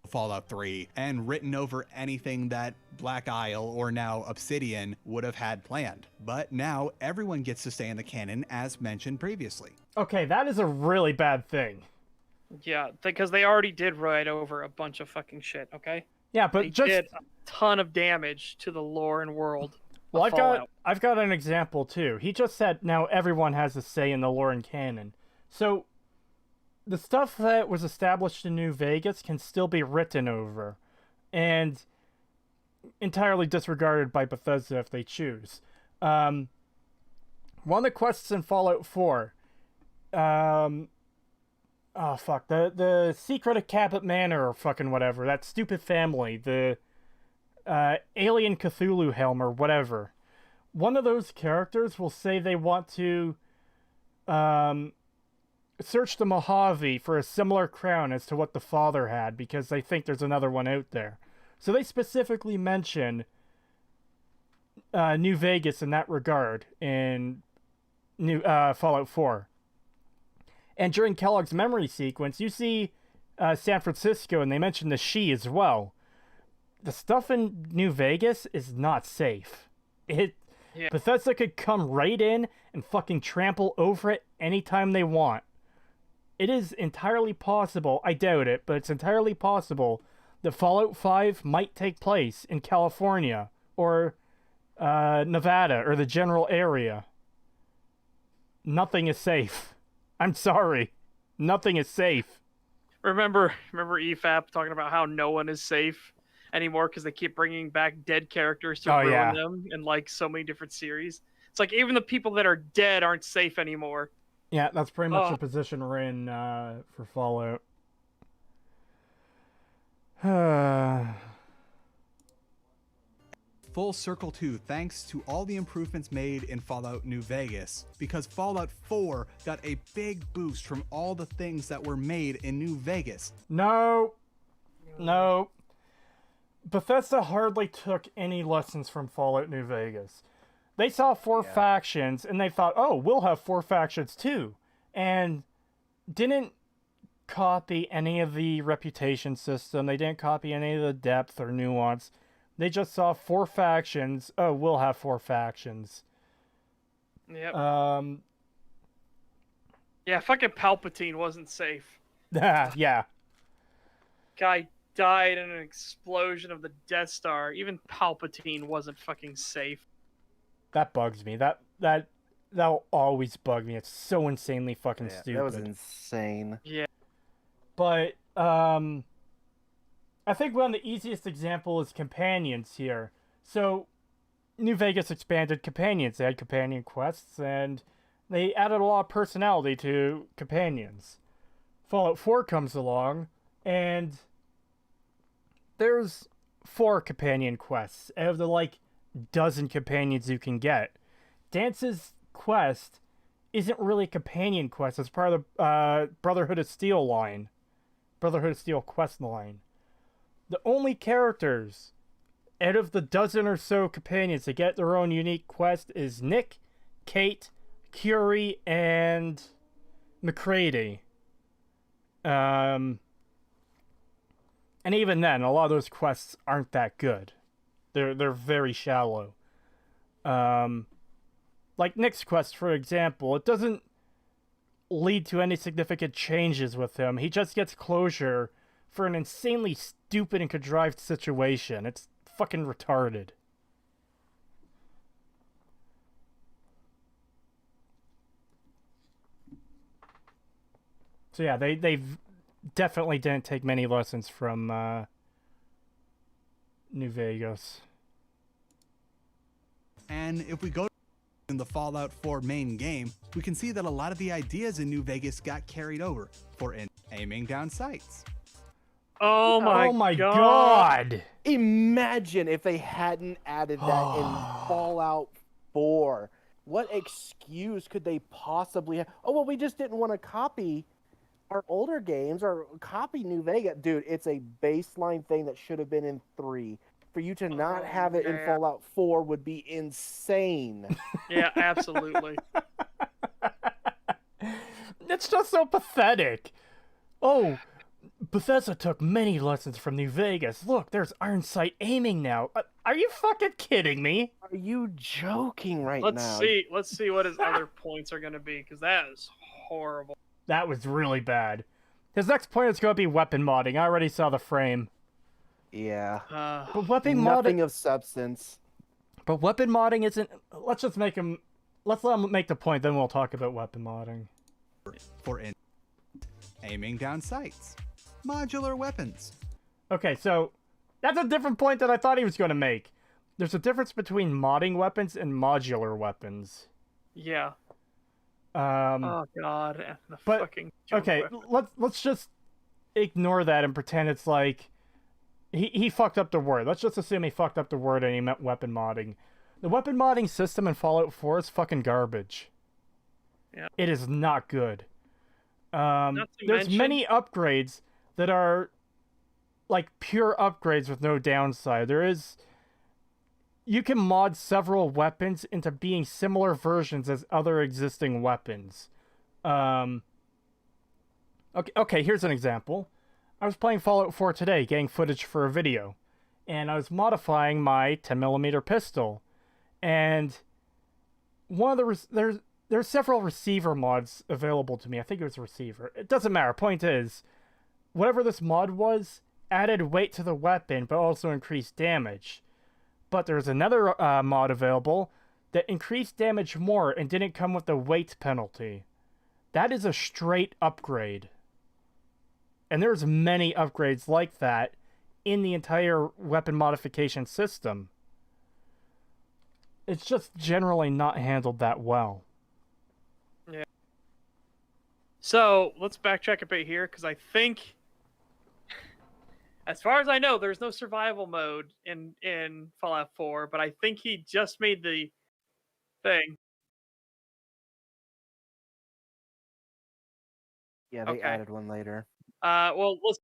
Speaker 4: Fallout 3 and written over anything that Black Isle or now Obsidian would have had planned. But now everyone gets to stay in the canon as mentioned previously.
Speaker 1: Okay, that is a really bad thing.
Speaker 3: Yeah, because they already did write over a bunch of fucking shit, okay?
Speaker 1: Yeah, but
Speaker 3: They
Speaker 1: just
Speaker 3: did a ton of damage to the lore and world.
Speaker 1: well,
Speaker 3: of Fallout.
Speaker 1: I've got an example too. He just said now everyone has a say in the lore and canon. So the stuff that was established in New Vegas can still be written over and entirely disregarded by Bethesda if they choose. One of the quests in Fallout 4, the secret of Cabot Manor or fucking whatever, that stupid family, the alien Cthulhu helm or whatever. One of those characters will say they want to search the Mojave for a similar crown as to what the father had because they think there's another one out there. So they specifically mention New Vegas in that regard in Fallout 4. And during Kellogg's memory sequence, you see San Francisco, and they mention the She as well. The stuff in New Vegas is not safe. Bethesda could come right in and fucking trample over it anytime they want. It is entirely possible, I doubt it, but it's entirely possible that Fallout 5 might take place in California or Nevada or the general area. Nothing is safe. I'm sorry. Nothing is safe.
Speaker 3: Remember EFAP talking about how no one is safe anymore because they keep bringing back dead characters to ruin them in like so many different series. It's like even the people that are dead aren't safe anymore.
Speaker 1: Yeah, that's pretty much the position we're in for Fallout.
Speaker 4: Full circle too, thanks to all the improvements made in Fallout New Vegas, because Fallout 4 got a big boost from all the things that were made in New Vegas.
Speaker 1: No. Bethesda hardly took any lessons from Fallout New Vegas. They saw 4 factions, and they thought, oh, we'll have 4 factions too. And didn't copy any of the reputation system. They didn't copy any of the depth or nuance. They just saw 4 factions. Oh, we'll have 4 factions.
Speaker 3: Yep. Yeah, fucking Palpatine wasn't safe.
Speaker 1: Yeah.
Speaker 3: guy died in an explosion of the Death Star. Even Palpatine wasn't fucking safe.
Speaker 1: That bugs me. That'll always bug me. It's so insanely fucking
Speaker 2: Yeah,
Speaker 1: stupid.
Speaker 2: that was insane.
Speaker 3: Yeah.
Speaker 1: But I think one of the easiest example is companions here. So New Vegas expanded companions. They had companion quests, and they added a lot of personality to companions. Fallout 4 comes along, and there's 4 companion quests out of the like dozen companions you can get. Dance's quest isn't really a companion quest. It's part of the Brotherhood of Steel line. Brotherhood of Steel quest line. The only characters out of the dozen or so companions that get their own unique quest is Nick, Kate, Curie, and McCready. And even then, a lot of those quests aren't that good. They're very shallow. Like Nick's quest, for example, it doesn't lead to any significant changes with him. He just gets closure for an insanely stupid and contrived situation. It's fucking retarded. So yeah, they definitely didn't take many lessons from New Vegas.
Speaker 4: And if we go in the Fallout 4 main game, we can see that a lot of the ideas in New Vegas got carried over, for aiming down sights.
Speaker 3: Oh my god.
Speaker 1: God!
Speaker 2: Imagine if they hadn't added that in Fallout 4. What excuse could they possibly have? Oh, well, we just didn't want to copy our older games or copy New Vegas. Dude, it's a baseline thing that should have been in 3. For you to not have it in Fallout 4 would be insane.
Speaker 3: Yeah, absolutely.
Speaker 1: It's just so pathetic. Oh, Bethesda took many lessons from New Vegas. Look, there's iron sight aiming now. Are you fucking kidding me?
Speaker 2: Are you joking right now?
Speaker 3: Let's see what his other points are going to be, because that is horrible.
Speaker 1: That was really bad. His next point is going to be weapon modding. I already saw the frame.
Speaker 2: Yeah.
Speaker 1: But weapon
Speaker 2: Nothing
Speaker 1: modding
Speaker 2: of substance.
Speaker 1: But weapon modding isn't. Let's just make him. Let's let him make the point, then we'll talk about weapon modding.
Speaker 4: For aiming down sights. Modular weapons.
Speaker 1: Okay, so that's a different point that I thought he was going to make. There's a difference between modding weapons and modular weapons.
Speaker 3: Yeah.
Speaker 1: Oh
Speaker 3: god. The
Speaker 1: but
Speaker 3: fucking
Speaker 1: okay,
Speaker 3: weapon.
Speaker 1: let's just ignore that and pretend it's like he fucked up the word. Let's just assume he fucked up the word and he meant weapon modding. The weapon modding system in Fallout 4 is fucking garbage.
Speaker 3: Yeah.
Speaker 1: It is not good.
Speaker 3: Not to
Speaker 1: There's
Speaker 3: mention-
Speaker 1: many upgrades that are like pure upgrades with no downside. You can mod several weapons into being similar versions as other existing weapons. Okay, here's an example. I was playing Fallout 4 today, getting footage for a video, and I was modifying my 10mm pistol. And one of there's several receiver mods available to me. I think it was receiver. It doesn't matter. Point is, whatever this mod was, added weight to the weapon, but also increased damage. But there's another mod available that increased damage more and didn't come with the weight penalty. That is a straight upgrade. And there's many upgrades like that in the entire weapon modification system. It's just generally not handled that well.
Speaker 3: Yeah. So let's backtrack a bit here, because I think, as far as I know, there's no survival mode in Fallout 4, but I think he just made the thing.
Speaker 2: Yeah, they
Speaker 3: Okay.
Speaker 2: added one later.
Speaker 3: Well, let's.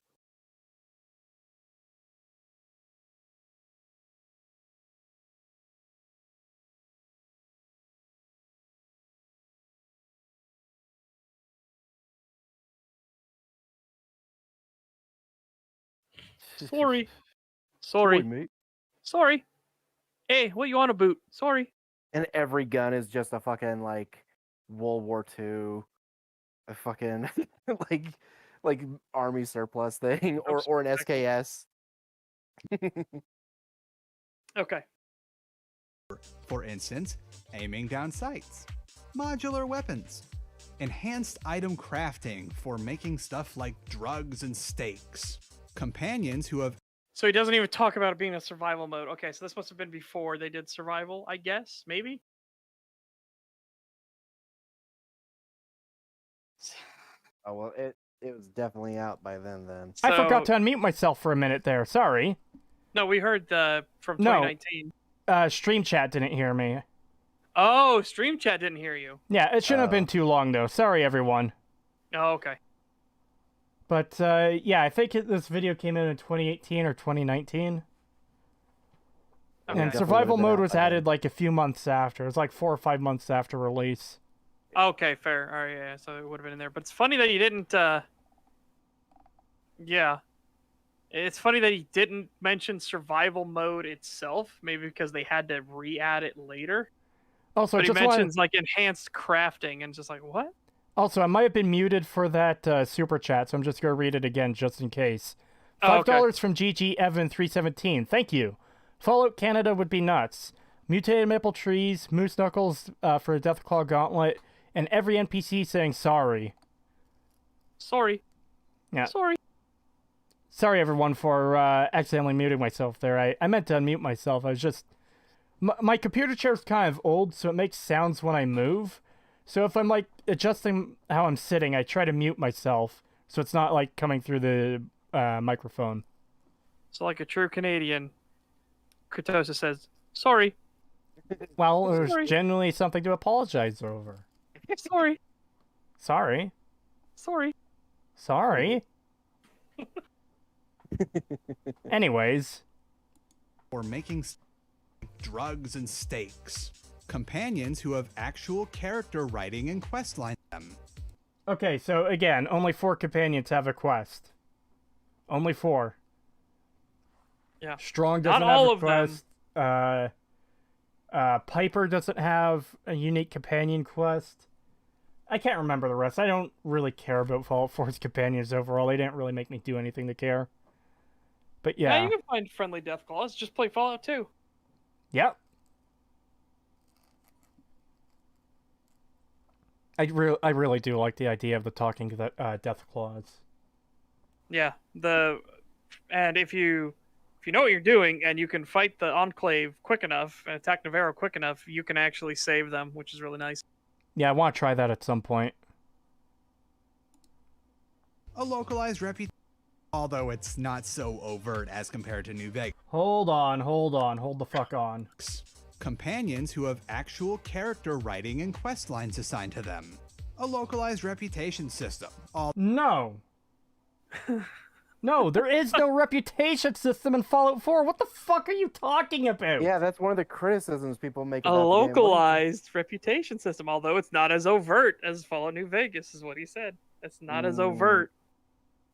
Speaker 3: Sorry.
Speaker 2: mate.
Speaker 3: Sorry. Hey, what you want to boot? Sorry.
Speaker 2: And every gun is just a fucking like World War II, a fucking like like army surplus thing, or an SKS.
Speaker 3: Okay.
Speaker 4: For instance, aiming down sights, modular weapons, enhanced item crafting for making stuff like drugs and steaks, companions who have
Speaker 3: So he doesn't even talk about it being a survival mode. Okay, so this must have been before they did survival, I guess, maybe.
Speaker 2: Oh well, it was definitely out by then.
Speaker 1: I forgot
Speaker 3: So-
Speaker 1: to unmute myself for a minute there. Sorry.
Speaker 3: No, we heard from
Speaker 1: No.
Speaker 3: 2019.
Speaker 1: Stream chat didn't hear me.
Speaker 3: Oh, stream chat didn't hear you.
Speaker 1: Yeah, it shouldn't have been
Speaker 2: Oh.
Speaker 1: too long though. Sorry, everyone.
Speaker 3: Oh, okay.
Speaker 1: But yeah, I think this video came in 2018 or 2019.
Speaker 3: Okay.
Speaker 1: And
Speaker 2: Definitely
Speaker 1: survival
Speaker 2: would've been
Speaker 1: mode
Speaker 2: out
Speaker 1: was
Speaker 2: by then.
Speaker 1: added like a few months after. It was like 4 or 5 months after release.
Speaker 3: Okay, fair. All right, yeah, so it would have been in there. But it's funny that you didn't. Yeah, it's funny that he didn't mention survival mode itself. Maybe because they had to re-add it later.
Speaker 1: Also,
Speaker 3: But he
Speaker 1: just wanted-
Speaker 3: mentions like enhanced crafting, and just like what?
Speaker 1: Also, I might have been muted for that super chat, so I'm just going to read it again just in case.
Speaker 3: Oh,
Speaker 1: $5
Speaker 3: okay.
Speaker 1: from GG Evan 317. Thank you. Fallout Canada would be nuts. Mutated maple trees, moose knuckles for a Deathclaw gauntlet, and every NPC saying sorry.
Speaker 3: Sorry.
Speaker 1: Yeah.
Speaker 3: Sorry.
Speaker 1: Sorry, everyone, for accidentally muting myself there. I meant to unmute myself. I was just... My computer chair's kind of old, so it makes sounds when I move. So if I'm, like, adjusting how I'm sitting, I try to mute myself, so it's not, like, coming through the microphone.
Speaker 3: So like a true Canadian, Creetosis says sorry.
Speaker 1: Well, there's
Speaker 3: Sorry.
Speaker 1: genuinely something to apologize over.
Speaker 3: Sorry.
Speaker 1: Sorry.
Speaker 3: Sorry.
Speaker 1: Sorry. Anyways,
Speaker 4: for making drugs and steaks, companions who have actual character writing and quest lines.
Speaker 1: okay, so again, only 4 companions have a quest. Only 4.
Speaker 3: Yeah.
Speaker 1: Strong
Speaker 3: Not
Speaker 1: doesn't have
Speaker 3: all
Speaker 1: a
Speaker 3: of them.
Speaker 1: quest. Piper doesn't have a unique companion quest. I can't remember the rest. I don't really care about Fallout 4's companions overall. They didn't really make me do anything to care. But
Speaker 3: Yeah,
Speaker 1: yeah.
Speaker 3: you can find friendly Deathclaws. Just play Fallout 2.
Speaker 1: Yep. I really do like the idea of the talking Deathclaws.
Speaker 3: Yeah. And if you know what you're doing and you can fight the Enclave quick enough and attack Navarro quick enough, you can actually save them, which is really nice.
Speaker 1: Yeah, I want to try that at some point.
Speaker 4: A localized reputation, although it's not so overt as compared to New Vegas.
Speaker 1: Hold the fuck on.
Speaker 4: Companions who have actual character writing and quest lines assigned to them. A localized reputation system.
Speaker 1: No. No, there is no reputation system in Fallout 4. What the fuck are you talking about?
Speaker 2: Yeah, that's one of the criticisms people make.
Speaker 3: A
Speaker 2: About the game.
Speaker 3: localized reputation system, although it's not as overt as Fallout New Vegas, is what he said. It's not as overt.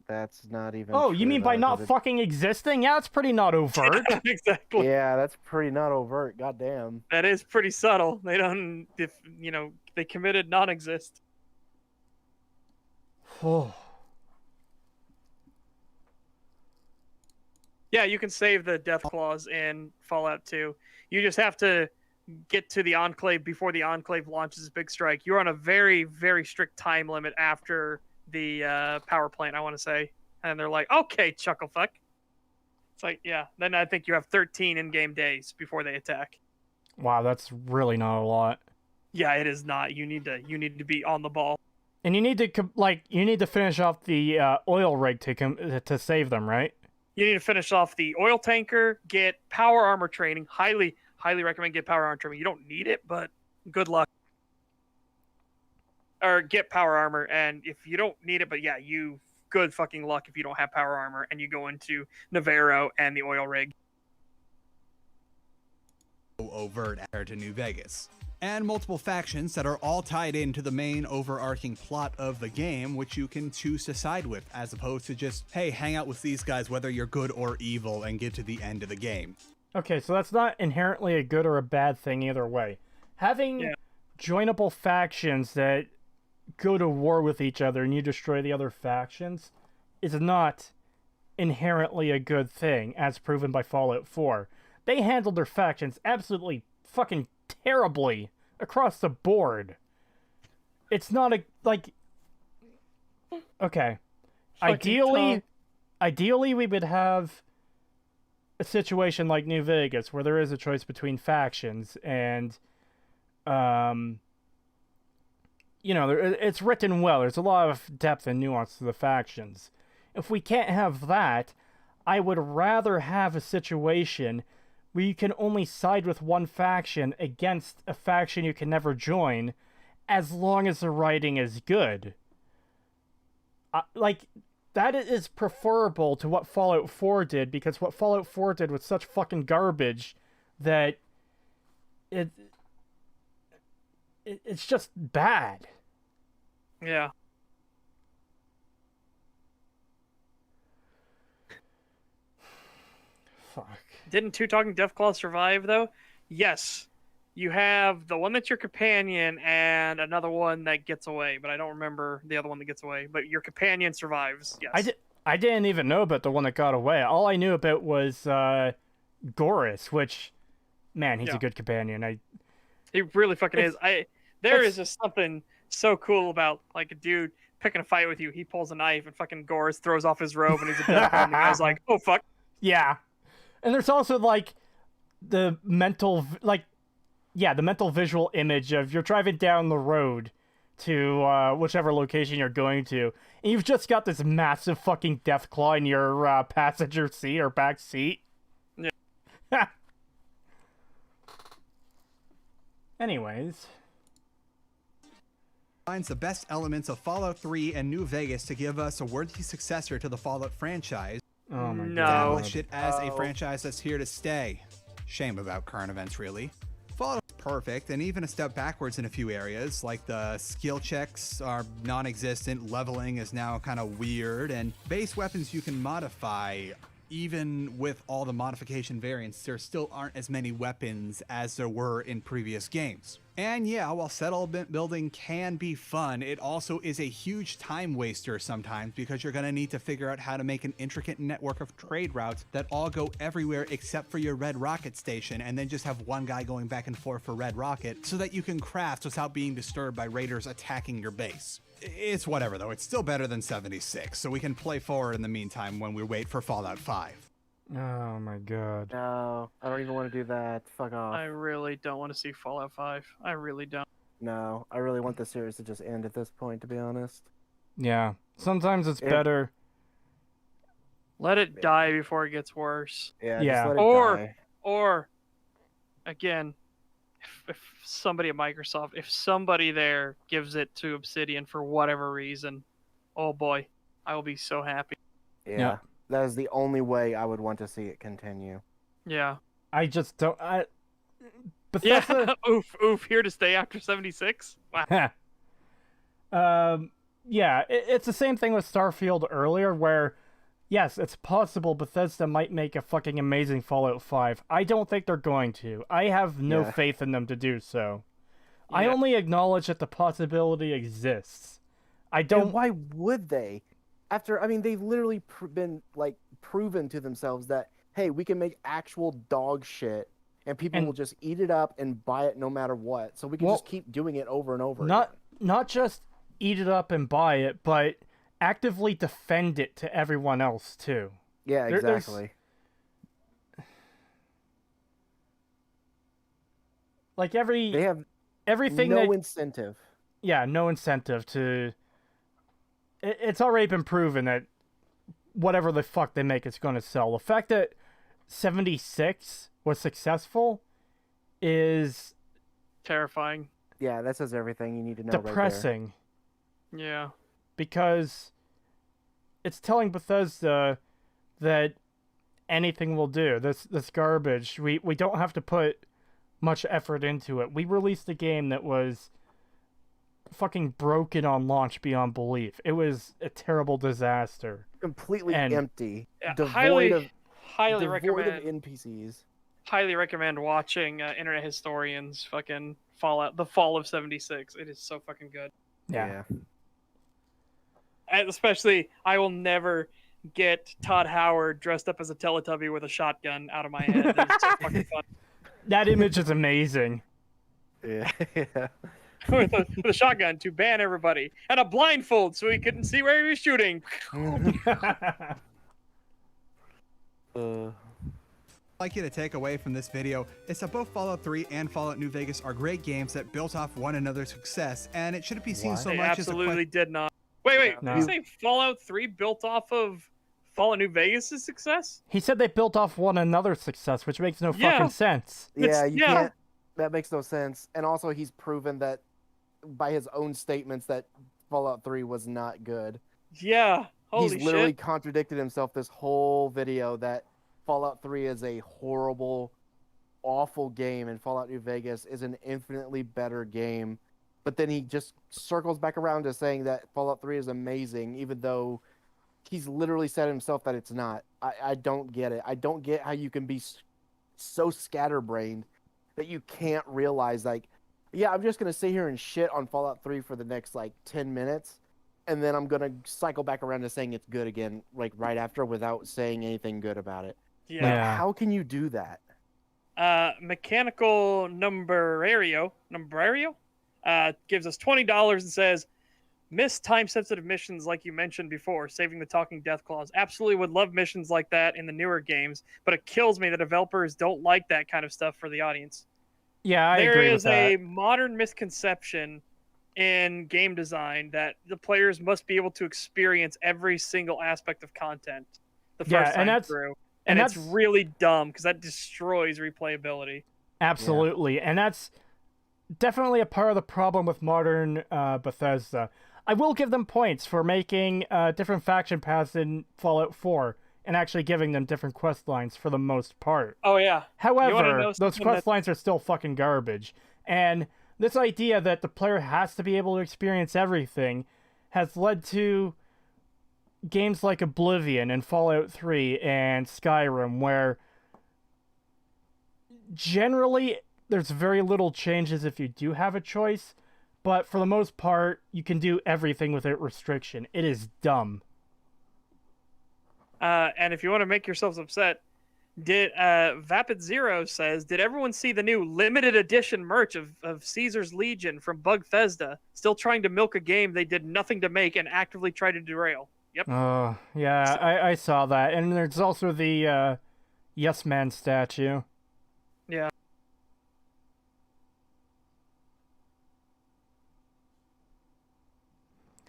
Speaker 2: That's not even.
Speaker 1: Oh, you
Speaker 2: true,
Speaker 1: mean by
Speaker 2: though,
Speaker 1: not
Speaker 2: 'cause
Speaker 1: fucking existing? Yeah, that's pretty not overt.
Speaker 3: Exactly.
Speaker 2: Yeah, that's pretty not overt. Goddamn.
Speaker 3: That is pretty subtle. They don't, they committed non-exist.
Speaker 1: Oh.
Speaker 3: Yeah, you can save the death clause in Fallout 2. You just have to get to the Enclave before the Enclave launches big strike. You're on a very, very strict time limit after the power plant, I want to say. And they're like, okay, chucklefuck. It's like, yeah. Then I think you have 13 in-game days before they attack.
Speaker 1: Wow, that's really not a lot.
Speaker 3: Yeah, it is not. You need to be on the ball.
Speaker 1: And you need to finish off the oil rig to save them, right?
Speaker 3: You need to finish off the oil tanker, get power armor training. Highly, highly recommend get power armor training. You don't need it, but good luck. Or get power armor, and if you don't need it, but yeah, you good fucking luck if you don't have power armor and you go into Navarro and the oil rig.
Speaker 4: Overt compared to New Vegas. And multiple factions that are all tied into the main overarching plot of the game, which you can choose to side with, as opposed to just, hey, hang out with these guys whether you're good or evil and get to the end of the game.
Speaker 1: Okay, so that's not inherently a good or a bad thing either way. Having joinable factions that go to war with each other and you destroy the other factions is not inherently a good thing, as proven by Fallout 4. They handled their factions absolutely fucking terribly across the board. It's not a, like... Okay. Ideally, we would have a situation like New Vegas where there is a choice between factions and, you know, it's written well. There's a lot of depth and nuance to the factions. If we can't have that, I would rather have a situation where you can only side with one faction against a faction you can never join, as long as the writing is good. Like, that is preferable to what Fallout 4 did, because what Fallout 4 did was such fucking garbage that it's just bad.
Speaker 3: Yeah.
Speaker 1: Fuck.
Speaker 3: Didn't Two Talking Deathclaw survive, though? Yes. You have the one that's your companion and another one that gets away, but I don't remember the other one that gets away. But your companion survives, yes.
Speaker 1: I didn't even know about the one that got away. All I knew about was Goris, which, man, he's a good companion.
Speaker 3: He really fucking is. There is just something so cool about, like, a dude picking a fight with you. He pulls a knife and fucking Goris throws off his robe and he's a death and the guy's like, oh, fuck.
Speaker 1: Yeah. And there's also, like, the mental visual image of you're driving down the road to whichever location you're going to, and you've just got this massive fucking Deathclaw in your passenger seat or back seat.
Speaker 3: Yeah.
Speaker 1: Anyways.
Speaker 4: Finds the best elements of Fallout 3 and New Vegas to give us a worthy successor to the Fallout franchise.
Speaker 1: Oh my
Speaker 3: No.
Speaker 1: god.
Speaker 4: Establish it as a franchise that's here to stay. Shame about current events, really. Fallout is perfect, and even a step backwards in a few areas, like the skill checks are non-existent, leveling is now kind of weird, and base weapons you can modify. Even with all the modification variants, there still aren't as many weapons as there were in previous games. And yeah, while settlement building can be fun, it also is a huge time waster sometimes, because you're going to need to figure out how to make an intricate network of trade routes that all go everywhere except for your Red Rocket station, and then just have one guy going back and forth for Red Rocket so that you can craft without being disturbed by raiders attacking your base. It's whatever though, it's still better than 76, so we can play forward in the meantime when we wait for Fallout 5.
Speaker 1: Oh my god.
Speaker 2: No, I don't even want to do that. Fuck off.
Speaker 3: I really don't want to see Fallout 5. I really don't.
Speaker 2: No, I really want the series to just end at this point, to be honest.
Speaker 1: Yeah. Sometimes it's better.
Speaker 3: Let it die before it gets worse.
Speaker 2: Yeah.
Speaker 1: Yeah.
Speaker 2: Just let it die.
Speaker 3: Or, again, if somebody at Microsoft, if somebody there gives it to Obsidian for whatever reason, oh boy, I will be so happy.
Speaker 2: Yeah. That is the only way I would want to see it continue.
Speaker 3: Yeah.
Speaker 1: I just don't. Bethesda...
Speaker 3: Yeah. Oof. Here to stay after 76. Wow.
Speaker 1: Yeah. It's the same thing with Starfield earlier, where yes, it's possible Bethesda might make a fucking amazing Fallout 5. I don't think they're going to. I have no faith in them to do so. Yeah. I only acknowledge that the possibility exists. I don't.
Speaker 2: And why would they? After, I mean, they've literally been, like, proven to themselves that, hey, we can make actual dog shit, and people will just eat it up and buy it no matter what. So we can just keep doing it over and over again.
Speaker 1: Not just eat it up and buy it, but actively defend it to everyone else, too.
Speaker 2: Yeah, exactly.
Speaker 1: Like,
Speaker 2: they have
Speaker 1: everything
Speaker 2: no incentive.
Speaker 1: Yeah, no incentive to... It's already been proven that whatever the fuck they make, it's going to sell. The fact that 76 was successful is...
Speaker 3: terrifying.
Speaker 2: Yeah, that says everything you need to know.
Speaker 1: Depressing.
Speaker 2: Right
Speaker 3: there. Yeah.
Speaker 1: Because it's telling Bethesda that anything will do. This garbage, we don't have to put much effort into it. We released a game that was fucking broken on launch beyond belief. It was a terrible disaster.
Speaker 2: Completely empty.
Speaker 3: Yeah,
Speaker 2: devoid
Speaker 3: highly
Speaker 2: of
Speaker 3: recommend
Speaker 2: NPCs.
Speaker 3: Highly recommend watching Internet Historians fucking Fallout, the Fall of 76. It is so fucking good.
Speaker 1: Yeah.
Speaker 3: And especially, I will never get Todd Howard dressed up as a Teletubby with a shotgun out of my head. It's so fucking fun.
Speaker 1: That image is amazing.
Speaker 2: Yeah.
Speaker 3: with a shotgun to ban everybody, and a blindfold so he couldn't see where he was shooting.
Speaker 4: I'd like you to take away from this video is that both Fallout 3 and Fallout New Vegas are great games that built off one another's success, and it shouldn't be seen so
Speaker 3: They
Speaker 4: much as a
Speaker 3: absolutely did not. Wait,
Speaker 1: No.
Speaker 3: did you say Fallout 3 built off of Fallout New Vegas' success?
Speaker 1: He said they built off one another's success, which makes no
Speaker 3: Yeah.
Speaker 1: fucking sense.
Speaker 2: Yeah, you
Speaker 3: yeah.
Speaker 2: can't. That makes no sense. And also, he's proven that by his own statements that Fallout 3 was not good.
Speaker 3: Yeah. Holy
Speaker 2: He's literally
Speaker 3: shit.
Speaker 2: contradicted himself this whole video that Fallout 3 is a horrible, awful game, and Fallout New Vegas is an infinitely better game. But then he just circles back around to saying that Fallout 3 is amazing, even though he's literally said himself that it's not. I don't get it. I don't get how you can be so scatterbrained that you can't realize, like, yeah, I'm just going to sit here and shit on Fallout 3 for the next, 10 minutes, and then I'm going to cycle back around to saying it's good again, right after, without saying anything good about it.
Speaker 3: Yeah.
Speaker 2: How can you do that?
Speaker 3: Mechanical Numbrario gives us $20 and says, miss time-sensitive missions like you mentioned before, saving the talking death clause. Absolutely would love missions like that in the newer games, but it kills me that developers don't like that kind of stuff for the audience.
Speaker 1: Yeah, I
Speaker 3: There
Speaker 1: agree
Speaker 3: is
Speaker 1: with that.
Speaker 3: a modern misconception in game design that the players must be able to experience every single aspect of content the
Speaker 1: Yeah,
Speaker 3: first
Speaker 1: and
Speaker 3: time
Speaker 1: that's-
Speaker 3: through.
Speaker 1: and
Speaker 3: And it's
Speaker 1: that's-
Speaker 3: really dumb because that destroys replayability.
Speaker 1: Absolutely, and that's definitely a part of the problem with modern Bethesda. I will give them points for making different faction paths in Fallout 4 and actually giving them different quest lines for the most part.
Speaker 3: Oh, yeah.
Speaker 1: However,
Speaker 3: know
Speaker 1: those
Speaker 3: something
Speaker 1: quest lines are still fucking garbage. And this idea that the player has to be able to experience everything has led to games like Oblivion and Fallout 3 and Skyrim, where generally there's very little changes if you do have a choice, but for the most part, you can do everything without restriction. It is dumb.
Speaker 3: And if you want to make yourselves upset, Vapid Zero says, did everyone see the new limited edition merch of Caesar's Legion from Bugthesda? Still trying to milk a game they did nothing to make and actively try to derail. Yep.
Speaker 1: Oh, yeah, I saw that. And there's also the Yes Man statue.
Speaker 3: Yeah.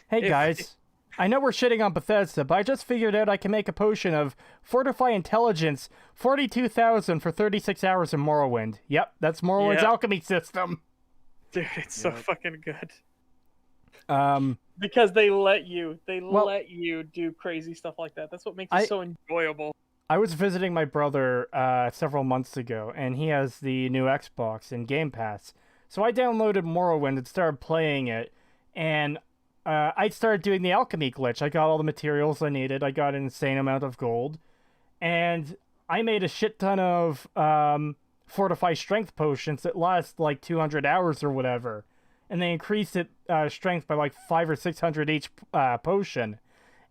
Speaker 1: Hey guys, I know we're shitting on Bethesda, but I just figured out I can make a potion of Fortify Intelligence 42,000 for 36 hours in Morrowind. Yep, that's Morrowind's
Speaker 3: Yep.
Speaker 1: alchemy system.
Speaker 3: Dude, it's so fucking good.
Speaker 1: Um,
Speaker 3: Because they let you
Speaker 1: Well-
Speaker 3: let you do crazy stuff like that. That's what makes it so enjoyable.
Speaker 1: I was visiting my brother several months ago, and he has the new Xbox and Game Pass. So I downloaded Morrowind and started playing it, and I started doing the alchemy glitch. I got all the materials I needed. I got an insane amount of gold, and I made a shit ton of Fortify Strength potions that last like 200 hours or whatever. And they increased it strength by like 500 or 600 each potion.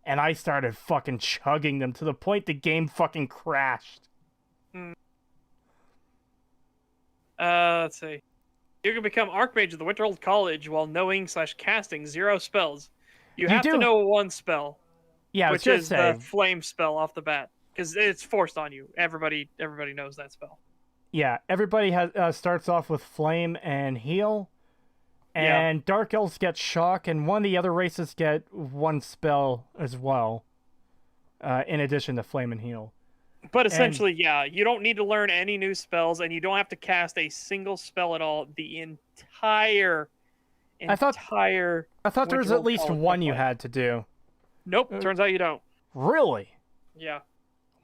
Speaker 1: And I started fucking chugging them to the point the game fucking crashed.
Speaker 3: Let's see. You can become Archmage of the Winterhold College while knowing/casting 0 spells. You have to
Speaker 1: do.
Speaker 3: know one spell,
Speaker 1: Yeah, I was
Speaker 3: which
Speaker 1: just
Speaker 3: is
Speaker 1: saying.
Speaker 3: the flame spell off the bat, because it's forced on you. Everybody knows that spell.
Speaker 1: Yeah, everybody has starts off with flame and heal.
Speaker 3: Yeah.
Speaker 1: And Dark Elves get shock, and one of the other races get one spell as well. In addition to flame and heal.
Speaker 3: But essentially, yeah, you don't need to learn any new spells, and you don't have to cast a single spell at all. The entire
Speaker 1: I thought there was at
Speaker 3: Winterhold
Speaker 1: least
Speaker 3: College
Speaker 1: one you
Speaker 3: play.
Speaker 1: had to do.
Speaker 3: Nope, turns out you don't.
Speaker 1: Really?
Speaker 3: Yeah.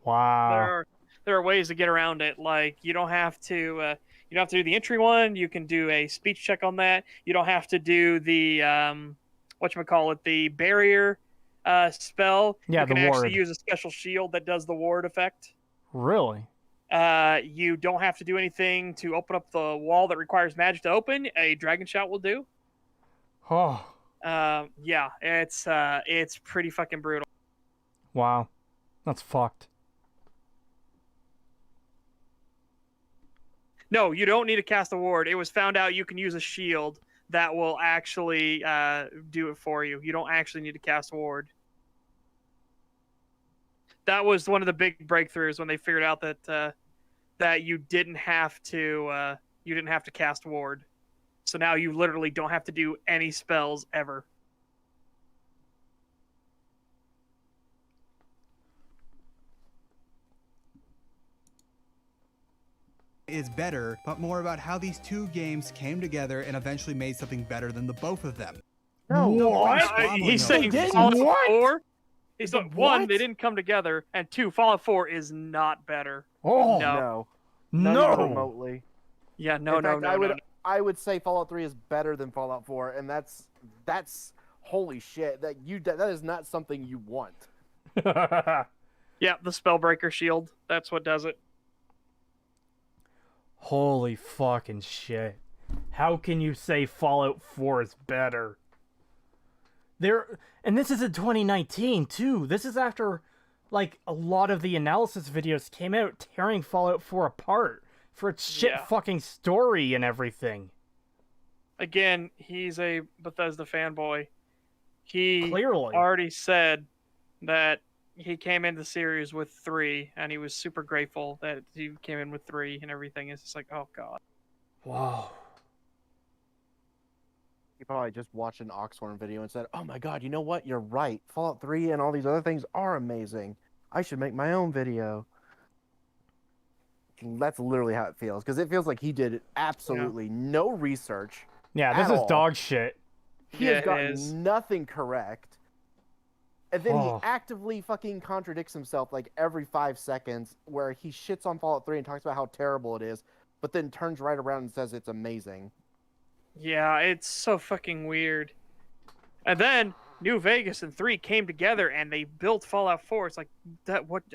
Speaker 1: Wow.
Speaker 3: There are ways to get around it. Like you don't have to do the entry one. You can do a speech check on that. You don't have to do the the barrier spell.
Speaker 1: Yeah,
Speaker 3: you can
Speaker 1: the
Speaker 3: actually
Speaker 1: ward.
Speaker 3: use a special shield that does the ward effect.
Speaker 1: Really?
Speaker 3: You don't have to do anything to open up the wall that requires magic to open. A dragon shout will do.
Speaker 1: Oh.
Speaker 3: Yeah, it's pretty fucking brutal.
Speaker 1: Wow. That's fucked.
Speaker 3: No, you don't need to cast a ward. It was found out you can use a shield that will actually do it for you. You don't actually need to cast a ward. That was one of the big breakthroughs when they figured out that that you didn't have to cast ward. So now you literally don't have to do any spells ever.
Speaker 4: Is better, but more about how these two games came together and eventually made something better than the both of them.
Speaker 3: He's saying
Speaker 2: didn't.
Speaker 3: Fallout 4. He's like, one,
Speaker 2: What?
Speaker 3: they didn't come together, and two, Fallout 4 is not better.
Speaker 1: Oh
Speaker 3: No.
Speaker 2: Not
Speaker 1: no!
Speaker 2: even remotely.
Speaker 3: Yeah, no,
Speaker 2: In
Speaker 3: no,
Speaker 2: fact,
Speaker 3: no,
Speaker 2: I would
Speaker 3: no.
Speaker 2: I would say Fallout 3 is better than Fallout 4, and that's holy shit. That is not something you want.
Speaker 3: Yeah, the Spellbreaker shield. That's what does it.
Speaker 1: Holy fucking shit. How can you say Fallout 4 is better? And this is in 2019 too. This is after like a lot of the analysis videos came out tearing Fallout 4 apart for its shit
Speaker 3: Yeah.
Speaker 1: fucking story and everything.
Speaker 3: Again, he's a Bethesda fanboy. He
Speaker 1: Clearly.
Speaker 3: already said that he came into the series with 3, and he was super grateful that he came in with 3 and everything. It's just like, oh god.
Speaker 1: Wow.
Speaker 2: He probably just watched an Oxhorn video and said, "Oh my god, you know what? You're right. Fallout 3 and all these other things are amazing. I should make my own video." That's literally how it feels, because it feels like he did absolutely no research.
Speaker 1: Yeah, this
Speaker 2: At
Speaker 1: is
Speaker 2: all.
Speaker 1: dog shit.
Speaker 2: He
Speaker 3: Yeah,
Speaker 2: has
Speaker 3: it
Speaker 2: gotten
Speaker 3: is.
Speaker 2: nothing correct. And then
Speaker 1: Oh.
Speaker 2: he actively fucking contradicts himself like every 5 seconds, where he shits on Fallout 3 and talks about how terrible it is, but then turns right around and says it's amazing.
Speaker 3: Yeah, it's so fucking weird. And then New Vegas and 3 came together and they built Fallout 4. It's like,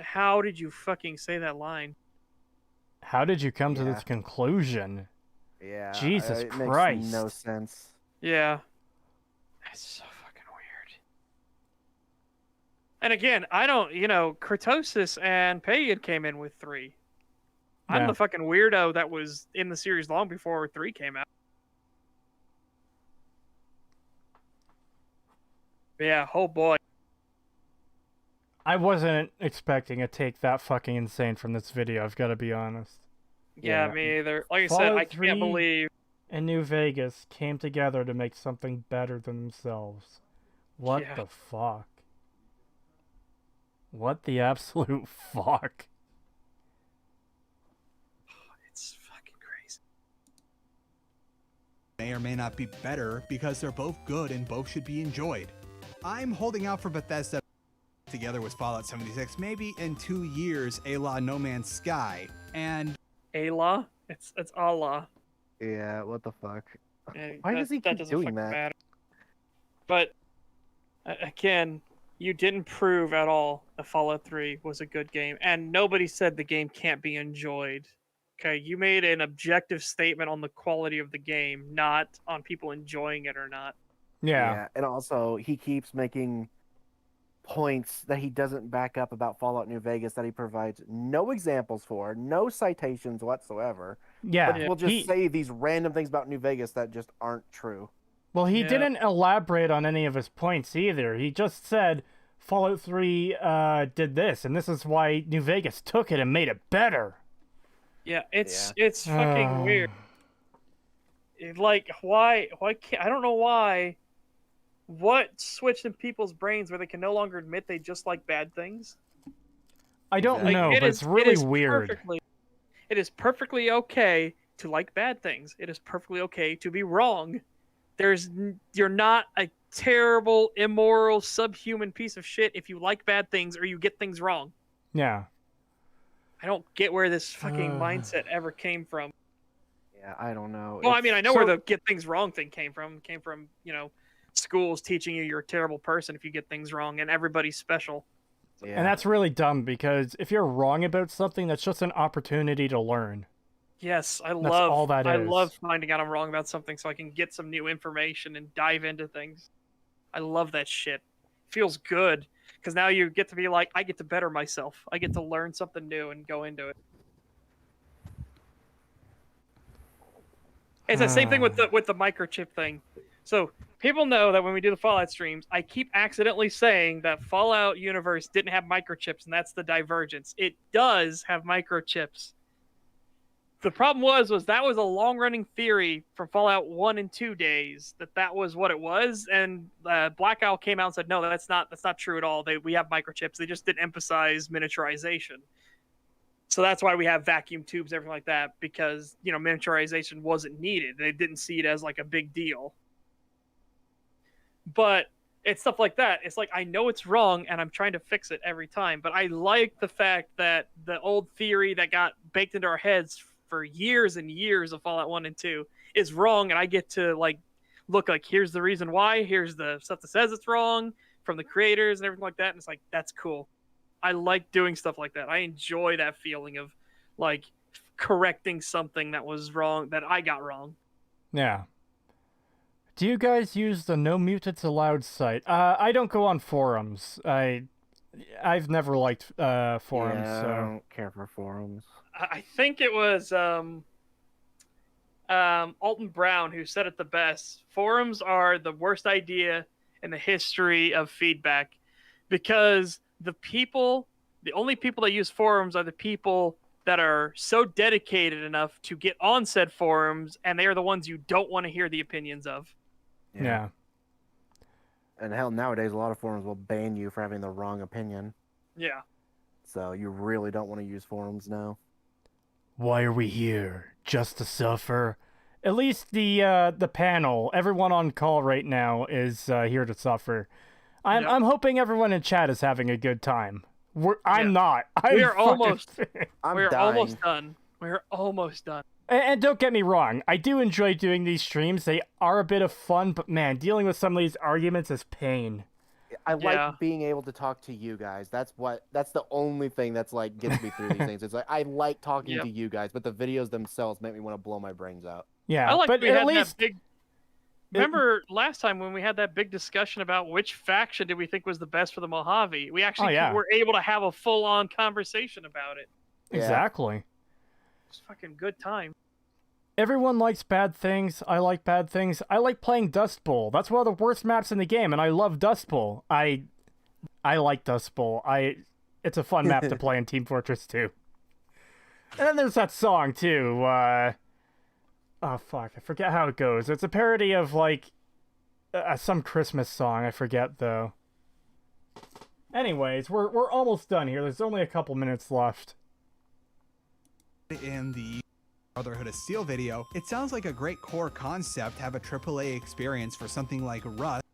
Speaker 3: how did you fucking say that line?
Speaker 1: How did you come to
Speaker 2: Yeah.
Speaker 1: this conclusion?
Speaker 2: Yeah.
Speaker 1: Jesus
Speaker 2: it
Speaker 1: Christ.
Speaker 2: makes no sense.
Speaker 3: Yeah. It's so fucking weird. And again, I don't, Creetosis and Pagan came in with 3. I'm
Speaker 1: Yeah.
Speaker 3: the fucking weirdo that was in the series long before 3 came out. Yeah, oh boy.
Speaker 1: I wasn't expecting a take that fucking insane from this video, I've got to be honest.
Speaker 3: Yeah,
Speaker 2: Yeah.
Speaker 3: me either. Like I said,
Speaker 1: Fallout
Speaker 3: I
Speaker 1: 3
Speaker 3: can't believe.
Speaker 1: and New Vegas came together to make something better than themselves. What
Speaker 3: Yeah.
Speaker 1: the fuck? What the absolute fuck?
Speaker 3: It's fucking crazy.
Speaker 4: May or may not be better because they're both good and both should be enjoyed. I'm holding out for Bethesda together with Fallout 76, maybe in 2 years, a la No Man's Sky, and
Speaker 3: Allah? It's Allah.
Speaker 2: Yeah, what the fuck?
Speaker 3: And
Speaker 2: Why does he keep
Speaker 3: doesn't
Speaker 2: doing
Speaker 3: fucking
Speaker 2: that?
Speaker 3: matter. But again, you didn't prove at all that Fallout 3 was a good game, and nobody said the game can't be enjoyed. Okay, you made an objective statement on the quality of the game, not on people enjoying it or not.
Speaker 1: Yeah.
Speaker 2: And also, he keeps making points that he doesn't back up about Fallout New Vegas that he provides no examples for, no citations whatsoever.
Speaker 1: Yeah.
Speaker 2: But we'll just say these random things about New Vegas that just aren't true.
Speaker 1: Well, he
Speaker 3: Yeah.
Speaker 1: didn't elaborate on any of his points either. He just said Fallout 3 did this, and this is why New Vegas took it and made it better.
Speaker 3: Yeah, it's fucking weird. Like, why can't, I don't know why. What switched in people's brains where they can no longer admit they just like bad things?
Speaker 1: I don't
Speaker 3: Like,
Speaker 1: know,
Speaker 3: it
Speaker 1: but
Speaker 3: is-
Speaker 1: it's really
Speaker 3: it is
Speaker 1: weird.
Speaker 3: It is perfectly okay to like bad things. It is perfectly okay to be wrong. You're not a terrible, immoral, subhuman piece of shit if you like bad things or you get things wrong.
Speaker 1: Yeah.
Speaker 3: I don't get where this fucking mindset ever came from.
Speaker 2: Yeah, I don't know.
Speaker 3: Well, I mean, I know where
Speaker 1: so-
Speaker 3: the get things wrong thing came from. It came from, schools teaching you're a terrible person if you get things wrong and everybody's special.
Speaker 2: Yeah.
Speaker 1: And that's really dumb because if you're wrong about something, that's just an opportunity to learn.
Speaker 3: Yes, I
Speaker 1: That's all that
Speaker 3: I
Speaker 1: is.
Speaker 3: love finding out I'm wrong about something so I can get some new information and dive into things. I love that shit. Feels good because now you get to be like, I get to better myself. I get to learn something new and go into it. It's the same thing with the microchip thing. So people know that when we do the Fallout streams, I keep accidentally saying that Fallout universe didn't have microchips, and that's the divergence. It does have microchips. The problem was that was a long-running theory from Fallout 1 and 2 days that was what it was, and Black Owl came out and said, no, that's not true at all. We have microchips. They just didn't emphasize miniaturization. So that's why we have vacuum tubes, everything like that, because, miniaturization wasn't needed. They didn't see it as like a big deal. But it's stuff like that. It's like, I know it's wrong and I'm trying to fix it every time. But I like the fact that the old theory that got baked into our heads for years and years of Fallout 1 and 2 is wrong. And I get to look here's the reason why. Here's the stuff that says it's wrong from the creators and everything like that. And it's like, that's cool. I like doing stuff like that. I enjoy that feeling of correcting something that was wrong, that I got wrong.
Speaker 1: Yeah. Do you guys use the No Mutants Allowed site? I don't go on forums. I've never liked forums.
Speaker 2: Yeah,
Speaker 1: so.
Speaker 2: I don't care for forums.
Speaker 3: I think it was Alton Brown who said it the best. Forums are the worst idea in the history of feedback because the only people that use forums are the people that are so dedicated enough to get on said forums, and they are the ones you don't want to hear the opinions of.
Speaker 1: Yeah.
Speaker 2: And hell, nowadays a lot of forums will ban you for having the wrong opinion.
Speaker 3: Yeah.
Speaker 2: So you really don't want to use forums now.
Speaker 1: Why are we here? Just to suffer? At least the panel, everyone on call right now is here to suffer. I'm hoping everyone in chat is having a good time. I'm not.
Speaker 3: We're almost
Speaker 2: dying.
Speaker 3: done. We're almost done.
Speaker 1: And don't get me wrong, I do enjoy doing these streams. They are a bit of fun, but man, dealing with some of these arguments is pain.
Speaker 2: I like being able to talk to you guys. That's the only thing that's gets me through these things. It's I like talking to you guys, but the videos themselves make me want to blow my brains out.
Speaker 1: Yeah,
Speaker 3: I like
Speaker 1: but
Speaker 3: we had
Speaker 1: at least
Speaker 3: that big. Remember last time when we had that big discussion about which faction did we think was the best for the Mojave? We actually were able to have a full-on conversation about it.
Speaker 1: Exactly.
Speaker 3: It's fucking good time.
Speaker 1: Everyone likes bad things. I like bad things. I like playing Dust Bowl. That's one of the worst maps in the game, and I love Dust Bowl. I like Dust Bowl. It's a fun map to play in Team Fortress 2. And then there's that song too. Oh fuck, I forget how it goes. It's a parody of some Christmas song. I forget though. Anyways, we're almost done here. There's only a couple minutes left.
Speaker 4: In the Brotherhood of Steel video, it sounds like a great core concept to have a AAA experience for something like Rust,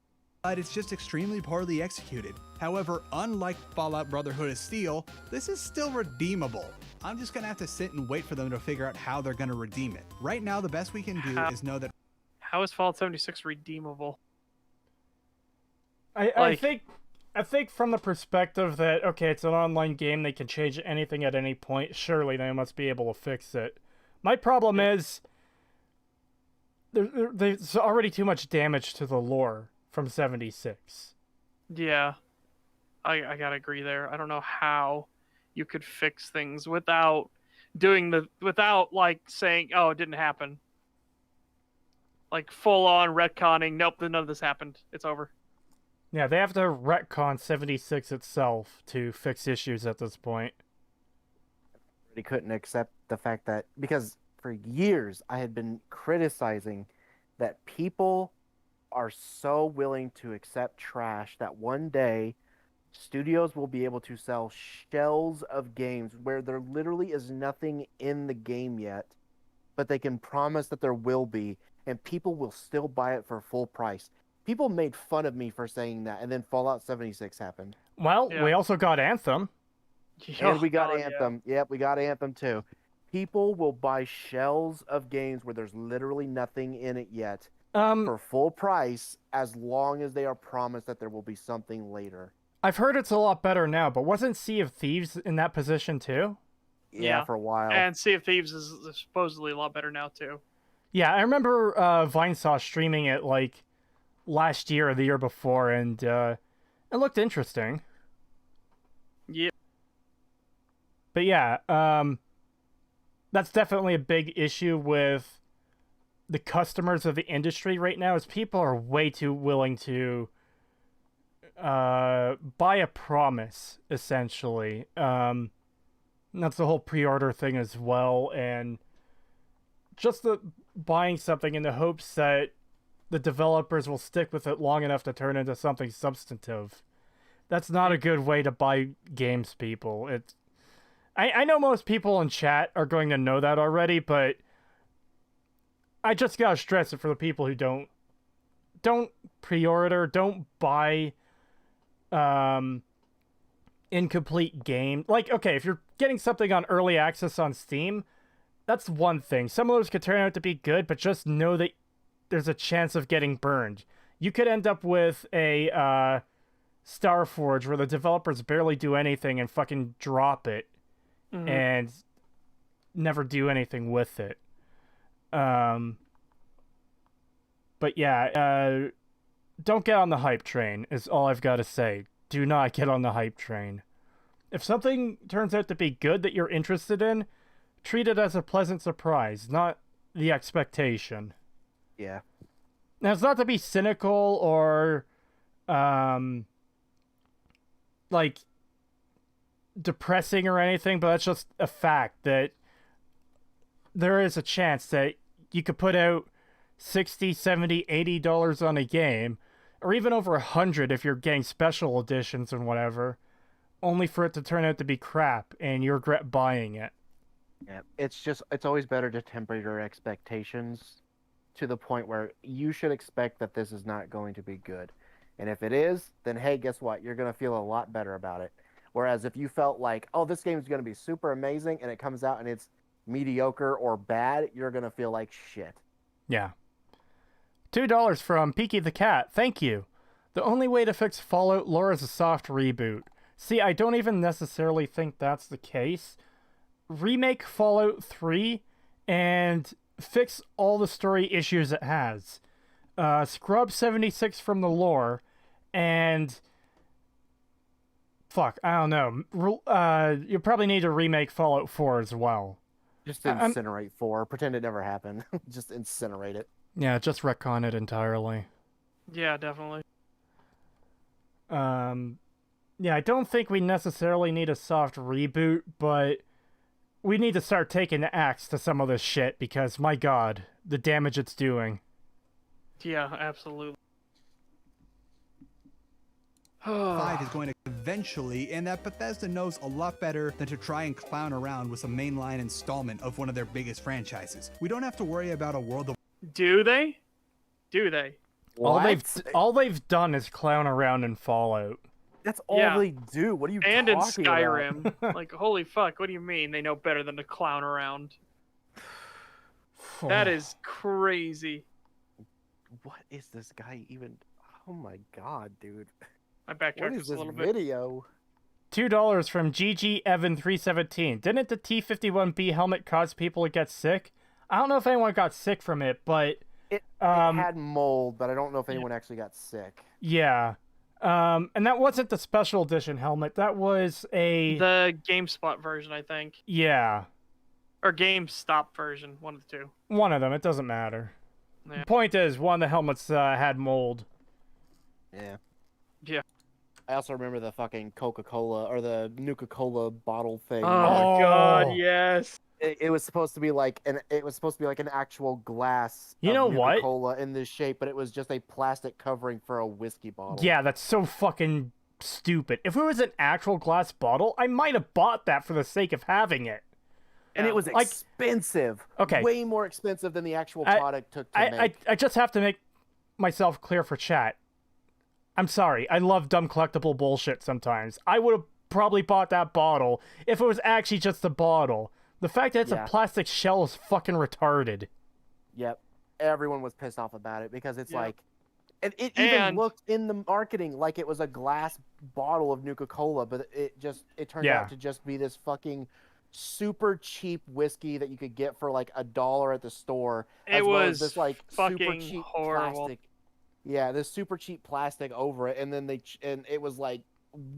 Speaker 4: but it's just extremely poorly executed. However, unlike Fallout Brotherhood of Steel, this is still redeemable. I'm just gonna have to sit and wait for them to figure out how they're gonna redeem it. Right now, the best we can do is know that.
Speaker 3: How is Fallout 76 redeemable?
Speaker 1: I think from the perspective that, okay, it's an online game, they can change anything at any point, surely they must be able to fix it. My problem is there's already too much damage to the lore from 76.
Speaker 3: Yeah. I gotta agree there. I don't know how you could fix things without saying, oh, it didn't happen. Full on retconning, nope, none of this happened. It's over.
Speaker 1: Yeah, they have to retcon 76 itself to fix issues at this point.
Speaker 2: They couldn't accept the fact that, because for years I had been criticizing that people are so willing to accept trash that one day studios will be able to sell shells of games where there literally is nothing in the game yet, but they can promise that there will be, and people will still buy it for full price. People made fun of me for saying that, and then Fallout 76 happened.
Speaker 1: Well, we also got Anthem.
Speaker 2: And we got Anthem. Yeah. Yep, we got Anthem too. People will buy shells of games where there's literally nothing in it yet for full price, as long as they are promised that there will be something later.
Speaker 1: I've heard it's a lot better now, but wasn't Sea of Thieves in that position too?
Speaker 2: Yeah, for a while.
Speaker 3: And Sea of Thieves is supposedly a lot better now too.
Speaker 1: Yeah, I remember Vinesaw streaming it last year or the year before, and it looked interesting.
Speaker 3: Yeah.
Speaker 1: But yeah, that's definitely a big issue with the customers of the industry right now, is people are way too willing to buy a promise, essentially. That's the whole pre-order thing as well, and just the buying something in the hopes that the developers will stick with it long enough to turn into something substantive. That's not a good way to buy games, people. I know most people in chat are going to know that already, but I just gotta stress it for the people who don't pre-order, don't buy incomplete game. Like, okay, if you're getting something on early access on Steam, that's one thing. Some of those could turn out to be good, but just know that there's a chance of getting burned. You could end up with a Starforge where the developers barely do anything and fucking drop it and never do anything with it. But yeah, don't get on the hype train is all I've got to say. Do not get on the hype train. If something turns out to be good that you're interested in, treat it as a pleasant surprise, not the expectation.
Speaker 2: Yeah.
Speaker 1: Now, it's not to be cynical or, like, depressing or anything, but that's just a fact that there is a chance that you could put out $60, $70, $80 on a game, or even over $100 if you're getting special editions and whatever, only for it to turn out to be crap and you regret buying it.
Speaker 2: Yeah, it's always better to temper your expectations to the point where you should expect that this is not going to be good. And if it is, then hey, guess what? You're going to feel a lot better about it. Whereas if you felt like, oh, this game is going to be super amazing and it comes out and it's mediocre or bad, you're going to feel like shit.
Speaker 1: Yeah. $2 from Peaky the Cat. Thank you. The only way to fix Fallout lore is a soft reboot. See, I don't even necessarily think that's the case. Remake Fallout 3 and fix all the story issues it has. Scrub 76 from the lore and... Fuck, I don't know. You probably need to remake Fallout 4 as well.
Speaker 2: Just incinerate 4. Pretend it never happened. Just incinerate it.
Speaker 1: Yeah, just retcon it entirely.
Speaker 3: Yeah, definitely.
Speaker 1: Yeah, I don't think we necessarily need a soft reboot, but we need to start taking the axe to some of this shit because, my god, the damage it's doing.
Speaker 3: Yeah, absolutely.
Speaker 4: 5 is going to eventually, and that Bethesda knows a lot better than to try and clown around with a mainline installment of one of their biggest franchises. We don't have to worry about a world of...
Speaker 3: Do they? Do they?
Speaker 1: All they've done is clown around in Fallout.
Speaker 2: That's all they do. What are you
Speaker 3: and
Speaker 2: talking
Speaker 3: in Skyrim.
Speaker 2: about?
Speaker 3: Like, holy fuck, what do you mean they know better than to clown around? That is crazy.
Speaker 2: What is this guy even... Oh my god, dude.
Speaker 3: I backtracked
Speaker 2: What is
Speaker 3: just a
Speaker 2: this
Speaker 3: little bit.
Speaker 2: video?
Speaker 1: $2 from GG Evan 317. Didn't the T-51B helmet cause people to get sick? I don't know if anyone got sick from it, but...
Speaker 2: It had mold, but I don't know if anyone actually got sick.
Speaker 1: Yeah. And that wasn't the special edition helmet. That was
Speaker 3: the GameSpot version, I think.
Speaker 1: Yeah.
Speaker 3: Or GameStop version, one of the two.
Speaker 1: One of them. It doesn't matter.
Speaker 3: Yeah.
Speaker 1: The point is, one of the helmets had mold.
Speaker 2: Yeah.
Speaker 3: Yeah.
Speaker 2: I also remember the fucking Coca-Cola or the Nuka-Cola bottle thing.
Speaker 3: Oh god, yes.
Speaker 2: It was supposed to be like an actual glass.
Speaker 1: You know what?
Speaker 2: Nuka-Cola in this shape, but it was just a plastic covering for a whiskey bottle.
Speaker 1: Yeah, that's so fucking stupid. If it was an actual glass bottle, I might have bought that for the sake of having it.
Speaker 2: And it was
Speaker 1: Like,
Speaker 2: expensive.
Speaker 1: okay.
Speaker 2: Way more expensive than the actual product took to make.
Speaker 1: I just have to make myself clear for chat. I'm sorry. I love dumb collectible bullshit sometimes. I would have probably bought that bottle if it was actually just a bottle. The fact that it's a plastic shell is fucking retarded.
Speaker 2: Yep. Everyone was pissed off about it because it's like... And it
Speaker 3: And-
Speaker 2: even looked in the marketing like it was a glass bottle of Nuka-Cola, but it turned out to just be this fucking super cheap whiskey that you could get for like $1 at the store.
Speaker 3: It
Speaker 2: as well as
Speaker 3: was
Speaker 2: this like
Speaker 3: fucking
Speaker 2: super cheap
Speaker 3: horrible.
Speaker 2: plastic. Yeah, this super cheap plastic over it, and then and it was like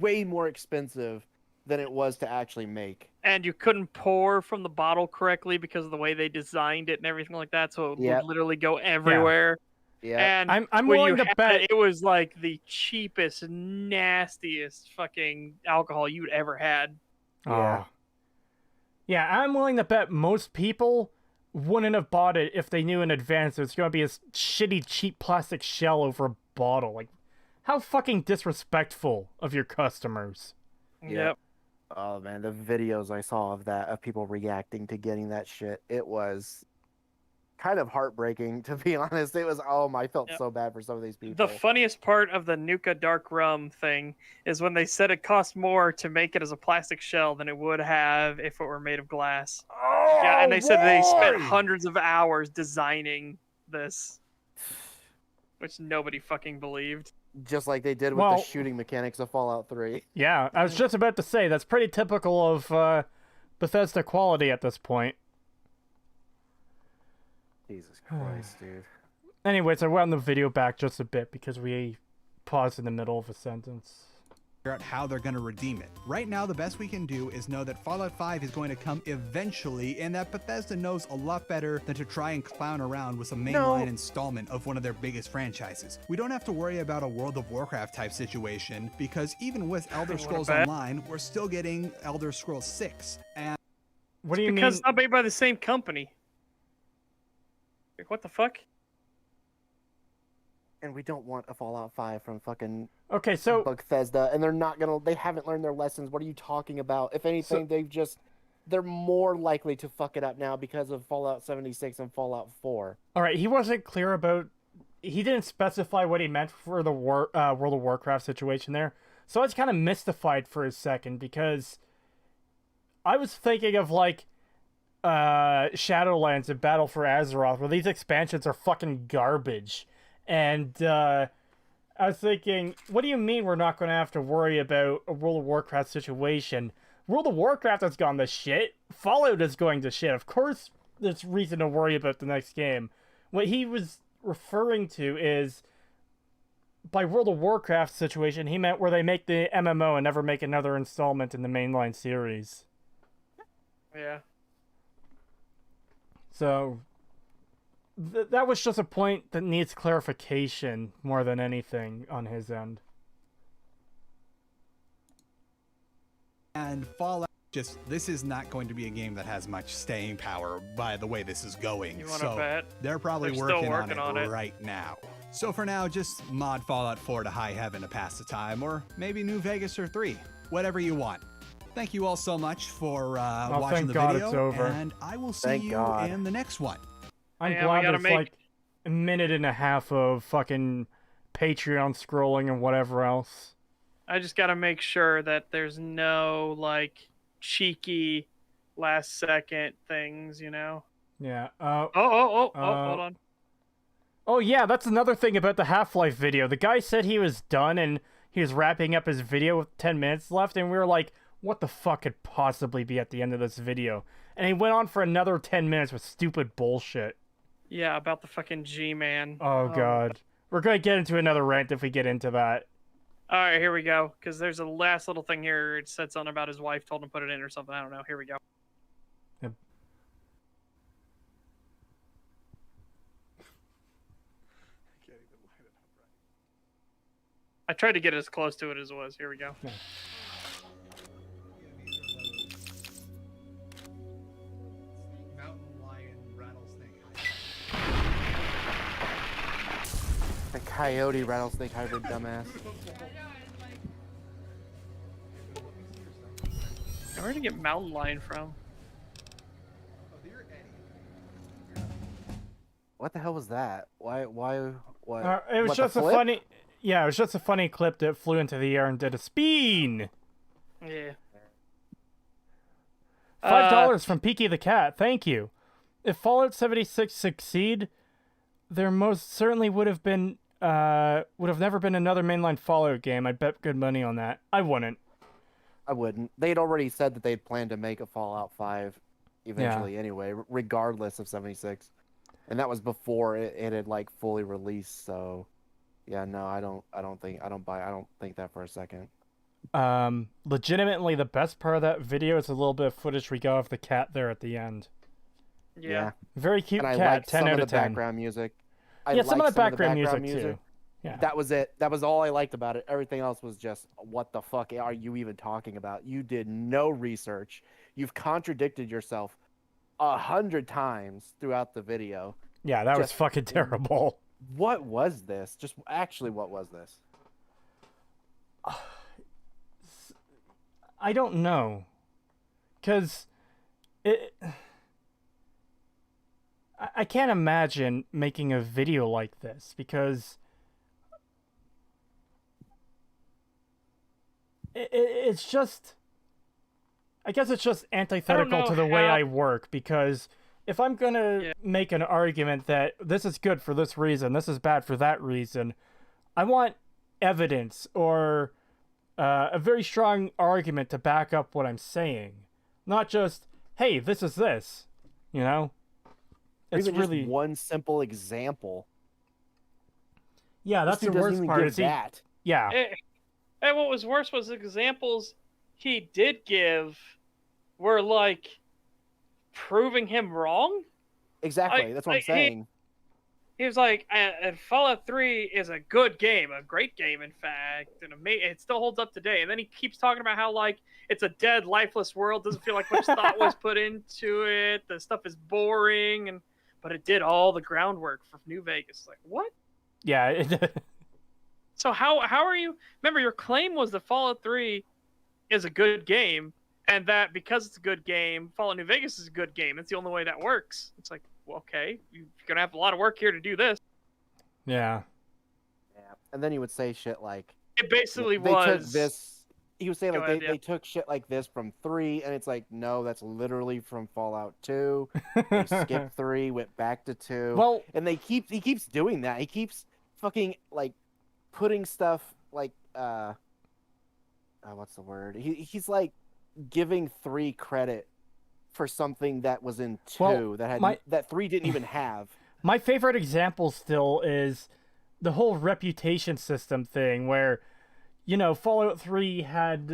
Speaker 2: way more expensive than it was to actually make.
Speaker 3: And you couldn't pour from the bottle correctly because of the way they designed it and everything like that, so it would
Speaker 2: Yep.
Speaker 3: literally go everywhere.
Speaker 2: Yeah.
Speaker 3: And
Speaker 1: I'm
Speaker 3: when
Speaker 1: willing
Speaker 3: you
Speaker 1: to
Speaker 3: had
Speaker 1: bet.
Speaker 3: it was like the cheapest, nastiest fucking alcohol you'd ever had.
Speaker 2: Yeah.
Speaker 1: Oh. Yeah, I'm willing to bet most people wouldn't have bought it if they knew in advance it's going to be a shitty, cheap plastic shell over a bottle. Like, how fucking disrespectful of your customers.
Speaker 3: Yep.
Speaker 2: Oh man, the videos I saw of that, of people reacting to getting that shit, it was kind of heartbreaking, to be honest. It was, I felt
Speaker 3: Yep.
Speaker 2: so bad for some of these people.
Speaker 3: The funniest part of the Nuka Dark Rum thing is when they said it cost more to make it as a plastic shell than it would have if it were made of glass.
Speaker 2: Oh,
Speaker 3: Yeah, and they said they spent
Speaker 2: boy!
Speaker 3: hundreds of hours designing this, which nobody fucking believed.
Speaker 2: Just like they did with
Speaker 1: Well-
Speaker 2: the shooting mechanics of Fallout 3.
Speaker 1: Yeah, I was just about to say, that's pretty typical of Bethesda quality at this point.
Speaker 2: Jesus Christ, dude.
Speaker 1: Anyways, I wound the video back just a bit because we paused in the middle of a sentence.
Speaker 4: Figure out how they're going to redeem it. Right now, the best we can do is know that Fallout 5 is going to come eventually, and that Bethesda knows a lot better than to try and clown around with some mainline installment of one of their biggest franchises. We don't have to worry about a World of Warcraft type situation, because even with Elder Scrolls
Speaker 3: bet.
Speaker 4: Online, we're still getting Elder Scrolls 6. And
Speaker 1: What do you
Speaker 3: Because
Speaker 1: mean?
Speaker 3: it's not made by the same company. Like, what the fuck?
Speaker 2: And we don't want a Fallout 5 from fucking
Speaker 1: Okay, so
Speaker 2: Bethesda, and they haven't learned their lessons. What are you talking about? If anything, they're more likely to fuck it up now because of Fallout 76 and Fallout 4.
Speaker 1: all right, he wasn't clear about. He didn't specify what he meant for the World of Warcraft situation there, so I was kind of mystified for a second because I was thinking of like Shadowlands and Battle for Azeroth, where these expansions are fucking garbage, and I was thinking, what do you mean we're not going to have to worry about a World of Warcraft situation? World of Warcraft has gone to shit. Fallout is going to shit. Of course, there's reason to worry about the next game. What he was referring to is, by World of Warcraft situation, he meant where they make the MMO and never make another installment in the mainline series.
Speaker 3: Yeah.
Speaker 1: So, that was just a point that needs clarification more than anything on his end.
Speaker 4: And Fallout, this is not going to be a game that has much staying power by the way this is going.
Speaker 3: You wanna
Speaker 4: So
Speaker 3: bet?
Speaker 4: they're probably
Speaker 3: They're still
Speaker 4: working on
Speaker 3: working
Speaker 4: it
Speaker 3: on it.
Speaker 4: right now. So for now, just mod Fallout 4 to high heaven to pass the time, or maybe New Vegas or 3, whatever you want. Thank you all so much for watching
Speaker 1: thank
Speaker 4: the
Speaker 1: God
Speaker 4: video,
Speaker 1: it's over.
Speaker 4: and I will see
Speaker 2: Thank
Speaker 4: you
Speaker 2: God.
Speaker 4: in the next one.
Speaker 1: I'm
Speaker 3: Yeah, we
Speaker 1: glad
Speaker 3: gotta
Speaker 1: there's
Speaker 3: make-
Speaker 1: like a minute and a half of fucking Patreon scrolling and whatever else.
Speaker 3: I just gotta make sure that there's no, like, cheeky last second things, you know?
Speaker 1: Yeah.
Speaker 3: Hold on.
Speaker 1: Oh yeah, that's another thing about the Half-Life video. The guy said he was done and he was wrapping up his video with 10 minutes left, and we were like, what the fuck could possibly be at the end of this video? And he went on for another 10 minutes with stupid bullshit.
Speaker 3: Yeah, about the fucking G-Man.
Speaker 1: Oh god. We're gonna get into another rant if we get into that.
Speaker 3: Alright, here we go. Because there's a last little thing here. It said something about his wife told him to put it in or something. I don't know. Here we go.
Speaker 1: Yep.
Speaker 3: I tried to get as close to it as it was. Here we go.
Speaker 4: Mountain lion, rattlesnake.
Speaker 2: The coyote rattlesnake hybrid dumbass.
Speaker 3: Where did you get mountain lion from?
Speaker 2: What the hell was that? Why, what?
Speaker 1: It was
Speaker 2: What, the
Speaker 1: just a
Speaker 2: flip?
Speaker 1: funny. Yeah, it was just a funny clip that flew into the air and did a spin.
Speaker 3: Yeah.
Speaker 1: $5 from Peaky the Cat. Thank you. If Fallout 76 succeed, there most certainly would have never been another mainline Fallout game. I'd bet good money on that. I wouldn't.
Speaker 2: I wouldn't. They'd already said that they'd planned to make a Fallout 5 eventually anyway, regardless of 76. And that was before it had like fully released, so Yeah, no, I don't think that for a second.
Speaker 1: Legitimately, the best part of that video is a little bit of footage we got of the cat there at the end.
Speaker 3: Yeah.
Speaker 1: Very cute
Speaker 2: And I
Speaker 1: cat,
Speaker 2: liked
Speaker 1: 10
Speaker 2: some
Speaker 1: out
Speaker 2: of the
Speaker 1: of 10.
Speaker 2: background music. I
Speaker 1: Yeah, some of
Speaker 2: liked
Speaker 1: the background music too. Yeah.
Speaker 2: That was it. That was all I liked about it. Everything else was just, what the fuck are you even talking about? You did no research. You've contradicted yourself 100 times throughout the video.
Speaker 1: Yeah, that was
Speaker 2: Just-
Speaker 1: fucking terrible.
Speaker 2: What was this? Just actually, what was this?
Speaker 1: I don't know. Because I can't imagine making a video like this because it's just, I guess it's just antithetical
Speaker 3: know
Speaker 1: to the way
Speaker 3: how-
Speaker 1: I work, because if I'm gonna make an argument that this is good for this reason, this is bad for that reason, I want evidence or a very strong argument to back up what I'm saying, not just, hey, this is this, you know?
Speaker 2: Or
Speaker 1: It's
Speaker 2: even
Speaker 1: really
Speaker 2: just one simple example.
Speaker 1: yeah. That's
Speaker 2: This
Speaker 1: the
Speaker 2: dude doesn't
Speaker 1: worst
Speaker 2: even
Speaker 1: part.
Speaker 2: give
Speaker 1: Is he?
Speaker 2: that.
Speaker 1: Yeah,
Speaker 3: And what was worse was the examples he did give were like proving him wrong.
Speaker 2: Exactly. That's what I'm
Speaker 3: he-
Speaker 2: saying.
Speaker 3: He was like, and Fallout 3 is a good game, a great game, in fact, and it still holds up today. And then he keeps talking about how like it's a dead, lifeless world, doesn't feel like much thought was put into it. The stuff is boring, but it did all the groundwork for New Vegas. Like what?
Speaker 1: yeah.
Speaker 3: So how are you? Remember, your claim was that Fallout 3 is a good game, and that because it's a good game, Fallout New Vegas is a good game. It's the only way that works. It's like, well, okay, you're gonna have a lot of work here to do this.
Speaker 1: Yeah.
Speaker 2: Yeah. And then he would say shit like,
Speaker 3: It basically
Speaker 2: they
Speaker 3: was
Speaker 2: took this. He was saying
Speaker 3: Go
Speaker 2: like
Speaker 3: ahead,
Speaker 2: they took shit like this from 3, and it's like, no, that's literally from Fallout 2. They skipped 3, went back to 2.
Speaker 1: Well,
Speaker 2: And he keeps doing that. He keeps fucking like putting stuff like what's the word? He's like giving 3 credit for something that was in 2
Speaker 1: Well,
Speaker 2: that had that 3 didn't even have.
Speaker 1: my favorite example still is the whole reputation system thing where, you know, Fallout 3 had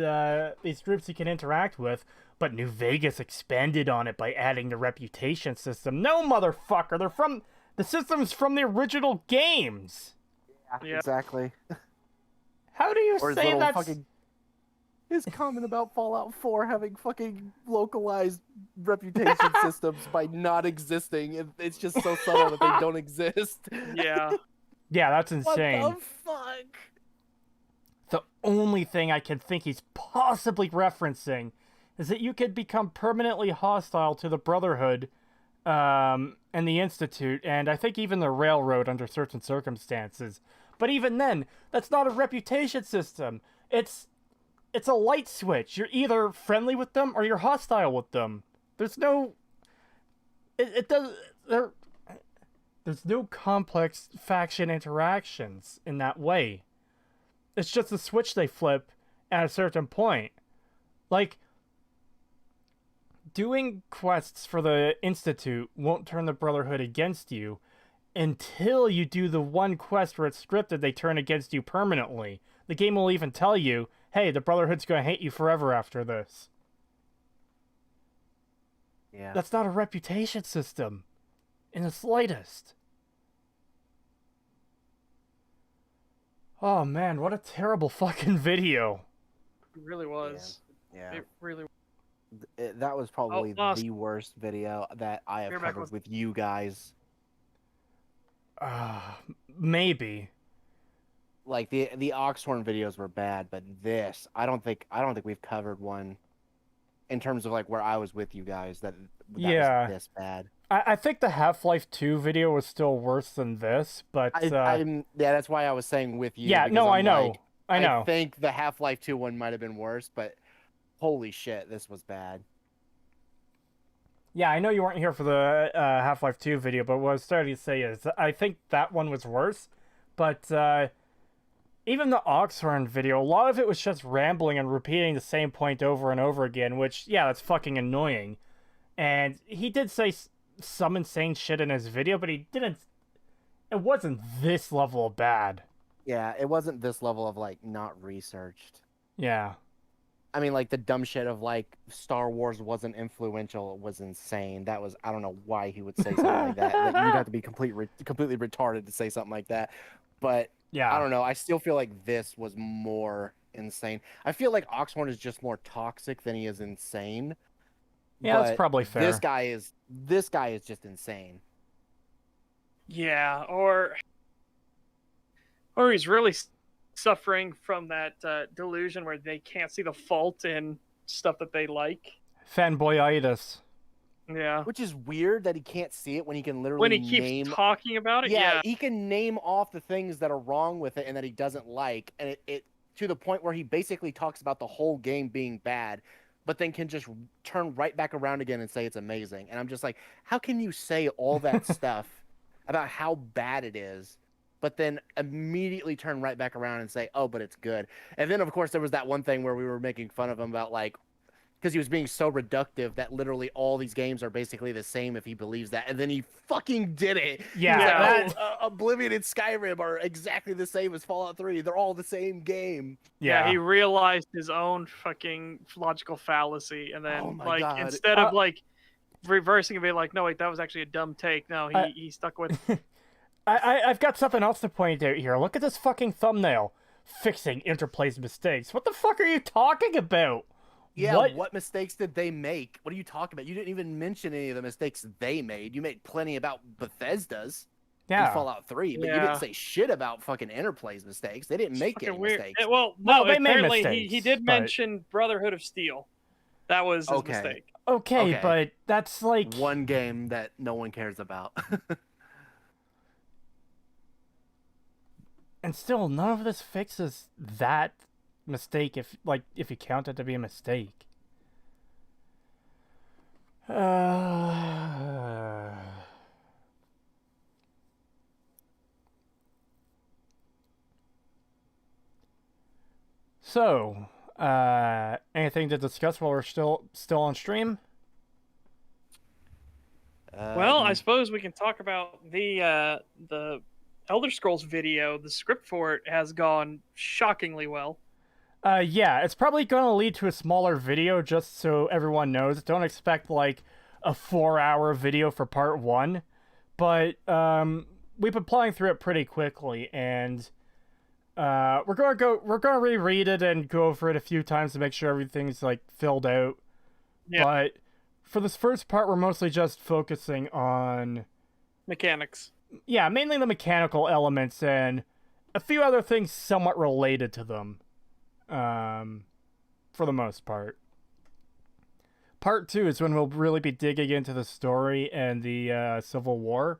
Speaker 1: these groups you can interact with, but New Vegas expanded on it by adding the reputation system. No, motherfucker, the system's from the original games.
Speaker 3: Yeah.
Speaker 2: Exactly.
Speaker 1: How do you
Speaker 2: Or his
Speaker 1: say
Speaker 2: little
Speaker 1: that's...
Speaker 2: fucking his comment about Fallout 4 having fucking localized reputation systems by not existing. It's just so subtle that they don't exist.
Speaker 3: yeah.
Speaker 1: Yeah, that's
Speaker 2: What
Speaker 1: insane.
Speaker 2: the fuck?
Speaker 1: The only thing I can think he's possibly referencing is that you could become permanently hostile to the Brotherhood and the Institute, and I think even the Railroad under certain circumstances. But even then, that's not a reputation system. It's a light switch. You're either friendly with them or you're hostile with them. There's no... There's no complex faction interactions in that way. It's just a switch they flip at a certain point. Like, doing quests for the Institute won't turn the Brotherhood against you until you do the one quest where it's scripted they turn against you permanently. The game will even tell you, hey, the Brotherhood's gonna hate you forever after this.
Speaker 2: Yeah.
Speaker 1: That's not a reputation system. In the slightest. Oh man, what a terrible fucking video.
Speaker 3: It really was.
Speaker 2: Yeah.
Speaker 3: It really
Speaker 2: That was probably
Speaker 3: lost.
Speaker 2: the worst video that I have
Speaker 3: You're back
Speaker 2: covered
Speaker 3: with-
Speaker 2: with you guys.
Speaker 1: Maybe.
Speaker 2: Like the Oxhorn videos were bad, but this, I don't think we've covered one in terms of like where I was with you guys that
Speaker 1: Yeah.
Speaker 2: was this bad.
Speaker 1: I think the Half-Life 2 video was still worse than this, but
Speaker 2: Yeah, that's why I was saying with you.
Speaker 1: yeah,
Speaker 2: because
Speaker 1: no,
Speaker 2: I'm
Speaker 1: I know.
Speaker 2: like,
Speaker 1: I know.
Speaker 2: I think the Half-Life 2 one might have been worse, but holy shit, this was bad.
Speaker 1: Yeah, I know you weren't here for the Half-Life 2 video, but what I was starting to say is I think that one was worse, but even the Oxhorn video, a lot of it was just rambling and repeating the same point over and over again, which, yeah, that's fucking annoying. And he did say some insane shit in his video, but he didn't... It wasn't this level of bad.
Speaker 2: Yeah, it wasn't this level of like not researched.
Speaker 1: Yeah.
Speaker 2: I mean, like the dumb shit of like Star Wars wasn't influential was insane. That was I don't know why he would say something like that. Like you'd have to be completely retarded to say something like that. But
Speaker 1: Yeah.
Speaker 2: I don't know. I still feel like this was more insane. I feel like Oxhorn is just more toxic than he is insane.
Speaker 1: Yeah, that's
Speaker 2: but
Speaker 1: probably fair.
Speaker 2: This guy is just insane.
Speaker 3: Yeah, or he's really suffering from that delusion where they can't see the fault in stuff that they like.
Speaker 1: Fanboyitis.
Speaker 3: Yeah.
Speaker 2: Which is weird that he can't see it when he can literally
Speaker 3: When he keeps talking about it, yeah.
Speaker 2: He can name off the things that are wrong with it and that he doesn't like, and it to the point where he basically talks about the whole game being bad, but then can just turn right back around again and say it's amazing. And I'm just like, how can you say all that stuff about how bad it is, but then immediately turn right back around and say, oh, but it's good? And then, of course, there was that one thing where we were making fun of him about, like, because he was being so reductive that literally all these games are basically the same if he believes that. And then he fucking did it.
Speaker 1: Yeah.
Speaker 2: Like, Oblivion and Skyrim are exactly the same as Fallout 3. They're all the same game.
Speaker 3: Yeah, he realized his own fucking logical fallacy, and then like
Speaker 2: God.
Speaker 3: instead of like reversing and being like, no wait, that was actually a dumb take. No, he stuck with.
Speaker 1: I've got something else to point out here. Look at this fucking thumbnail. Fixing Interplay's mistakes. What the fuck are you talking about?
Speaker 2: Yeah, what mistakes did they make? What are you talking about? You didn't even mention any of the mistakes they made. You made plenty about Bethesda's in Fallout 3, but you didn't say shit about fucking Interplay's mistakes. They didn't make any mistakes.
Speaker 3: Well, no,
Speaker 1: they made
Speaker 3: apparently
Speaker 1: mistakes,
Speaker 3: he did mention Brotherhood of Steel. That was his mistake.
Speaker 1: Okay, but that's like
Speaker 2: one game that no one cares about.
Speaker 1: And still, none of this fixes that mistake if you count it to be a mistake. So, anything to discuss while we're still on stream?
Speaker 3: Well, I suppose we can talk about the Elder Scrolls video. The script for it has gone shockingly well.
Speaker 1: Yeah, it's probably going to lead to a smaller video, just so everyone knows. Don't expect, like, a 4-hour video for part 1. But, we've been playing through it pretty quickly, and, we're gonna reread it and go over it a few times to make sure everything's, like, filled out. Yeah. But for this first part, we're mostly just focusing on
Speaker 3: mechanics.
Speaker 1: Yeah, mainly the mechanical elements and a few other things somewhat related to them. For the most part. Part 2 is when we'll really be digging into the story and the Civil War.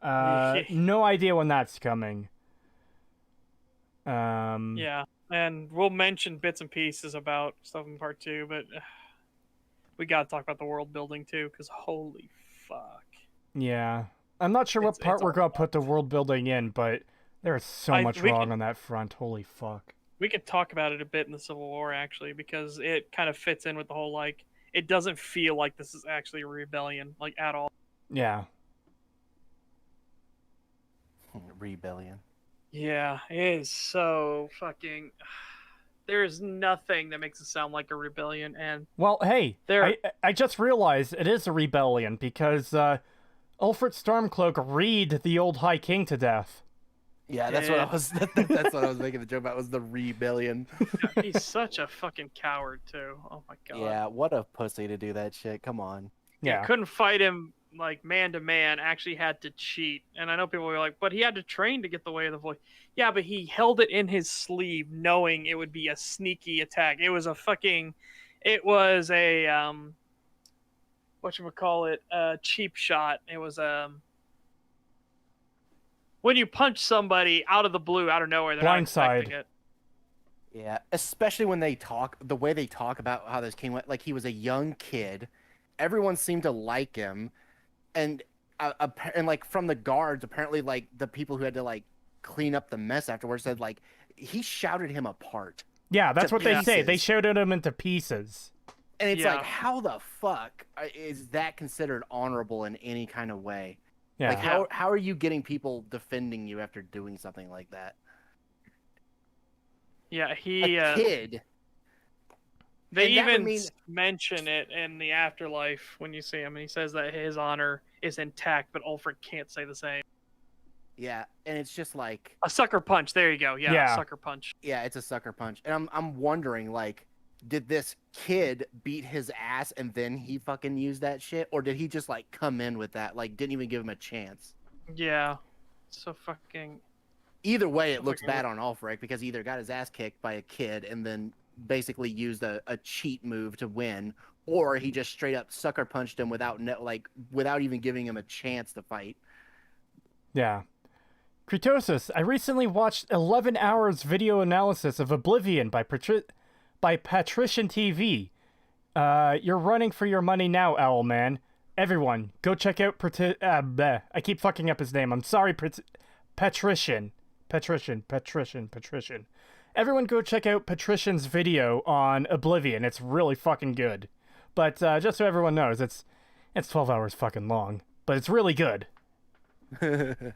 Speaker 1: No idea when that's coming.
Speaker 3: Yeah, and we'll mention bits and pieces about stuff in part 2, but we gotta talk about the world building too, because holy fuck.
Speaker 1: Yeah. I'm not sure what part we're gonna put the world building in, but there's so much wrong on that front. Holy fuck.
Speaker 3: We could talk about it a bit in the Civil War, actually, because it kind of fits in with the whole, like, it doesn't feel like this is actually a rebellion, like, at all.
Speaker 1: Yeah.
Speaker 2: Rebellion.
Speaker 3: Yeah, it is so fucking... There's nothing that makes it sound like a rebellion, and...
Speaker 1: Well, hey, I just realized it is a rebellion, because, Ulfric Stormcloak read the old High King to death.
Speaker 2: Yeah, that's what I was. That's what I was making the joke about. Was the rebellion?
Speaker 3: He's such a fucking coward too. Oh my god.
Speaker 2: Yeah, what a pussy to do that shit. Come on.
Speaker 1: Yeah.
Speaker 3: You couldn't fight him like man to man. Actually, had to cheat. And I know people were like, "But he had to train to get the way of the voice." Yeah, but he held it in his sleeve, knowing it would be a sneaky attack. It was a fucking. It was a whatchamacallit, cheap shot. It was when you punch somebody out of the blue, out of nowhere, they're not expecting it.
Speaker 2: Yeah, especially when they talk, the way they talk about how this king went, like he was a young kid. Everyone seemed to like him, and like from the guards, apparently like the people who had to like clean up the mess afterwards said like he shouted him apart.
Speaker 1: Yeah, that's what they say. They shouted him into pieces.
Speaker 2: And it's like, how the fuck is that considered honorable in any kind of way?
Speaker 1: Yeah.
Speaker 2: Like, how are you getting people defending you after doing something like that?
Speaker 3: Yeah,
Speaker 2: A
Speaker 3: he.
Speaker 2: kid.
Speaker 3: They
Speaker 2: And that would
Speaker 3: even
Speaker 2: mean-
Speaker 3: mention it in the afterlife when you see him, and he says that his honor is intact, but Ulfric can't say the same.
Speaker 2: Yeah, and it's just like,
Speaker 3: A sucker punch. There you go. Yeah,
Speaker 1: Yeah.
Speaker 3: a sucker punch.
Speaker 2: yeah, it's a sucker punch. And I'm wondering, like, did this kid beat his ass and then he fucking used that shit? Or did he just, like, come in with that? Like, didn't even give him a chance?
Speaker 3: Yeah. So fucking.
Speaker 2: Either way, it
Speaker 3: Oh,
Speaker 2: looks
Speaker 3: fucking-
Speaker 2: bad on Ulfric because he either got his ass kicked by a kid and then basically used a cheat move to win, or he just straight up sucker punched him without without even giving him a chance to fight.
Speaker 1: Yeah. Creetosis, I recently watched 11 hours video analysis of Oblivion by Patrician TV. You're running for your money now, Owlman. Everyone, go check out I keep fucking up his name. I'm sorry, Patrician. Everyone go check out Patrician's video on Oblivion. It's really fucking good. But just so everyone knows, it's 12 hours fucking long. But it's really good.
Speaker 2: Giving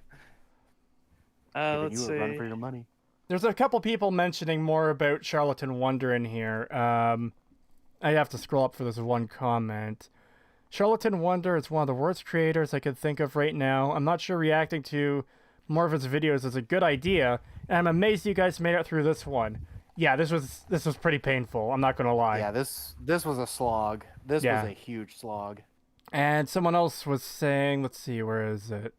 Speaker 3: Let's
Speaker 2: you
Speaker 3: see.
Speaker 2: a run for your money.
Speaker 1: There's a couple people mentioning more about Charlatan Wonder in here. I have to scroll up for this one comment. Charlatan Wonder is one of the worst creators I could think of right now. I'm not sure reacting to more of his videos is a good idea, and I'm amazed you guys made it through this one. Yeah, this was pretty painful. I'm not gonna lie.
Speaker 2: Yeah, this was a slog. This
Speaker 1: Yeah.
Speaker 2: was a huge slog.
Speaker 1: And someone else was saying, let's see, where is it?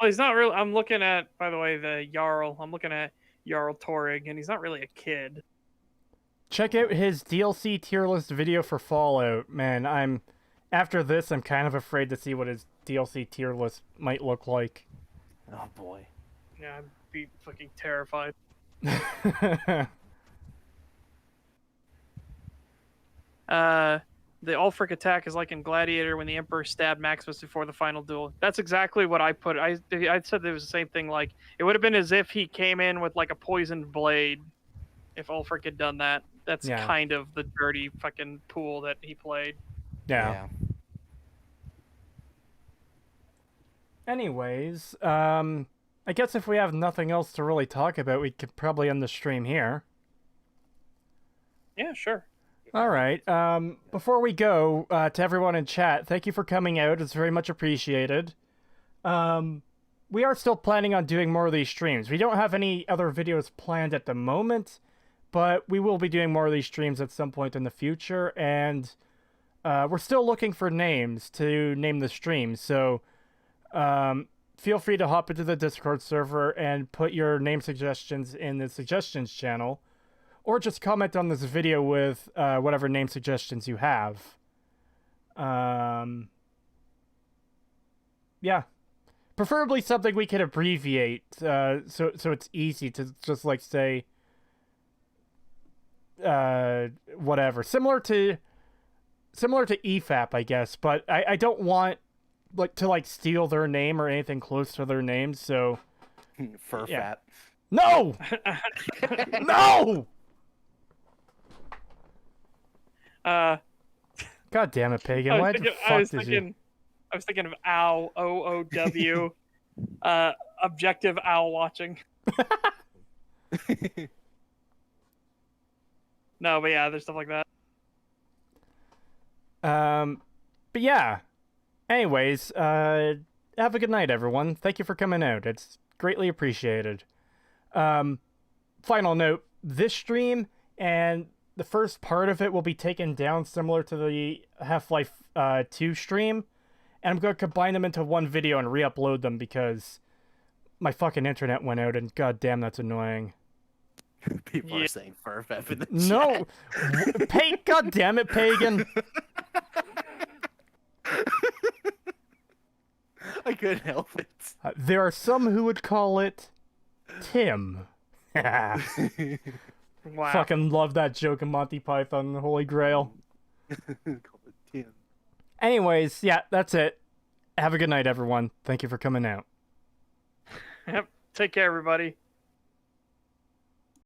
Speaker 3: Well, he's not really. I'm looking at, by the way, the Jarl. I'm looking at Jarl Torrig, and he's not really a kid.
Speaker 1: Check out his DLC tier list video for Fallout. Man, after this, I'm kind of afraid to see what his DLC tier list might look like.
Speaker 2: Oh boy.
Speaker 3: Yeah, I'd be fucking terrified. The Ulfric attack is like in Gladiator when the Emperor stabbed Maximus before the final duel. That's exactly what I put. I said there was the same thing. Like, it would have been as if he came in with like a poisoned blade. If Ulfric had done that, that's
Speaker 1: Yeah.
Speaker 3: kind of the dirty fucking pool that he played.
Speaker 1: Yeah. Anyways, I guess if we have nothing else to really talk about, we could probably end the stream here.
Speaker 3: Yeah, sure.
Speaker 1: All right. Before we go, to everyone in chat, thank you for coming out. It's very much appreciated. We are still planning on doing more of these streams. We don't have any other videos planned at the moment, but we will be doing more of these streams at some point in the future, and we're still looking for names to name the streams, so feel free to hop into the Discord server and put your name suggestions in the suggestions channel. Or just comment on this video with whatever name suggestions you have. Yeah. Preferably something we can abbreviate, so it's easy to just, like, say... whatever. Similar to EFAP, I guess, but I don't want, like, to, like, steal their name or anything close to their name, so...
Speaker 2: Fur
Speaker 1: Yeah.
Speaker 2: fat.
Speaker 1: No! No! God damn it, Pagan. Why the fuck did you...
Speaker 3: I was thinking of OW, OOW, objective owl watching. No, but yeah, there's stuff like that.
Speaker 1: But yeah. Anyways, have a good night, everyone. Thank you for coming out. It's greatly appreciated. Final note, this stream and the first part of it will be taken down similar to the Half-Life 2 stream, and I'm going to combine them into one video and re-upload them because my fucking internet went out, and goddamn, that's annoying.
Speaker 2: People are saying fur fat in the
Speaker 1: No! God damn it, Pagan!
Speaker 2: I couldn't help it.
Speaker 1: There are some who would call it Tim.
Speaker 3: Wow.
Speaker 1: Fucking love that joke in Monty Python, the Holy Grail.
Speaker 2: Call it Tim.
Speaker 1: Anyways, yeah, that's it. Have a good night, everyone. Thank you for coming out.
Speaker 3: Yep. Take care, everybody.